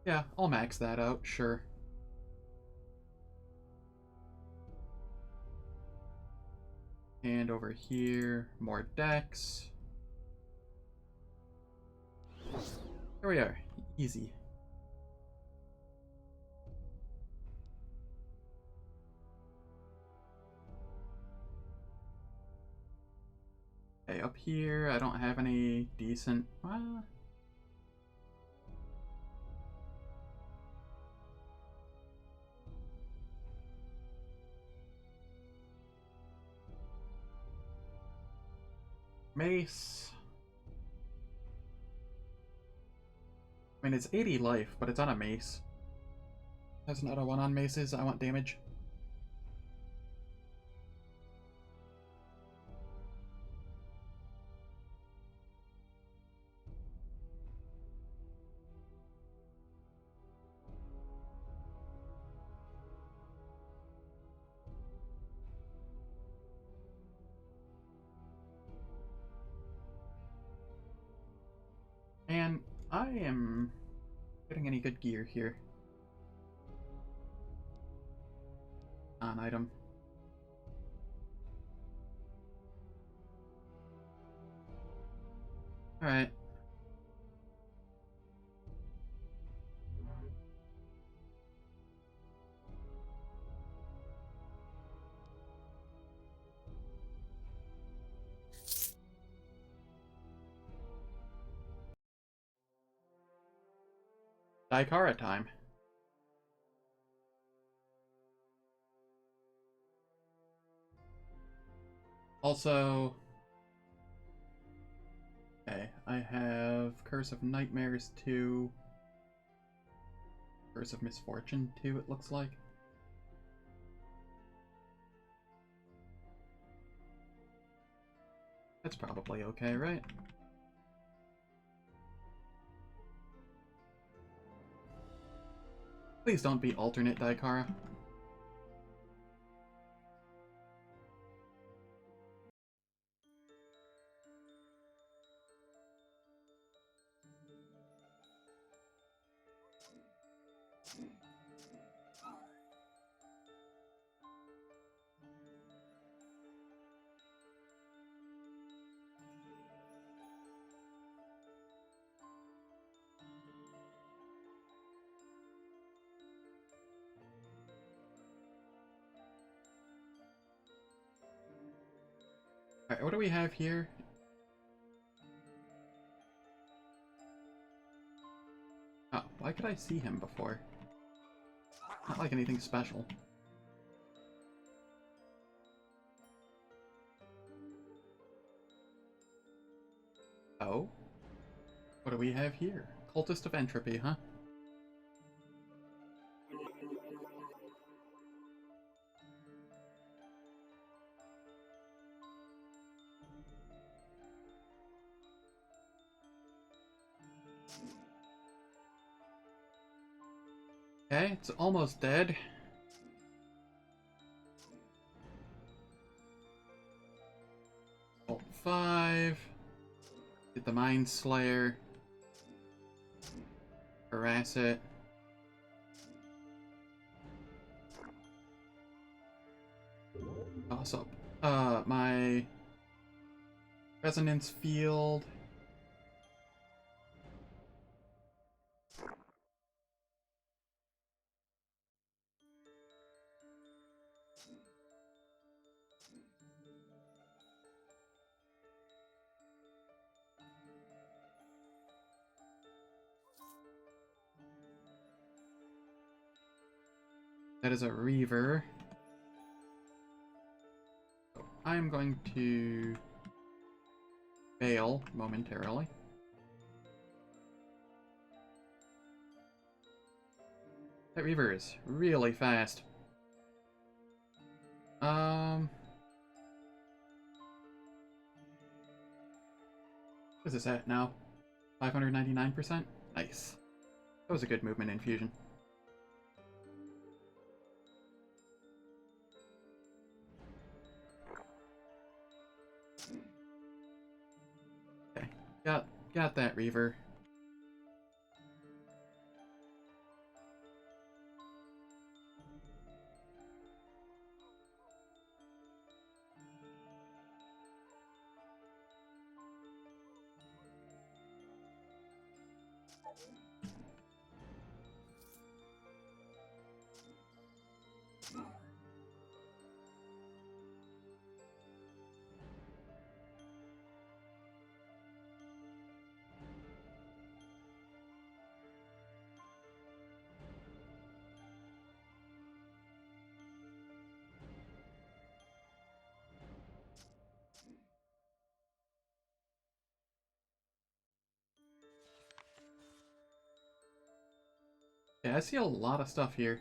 Yeah, I'll max that out, sure. And over here, more decks. Here we are. Easy. Okay, up here, I don't have any decent... mace. I mean, it's 80 life, but it's on a mace. Has an auto 1 on maces. I want damage. And I am getting any good gear here. On item. Alright. Daikara time. Also... Okay, I have Curse of Nightmares 2. Curse of Misfortune 2, it looks like. That's probably okay, right? Please don't be alternate Daikara. Alright, what do we have here? Oh, why could I see him before? Not like anything special. Oh? What do we have here? Cultist of Entropy, huh? Okay, it's almost dead. Alt 5. Get the Mind Slayer. Harass it. Toss up. My Resonance Field. That is a Reaver. I'm going to bail momentarily. That Reaver is really fast. What is this at now? 599%? Nice. That was a good movement infusion. Okay, got that Reaver. Yeah, I see a lot of stuff here.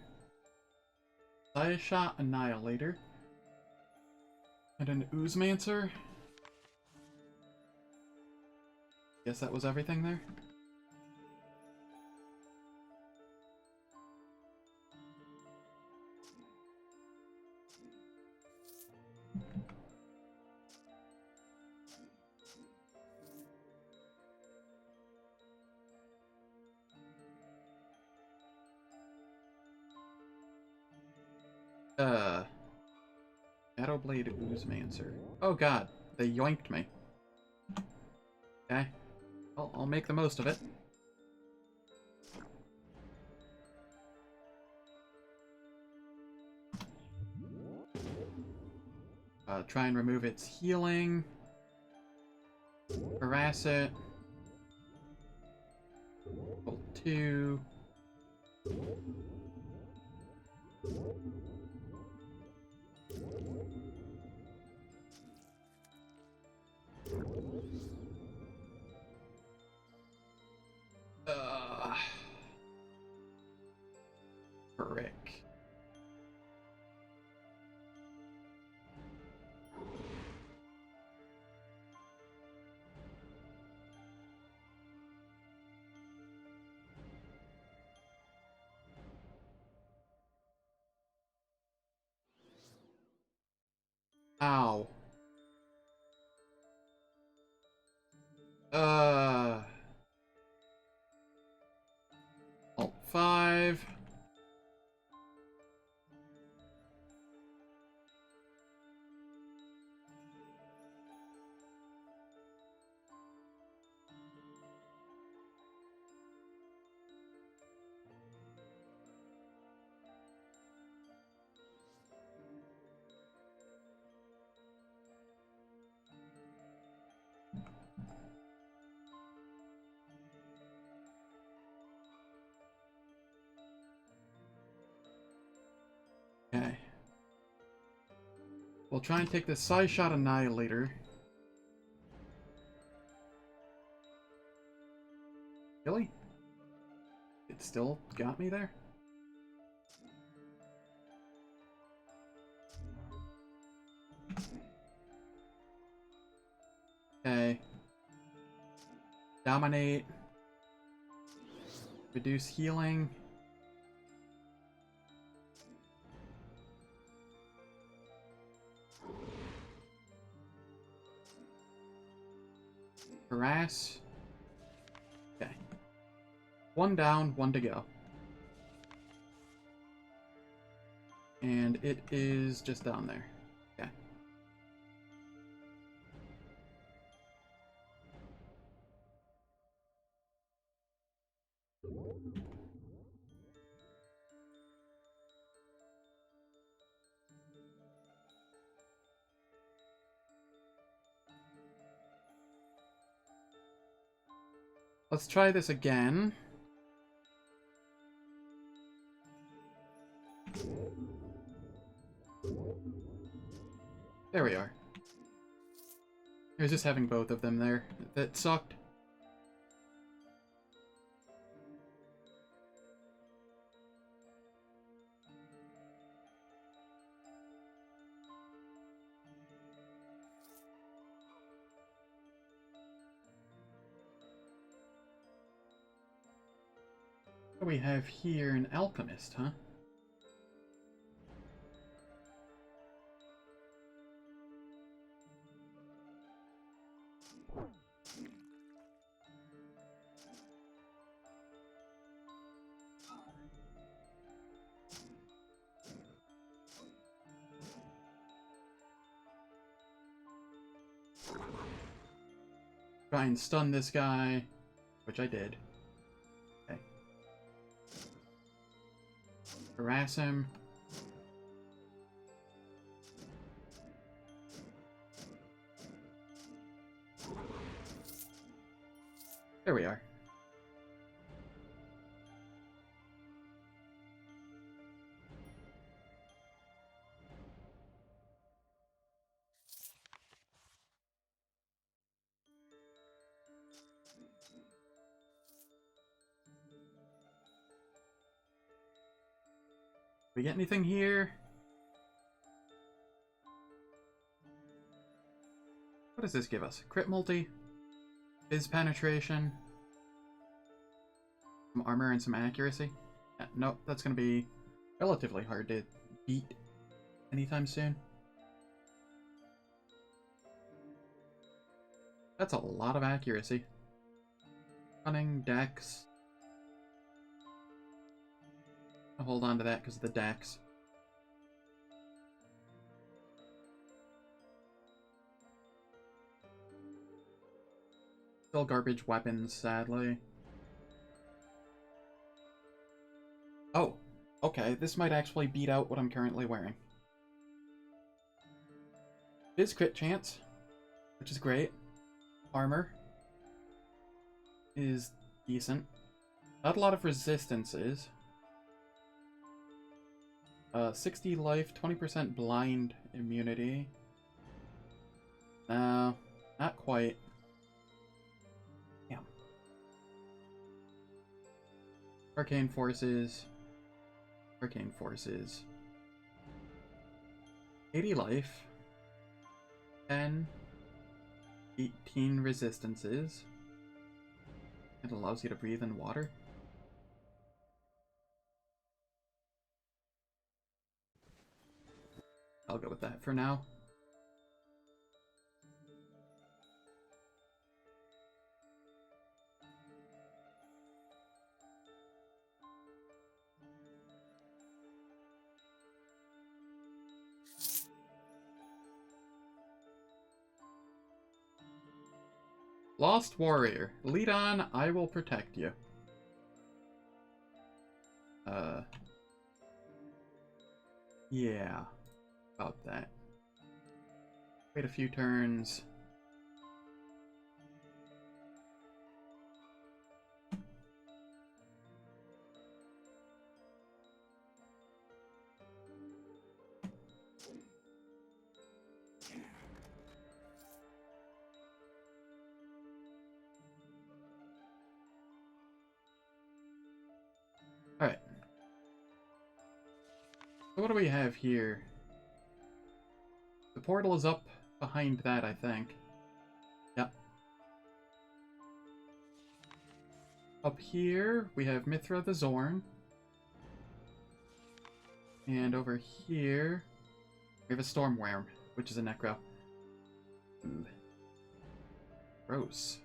Side shot Annihilator. And an Oozemancer. Guess that was everything there. Shadowblade Oozemancer. Oh god, they yoinked me. Okay. Well, I'll make the most of it. Try and remove its healing. Harass it. Level 2. Frick. Ow. Alt 5. Okay. We'll try and take this Side Shot Annihilator. Really? It still got me there? Okay. Dominate. Reduce healing. Harass. Okay. One down, one to go. And it is just down there. Okay. Let's try this again. There we are. I was just having both of them there. That sucked. What do we have here? An alchemist, huh? Try and stun this guy, which I did. Okay. Harass him. There we are. We get anything here? What does this give us? Crit multi, Biz penetration, some armor and some accuracy. Nope, that's gonna be relatively hard to beat anytime soon. That's a lot of accuracy. Cunning, dex. I'll hold on to that because of the dex. Still garbage weapons, sadly. Oh, okay, this might actually beat out what I'm currently wearing. Biz crit chance, which is great. Armor is decent. Not a lot of resistances. 60 life, 20% blind immunity. No, not quite. Damn. Arcane forces. Arcane forces. 80 life. 10. 18 resistances. It allows you to breathe in water. I'll go with that for now. Lost Warrior. Lead on, I will protect you. Yeah. About that. Wait a few turns. Alright. So what do we have here? The portal is up behind that, I think. Yep. Up here, we have Mithra the Zorn. And over here, we have a Stormworm, which is a Necro. Ooh. Gross.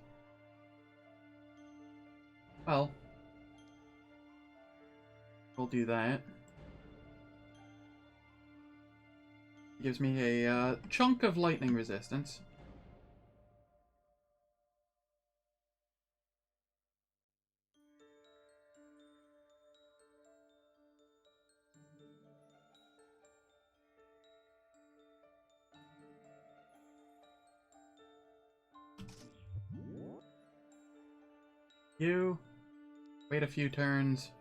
Well, we'll do that. It gives me a chunk of lightning resistance. You wait a few turns.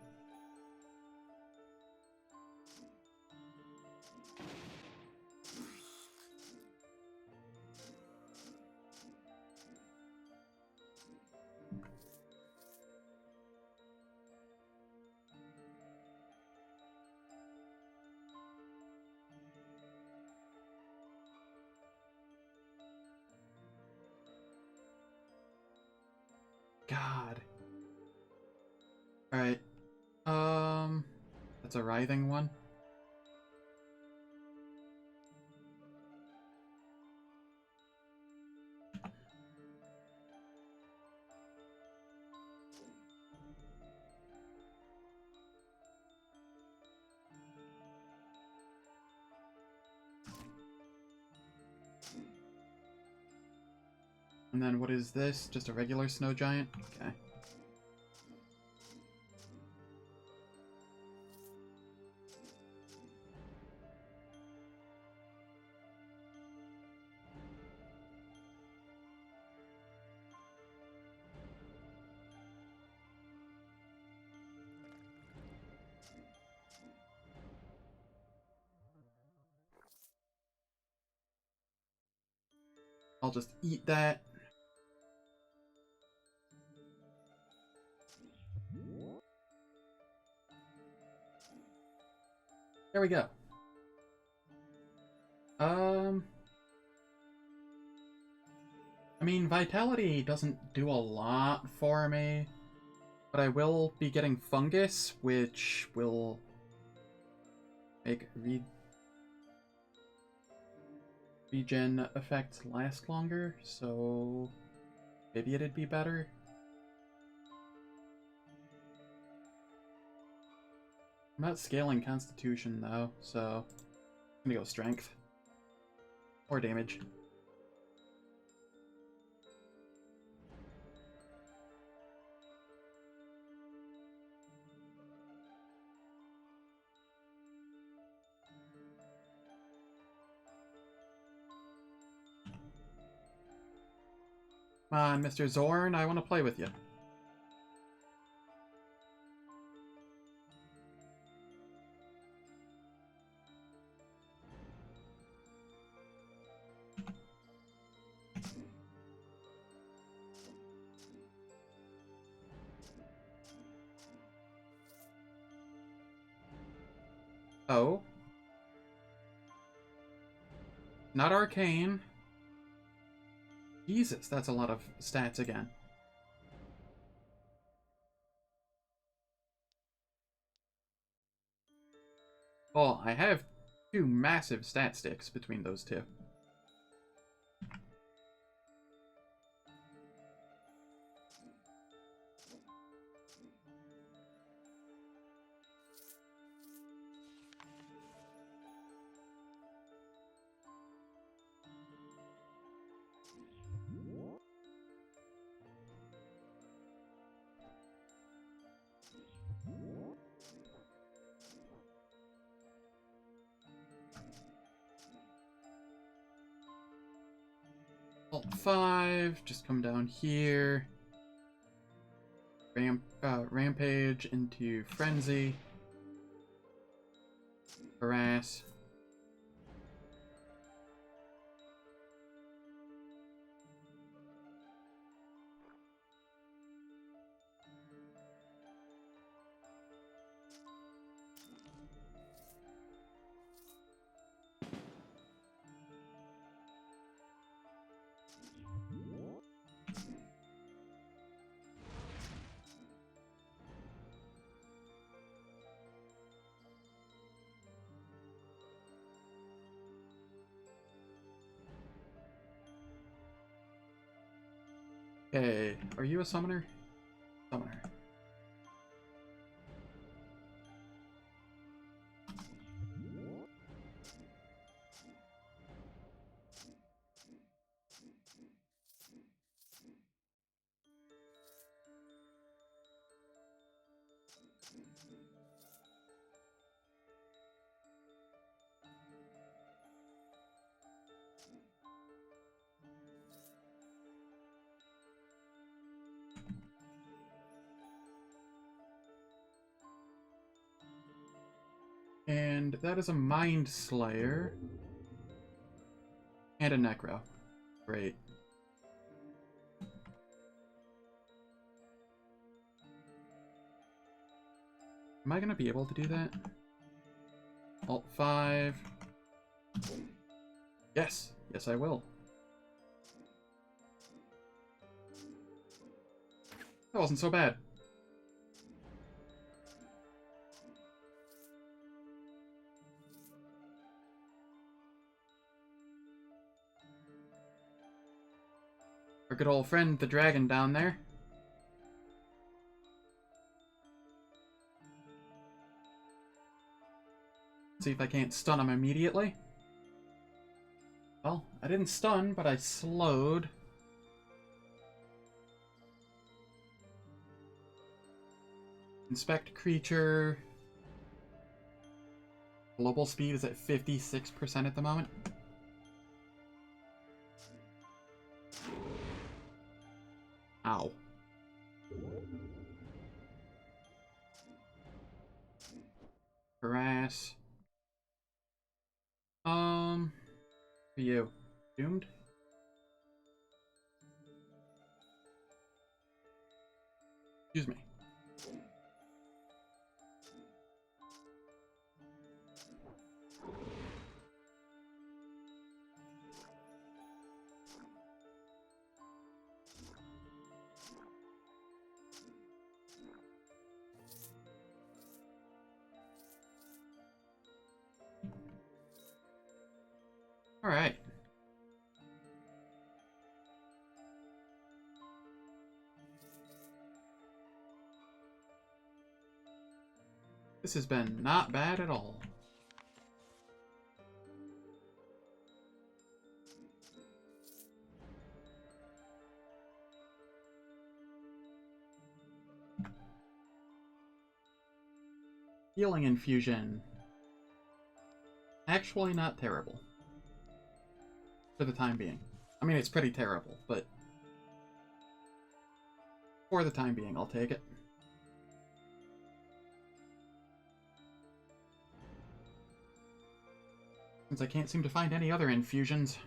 God. Alright. That's a writhing one. And then what is this? Just a regular snow giant? Okay. I'll just eat that. There we go. I mean, Vitality doesn't do a lot for me, but I will be getting Fungus, which will make regen effects last longer, so maybe it'd be better. I'm not scaling Constitution, though, so I'm gonna go Strength. Or Damage. Come on, Mr. Zorn, I want to play with you. Oh. Not Arcane. Jesus, that's a lot of stats again. Well, I have two massive stat sticks between those two. Alt 5, just come down here. Rampage into Frenzy. Harass. Okay, are you a summoner? Summoner. And that is a Mind Slayer. And a Necro. Great. Am I gonna be able to do that? Alt 5. Yes! Yes, I will. That wasn't so bad. Our good old friend, the dragon down there. See if I can't stun him immediately. Well, I didn't stun, but I slowed. Inspect creature. Global speed is at 56% at the moment. Ow. Harass. For you. Doomed? Excuse me. Alright. This has been not bad at all. Healing infusion. Actually not terrible. For the time being. I mean, it's pretty terrible, but for the time being, I'll take it. Since I can't seem to find any other infusions.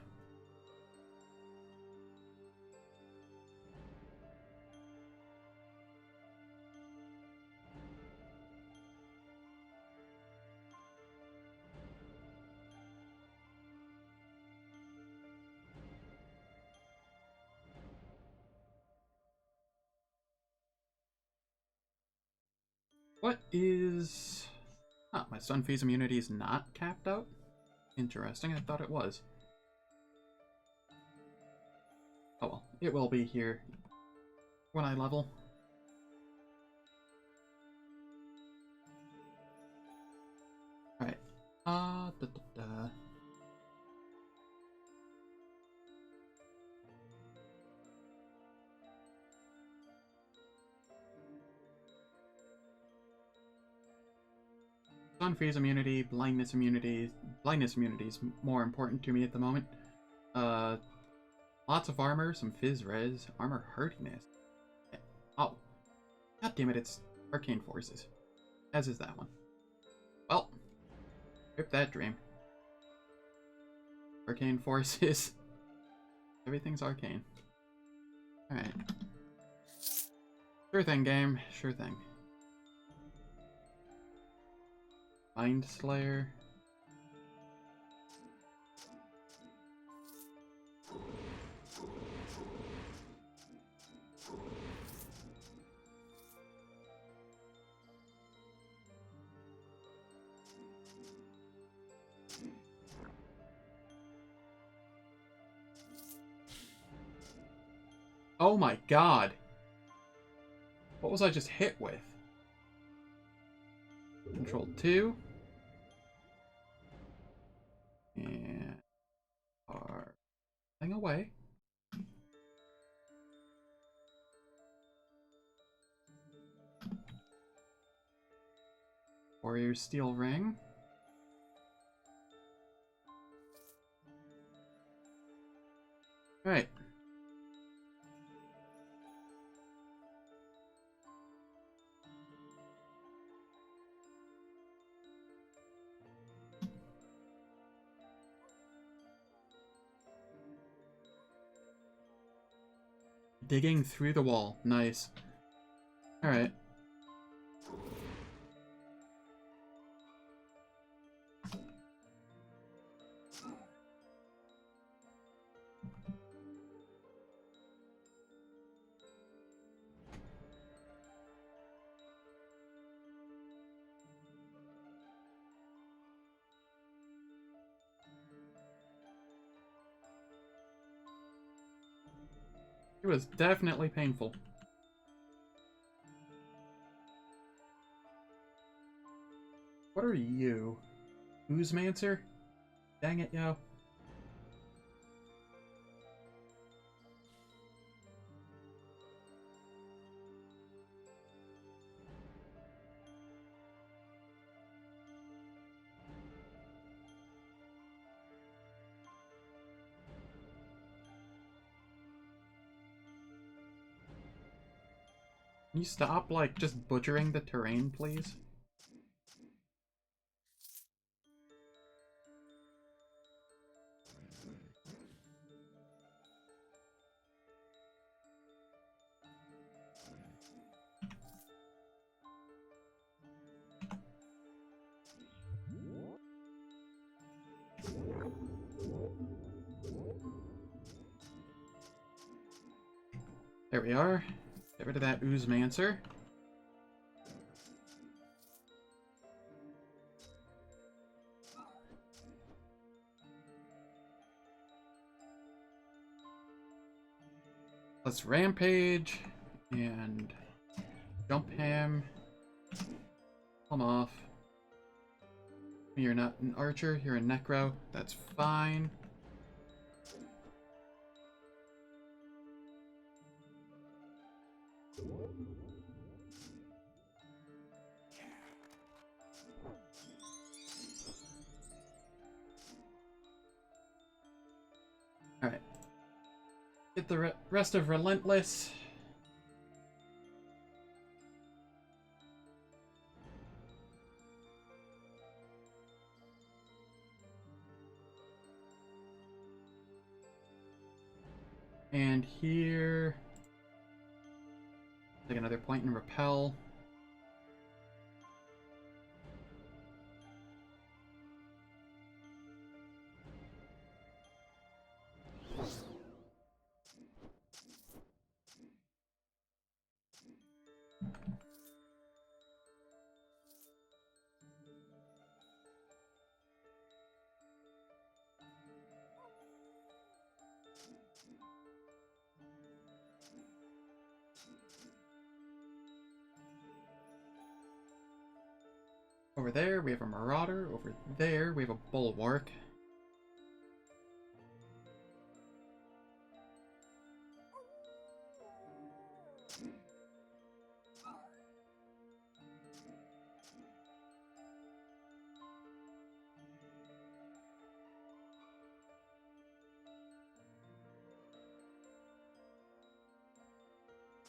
What is... Ah, my stun phase immunity is not capped out? Interesting, I thought it was. Oh well, it will be here when I level. Alright. Stun phase immunity, blindness immunity. Blindness immunity is more important to me at the moment. Lots of armor, some fizz res, armor hardiness. Oh, god damn it! It's arcane forces, as is that one. Well, rip that dream. Arcane forces. Everything's arcane. All right. Sure thing, game. Sure thing. Mind Slayer. Oh my god! What was I just hit with? Control 2. And are running away. Warrior Steel Ring. Alright. Digging through the wall. Nice. Alright. It was definitely painful. What are you? Oozemancer? Dang it, yo. Can you stop, like, just butchering the terrain, please? There we are. Get rid of that Oozemancer. Let's rampage and jump him. Come off. You're not an archer, you're a necro. That's fine. Alright. Get the rest of Relentless. And here... take another point and repel. Over there, we have a Marauder. Over there, we have a Bulwark.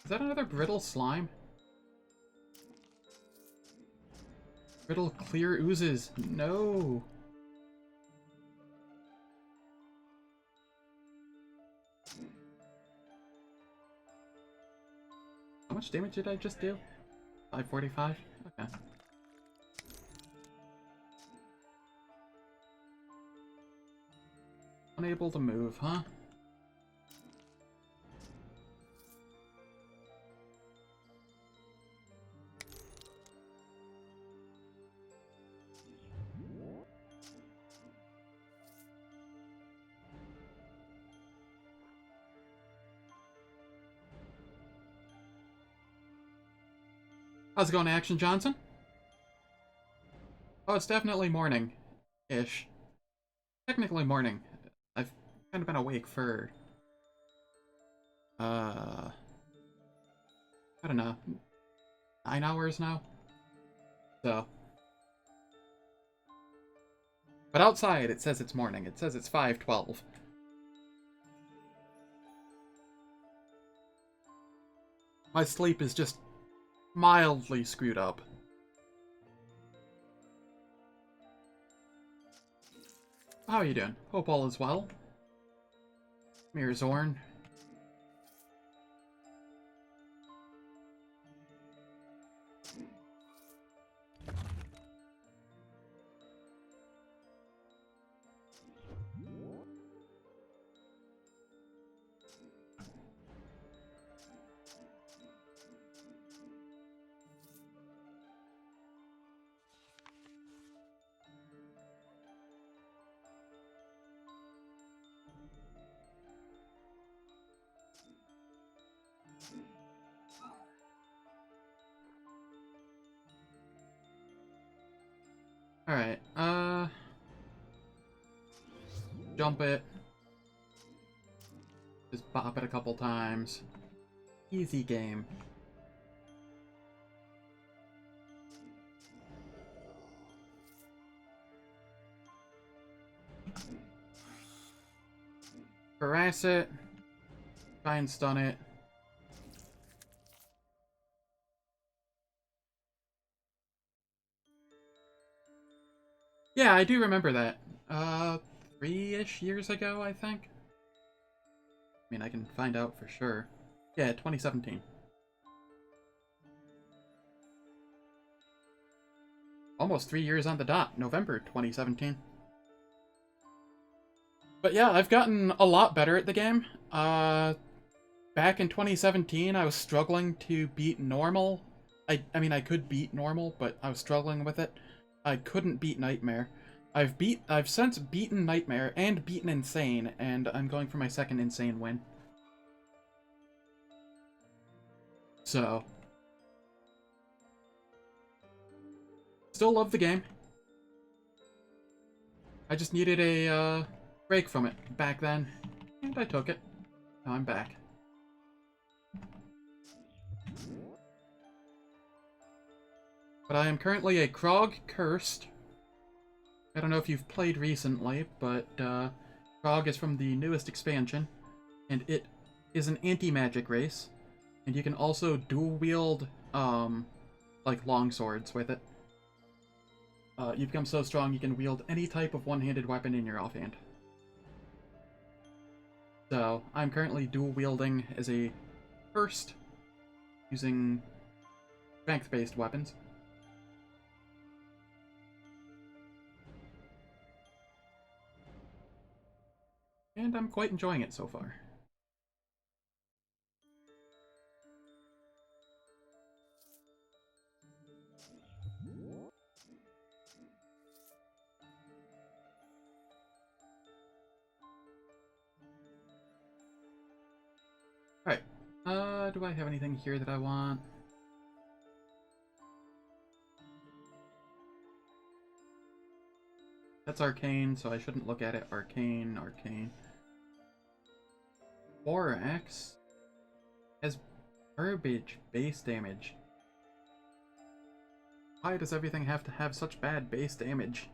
Is that another Brittle Slime? Brittle clear oozes. No. How much damage did I just do? 545? Okay. Unable to move, huh? How's it going, Action Johnson? Oh, it's definitely morning-ish. Technically morning. I've kind of been awake for... I don't know. 9 hours now? So... but outside, it says it's morning. It says it's 5:12. My sleep is just mildly screwed up. How are you doing? Hope all is well. Mir Zorn. Alright, jump it. Just bop it a couple times. Easy game. Harass it. Try and stun it. Yeah, I do remember that. 3-ish years ago, I think. I mean, I can find out for sure. Yeah, 2017. Almost 3 years on the dot. November 2017. But yeah, I've gotten a lot better at the game. Back in 2017, I was struggling to beat normal. I mean, I could beat normal, but I was struggling with it. I couldn't beat Nightmare. I've since beaten Nightmare and beaten Insane, and I'm going for my second Insane win. So, still love the game. I just needed a break from it back then, and I took it. Now I'm back. But I am currently a Krog Cursed. I don't know if you've played recently, but Krog is from the newest expansion, and it is an anti-magic race, and you can also dual-wield, like, longswords with it. You become so strong you can wield any type of one-handed weapon in your offhand. So, I'm currently dual-wielding as a Cursed, using strength-based weapons. And I'm quite enjoying it so far. Alright, do I have anything here that I want? That's arcane, so I shouldn't look at it. Arcane, arcane. Borax has garbage base damage. Why does everything have to have such bad base damage?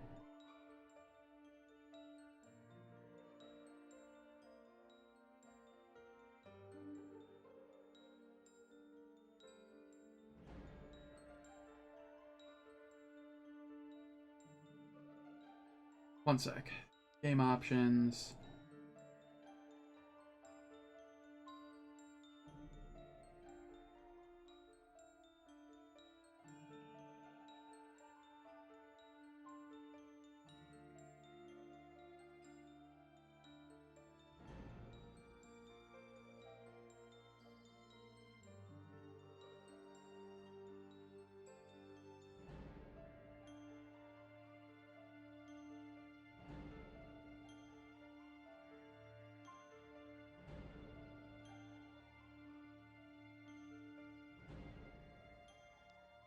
One sec. Game options.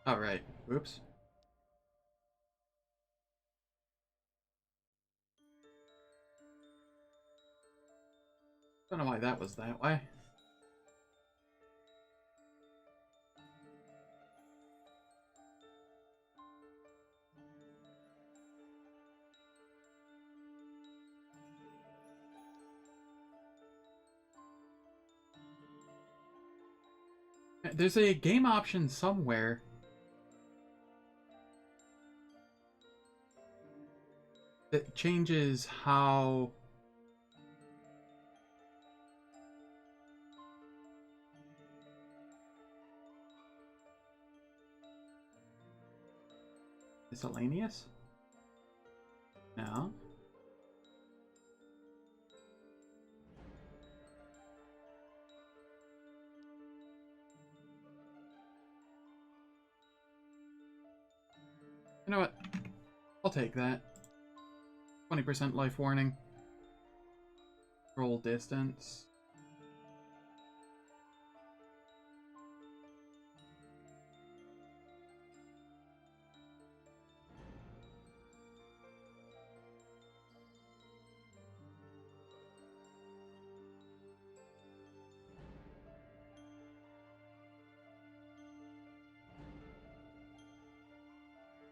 Alright, oops. Don't know why that was that way. There's a game option somewhere that changes how... Miscellaneous? No. You know what? I'll take that. 20% life warning. Roll distance.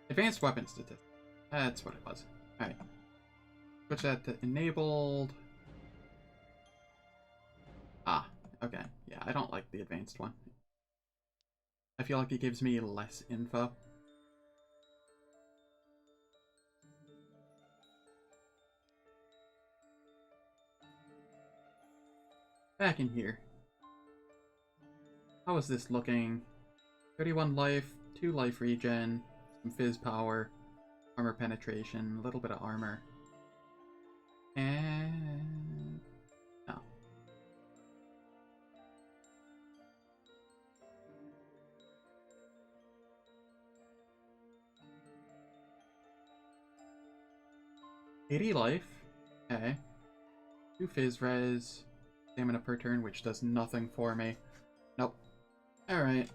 Advanced weapon statistics. That's what it was. Alright. Switch that to enabled. Ah, okay. Yeah, I don't like the advanced one. I feel like it gives me less info. Back in here. How is this looking? 31 life, 2 life regen, some fizz power, armor penetration, a little bit of armor. And... no. $80 life. Okay. 2 fizz res. Stamina per turn, which does nothing for me. Nope. Alright.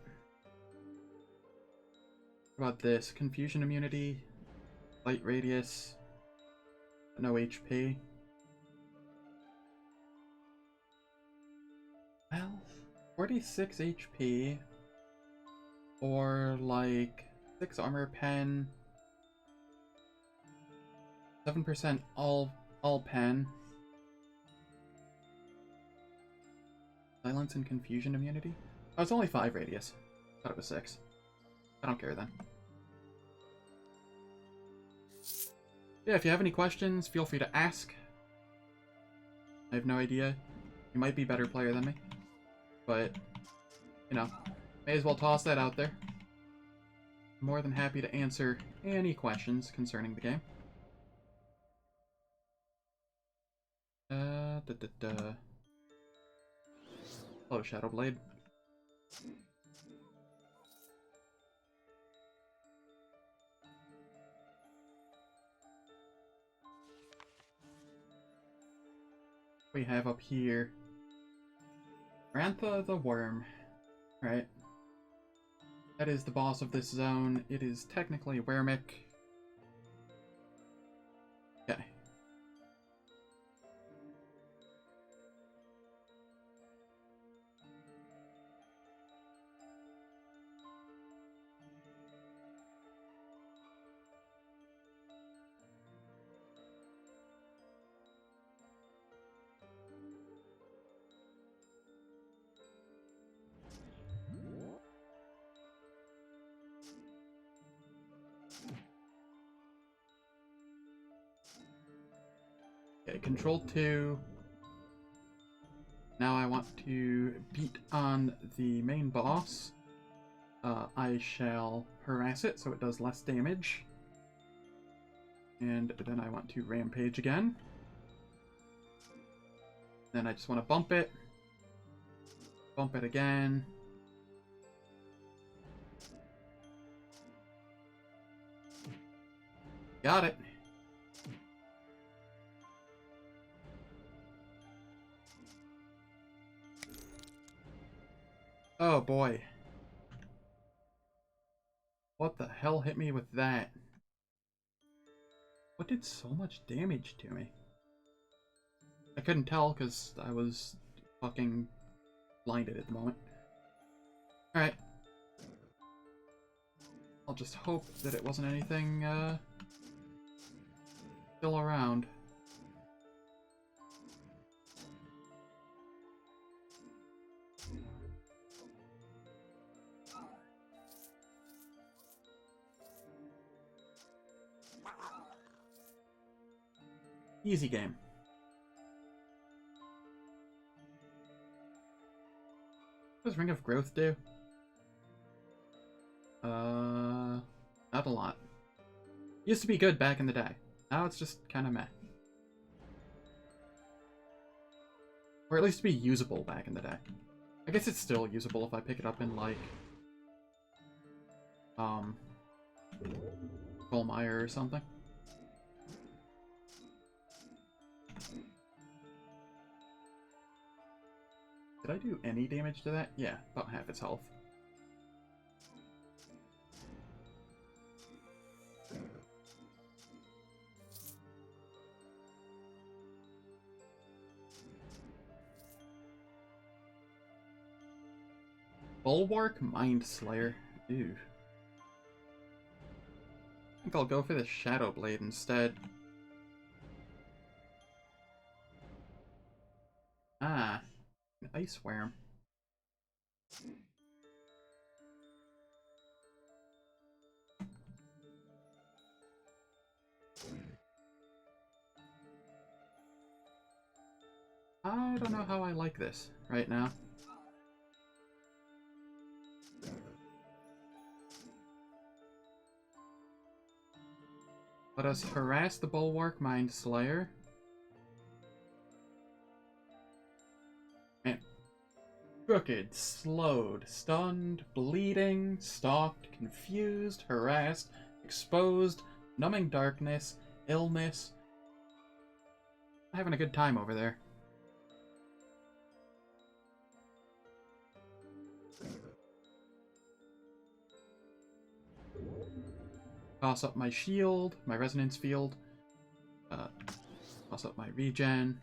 What about this? Confusion immunity, light radius, no HP. Well, 46 HP, or like 6 armor pen, 7% all pen, silence and confusion immunity. Oh, it's only 5 radius. Thought it was 6. I don't care then. Yeah, if you have any questions, feel free to ask. I have no idea. You might be a better player than me. But, you know, may as well toss that out there. I'm more than happy to answer any questions concerning the game. Hello, Shadowblade. We have up here Rantha the Worm, right? That is the boss of this zone. It is technically Wermick. Okay. Okay, Control 2. Now I want to beat on the main boss. I shall harass it so it does less damage. And then I want to rampage again. Then I just want to bump it. Bump it again. Got it. Oh boy. What the hell hit me with that? What did so much damage to me? I couldn't tell because I was fucking blinded at the moment. Alright. I'll just hope that it wasn't anything, still around. Easy game. What does Ring of Growth do? Not a lot. Used to be good back in the day. Now it's just kind of meh. Or at least be usable back in the day. I guess it's still usable if I pick it up in, like, Golmire or something. Did I do any damage to that? Yeah, about half its health. Bulwark Mindslayer. Ew. I think I'll go for the Shadow Blade instead. Ah, an Ice Worm. I don't know how I like this right now. Let us harass the Bulwark Mindslayer. Man. Crooked, slowed, stunned, bleeding, stalked, confused, harassed, exposed, numbing darkness, illness. Having a good time over there. Toss up my shield, my resonance field. Toss up my regen.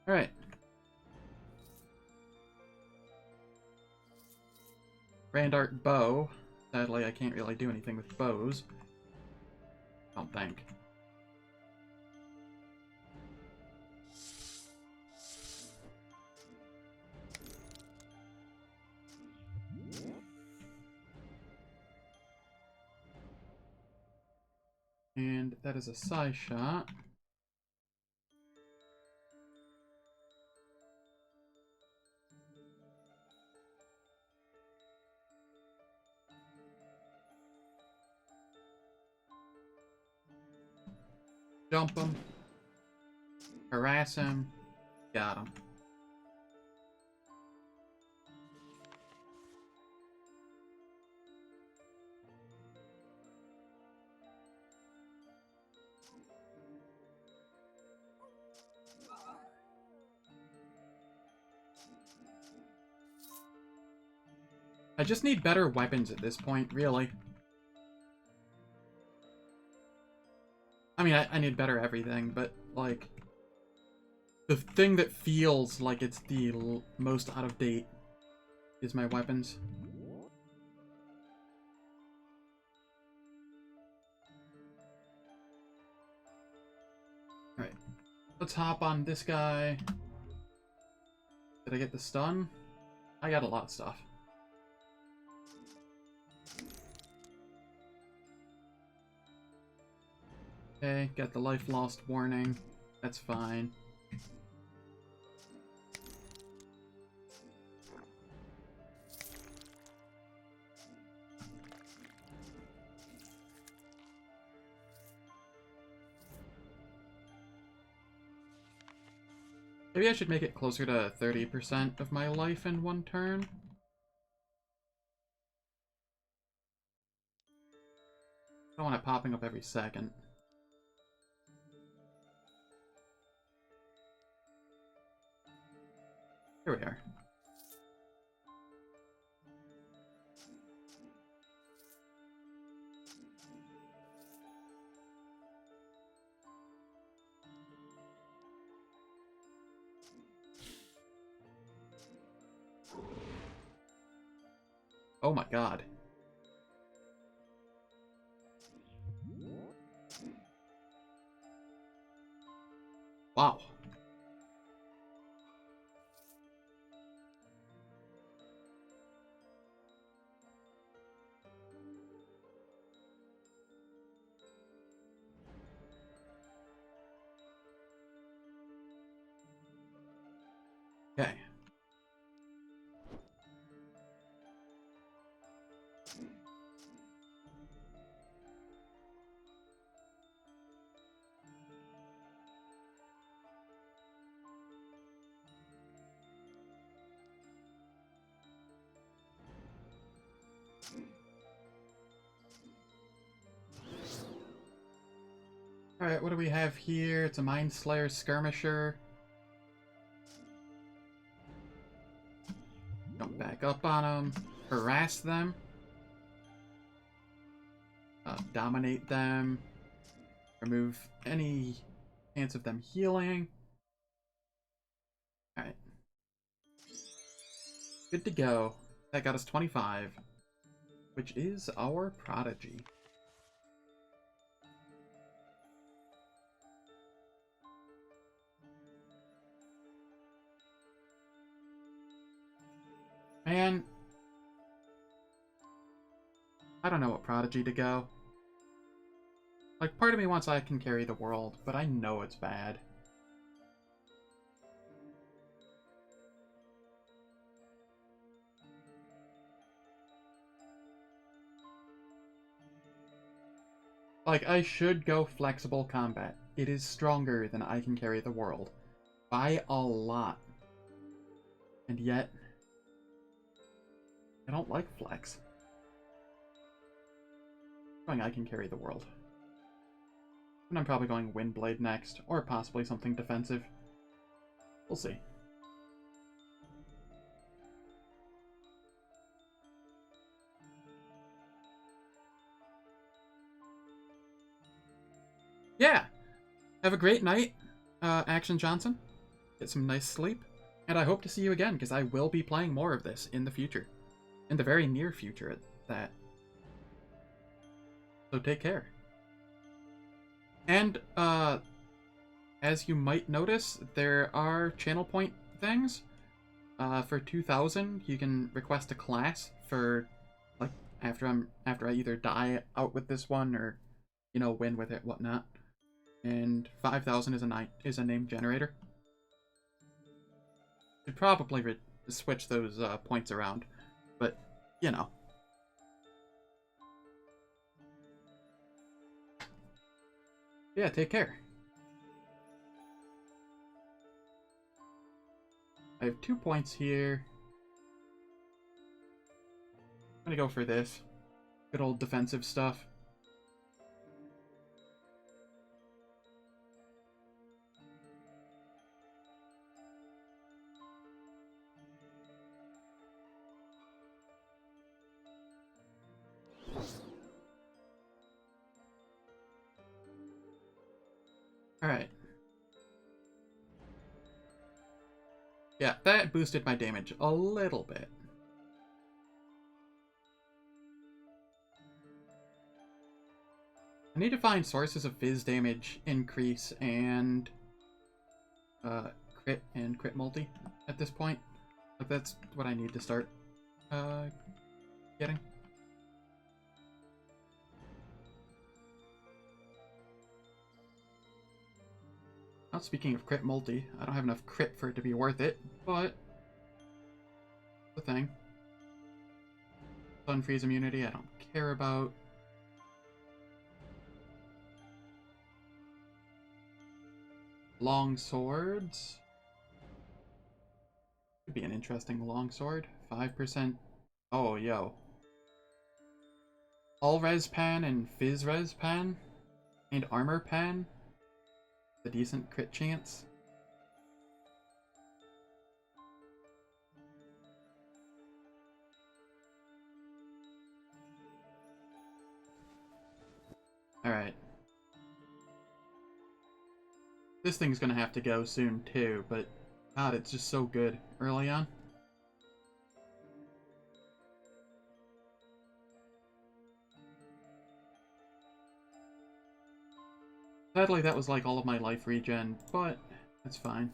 Alright. Grand Art Bow. Sadly, I can't really do anything with bows. I don't think. And that is a side shot. Jump him. Harass him. Got him. I just need better weapons at this point, really. I mean, I need better everything, but, like, the thing that feels like it's the most out of date is my weapons. Alright, let's hop on this guy. Did I get the stun? I got a lot of stuff. Okay, got the life lost warning. That's fine. Maybe I should make it closer to 30% of my life in one turn. I don't want it popping up every second. Here we are. Oh my god. Wow. Okay. Alright, what do we have here? It's a Mind Slayer Skirmisher. Jump back up on them. Harass them. Dominate them. Remove any chance of them healing. Alright. Good to go. That got us 25. Which is our Prodigy. Man, I don't know what Prodigy to go. Like, part of me wants I Can Carry the World, but I know it's bad. Like, I should go Flexible Combat. It is stronger than I Can Carry the World. By a lot. And yet, I don't like Flex. Going I can carry the world. And I'm probably going Windblade next, or possibly something defensive. We'll see. Yeah! Have a great night, Action Johnson. Get some nice sleep. And I hope to see you again, because I will be playing more of this in the future. In the very near future at that. So take care. And, as you might notice, there are channel point things. For 2000, you can request a class for, like, after I either die out with this one or, you know, win with it, whatnot. And 5000 is a name generator. Should probably switch those points around, but you know. Yeah, take care. I have 2 points here. I'm gonna go for this. Good old defensive stuff. Alright. Yeah, that boosted my damage a little bit. I need to find sources of Fizz damage increase and crit multi at this point. Like, that's what I need to start getting. Now, speaking of crit multi, I don't have enough crit for it to be worth it, but the thing. Sun freeze immunity, I don't care about. Long swords. Could be an interesting longsword. 5%. Oh, yo. All res pan and fizz res pan and armor pan. A decent crit chance. Alright. This thing's gonna have to go soon too, but God, it's just so good early on. Sadly, that was like all of my life regen, but that's fine.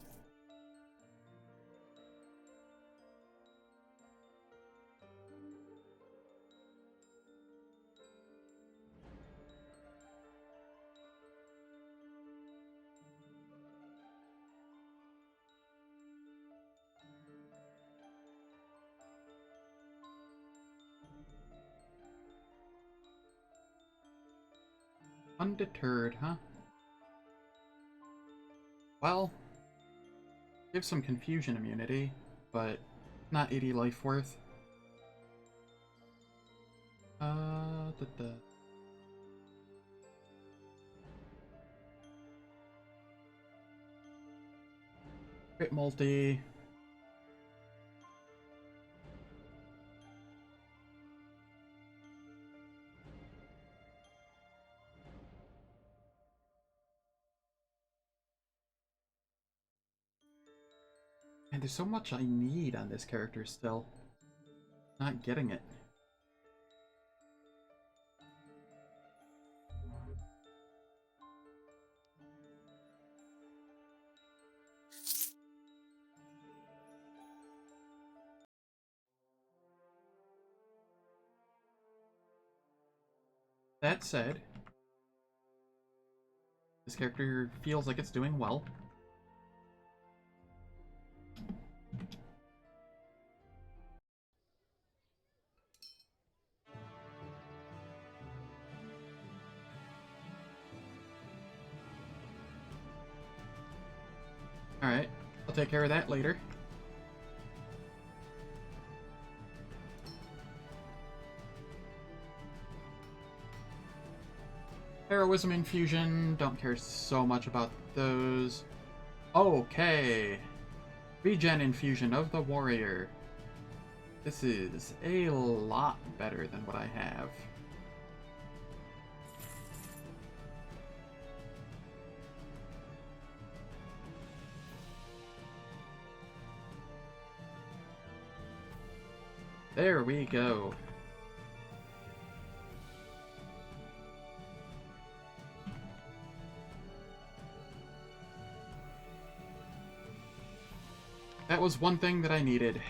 Undeterred, huh? Well, give some confusion immunity, but not 80 life worth. Crit multi. And there's so much I need on this character still. Not getting it. That said, this character feels like it's doing well. Alright, I'll take care of that later. Heroism Infusion, don't care so much about those. Okay. Regen Infusion of the Warrior. This is a lot better than what I have. There we go. That was one thing that I needed.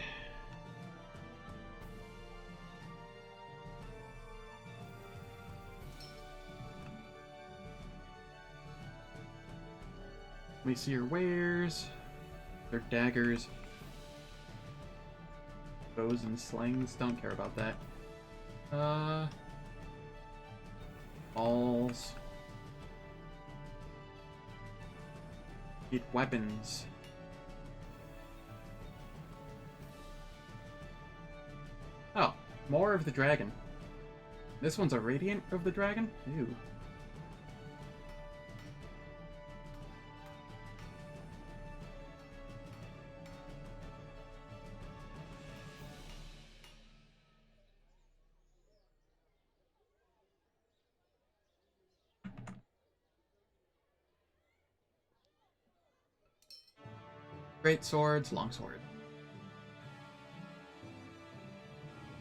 Let me see your wares. They're daggers. Bows and slings, don't care about that. Balls. Need weapons. Oh, more of the dragon. This one's a Radiant of the Dragon? Ew. Great swords, longsword.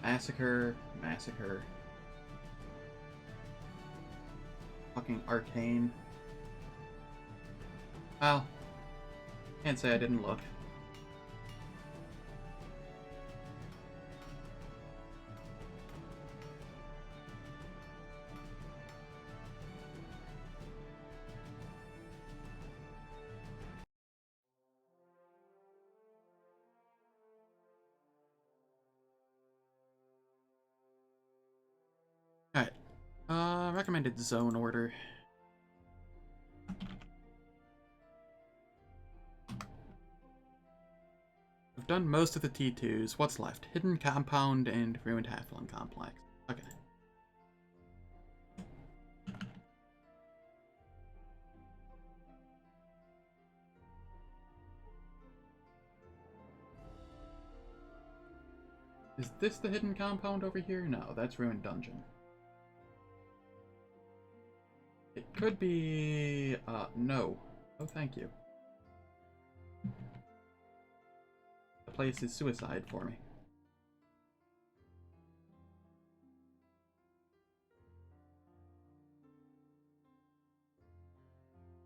Massacre, massacre. Fucking arcane. Well, can't say I didn't look. Alright. Recommended zone order. I've done most of the T2s. What's left? Hidden Compound and Ruined Halfling Complex. Okay. Is this the Hidden Compound over here? No, that's Ruined Dungeon. It could be... no. Oh, thank you. The place is suicide for me.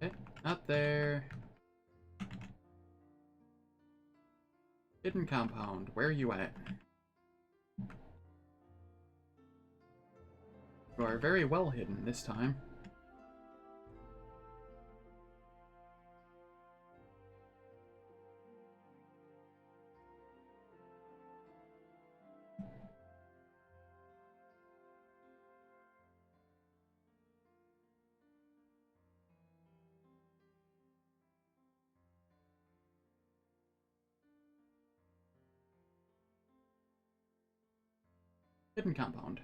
Okay, not there. Hidden Compound, where are you at? You are very well hidden this time. Hidden Compound.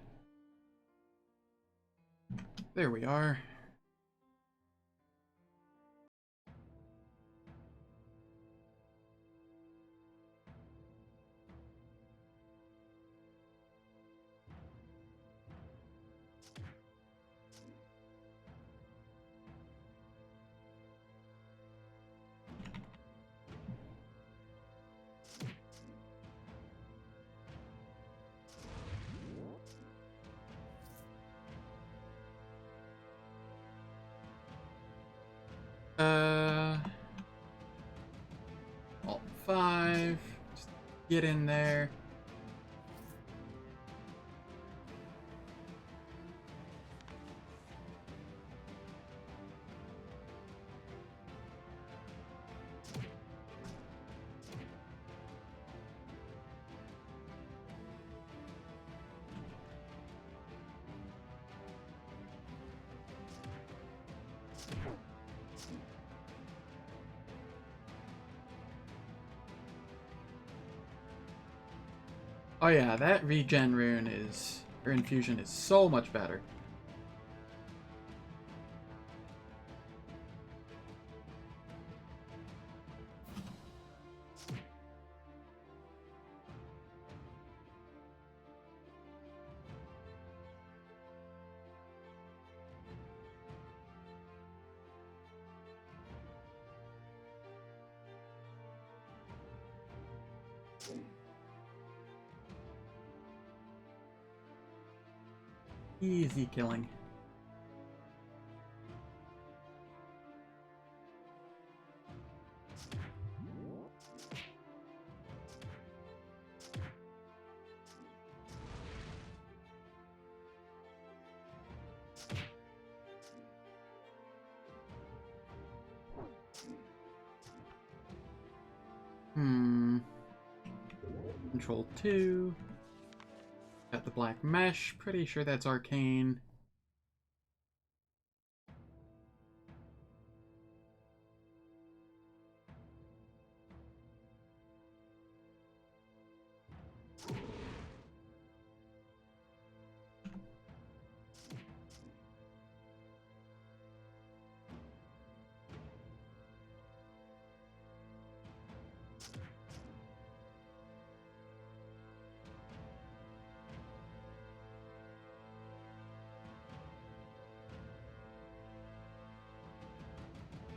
There we are. Alt 5. Just get in there. Oh yeah, that regen rune is, or infusion is so much better. Easy killing. Control 2. Got the black mesh. Pretty sure that's arcane.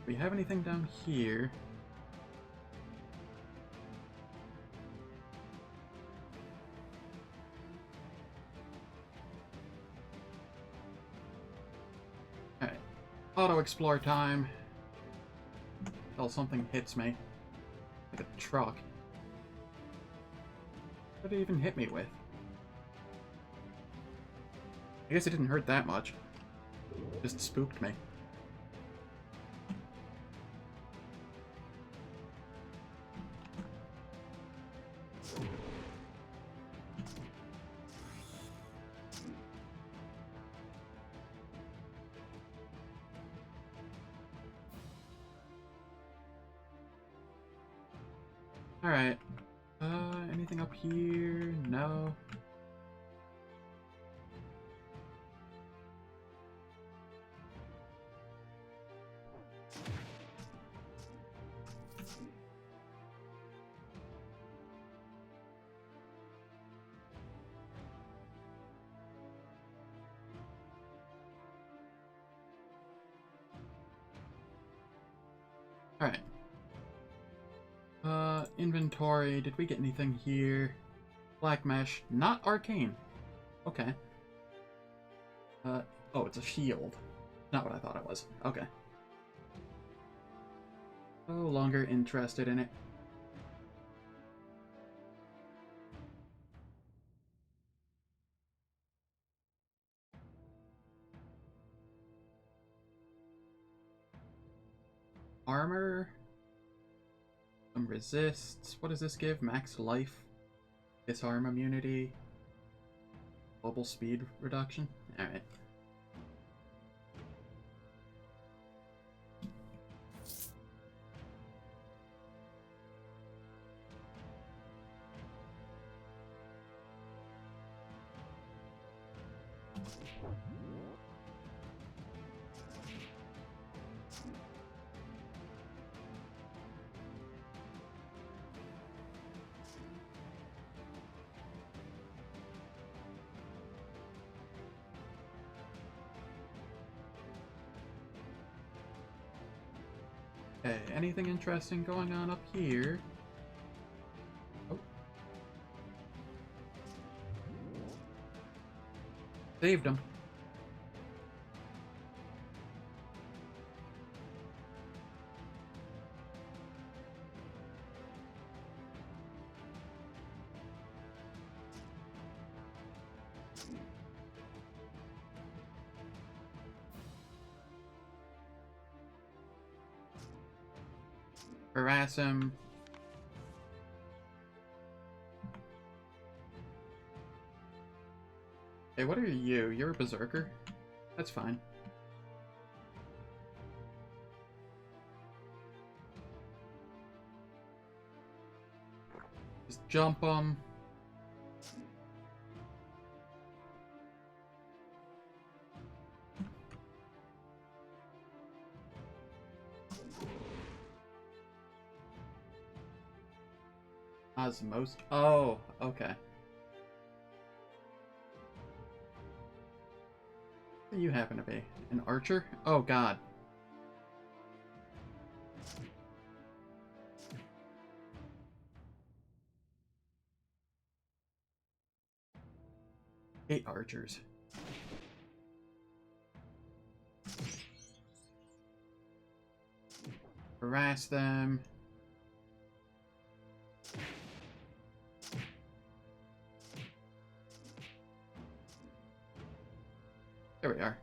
Do we have anything down here? Alright. Auto-explore time. Until something hits me. Like a truck. What did it even hit me with? I guess it didn't hurt that much. It just spooked me. Alright. Anything up here? No. Alright. Inventory. Did we get anything here? Black mesh. Not arcane. Okay. Oh, it's a shield. Not what I thought it was. Okay. No longer interested in it. Armor. Some resists. What does this give? Max life. Disarm immunity. Global speed reduction. Alright. Okay, anything interesting going on up here? Oh. Saved him. Harass him. Hey, what are you? You're a berserker? That's fine. Just jump him. Osmos. Oh, okay. What do you happen to be? An archer? Oh, God. 8 archers. Harass them. There we are.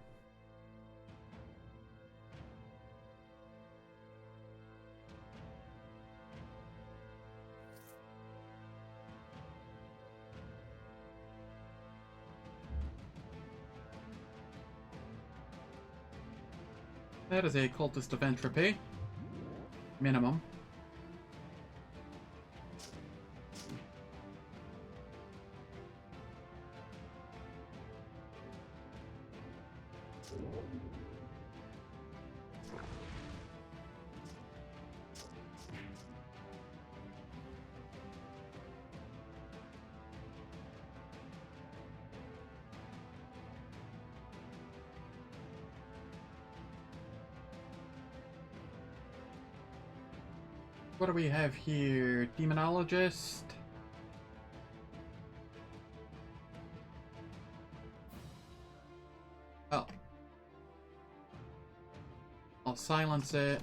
That is a cultist of entropy. Minimum. What do we have here? Demonologist? Oh. I'll silence it.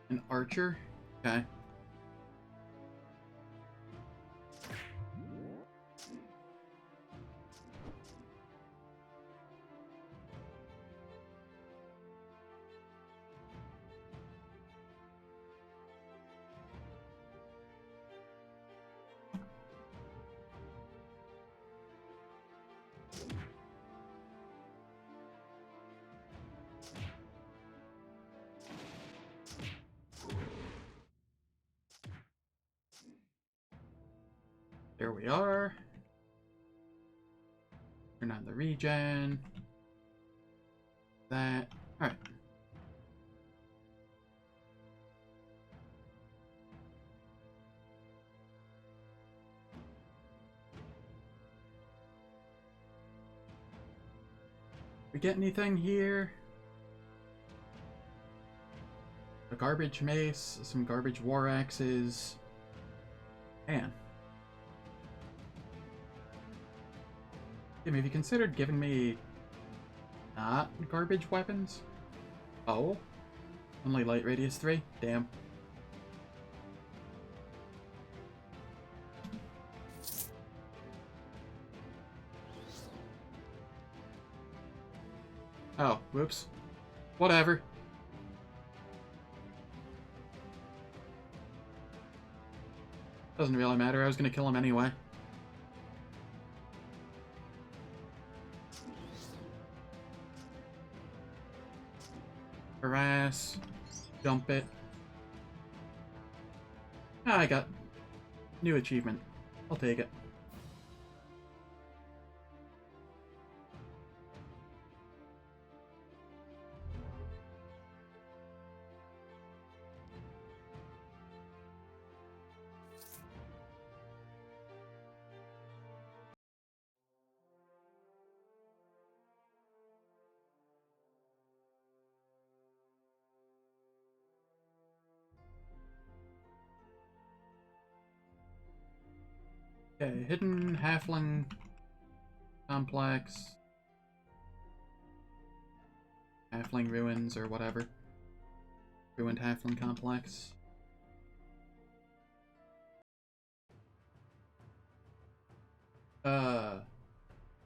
An archer? Okay. There we are. Turn on the regen. That. Alright. We get anything here? A garbage mace, some garbage war axes. Man. Have you considered giving me not garbage weapons? Oh? Only light radius 3? Damn. Oh, whoops. Whatever. Doesn't really matter, I was gonna kill him anyway. Harass. Dump it. Ah, I got new achievement. I'll take it. Okay, hidden halfling complex. Halfling ruins or whatever. Ruined halfling complex.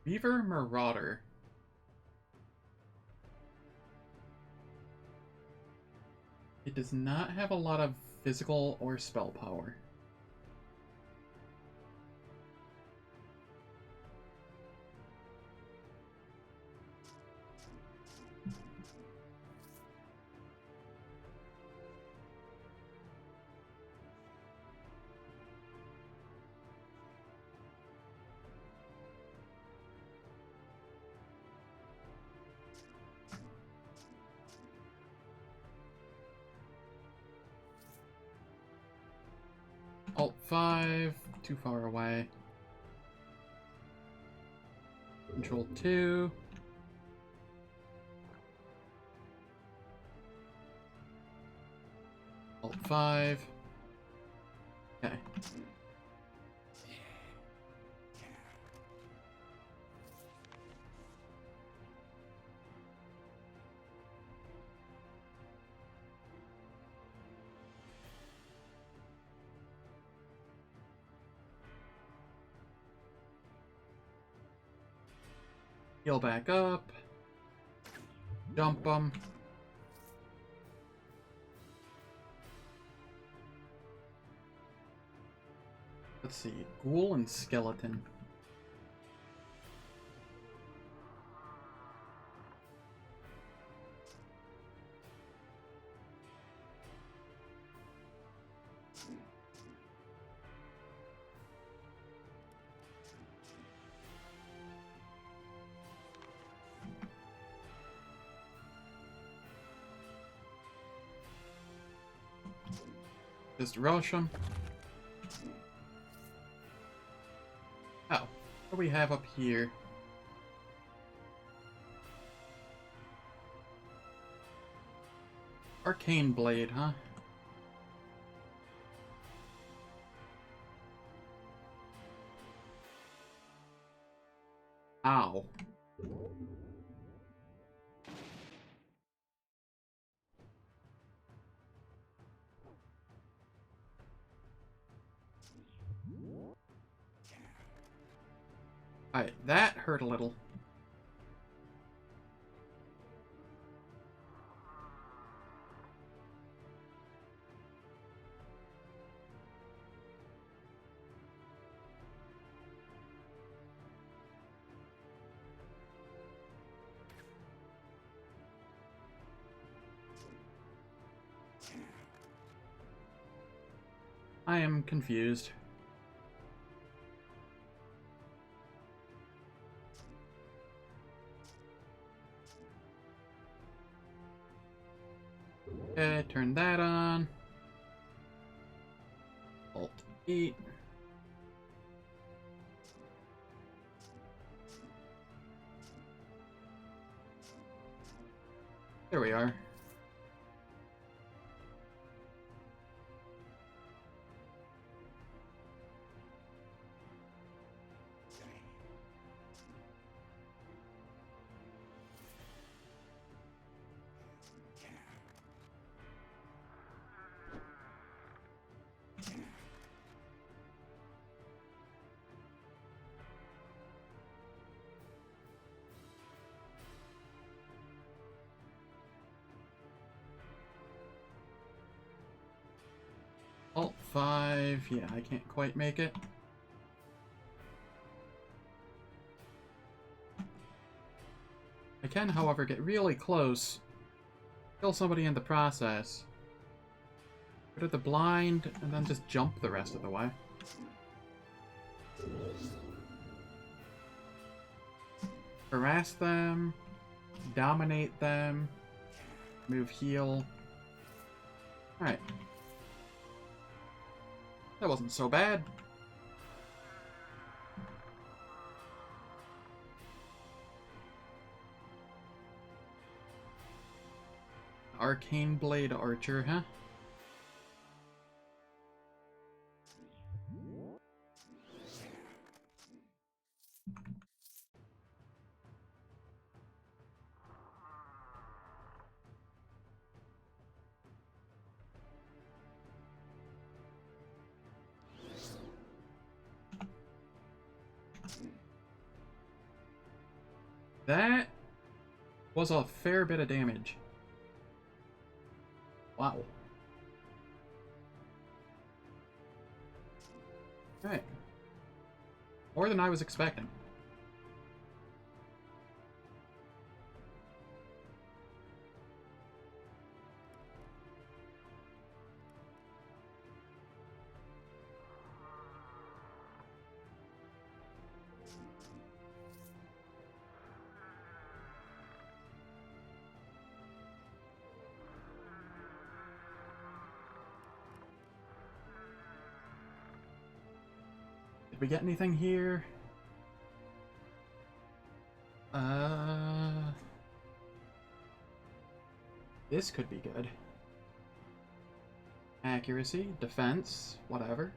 Beaver Marauder. It does not have a lot of physical or spell power. Alt 5, too far away. Control 2. Alt 5. Okay. Heal back up. Jump them. Let's see. Ghoul and skeleton. Just rush them. Oh, what do we have up here? Arcane Blade, huh? Ow. Alright, that hurt a little. I am confused. Okay, turn that on. Alt 8. There we are. Alt 5. Yeah, I can't quite make it. I can, however, get really close, kill somebody in the process, go to the blind, and then just jump the rest of the way. Harass them, dominate them, move heal. Alright. That wasn't so bad. Arcane Blade Archer, huh? That was a fair bit of damage. Wow. Alright. More than I was expecting. Did we get anything here? Uh, this could be good. Accuracy, defense, whatever.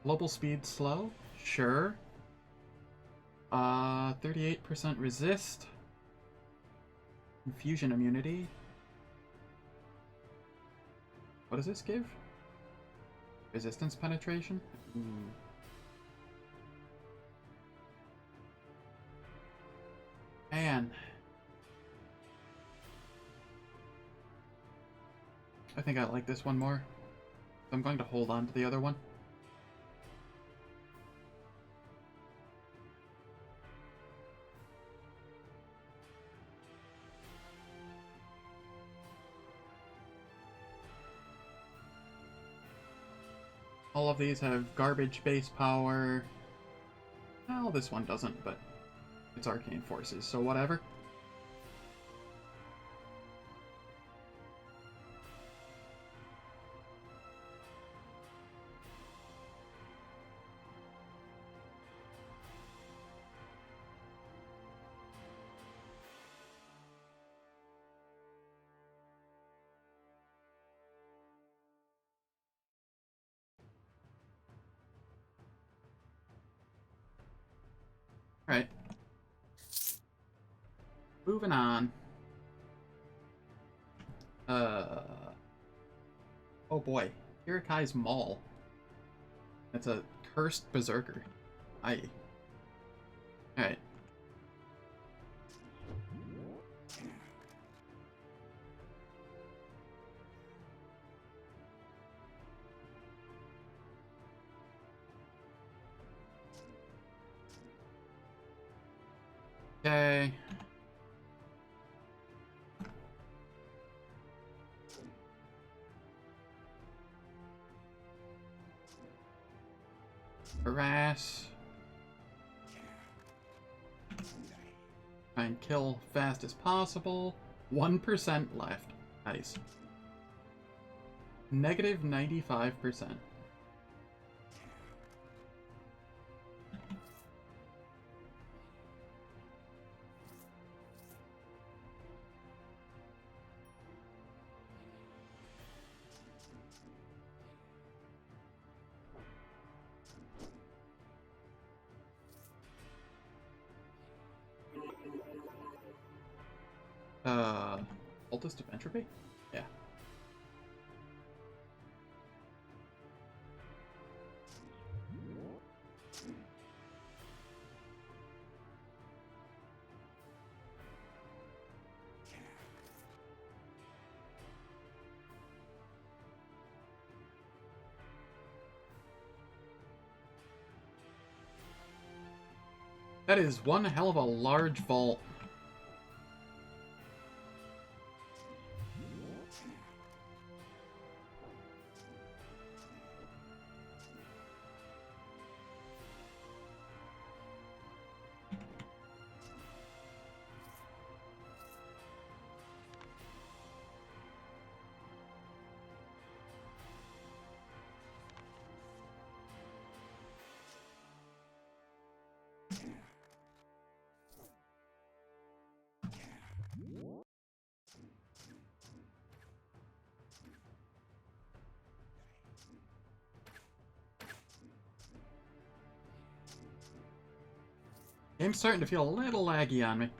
Global speed slow, sure. 38% resist. Infusion immunity. What does this give? Resistance penetration? Ooh. Man. I think I like this one more. I'm going to hold on to the other one. All of these have garbage base power. Well, this one doesn't, but it's arcane forces, so whatever. Alright. Moving on. Oh boy. Hirokai's Maul. That's a cursed berserker. Aye. Alright. Okay. Harass. Try and kill fast as possible. 1% left. Nice. Negative 95%. Cultist of Entropy? Yeah. That is one hell of a large vault. Game's starting to feel a little laggy on me.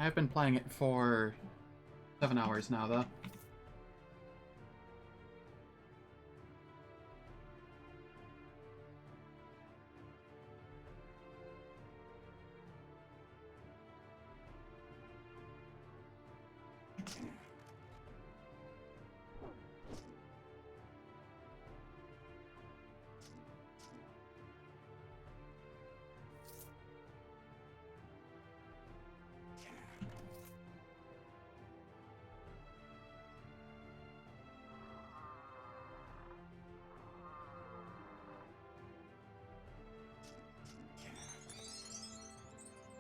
I've been playing it for 7 hours now, though.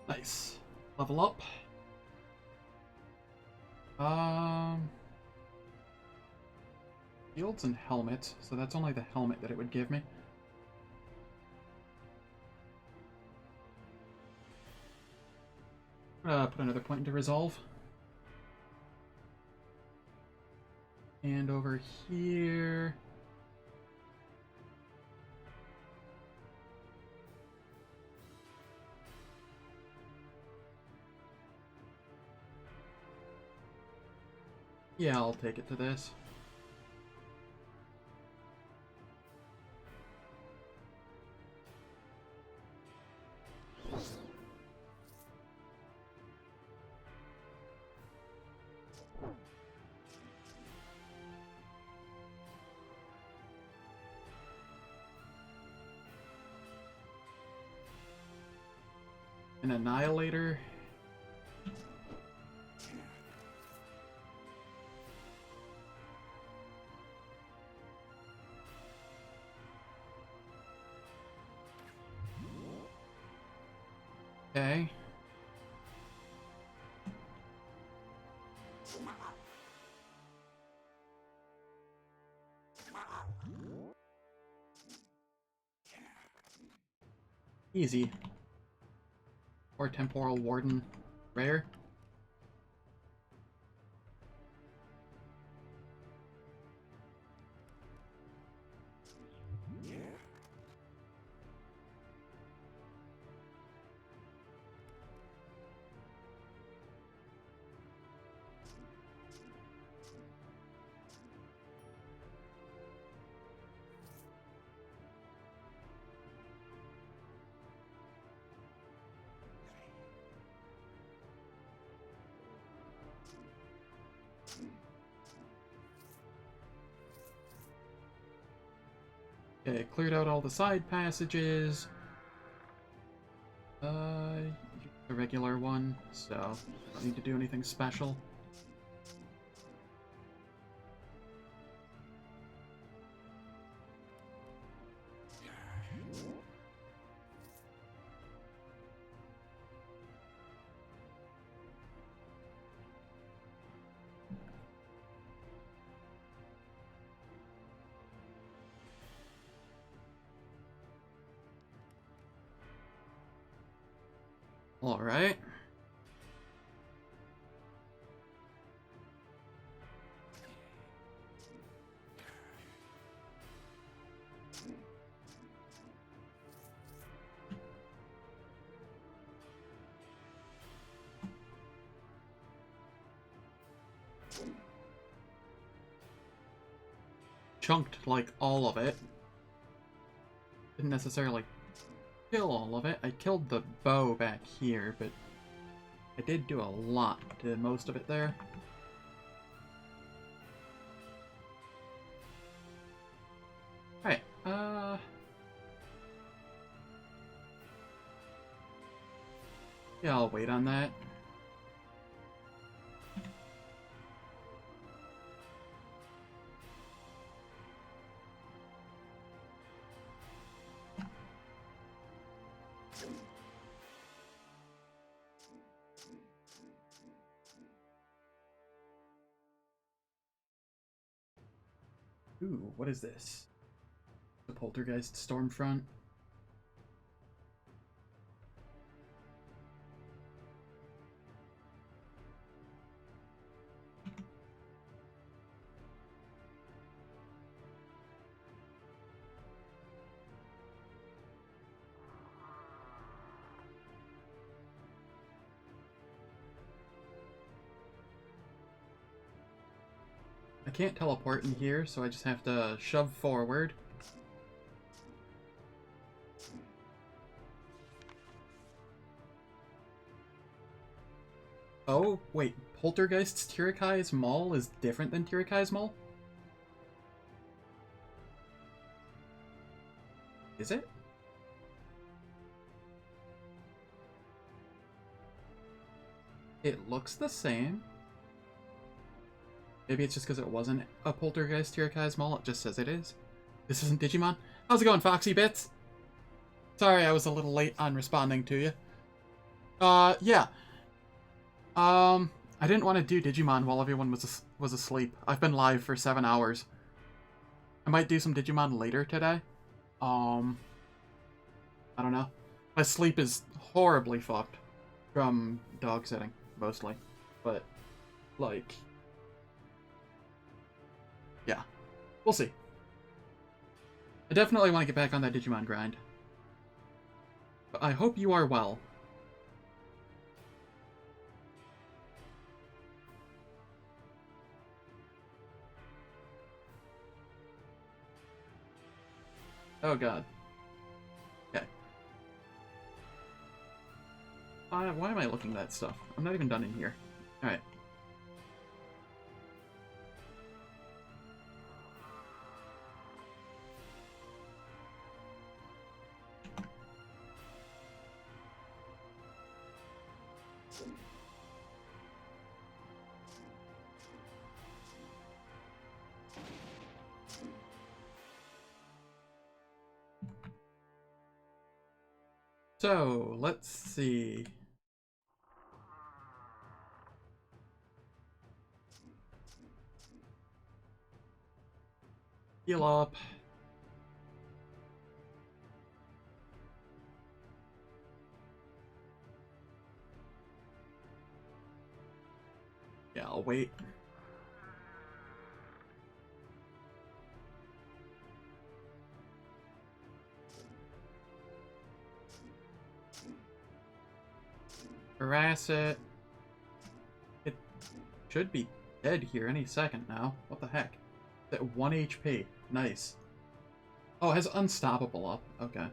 Nice. Level up. Shields and helmet, so that's only the helmet that it would give me. Put another point into resolve. And over here... Yeah, I'll take it to this. An Annihilator. Okay. Easy. Or Temporal Warden. Rare. Okay, cleared out all the side passages. The regular one, so don't need to do anything special. Alright. Chunked, like, all of it. Didn't necessarily kill all of it. I killed the bow back here, but I did do a lot to most of it there. Alright, yeah, I'll wait on that. Ooh, what is this? The Poltergeist Stormfront? I can't teleport in here, so I just have to shove forward. Oh, wait, Poltergeist's Tirikai's Mall is different than Tirikai's Mall? Is it? It looks the same. Maybe it's just because it wasn't a Poltergeist Tirikai's Mall, it just says it is. This isn't Digimon? How's it going, Foxy Bits? Sorry I was a little late on responding to you. Yeah. I didn't want to do Digimon while everyone was asleep. I've been live for 7 hours. I might do some Digimon later today. I don't know. My sleep is horribly fucked from dog sitting, mostly. But, like, yeah, we'll see. I definitely want to get back on that Digimon grind. But I hope you are well. Oh god. Okay. Why am I looking at that stuff? I'm not even done in here. Alright. So, let's see. Heal up. Yeah, I'll wait. Harass it. It should be dead here any second now. What the heck? It's at 1 HP. Nice. Oh, it has Unstoppable up. Okay.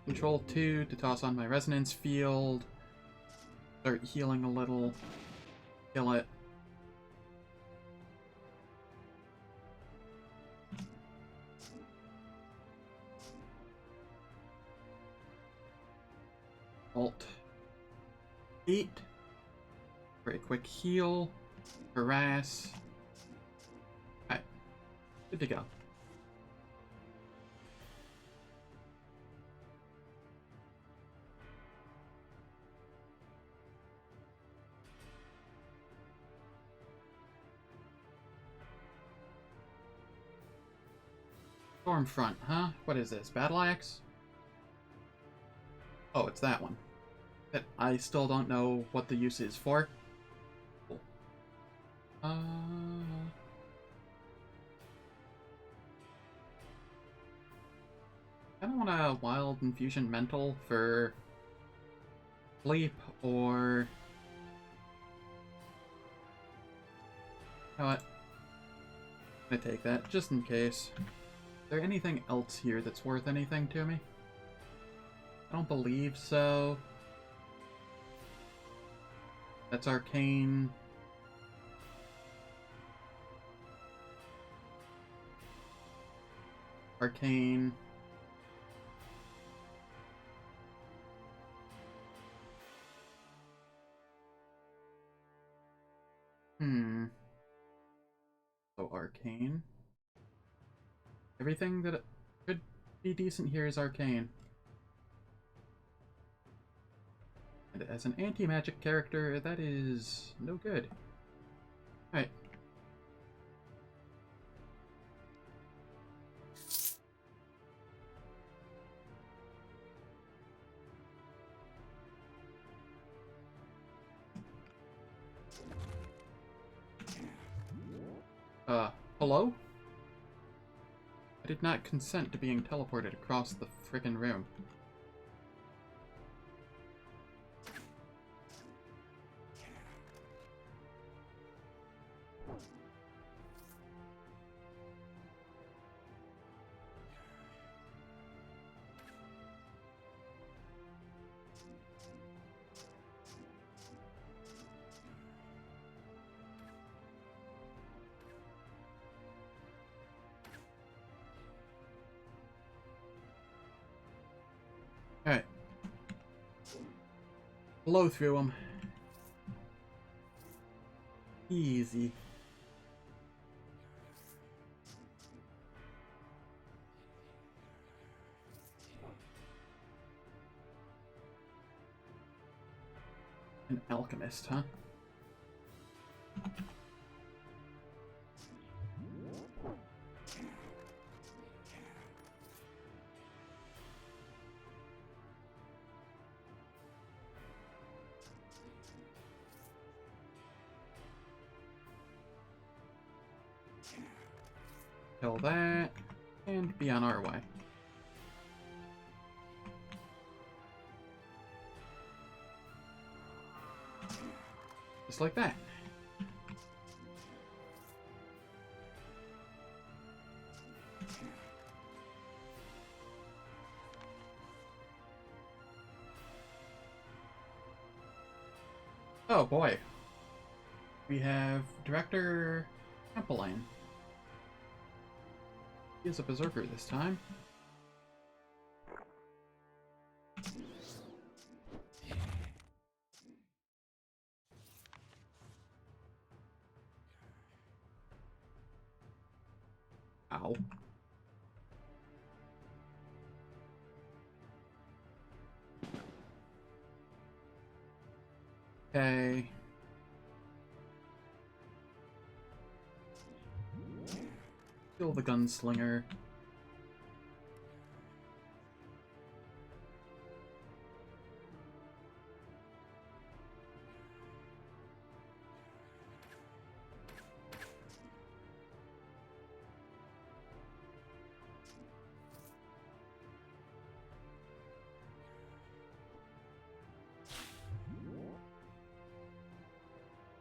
Control 2 to toss on my Resonance Field. Start healing a little. Kill it. Alt. 8. For a quick heal. Harass. Alright. Good to go. Stormfront, huh? What is this? Battle Axe? Oh, it's that one. That I still don't know what the use is for. Cool. I don't want a Wild Infusion Mental for sleep, or... You know what? I'm gonna take that, just in case. Is there anything else here that's worth anything to me? I don't believe so. That's Arcane. Arcane. So Arcane. Everything that could be decent here is Arcane. And as an anti-magic character, that is no good. Alright. Hello? I did not consent to being teleported across the frickin' room. Alright. Blow through them. Easy. An alchemist, huh? Kill that, and be on our way. Just like that. Oh boy. We have Director Tempeline. He is a berserker this time. Ow. Okay. Kill the gunslinger.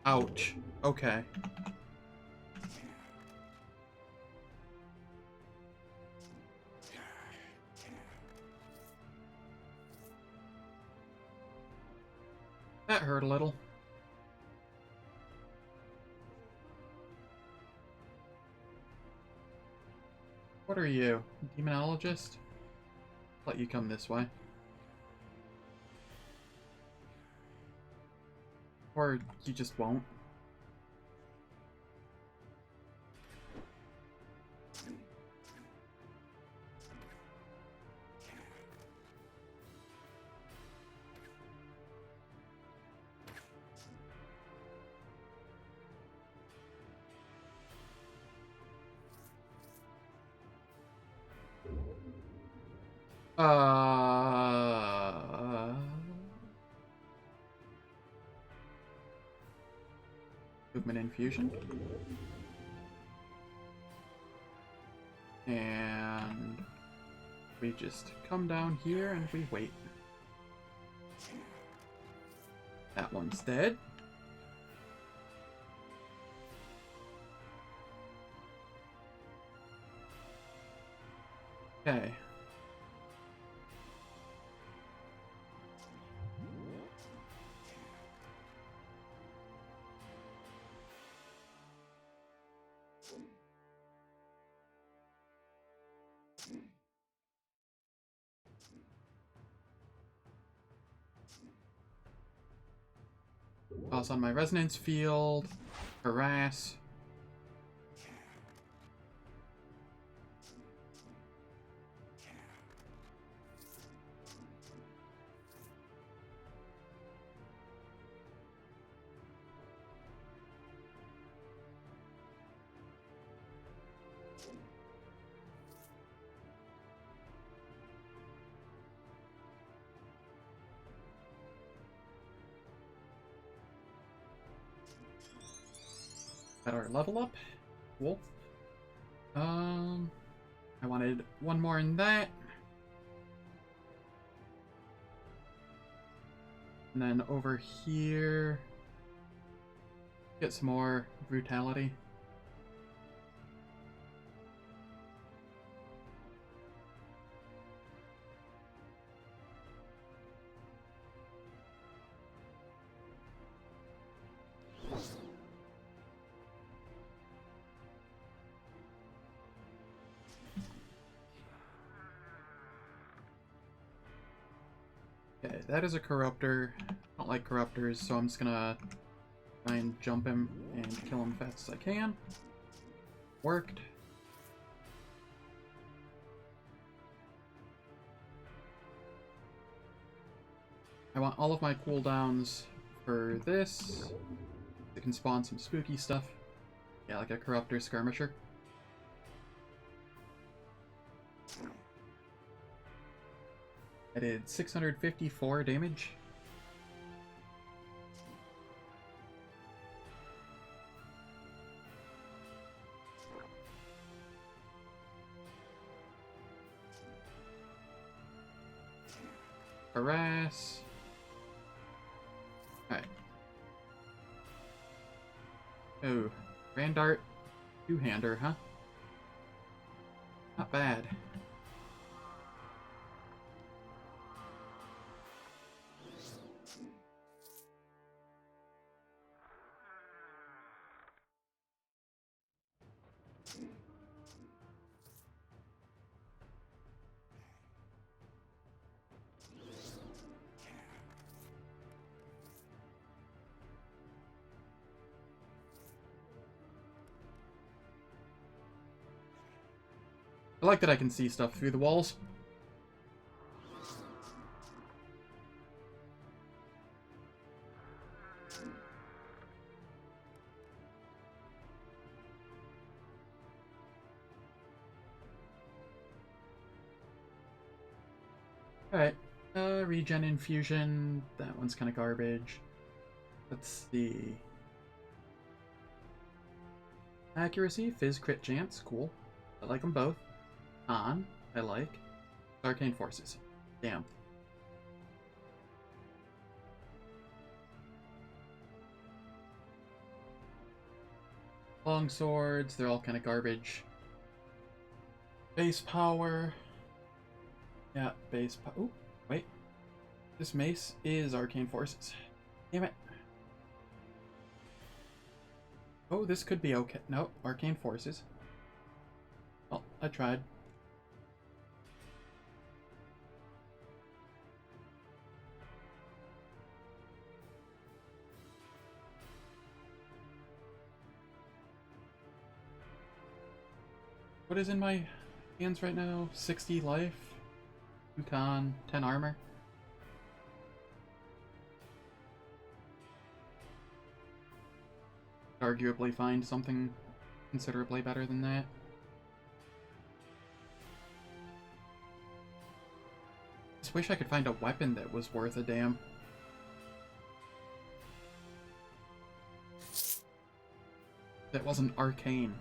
Ouch. Okay. That hurt a little. What are you? Demonologist? Let you come this way. Or you just won't. Movement infusion. And we just come down here and we wait. That one's dead. Okay. Toss on my resonance field. Harass. Got our level up. Cool. I wanted one more in that. And then over here, get some more brutality. Okay, that is a corruptor. I don't like corruptors, so I'm just gonna try and jump him and kill him fast as I can. Worked. I want all of my cooldowns for this. It can spawn some spooky stuff. Yeah, like a corruptor skirmisher. I did 654 damage. Harass. Alright. Oh, Randart, two-hander, huh? Not bad. I like that I can see stuff through the walls. Alright. Regen infusion. That one's kind of garbage. Let's see. Accuracy, Fizz crit chance. Cool. I like them both. On. I like. Arcane forces. Damn. Long swords. They're all kind of garbage. Base power. Yeah, base power. Ooh, wait. This mace is arcane forces. Damn it. Oh, this could be okay. No, arcane forces. Well, I tried. What is in my hands right now? 60 life, 2 con, 10 armor. Arguably find something considerably better than that. Just wish I could find a weapon that was worth a damn. That wasn't arcane.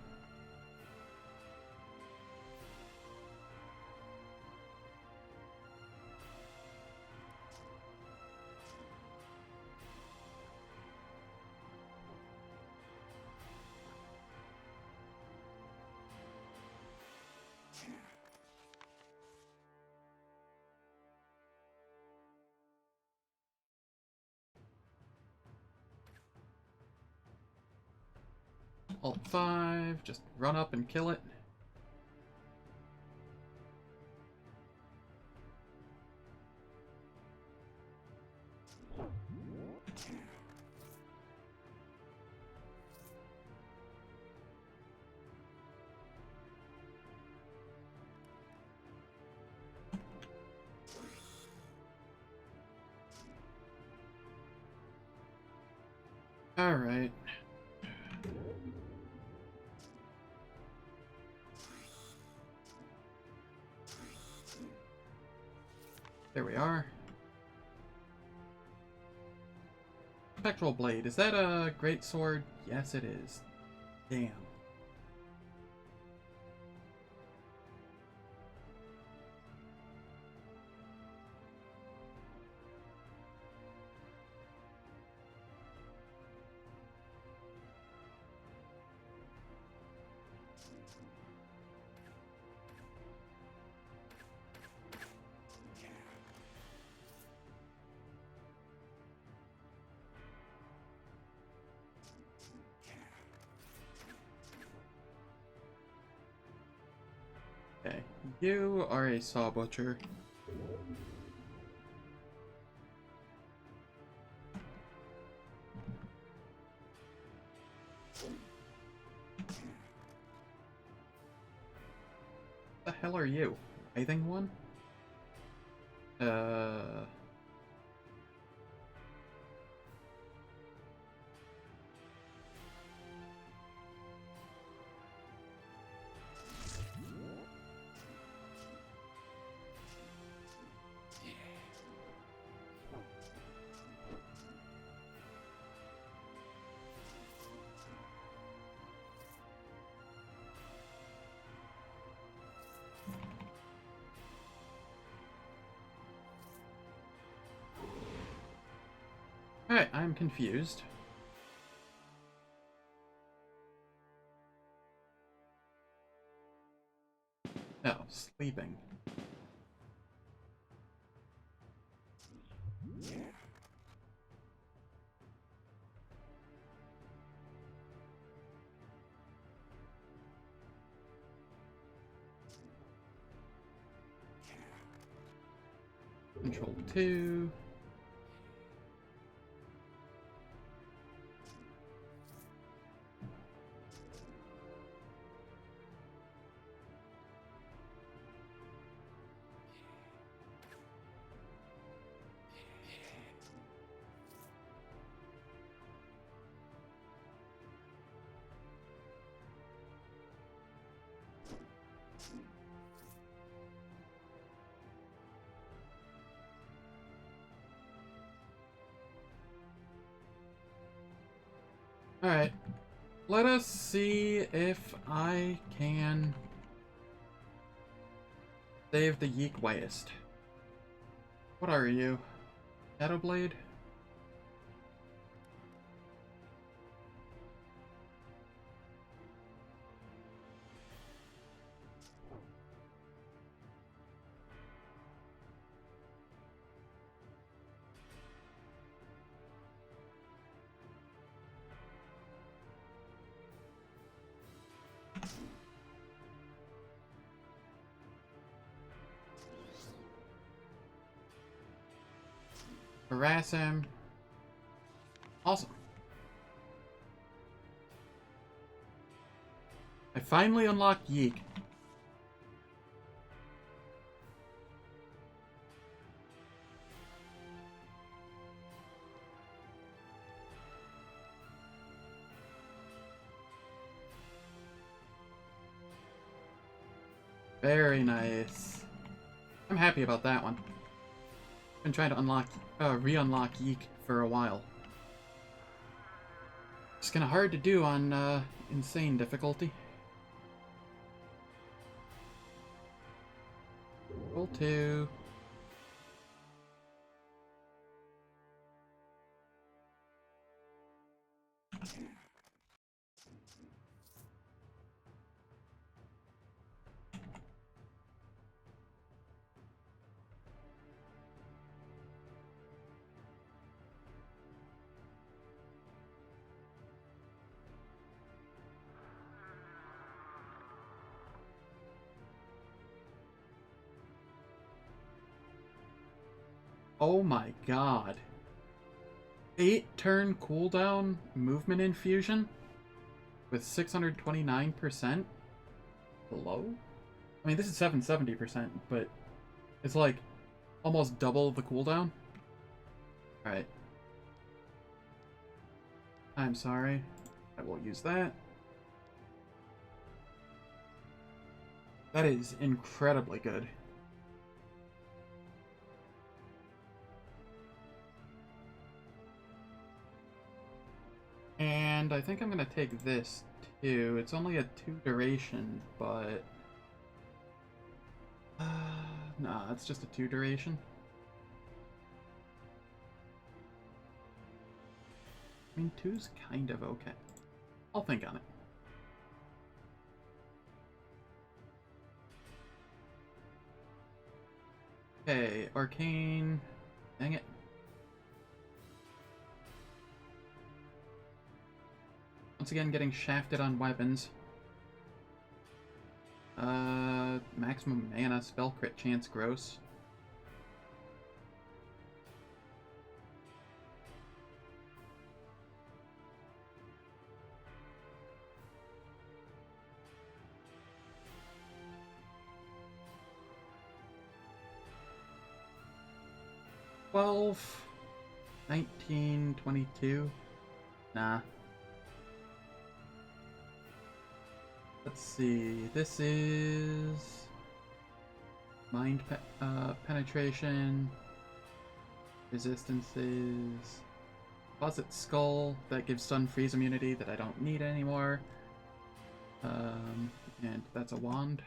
Alt 5, just run up and kill it. Alright. There we are. Spectral Blade. Is that a great sword? Yes, it is. Damn. Okay, you are a saw butcher. What the hell are you? Writhing one? I'm confused. Oh, sleeping. Control 2. Alright. Let us see if I can save the Yeek Waste. What are you? Shadowblade? Harass him. Awesome. I finally unlocked Yeek. Very nice. I'm happy about that one. Been trying to re-unlock Yeek for a while. It's kind of hard to do on insane difficulty. Roll 2. Oh my god. 8-turn cooldown movement infusion with 629% below? I mean, this is 770%, but it's like almost double the cooldown. Alright. I'm sorry. I will use that. That is incredibly good. And I think I'm gonna take this too. It's only a 2 duration, but nah, it's just a 2 duration. I mean, 2's kind of okay. I'll think on it. Okay, Arcane. Dang it. Once again, getting shafted on weapons. Maximum mana, spell crit chance, gross. $12, 19, 22. Nah. Let's see. This is mind penetration, resistances, Deposit Skull that gives stun freeze immunity that I don't need anymore. And that's a wand.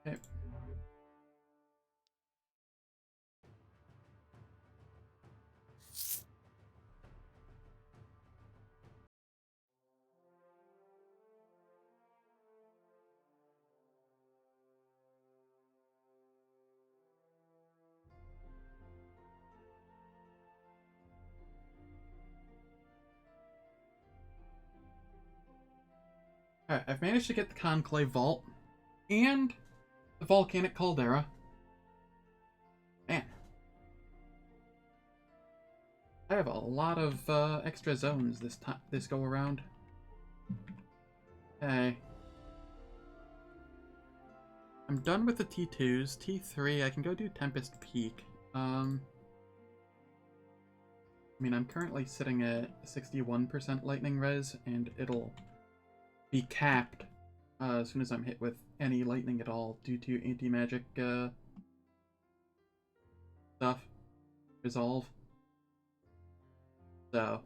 Okay. Alright, I've managed to get the Conclave Vault and the Volcanic Caldera. Man. I have a lot of extra zones this go around. Okay. I'm done with the T2s. T3, I can go do Tempest Peak. I mean, I'm currently sitting at 61% lightning res, and it'll be capped as soon as I'm hit with any lightning at all due to anti-magic stuff. Resolve. So,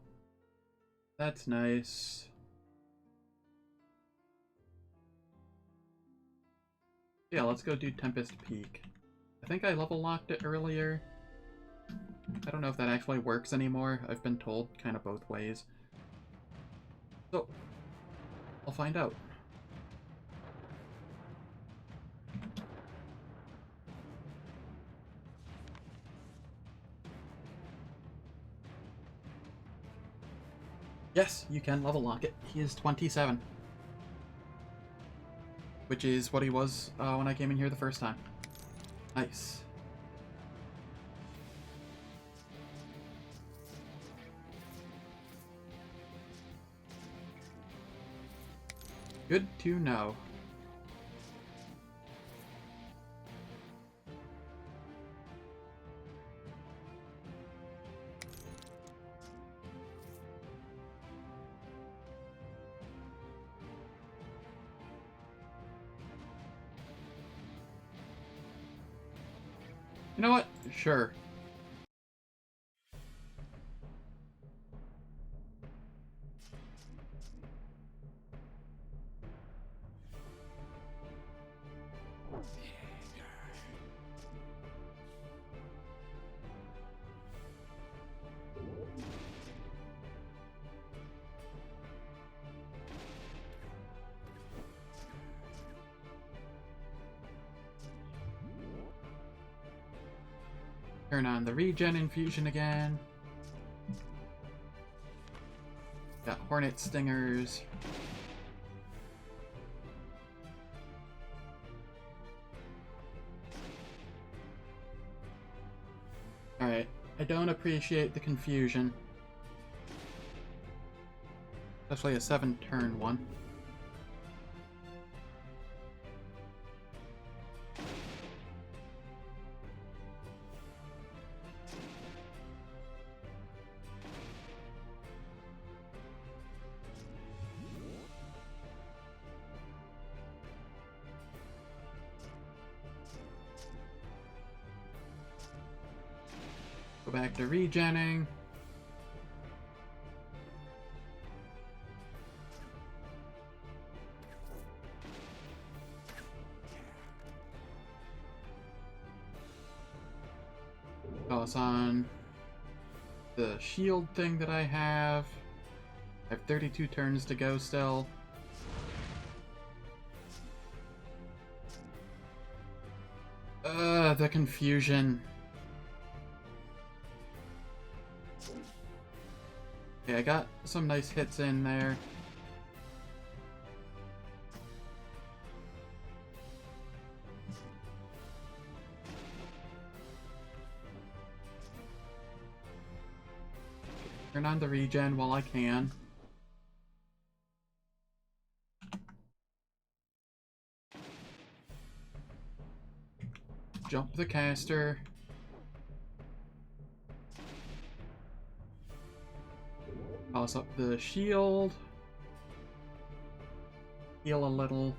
that's nice. Yeah, let's go do Tempest Peak. I think I level locked it earlier. I don't know if that actually works anymore. I've been told kind of both ways. So, I'll find out. Yes, you can level lock it. He is 27. Which is what he was when I came in here the first time. Nice. Good to know. You know what? Sure. Turn on the regen infusion again. Got hornet stingers. Alright, I don't appreciate the confusion. Especially a 7-turn one. Go back to regenning. Toss on the shield thing that I have. I have 32 turns to go still. The confusion. Okay, I got some nice hits in there. Turn on the regen while I can. Jump the caster. Toss up the shield. Heal a little.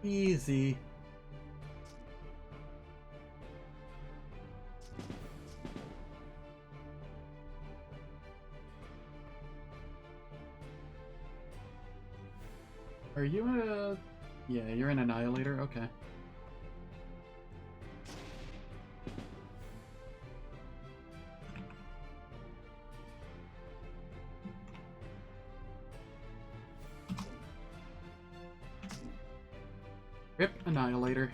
Easy. Are you a... Yeah, you're an Annihilator? Okay. Rip Annihilator.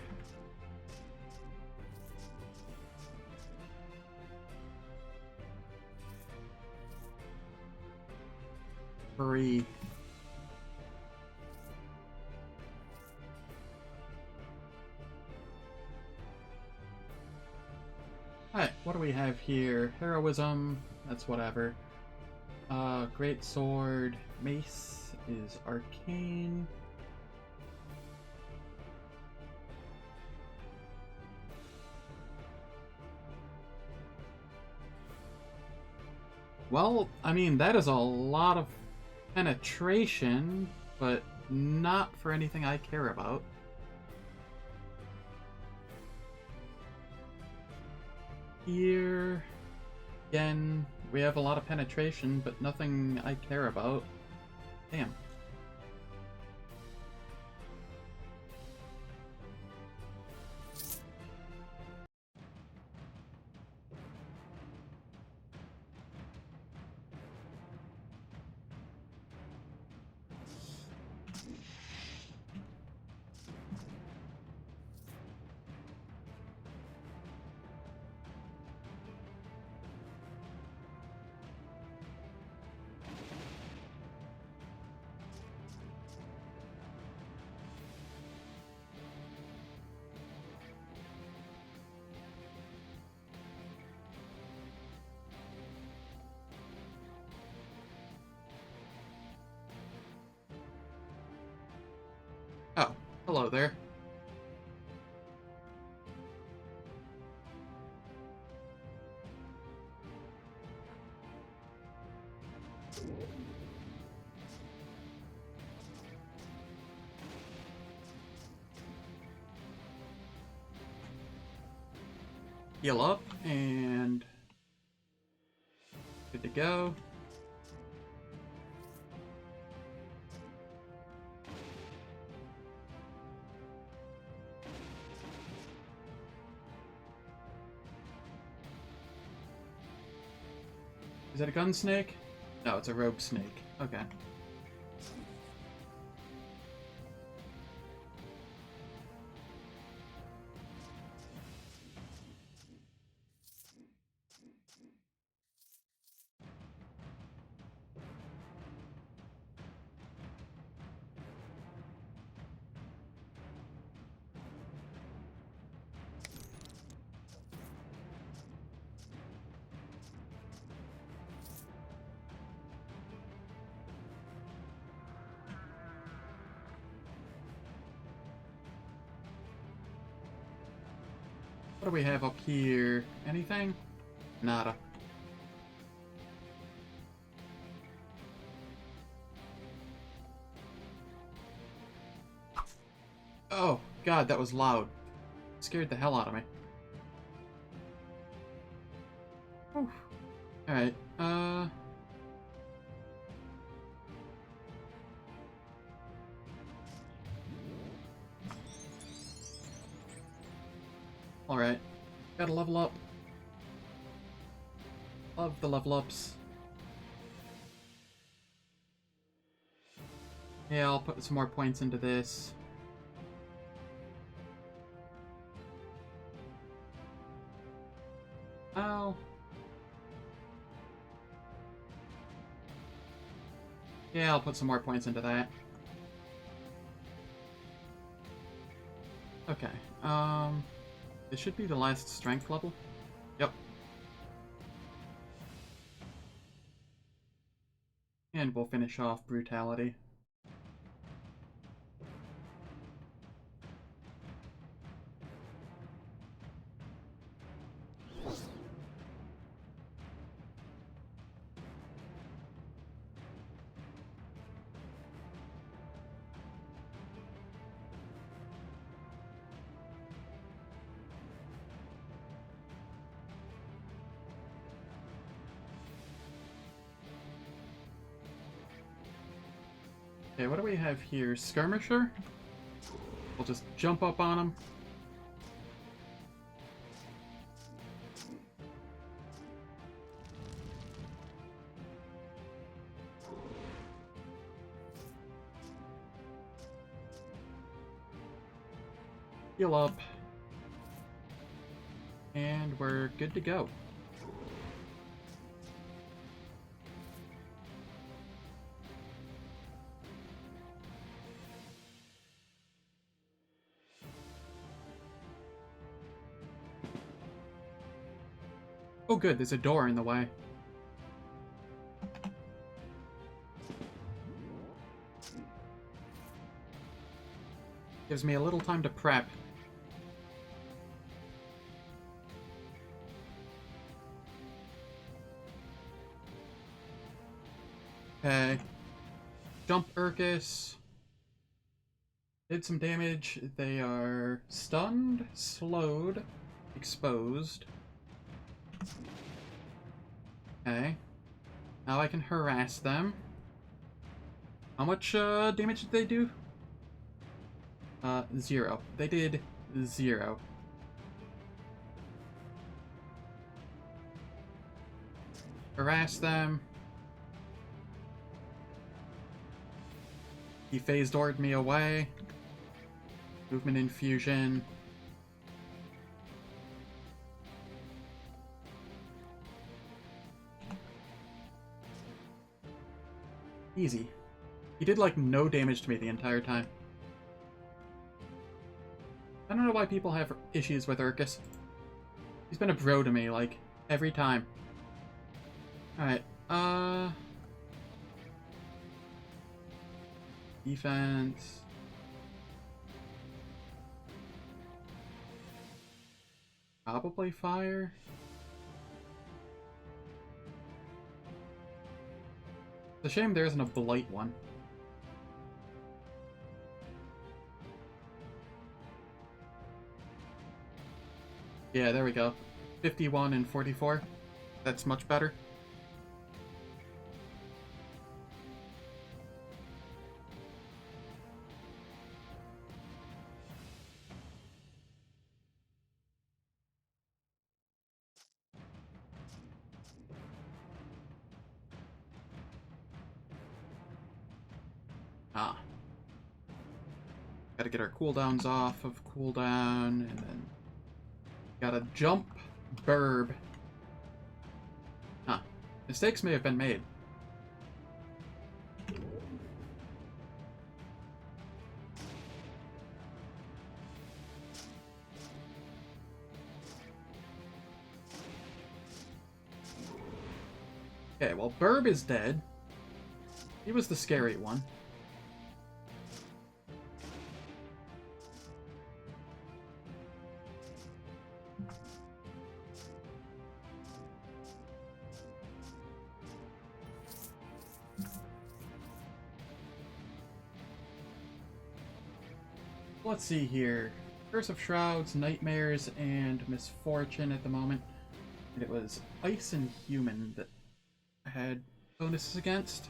Free. Alright, what do we have here? Heroism, that's whatever. Great Sword, Mace is Arcane. Well, I mean, that is a lot of penetration, but not for anything I care about. Here, again, we have a lot of penetration, but nothing I care about. Damn. Oh, hello there. Heal up, and good to go. Is that a gun snake? No, it's a rogue snake. Okay. What do we have up here? Anything? Nada. Oh, God, that was loud. Scared the hell out of me. Alright, Alright. Gotta level up. Love the level ups. Yeah, I'll put some more points into this. Ow. Yeah, I'll put some more points into that. Okay, this should be the last strength level. Yep. And we'll finish off brutality. Okay, what do we have here? Skirmisher? We'll just jump up on him. Heal up. And we're good to go. Oh good, there's a door in the way. Gives me a little time to prep. Okay. Jump Urkus. Did some damage. They are stunned, slowed, exposed. Okay. Now I can harass them. How much damage did they do? 0. They did 0. Harass them. He phased ordered me away. Movement infusion. Easy. He did like no damage to me the entire time. I don't know why people have issues with Urkus. He's been a bro to me, like, every time. Alright, defense. Probably fire. It's a shame there isn't a blight one. Yeah, there we go. 51 and 44. That's much better. Ah. Gotta get our cooldowns off of cooldown, and then gotta jump, burb. Huh. Mistakes may have been made. Okay, well, Burb is dead. He was the scary one. Let's see here. Curse of Shrouds, Nightmares, and Misfortune at the moment. And it was Ice and Human that I had bonuses against.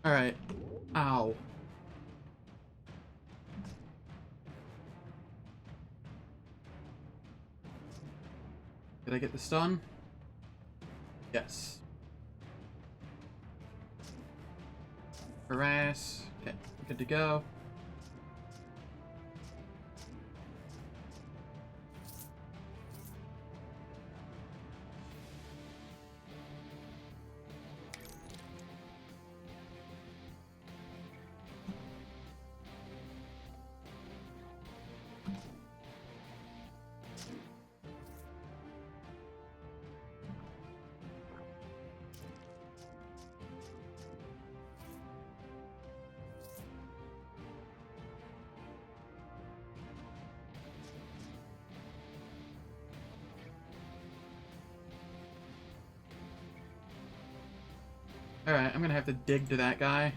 Alright. Ow. Did I get the stun? Yes. Harass. Okay, good to go. Alright, I'm gonna have to dig to that guy.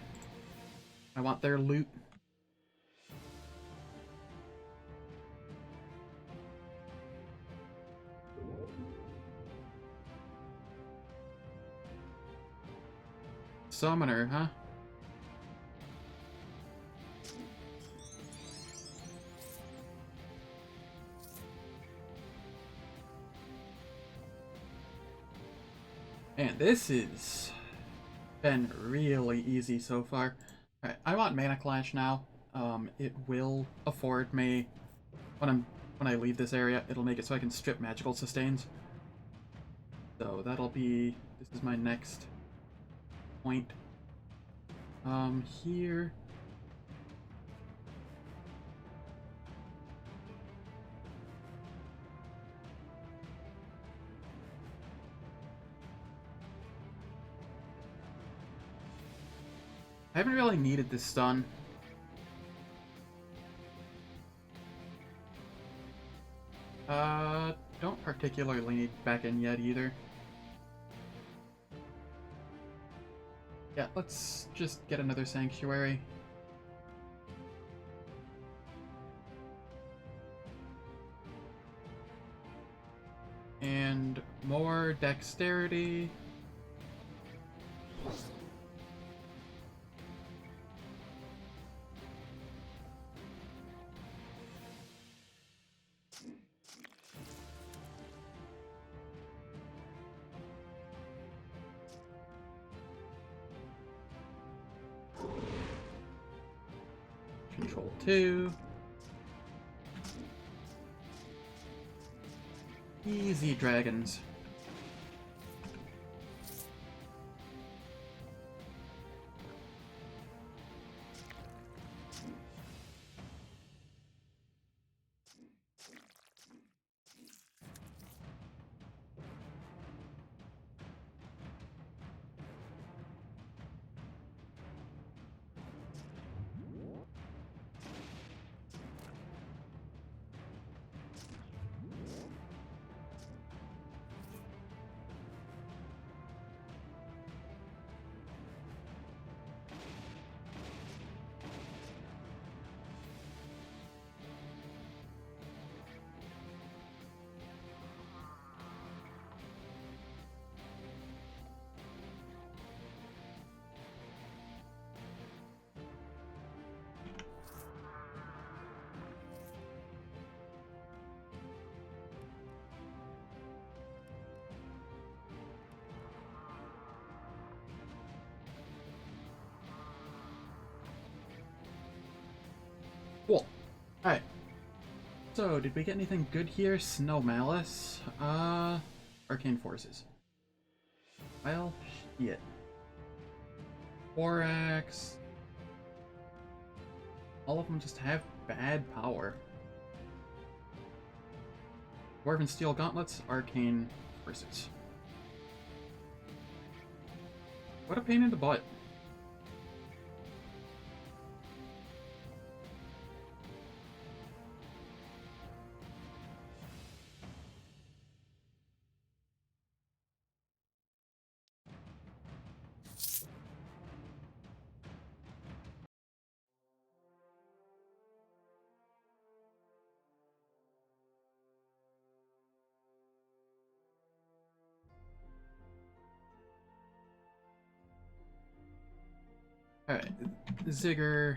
I want their loot. Summoner, huh? And this has been really easy so far. Alright, I want Mana Clash now. It will afford me when I leave this area, it'll make it so I can strip magical sustains. So that'll be this is my next point. Here. I haven't really needed this stun. Don't particularly need back in yet either. Yeah, let's just get another sanctuary. And more dexterity. Control 2. Easy dragons. Cool. Alright. So, did we get anything good here? Snow Malice. Arcane Forces. Well, shit. Borax. All of them just have bad power. Dwarven Steel Gauntlets, Arcane Forces. What a pain in the butt. Alright, Zigger.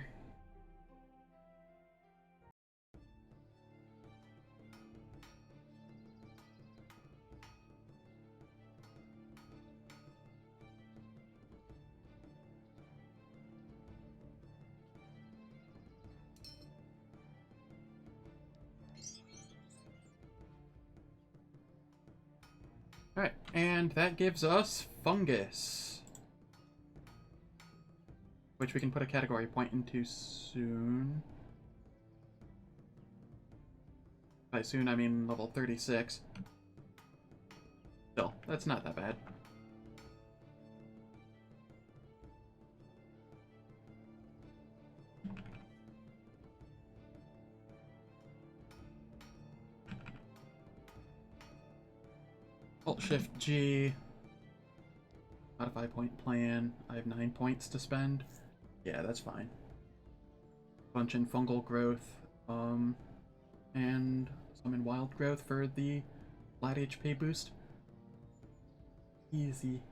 Alright, and that gives us Fungus. Which we can put a category point into soon. By soon, I mean level 36. Still, that's not that bad. Alt-Shift G. Modify point plan. I have 9 points to spend. Yeah, that's fine. Bunch in fungal growth. And some in wild growth for the flat HP boost. Easy.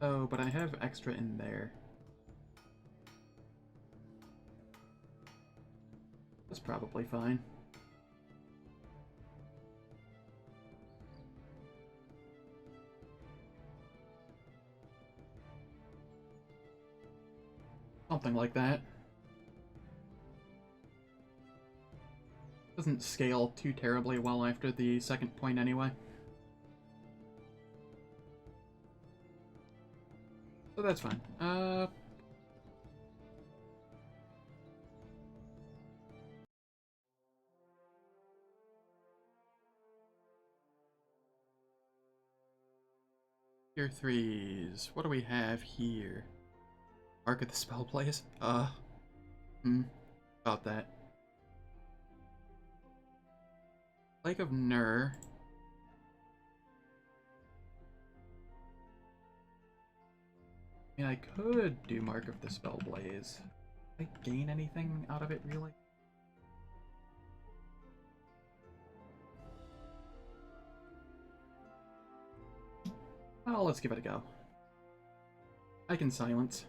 Oh, but I have extra in there. That's probably fine. Something like that. Doesn't scale too terribly well after the second point anyway. So that's fine. Tier 3s. What do we have here? Mark of the Spell Blaze? About that. Lake of Nur. I mean, I could do Mark of the Spell Blaze. I gain anything out of it, really? Oh, let's give it a go. I can silence.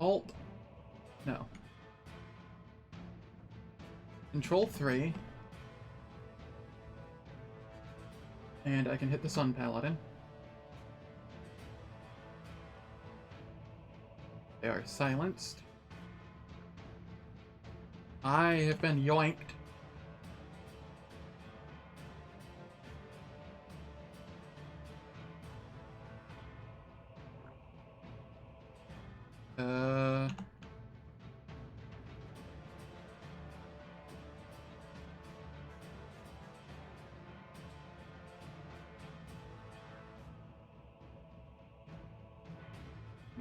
Alt? No. Control 3. And I can hit the Sun Paladin. They are silenced. I have been yoinked.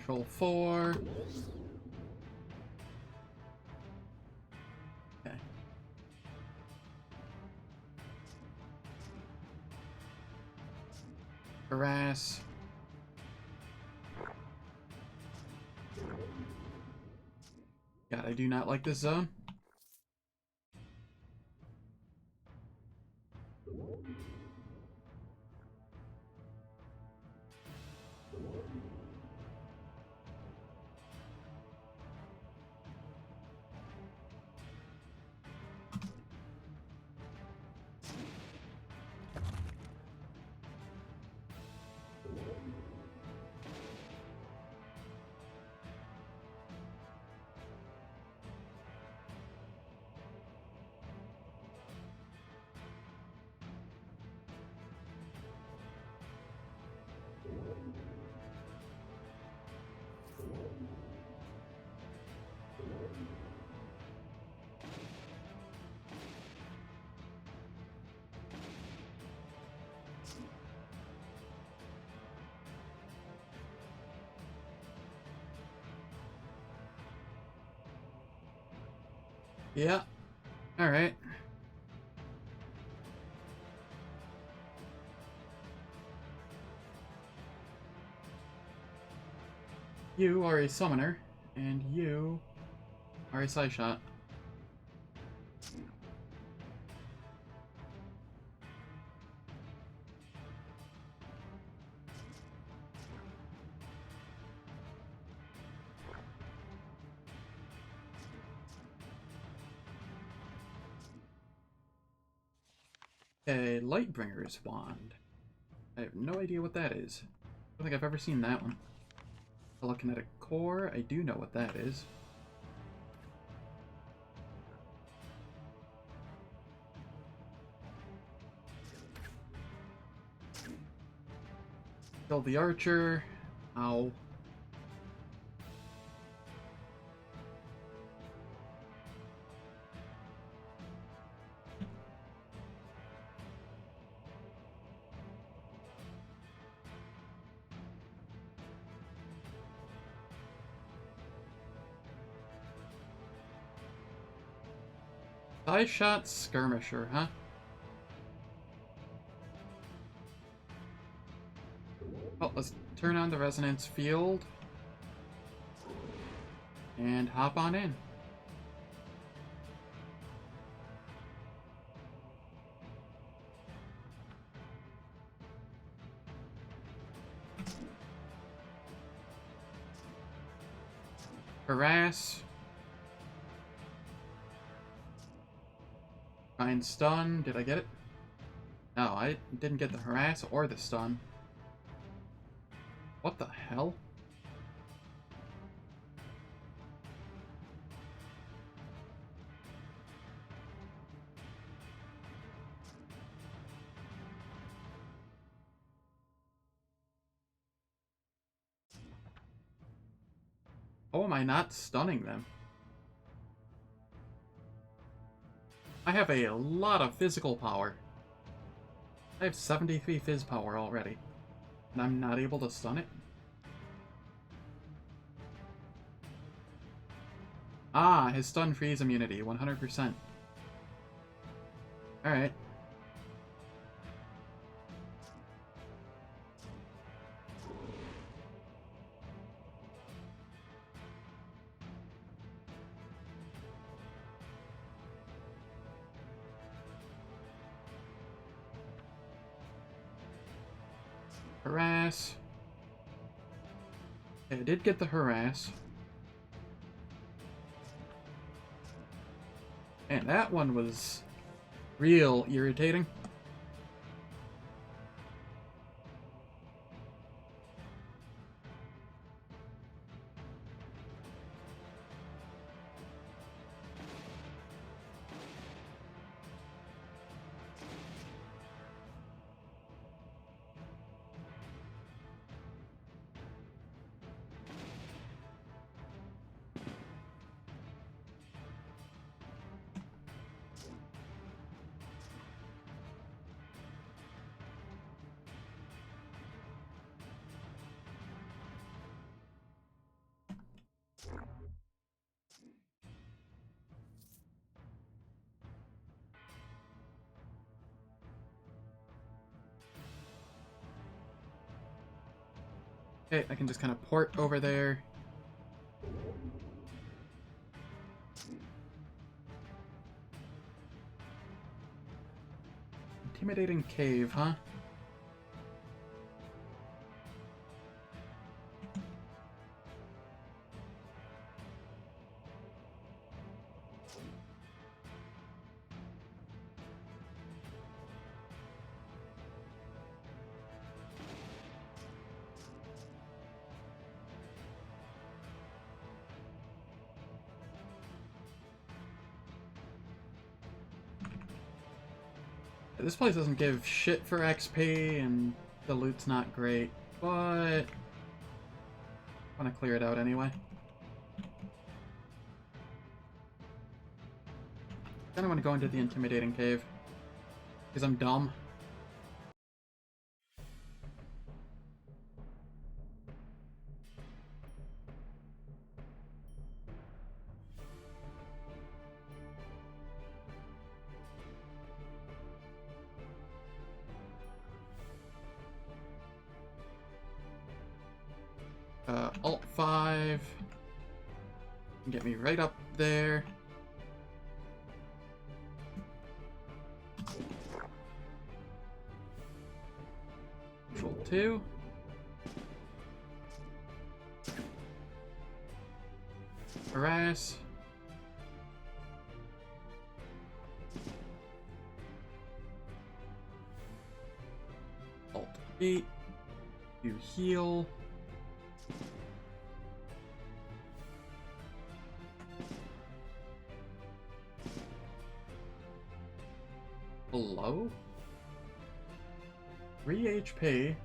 Control 4. Okay. Harass. God, I do not like this zone. Yeah. Alright. You are a summoner, and you are a side shot. A Lightbringer's Wand. I have no idea what that is. I don't think I've ever seen that one. Telekinetic Core, I do know what that is. Kill the Archer. Ow. Side shot skirmisher, huh? Oh, let's turn on the resonance field. and hop on in. Harass. Find stun. Did I get it? No, I didn't get the harass or the stun. What the hell? How am I not stunning them? I have a lot of physical power. I have 73 phys power already. And I'm not able to stun it? Ah, his stun freeze immunity, 100%. Alright. Harass. Okay, I did get the harass. And that one was real irritating. Okay, I can just kind of port over there. Intimidating cave, huh? This place doesn't give shit for XP, and the loot's not great, but I want to clear it out anyway. Then I want to go into the intimidating cave, because I'm dumb. Alt 5 can get me right up there. Control 2. Harass. Alt 8. You heal. Hello? 3 HP.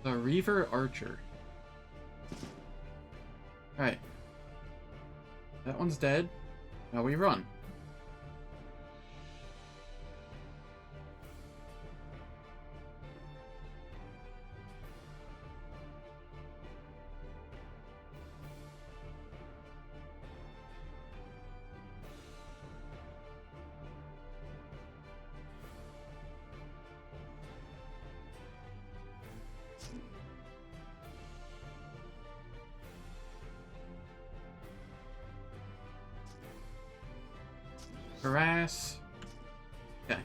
The Reaver Archer. Alright. That one's dead. Now we run. Harass. Okay.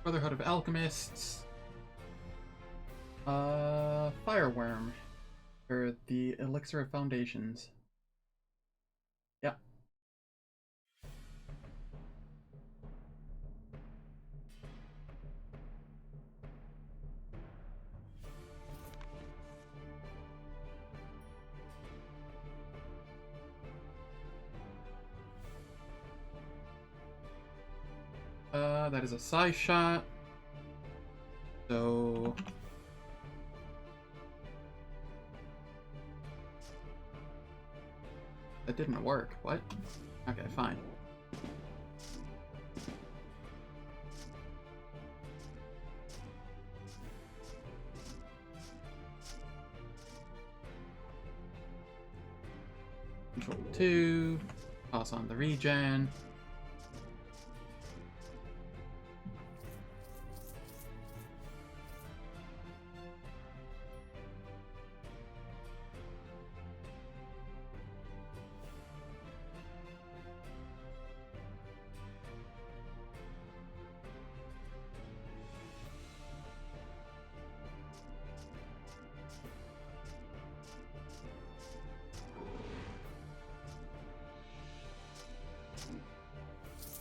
Brotherhood of Alchemists. Fireworm. Or the Elixir of Foundations. Yeah. That is a size shot. So that didn't work. What? Okay, fine. Control 2. Toss on the regen.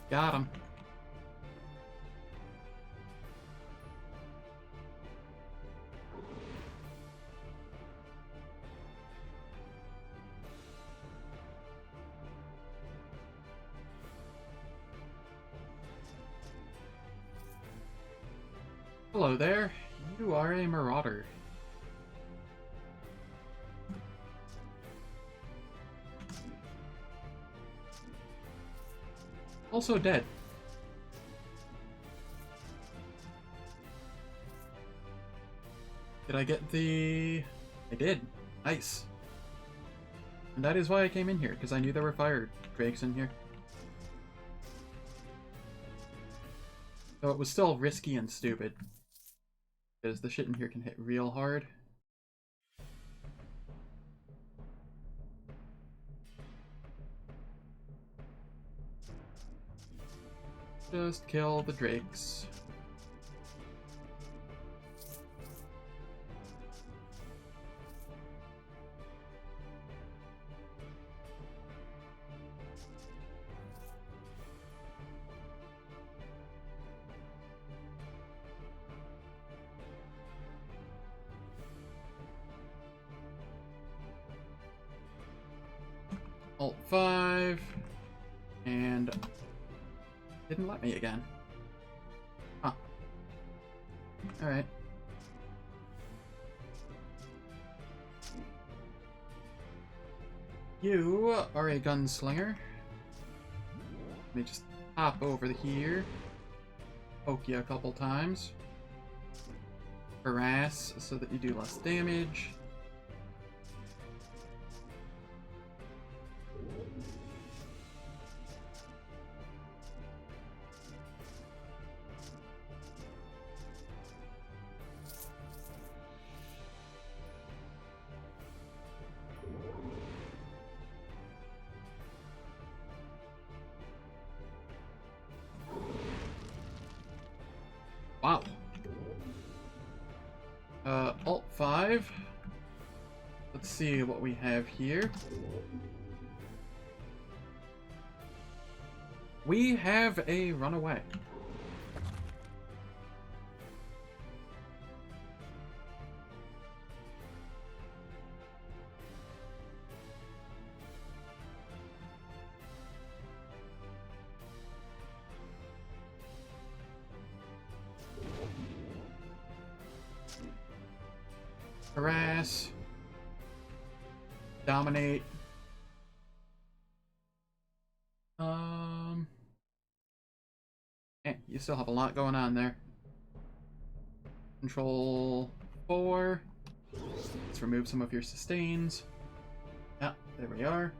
Got him. Hello there. You are a marauder. Also dead. Did I get the... I did. Nice. And that is why I came in here, because I knew there were fire drakes in here. So it was still risky and stupid. Because the shit in here can hit real hard. Just kill the drakes. Alt 5, and didn't let me again. Huh. Alright. You are a gunslinger. Let me just hop over here. Poke you a couple times. Harass so that you do less damage. Wow. Alt 5. Let's see what we have here. We have a runaway. Harass. Dominate. Man, you still have a lot going on there. Control 4. Let's remove some of your sustains. Yeah, there we are.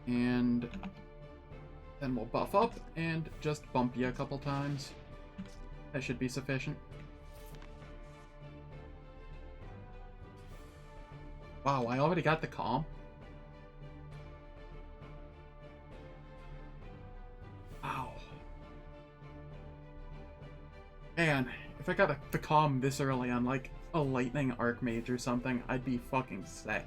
And then we'll buff up and just bump you a couple times. That should be sufficient. Wow, I already got the calm. Ow. Man, if I got the calm this early on like a lightning archmage or something, I'd be fucking sick.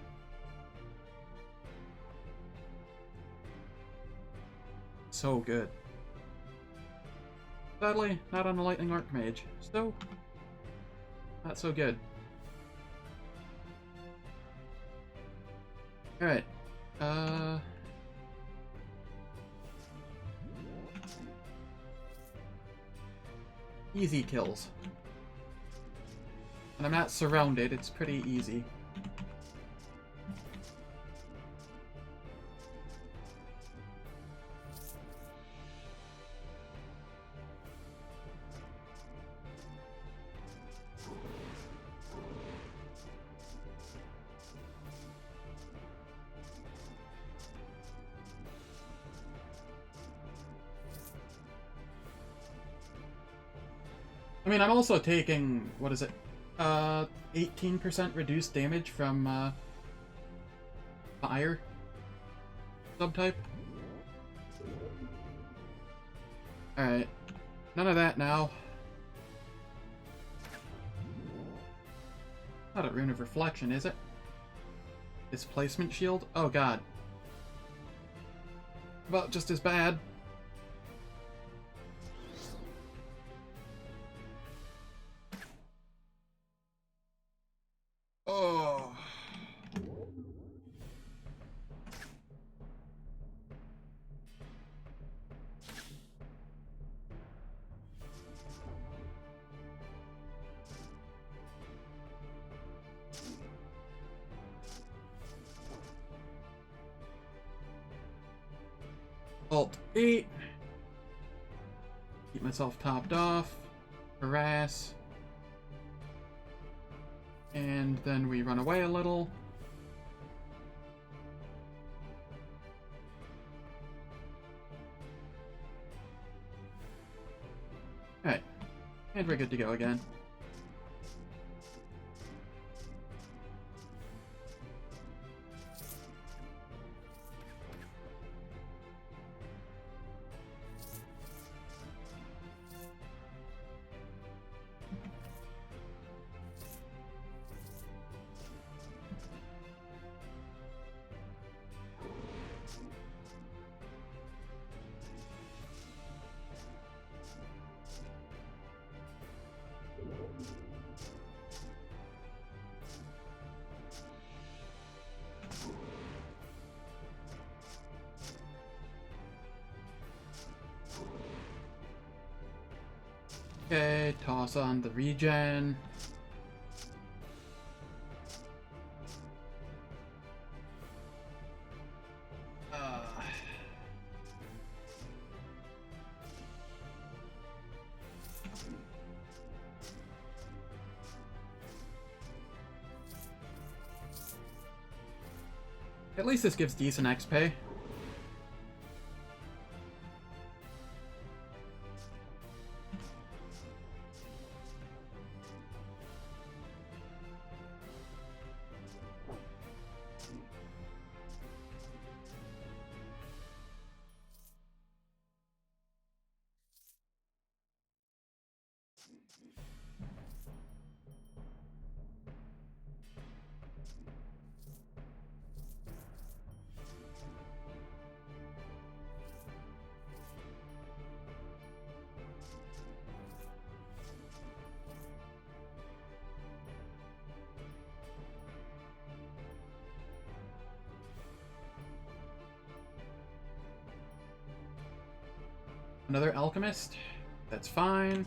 So good. Sadly, not on a lightning archmage, so not so good. Alright. Easy kills. And I'm not surrounded, it's pretty easy. I mean, I'm also taking, what is it, 18% reduced damage from, fire subtype. Alright, none of that now. Not a rune of reflection, is it? Displacement shield? Oh god. About just as bad. Oh. Alt 8. Keep myself topped off. Harass. And then we run away a little. Alright. And we're good to go again. Okay, toss on the regen. At least this gives decent XP. Another alchemist? That's fine.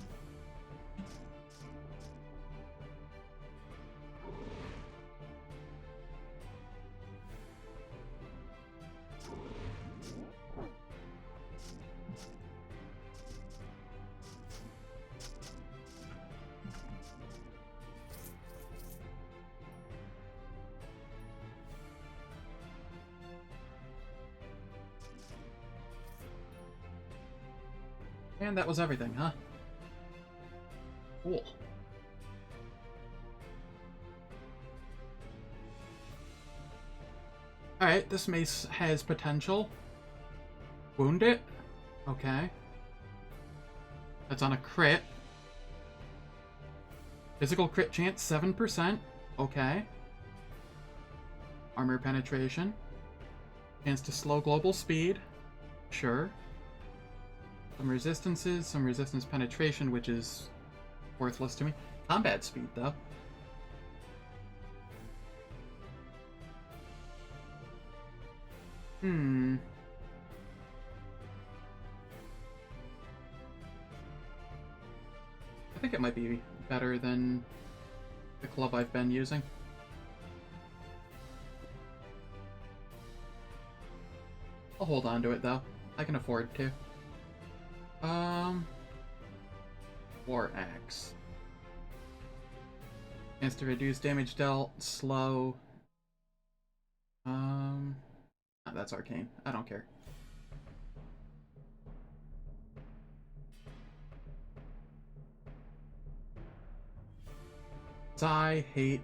And that was everything, huh? Cool. Alright, this mace has potential. Wound it? Okay. That's on a crit. Physical crit chance, 7%. Okay. Armor penetration. Chance to slow global speed. Sure. Some resistances, some resistance penetration, which is worthless to me. Combat speed, though. I think it might be better than the club I've been using. I'll hold on to it, though. I can afford to. War Axe. Chance to reduce damage dealt, slow. That's arcane. I don't care. Psi, hate,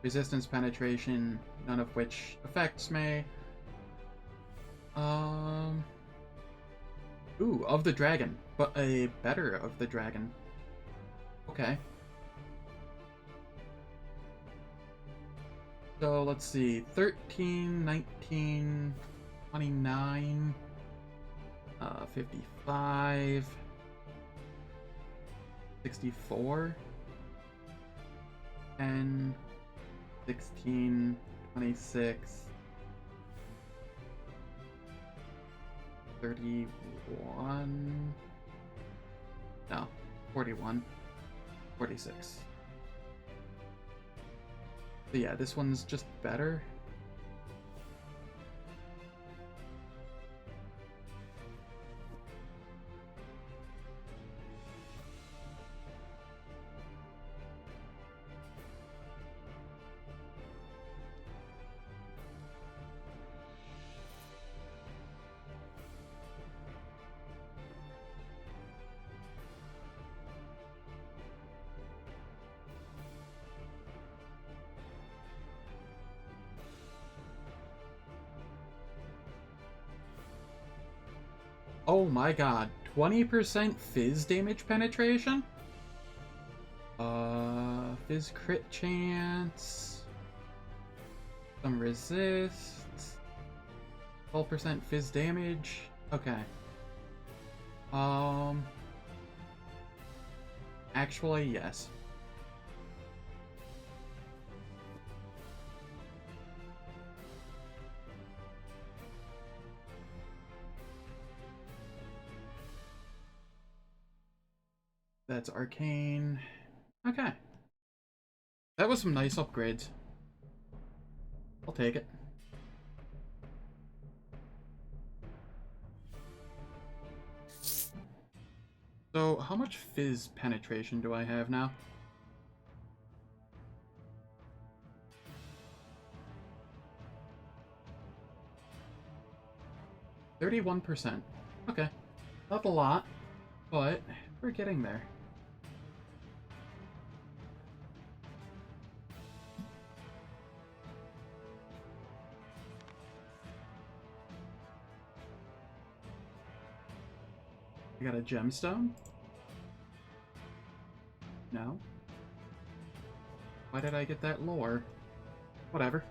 resistance penetration, none of which affects me. Ooh, of the dragon, but a better of the dragon. Okay. So let's see, 13, 19, 29, 55, 64, 10, 16, 26, 31, no, 41, 46. So yeah, this one's just better. Oh my god, 20% fizz damage penetration? Fizz crit chance. Some resist. 12% fizz damage. Okay. Actually, yes. That's arcane. Okay. That was some nice upgrades. I'll take it. So, how much fizz penetration do I have now? %. Okay. Not a lot, but we're getting there. I got a gemstone? No. Why did I get that lore? Whatever.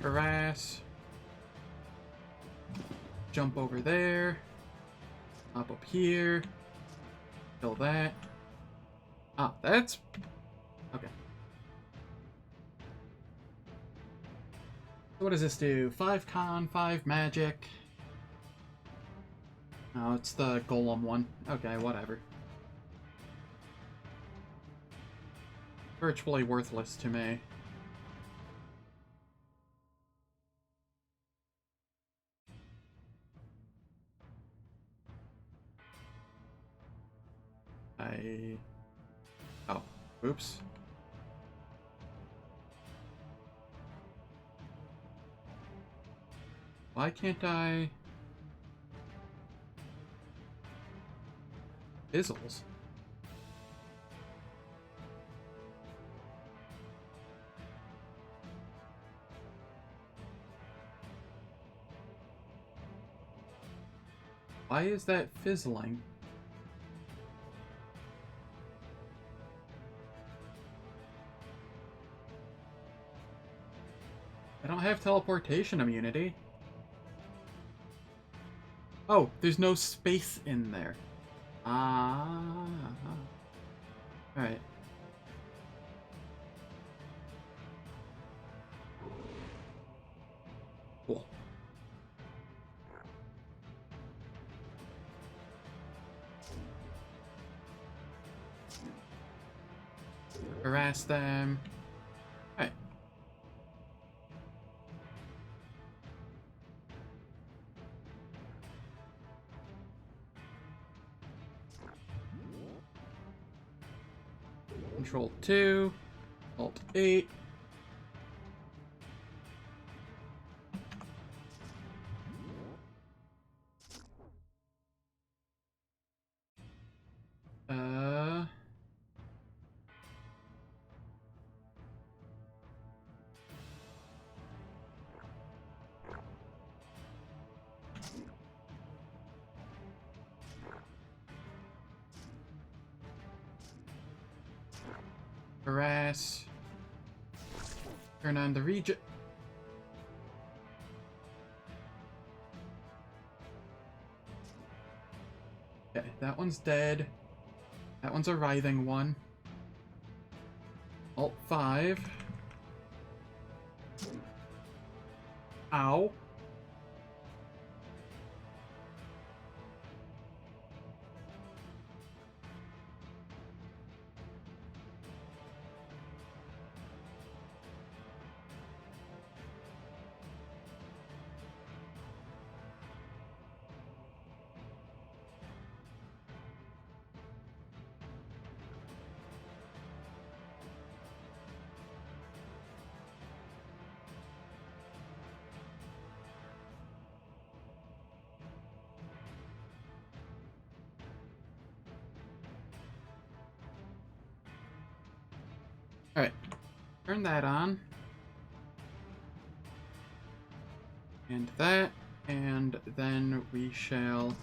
Harass. Jump over there. Hop up here. Kill that. Ah, that's... okay. So what does this do? 5 con, 5 magic. Oh, it's the golem one. Okay, whatever. Virtually worthless to me. Oops. Why can't I... Fizzles? Why is that fizzling? I don't have teleportation immunity. Oh, there's no space in there. Ah. Alright. Cool. Harass them. Alright. Control 2, Alt 8. Harass. Turn on the region. Okay, that one's dead. That one's a writhing one. Alt 5. Ow. Alright, turn that on. And that, and then we shall...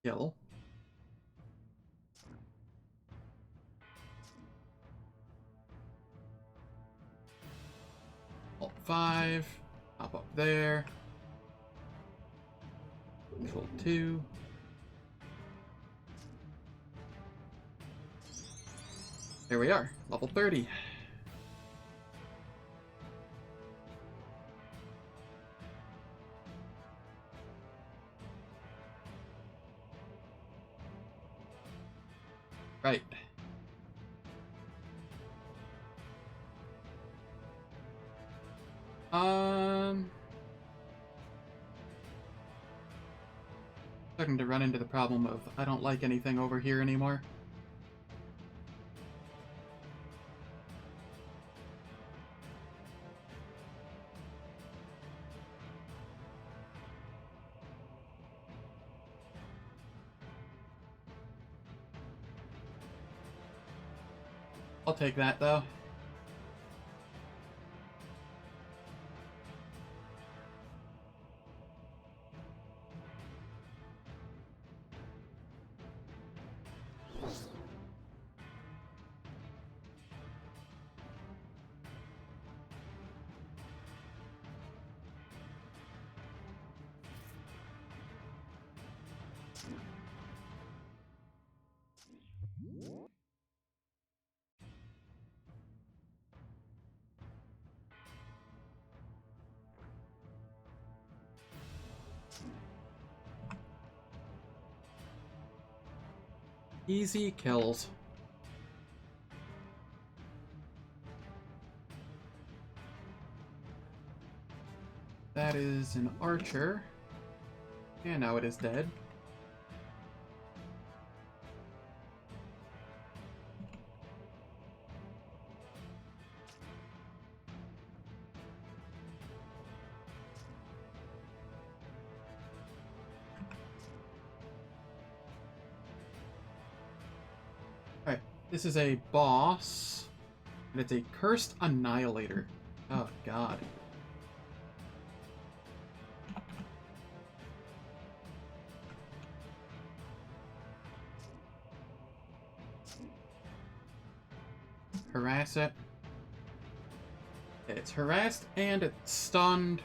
kill. Alt 5, hop up there. Control 2. There we are, level 30. Right. Starting to run into the problem of I don't like anything over here anymore. I'll take that, though. Easy kills. That is an archer. And now it is dead. This is a boss, and it's a Cursed Annihilator. Oh, God. Harass it. It's harassed and it's stunned.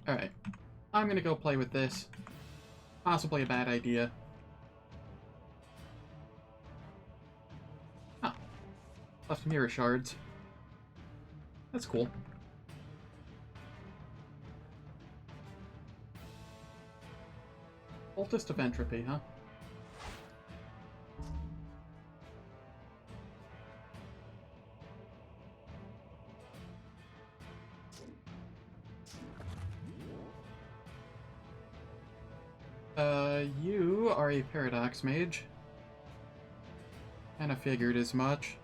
Alright. I'm gonna go play with this. Possibly a bad idea. Huh. Left mirror shards. That's cool. Cultist of Entropy, huh? You are a Paradox Mage. Kinda figured as much.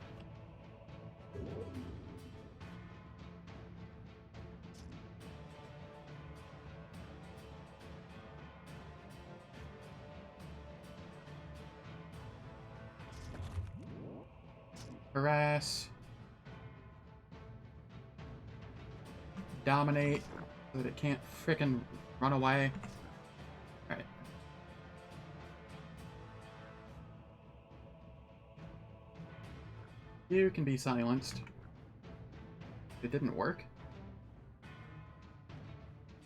Harass. Dominate so that it can't frickin' run away. Alright. You can be silenced. It didn't work.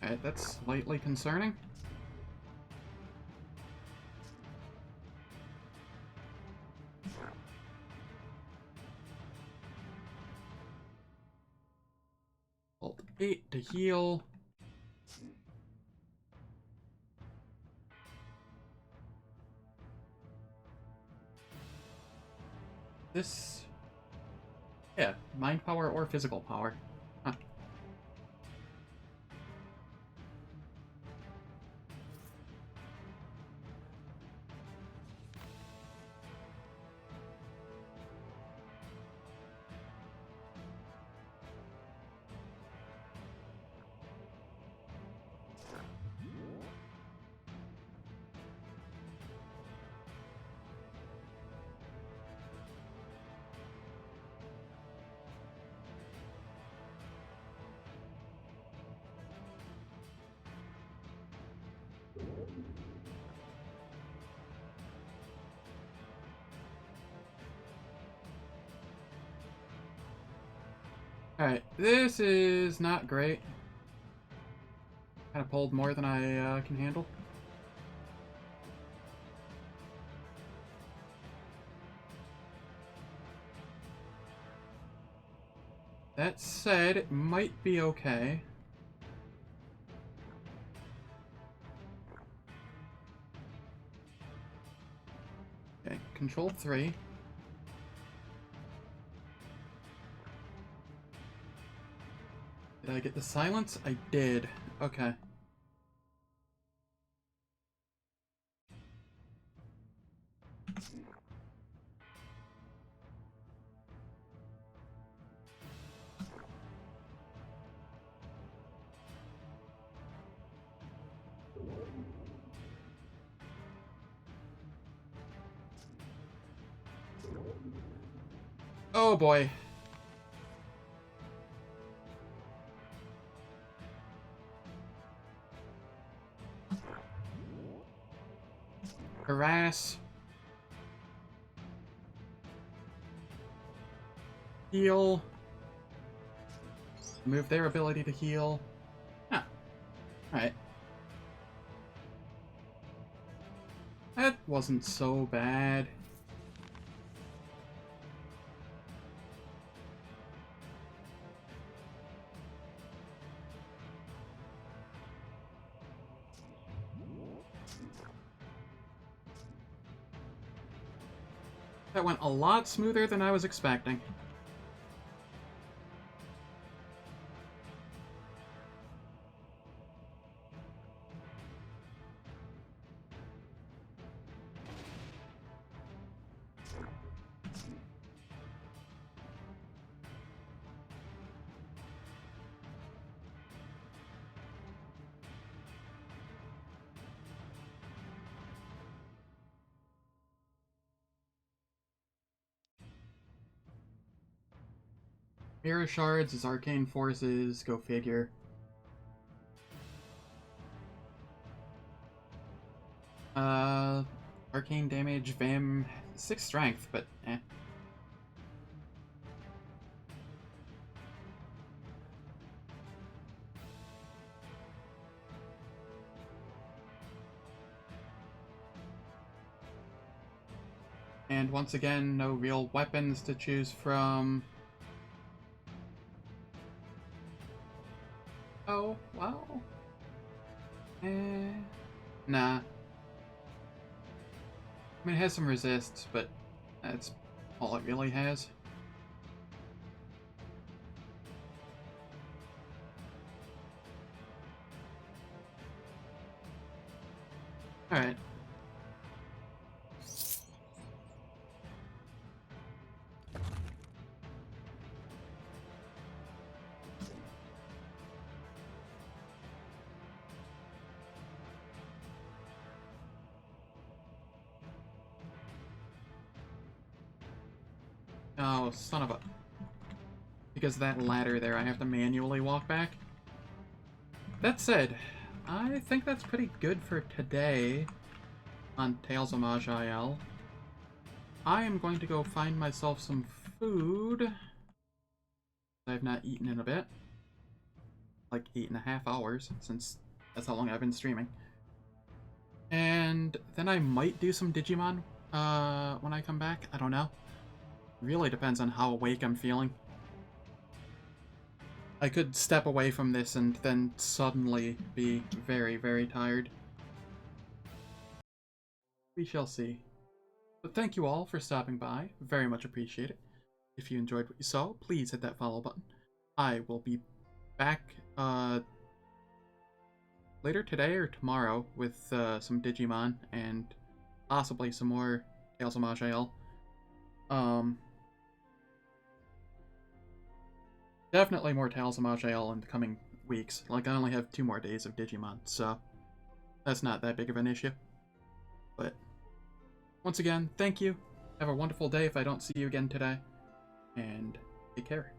Alright, that's slightly concerning. Alt 8 to heal. This... yeah, mind power or physical power. Huh. Alright, this is not great. Kind of pulled more than I can handle. That said, it might be okay. Okay, control 3. Did I get the silence? I did. Okay. Oh boy. Harass. Heal. Remove their ability to heal. Huh. Alright. That wasn't so bad. That went a lot smoother than I was expecting. Mirror Shards is Arcane Forces, go figure. Arcane damage, Vim, 6 strength, but eh. And once again, no real weapons to choose from. Oh, well. Nah. I mean, it has some resists, but that's all it really has. Alright. Oh, son of a... Because of that ladder there, I have to manually walk back. That said, I think that's pretty good for today on Tales of Maj-IL. I am going to go find myself some food. I have not eaten in a bit. Like 8.5 hours, since that's how long I've been streaming. And then I might do some Digimon when I come back. I don't know. Really depends on how awake I'm feeling. I could step away from this and then suddenly be very, very tired. We shall see. But thank you all for stopping by. Very much appreciate it. If you enjoyed what you saw, please hit that follow button. I will be back later today or tomorrow with some Digimon and possibly some more Tales of Maj-IL. Definitely more Tales of Maj-IL in the coming weeks. Like, I only have 2 more days of Digimon, so that's not that big of an issue. But once again, thank you. Have a wonderful day if I don't see you again today. And take care.